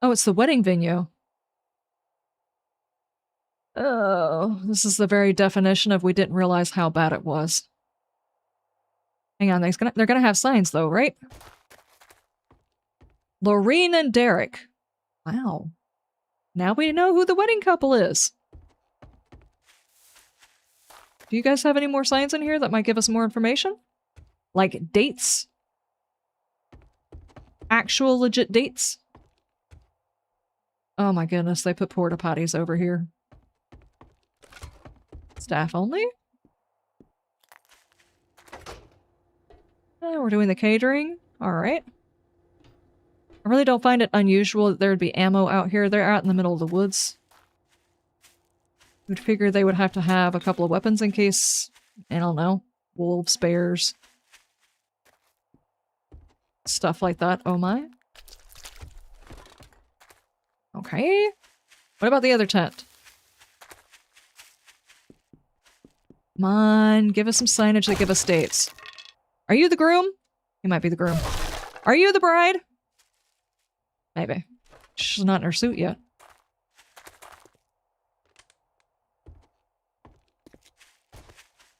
Oh, it's the wedding venue. Oh, this is the very definition of we didn't realize how bad it was. Hang on, they're gonna have signs though, right? Lorene and Derek. Wow. Now we know who the wedding couple is. Do you guys have any more signs in here that might give us more information? Like dates? Actual legit dates? Oh my goodness, they put porta potties over here. Staff only? We're doing the catering. Alright. I really don't find it unusual that there would be ammo out here. They're out in the middle of the woods. You'd figure they would have to have a couple of weapons in case, I don't know, wolves, bears, stuff like that. Oh my. Okay. What about the other tent? Come on, give us some signage that give us dates. Are you the groom? You might be the groom. Are you the bride? Maybe. She's not in her suit yet.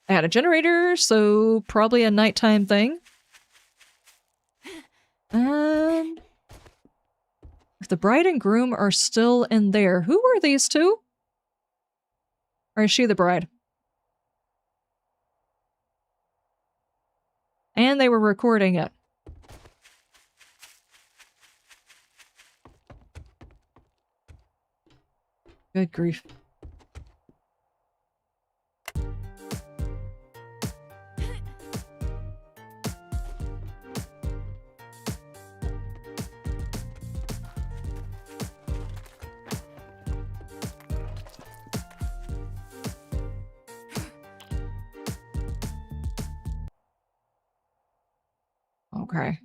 I had a generator, so probably a nighttime thing. And if the bride and groom are still in there, who were these two? Or is she the bride? And they were recording it. Good grief. Okay.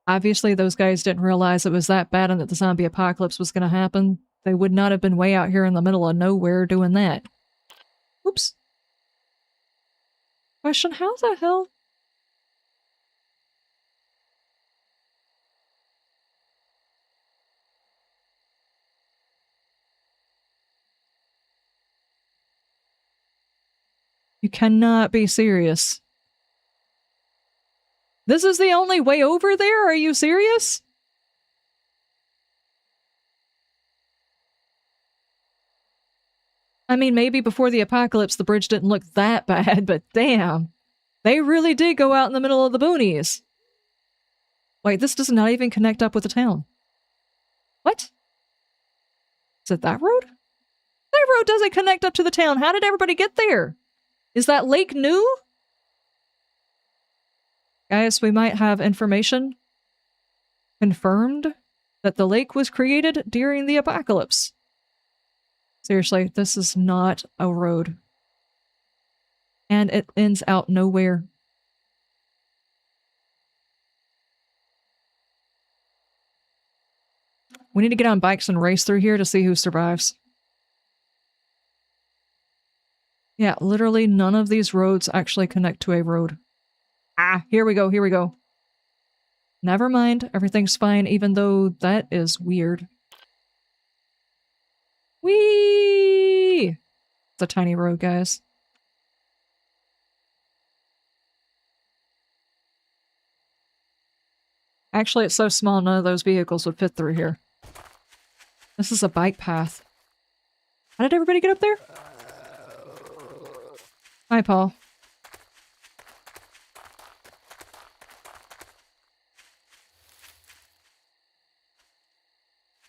Obviously, those guys didn't realize it was that bad and that the zombie apocalypse was going to happen. They would not have been way out here in the middle of nowhere doing that. Oops. Question, how the hell? You cannot be serious. This is the only way over there? Are you serious? I mean, maybe before the apocalypse the bridge didn't look that bad, but damn. They really did go out in the middle of the boonies. Wait, this does not even connect up with the town. What? Is it that road? That road doesn't connect up to the town. How did everybody get there? Is that lake new? Guys, we might have information confirmed that the lake was created during the apocalypse. Seriously, this is not a road. And it ends out nowhere. We need to get on bikes and race through here to see who survives. Yeah, literally none of these roads actually connect to a road. Ah, here we go, here we go. Never mind, everything's fine, even though that is weird. Whee! It's a tiny road, guys. Actually, it's so small, none of those vehicles would fit through here. This is a bike path. How did everybody get up there? Hi, Paul.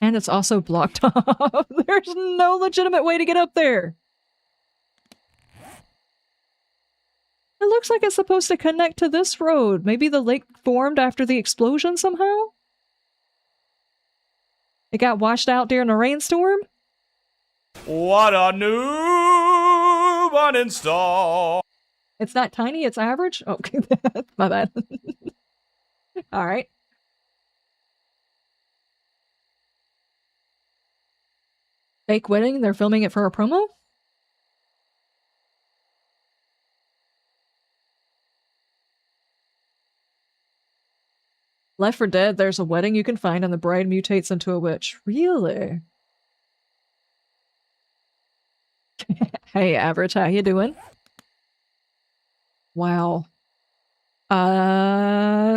And it's also blocked off. There's no legitimate way to get up there. It looks like it's supposed to connect to this road. Maybe the lake formed after the explosion somehow? It got washed out during a rainstorm? What a noob uninstall! It's not tiny, it's average? Oh, okay, my bad. Alright. Fake wedding? They're filming it for a promo? Left 4 Dead, there's a wedding you can find and the bride mutates into a witch. Really? Hey, Average, how you doing? Wow.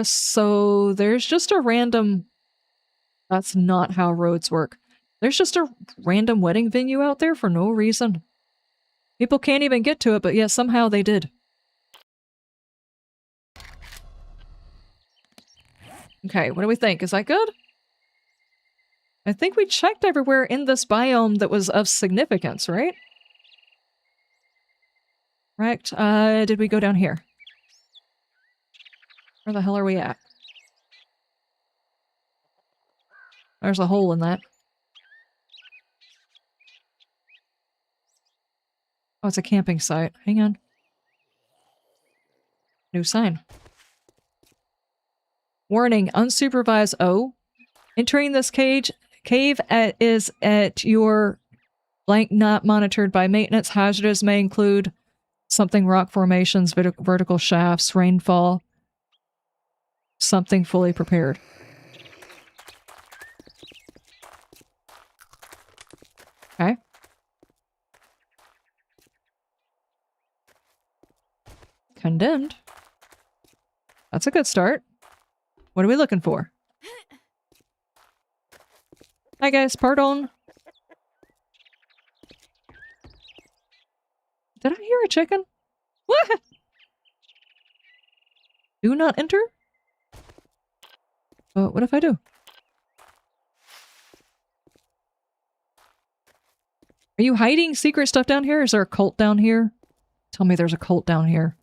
So there's just a random... That's not how roads work. There's just a random wedding venue out there for no reason. People can't even get to it, but yet somehow they did. Okay, what do we think? Is that good? I think we checked everywhere in this biome that was of significance, right? Correct. Did we go down here? Where the hell are we at? There's a hole in that. Oh, it's a camping site. Hang on. New sign. Warning, unsupervised O. Entering this cave is at your blank not monitored by maintenance. Hazards may include something rock formations, vertical shafts, rainfall. Something fully prepared. Okay. Condemned. That's a good start. What are we looking for? Hi guys, pardon. Did I hear a chicken? What? Do not enter? What if I do? Are you hiding secret stuff down here? Is there a cult down here? Tell me there's a cult down here.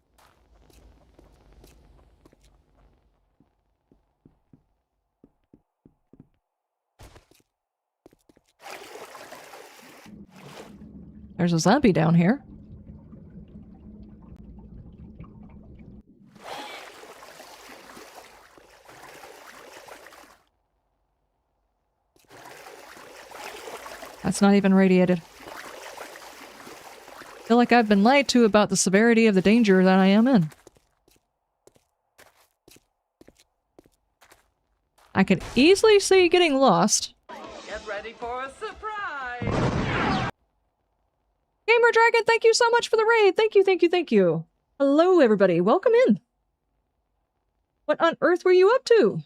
There's a zombie down here. That's not even radiated. I feel like I've been lied to about the severity of the danger that I am in. I could easily see getting lost. Get ready for a surprise! Game Gamer Dragon, thank you so much for the raid. Thank you, thank you, thank you. Hello, everybody. Welcome in. What on earth were you up to?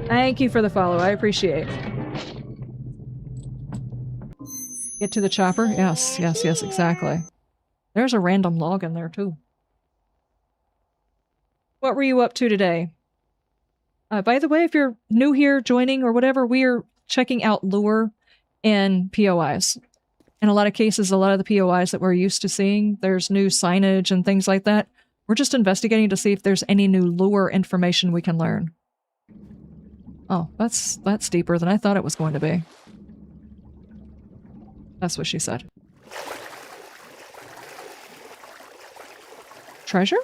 Thank you for the follow. I appreciate. Get to the chopper? Yes, yes, yes, exactly. There's a random log in there, too. What were you up to today? By the way, if you're new here, joining, or whatever, we are checking out lure and POIs. In a lot of cases, a lot of the POIs that we're used to seeing, there's new signage and things like that. We're just investigating to see if there's any new lure information we can learn. Oh, that's deeper than I thought it was going to be. That's what she said. Treasure?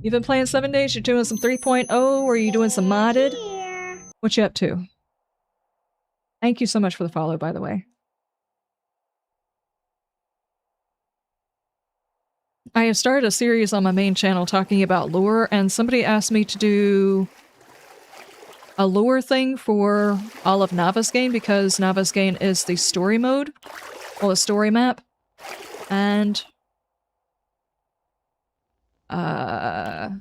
You've been playing 7 days, you're doing some 3.0, or are you doing some modded? What you up to? Thank you so much for the follow, by the way. I have started a series on my main channel talking about lure, and somebody asked me to do a lure thing for all of Navezgane because Navezgane is the story mode, well, the story map, and that's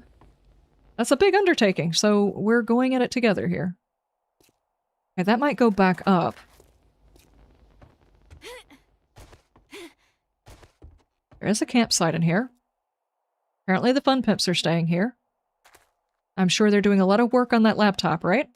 a big undertaking, so we're going at it together here. Okay, that might go back up. There is a campsite in here. Apparently the fun pimps are staying here. I'm sure they're doing a lot of work on that laptop, right?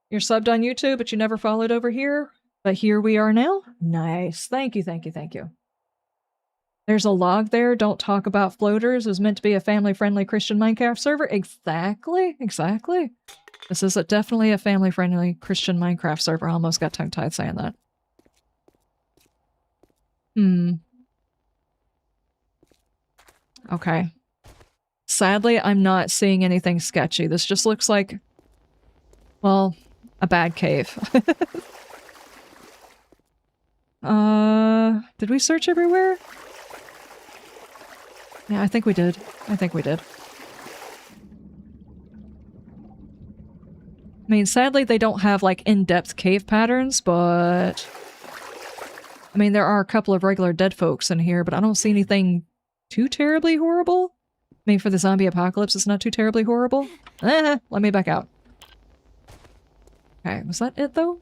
You're subbed on YouTube, but you never followed over here? But here we are now? Nice. Thank you, thank you, thank you. There's a log there. Don't talk about floaters. It was meant to be a family-friendly Christian Minecraft server. Exactly, exactly. This is definitely a family-friendly Christian Minecraft server. I almost got tongue-tied saying that. Okay. Sadly, I'm not seeing anything sketchy. This just looks like, well, a bad cave. Did we search everywhere? Yeah, I think we did. I think we did. I mean, sadly, they don't have, like, in-depth cave patterns, but... I mean, there are a couple of regular dead folks in here, but I don't see anything too terribly horrible. I mean, for the zombie apocalypse, it's not too terribly horrible. Let me back out. Okay, was that it, though?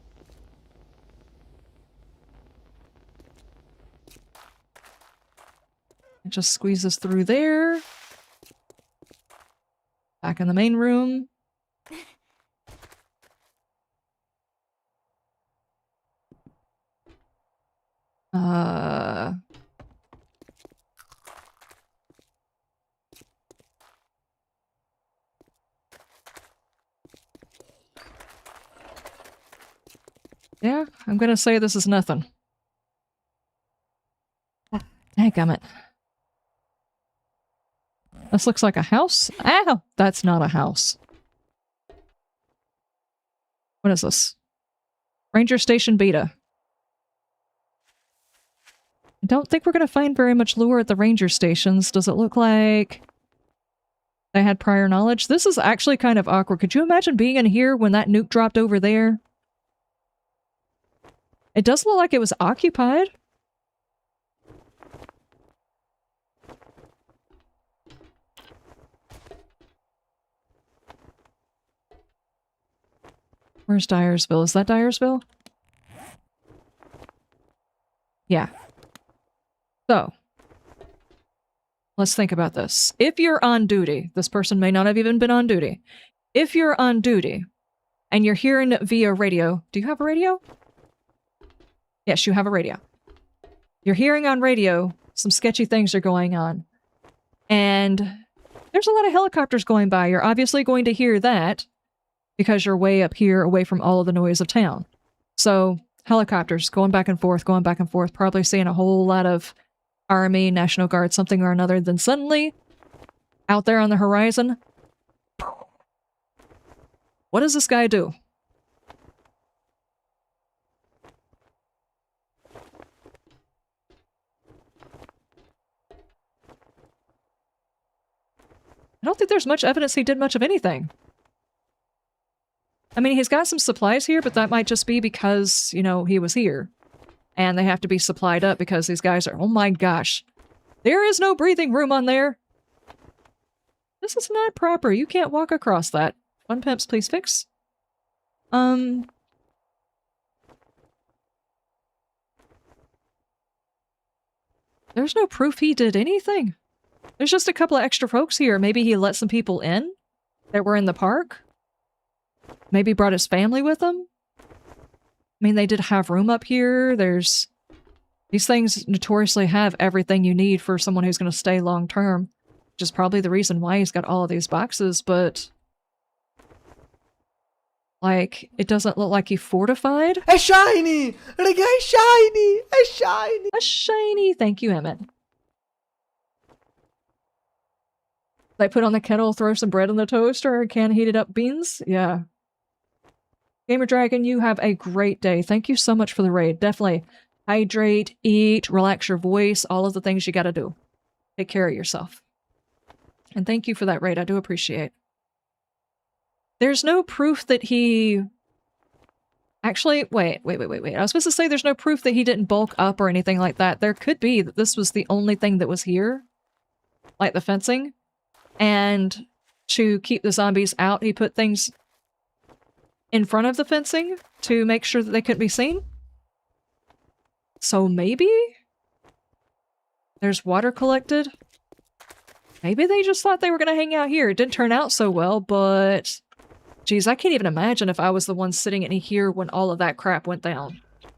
It just squeezes through there. Back in the main room. Yeah, I'm gonna say this is nothing. Dadgummit. This looks like a house. Ow! That's not a house. What is this? Ranger Station Beta. I don't think we're going to find very much lure at the ranger stations. Does it look like they had prior knowledge? This is actually kind of awkward. Could you imagine being in here when that nuke dropped over there? It does look like it was occupied. Where's Dyersville? Is that Dyersville? Yeah. So, let's think about this. If you're on duty, this person may not have even been on duty. If you're on duty and you're hearing it via radio, do you have a radio? Yes, you have a radio. You're hearing on radio some sketchy things are going on. And there's a lot of helicopters going by. You're obviously going to hear that because you're way up here away from all of the noise of town. So, helicopters going back and forth, probably seeing a whole lot of Army, National Guard, something or another. Then suddenly, out there on the horizon, what does this guy do? I don't think there's much evidence he did much of anything. I mean, he's got some supplies here, but that might just be because, you know, he was here. And they have to be supplied up because these guys are... Oh my gosh. There is no breathing room on there. This is not proper. You can't walk across that. Fun pimps, please fix. There's no proof he did anything. There's just a couple of extra folks here. Maybe he let some people in that were in the park. Maybe brought his family with him. I mean, they did have room up here. There's... These things notoriously have everything you need for someone who's going to stay long term. Which is probably the reason why he's got all of these boxes, but... Like, it doesn't look like he fortified. A shiny! Regay shiny! A shiny! A shiny! Thank you, Emmett. They put on the kettle, throw some bread in the toaster, can heated up beans? Yeah. Gamer Dragon, you have a great day. Thank you so much for the raid. Definitely. Hydrate, eat, relax your voice, all of the things you gotta do. Take care of yourself. And thank you for that raid. I do appreciate. There's no proof that he... Actually, wait. I was supposed to say there's no proof that he didn't bulk up or anything like that. There could be that this was the only thing that was here. Like the fencing. And to keep the zombies out, he put things in front of the fencing to make sure that they couldn't be seen. So maybe? There's water collected. Maybe they just thought they were going to hang out here. It didn't turn out so well, but... Geez, I can't even imagine if I was the one sitting in here when all of that crap went down. Can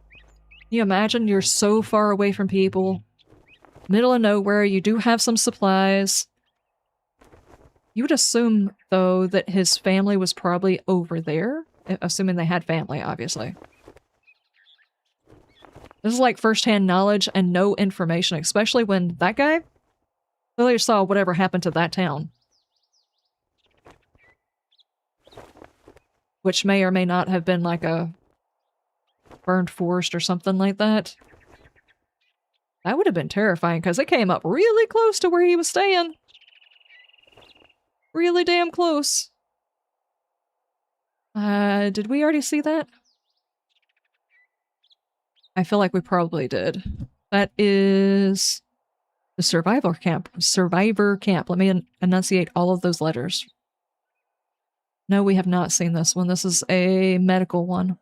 you imagine? You're so far away from people. Middle of nowhere, you do have some supplies. You would assume, though, that his family was probably over there. Assuming they had family, obviously. This is like first-hand knowledge and no information, especially when that guy clearly saw whatever happened to that town. Which may or may not have been like a burned forest or something like that. That would have been terrifying because it came up really close to where he was staying. Really damn close. Did we already see that? I feel like we probably did. That is the survival camp. Survivor camp. Let me enunciate all of those letters. No, we have not seen this one. This is a medical one.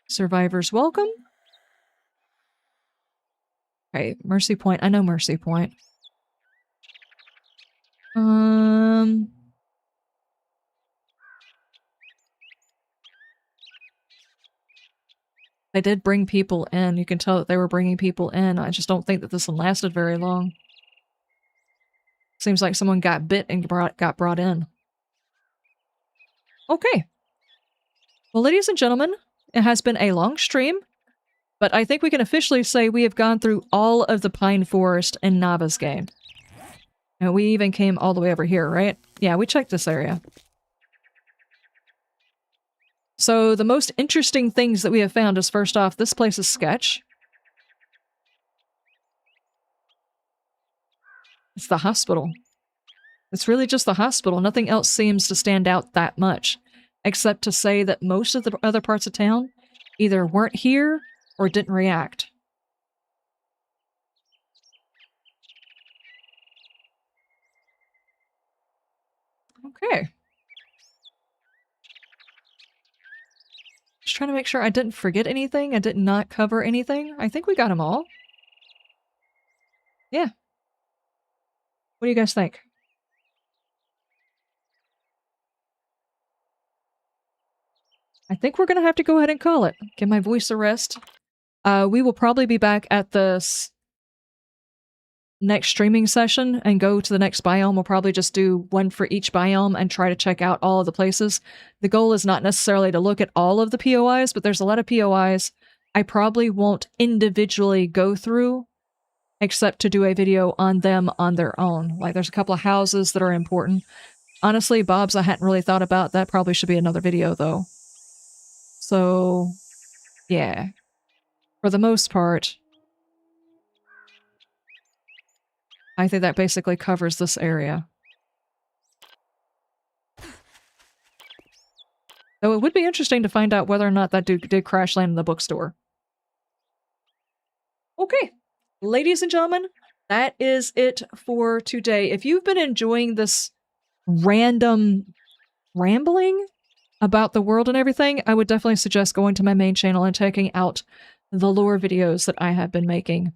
Survivors welcome. Okay, Mercy Point. I know Mercy Point. They did bring people in. You can tell that they were bringing people in. I just don't think that this one lasted very long. Seems like someone got bit and got brought in. Okay. Well, ladies and gentlemen, it has been a long stream, but I think we can officially say we have gone through all of the pine forest in Navezgane. And we even came all the way over here, right? Yeah, we checked this area. So the most interesting things that we have found is, first off, this place is sketch. It's the hospital. It's really just the hospital. Nothing else seems to stand out that much, except to say that most of the other parts of town either weren't here or didn't react. Okay. Just trying to make sure I didn't forget anything. I did not cover anything. I think we got them all. Yeah. What do you guys think? I think we're going to have to go ahead and call it. Give my voice a rest. We will probably be back at the next streaming session and go to the next biome. We'll probably just do one for each biome and try to check out all of the places. The goal is not necessarily to look at all of the POIs, but there's a lot of POIs I probably won't individually go through, except to do a video on them on their own. Like, there's a couple of houses that are important. Honestly, Bob's I hadn't really thought about. That probably should be another video, though. So, yeah. For the most part, I think that basically covers this area. Though it would be interesting to find out whether or not that dude did crash land in the bookstore. Okay, ladies and gentlemen, that is it for today. If you've been enjoying this random rambling about the world and everything, I would definitely suggest going to my main channel and checking out the lore videos that I have been making.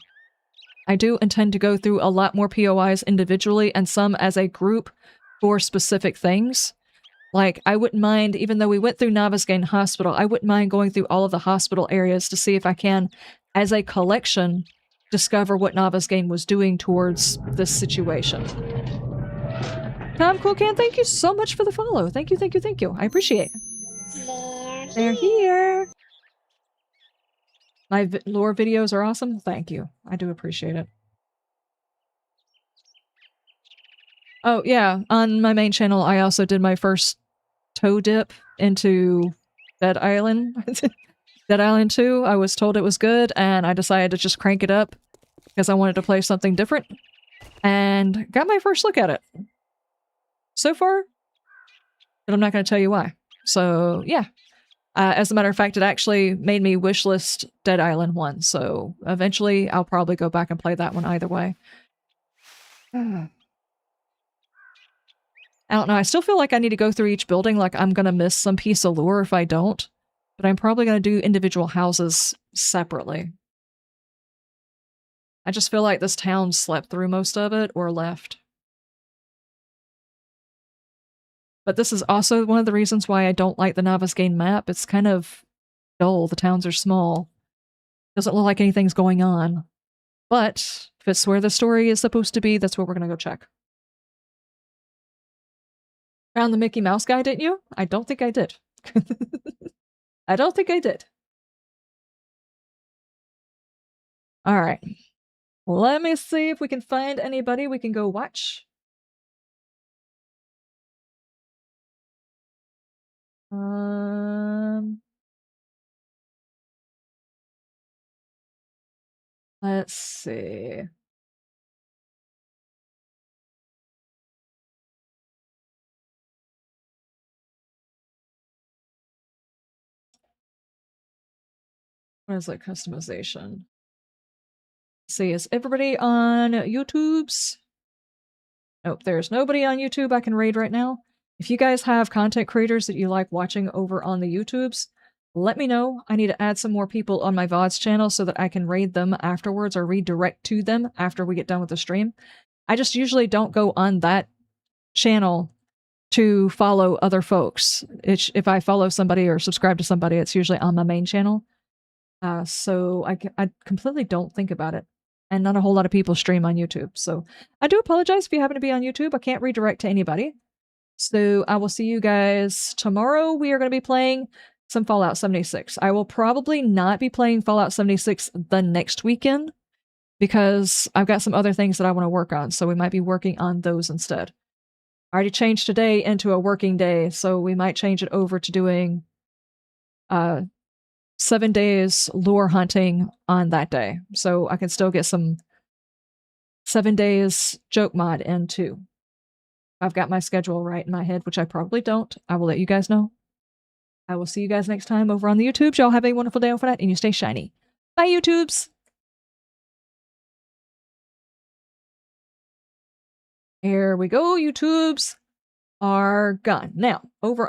I do intend to go through a lot more POIs individually and some as a group for specific things. Like, I wouldn't mind, even though we went through Navezgane Hospital, I wouldn't mind going through all of the hospital areas to see if I can, as a collection, discover what Navezgane was doing towards this situation. Tom Coolcan, thank you so much for the follow. Thank you, thank you, thank you. I appreciate it. They're here. My lore videos are awesome. Thank you. I do appreciate it. Oh, yeah. On my main channel, I also did my first toe dip into Dead Island. Dead Island 2. I was told it was good, and I decided to just crank it up because I wanted to play something different. And got my first look at it. So far, but I'm not going to tell you why. So, yeah. As a matter of fact, it actually made me wishlist Dead Island 1, so eventually I'll probably go back and play that one either way. I don't know, I still feel like I need to go through each building, like I'm gonna miss some piece of lore if I don't, but I'm probably gonna do individual houses separately. I just feel like this town slept through most of it, or left. But this is also one of the reasons why I don't like the Navezgane map. It's kind of dull, the towns are small. Doesn't look like anything's going on. But if it's where the story is supposed to be, that's where we're gonna go check. Found the Mickey Mouse guy, didn't you? I don't think I did. I don't think I did. Alright. Let me see if we can find anybody we can go watch. Let's see. What is it? Customization. Let's see, is everybody on YouTube's? Nope, there's nobody on YouTube I can raid right now. If you guys have content creators that you like watching over on the YouTubes, let me know. I need to add some more people on my VODs channel so that I can raid them afterwards or redirect to them after we get done with the stream. I just usually don't go on that channel to follow other folks. If I follow somebody or subscribe to somebody, it's usually on my main channel. So I completely don't think about it. And not a whole lot of people stream on YouTube. So I do apologize if you happen to be on YouTube. I can't redirect to anybody. So I will see you guys tomorrow. We are going to be playing some Fallout 76. I will probably not be playing Fallout 76 the next weekend because I've got some other things that I want to work on. So we might be working on those instead. I already changed today into a working day, so we might change it over to doing 7 days lure hunting on that day. So I can still get some 7 days joke mod in too. I've got my schedule right in my head, which I probably don't. I will let you guys know. I will see you guys next time over on the YouTubes. Y'all have a wonderful day on for that, and you stay shiny. Bye, YouTubes! Here we go, YouTubes are gone. Now, over on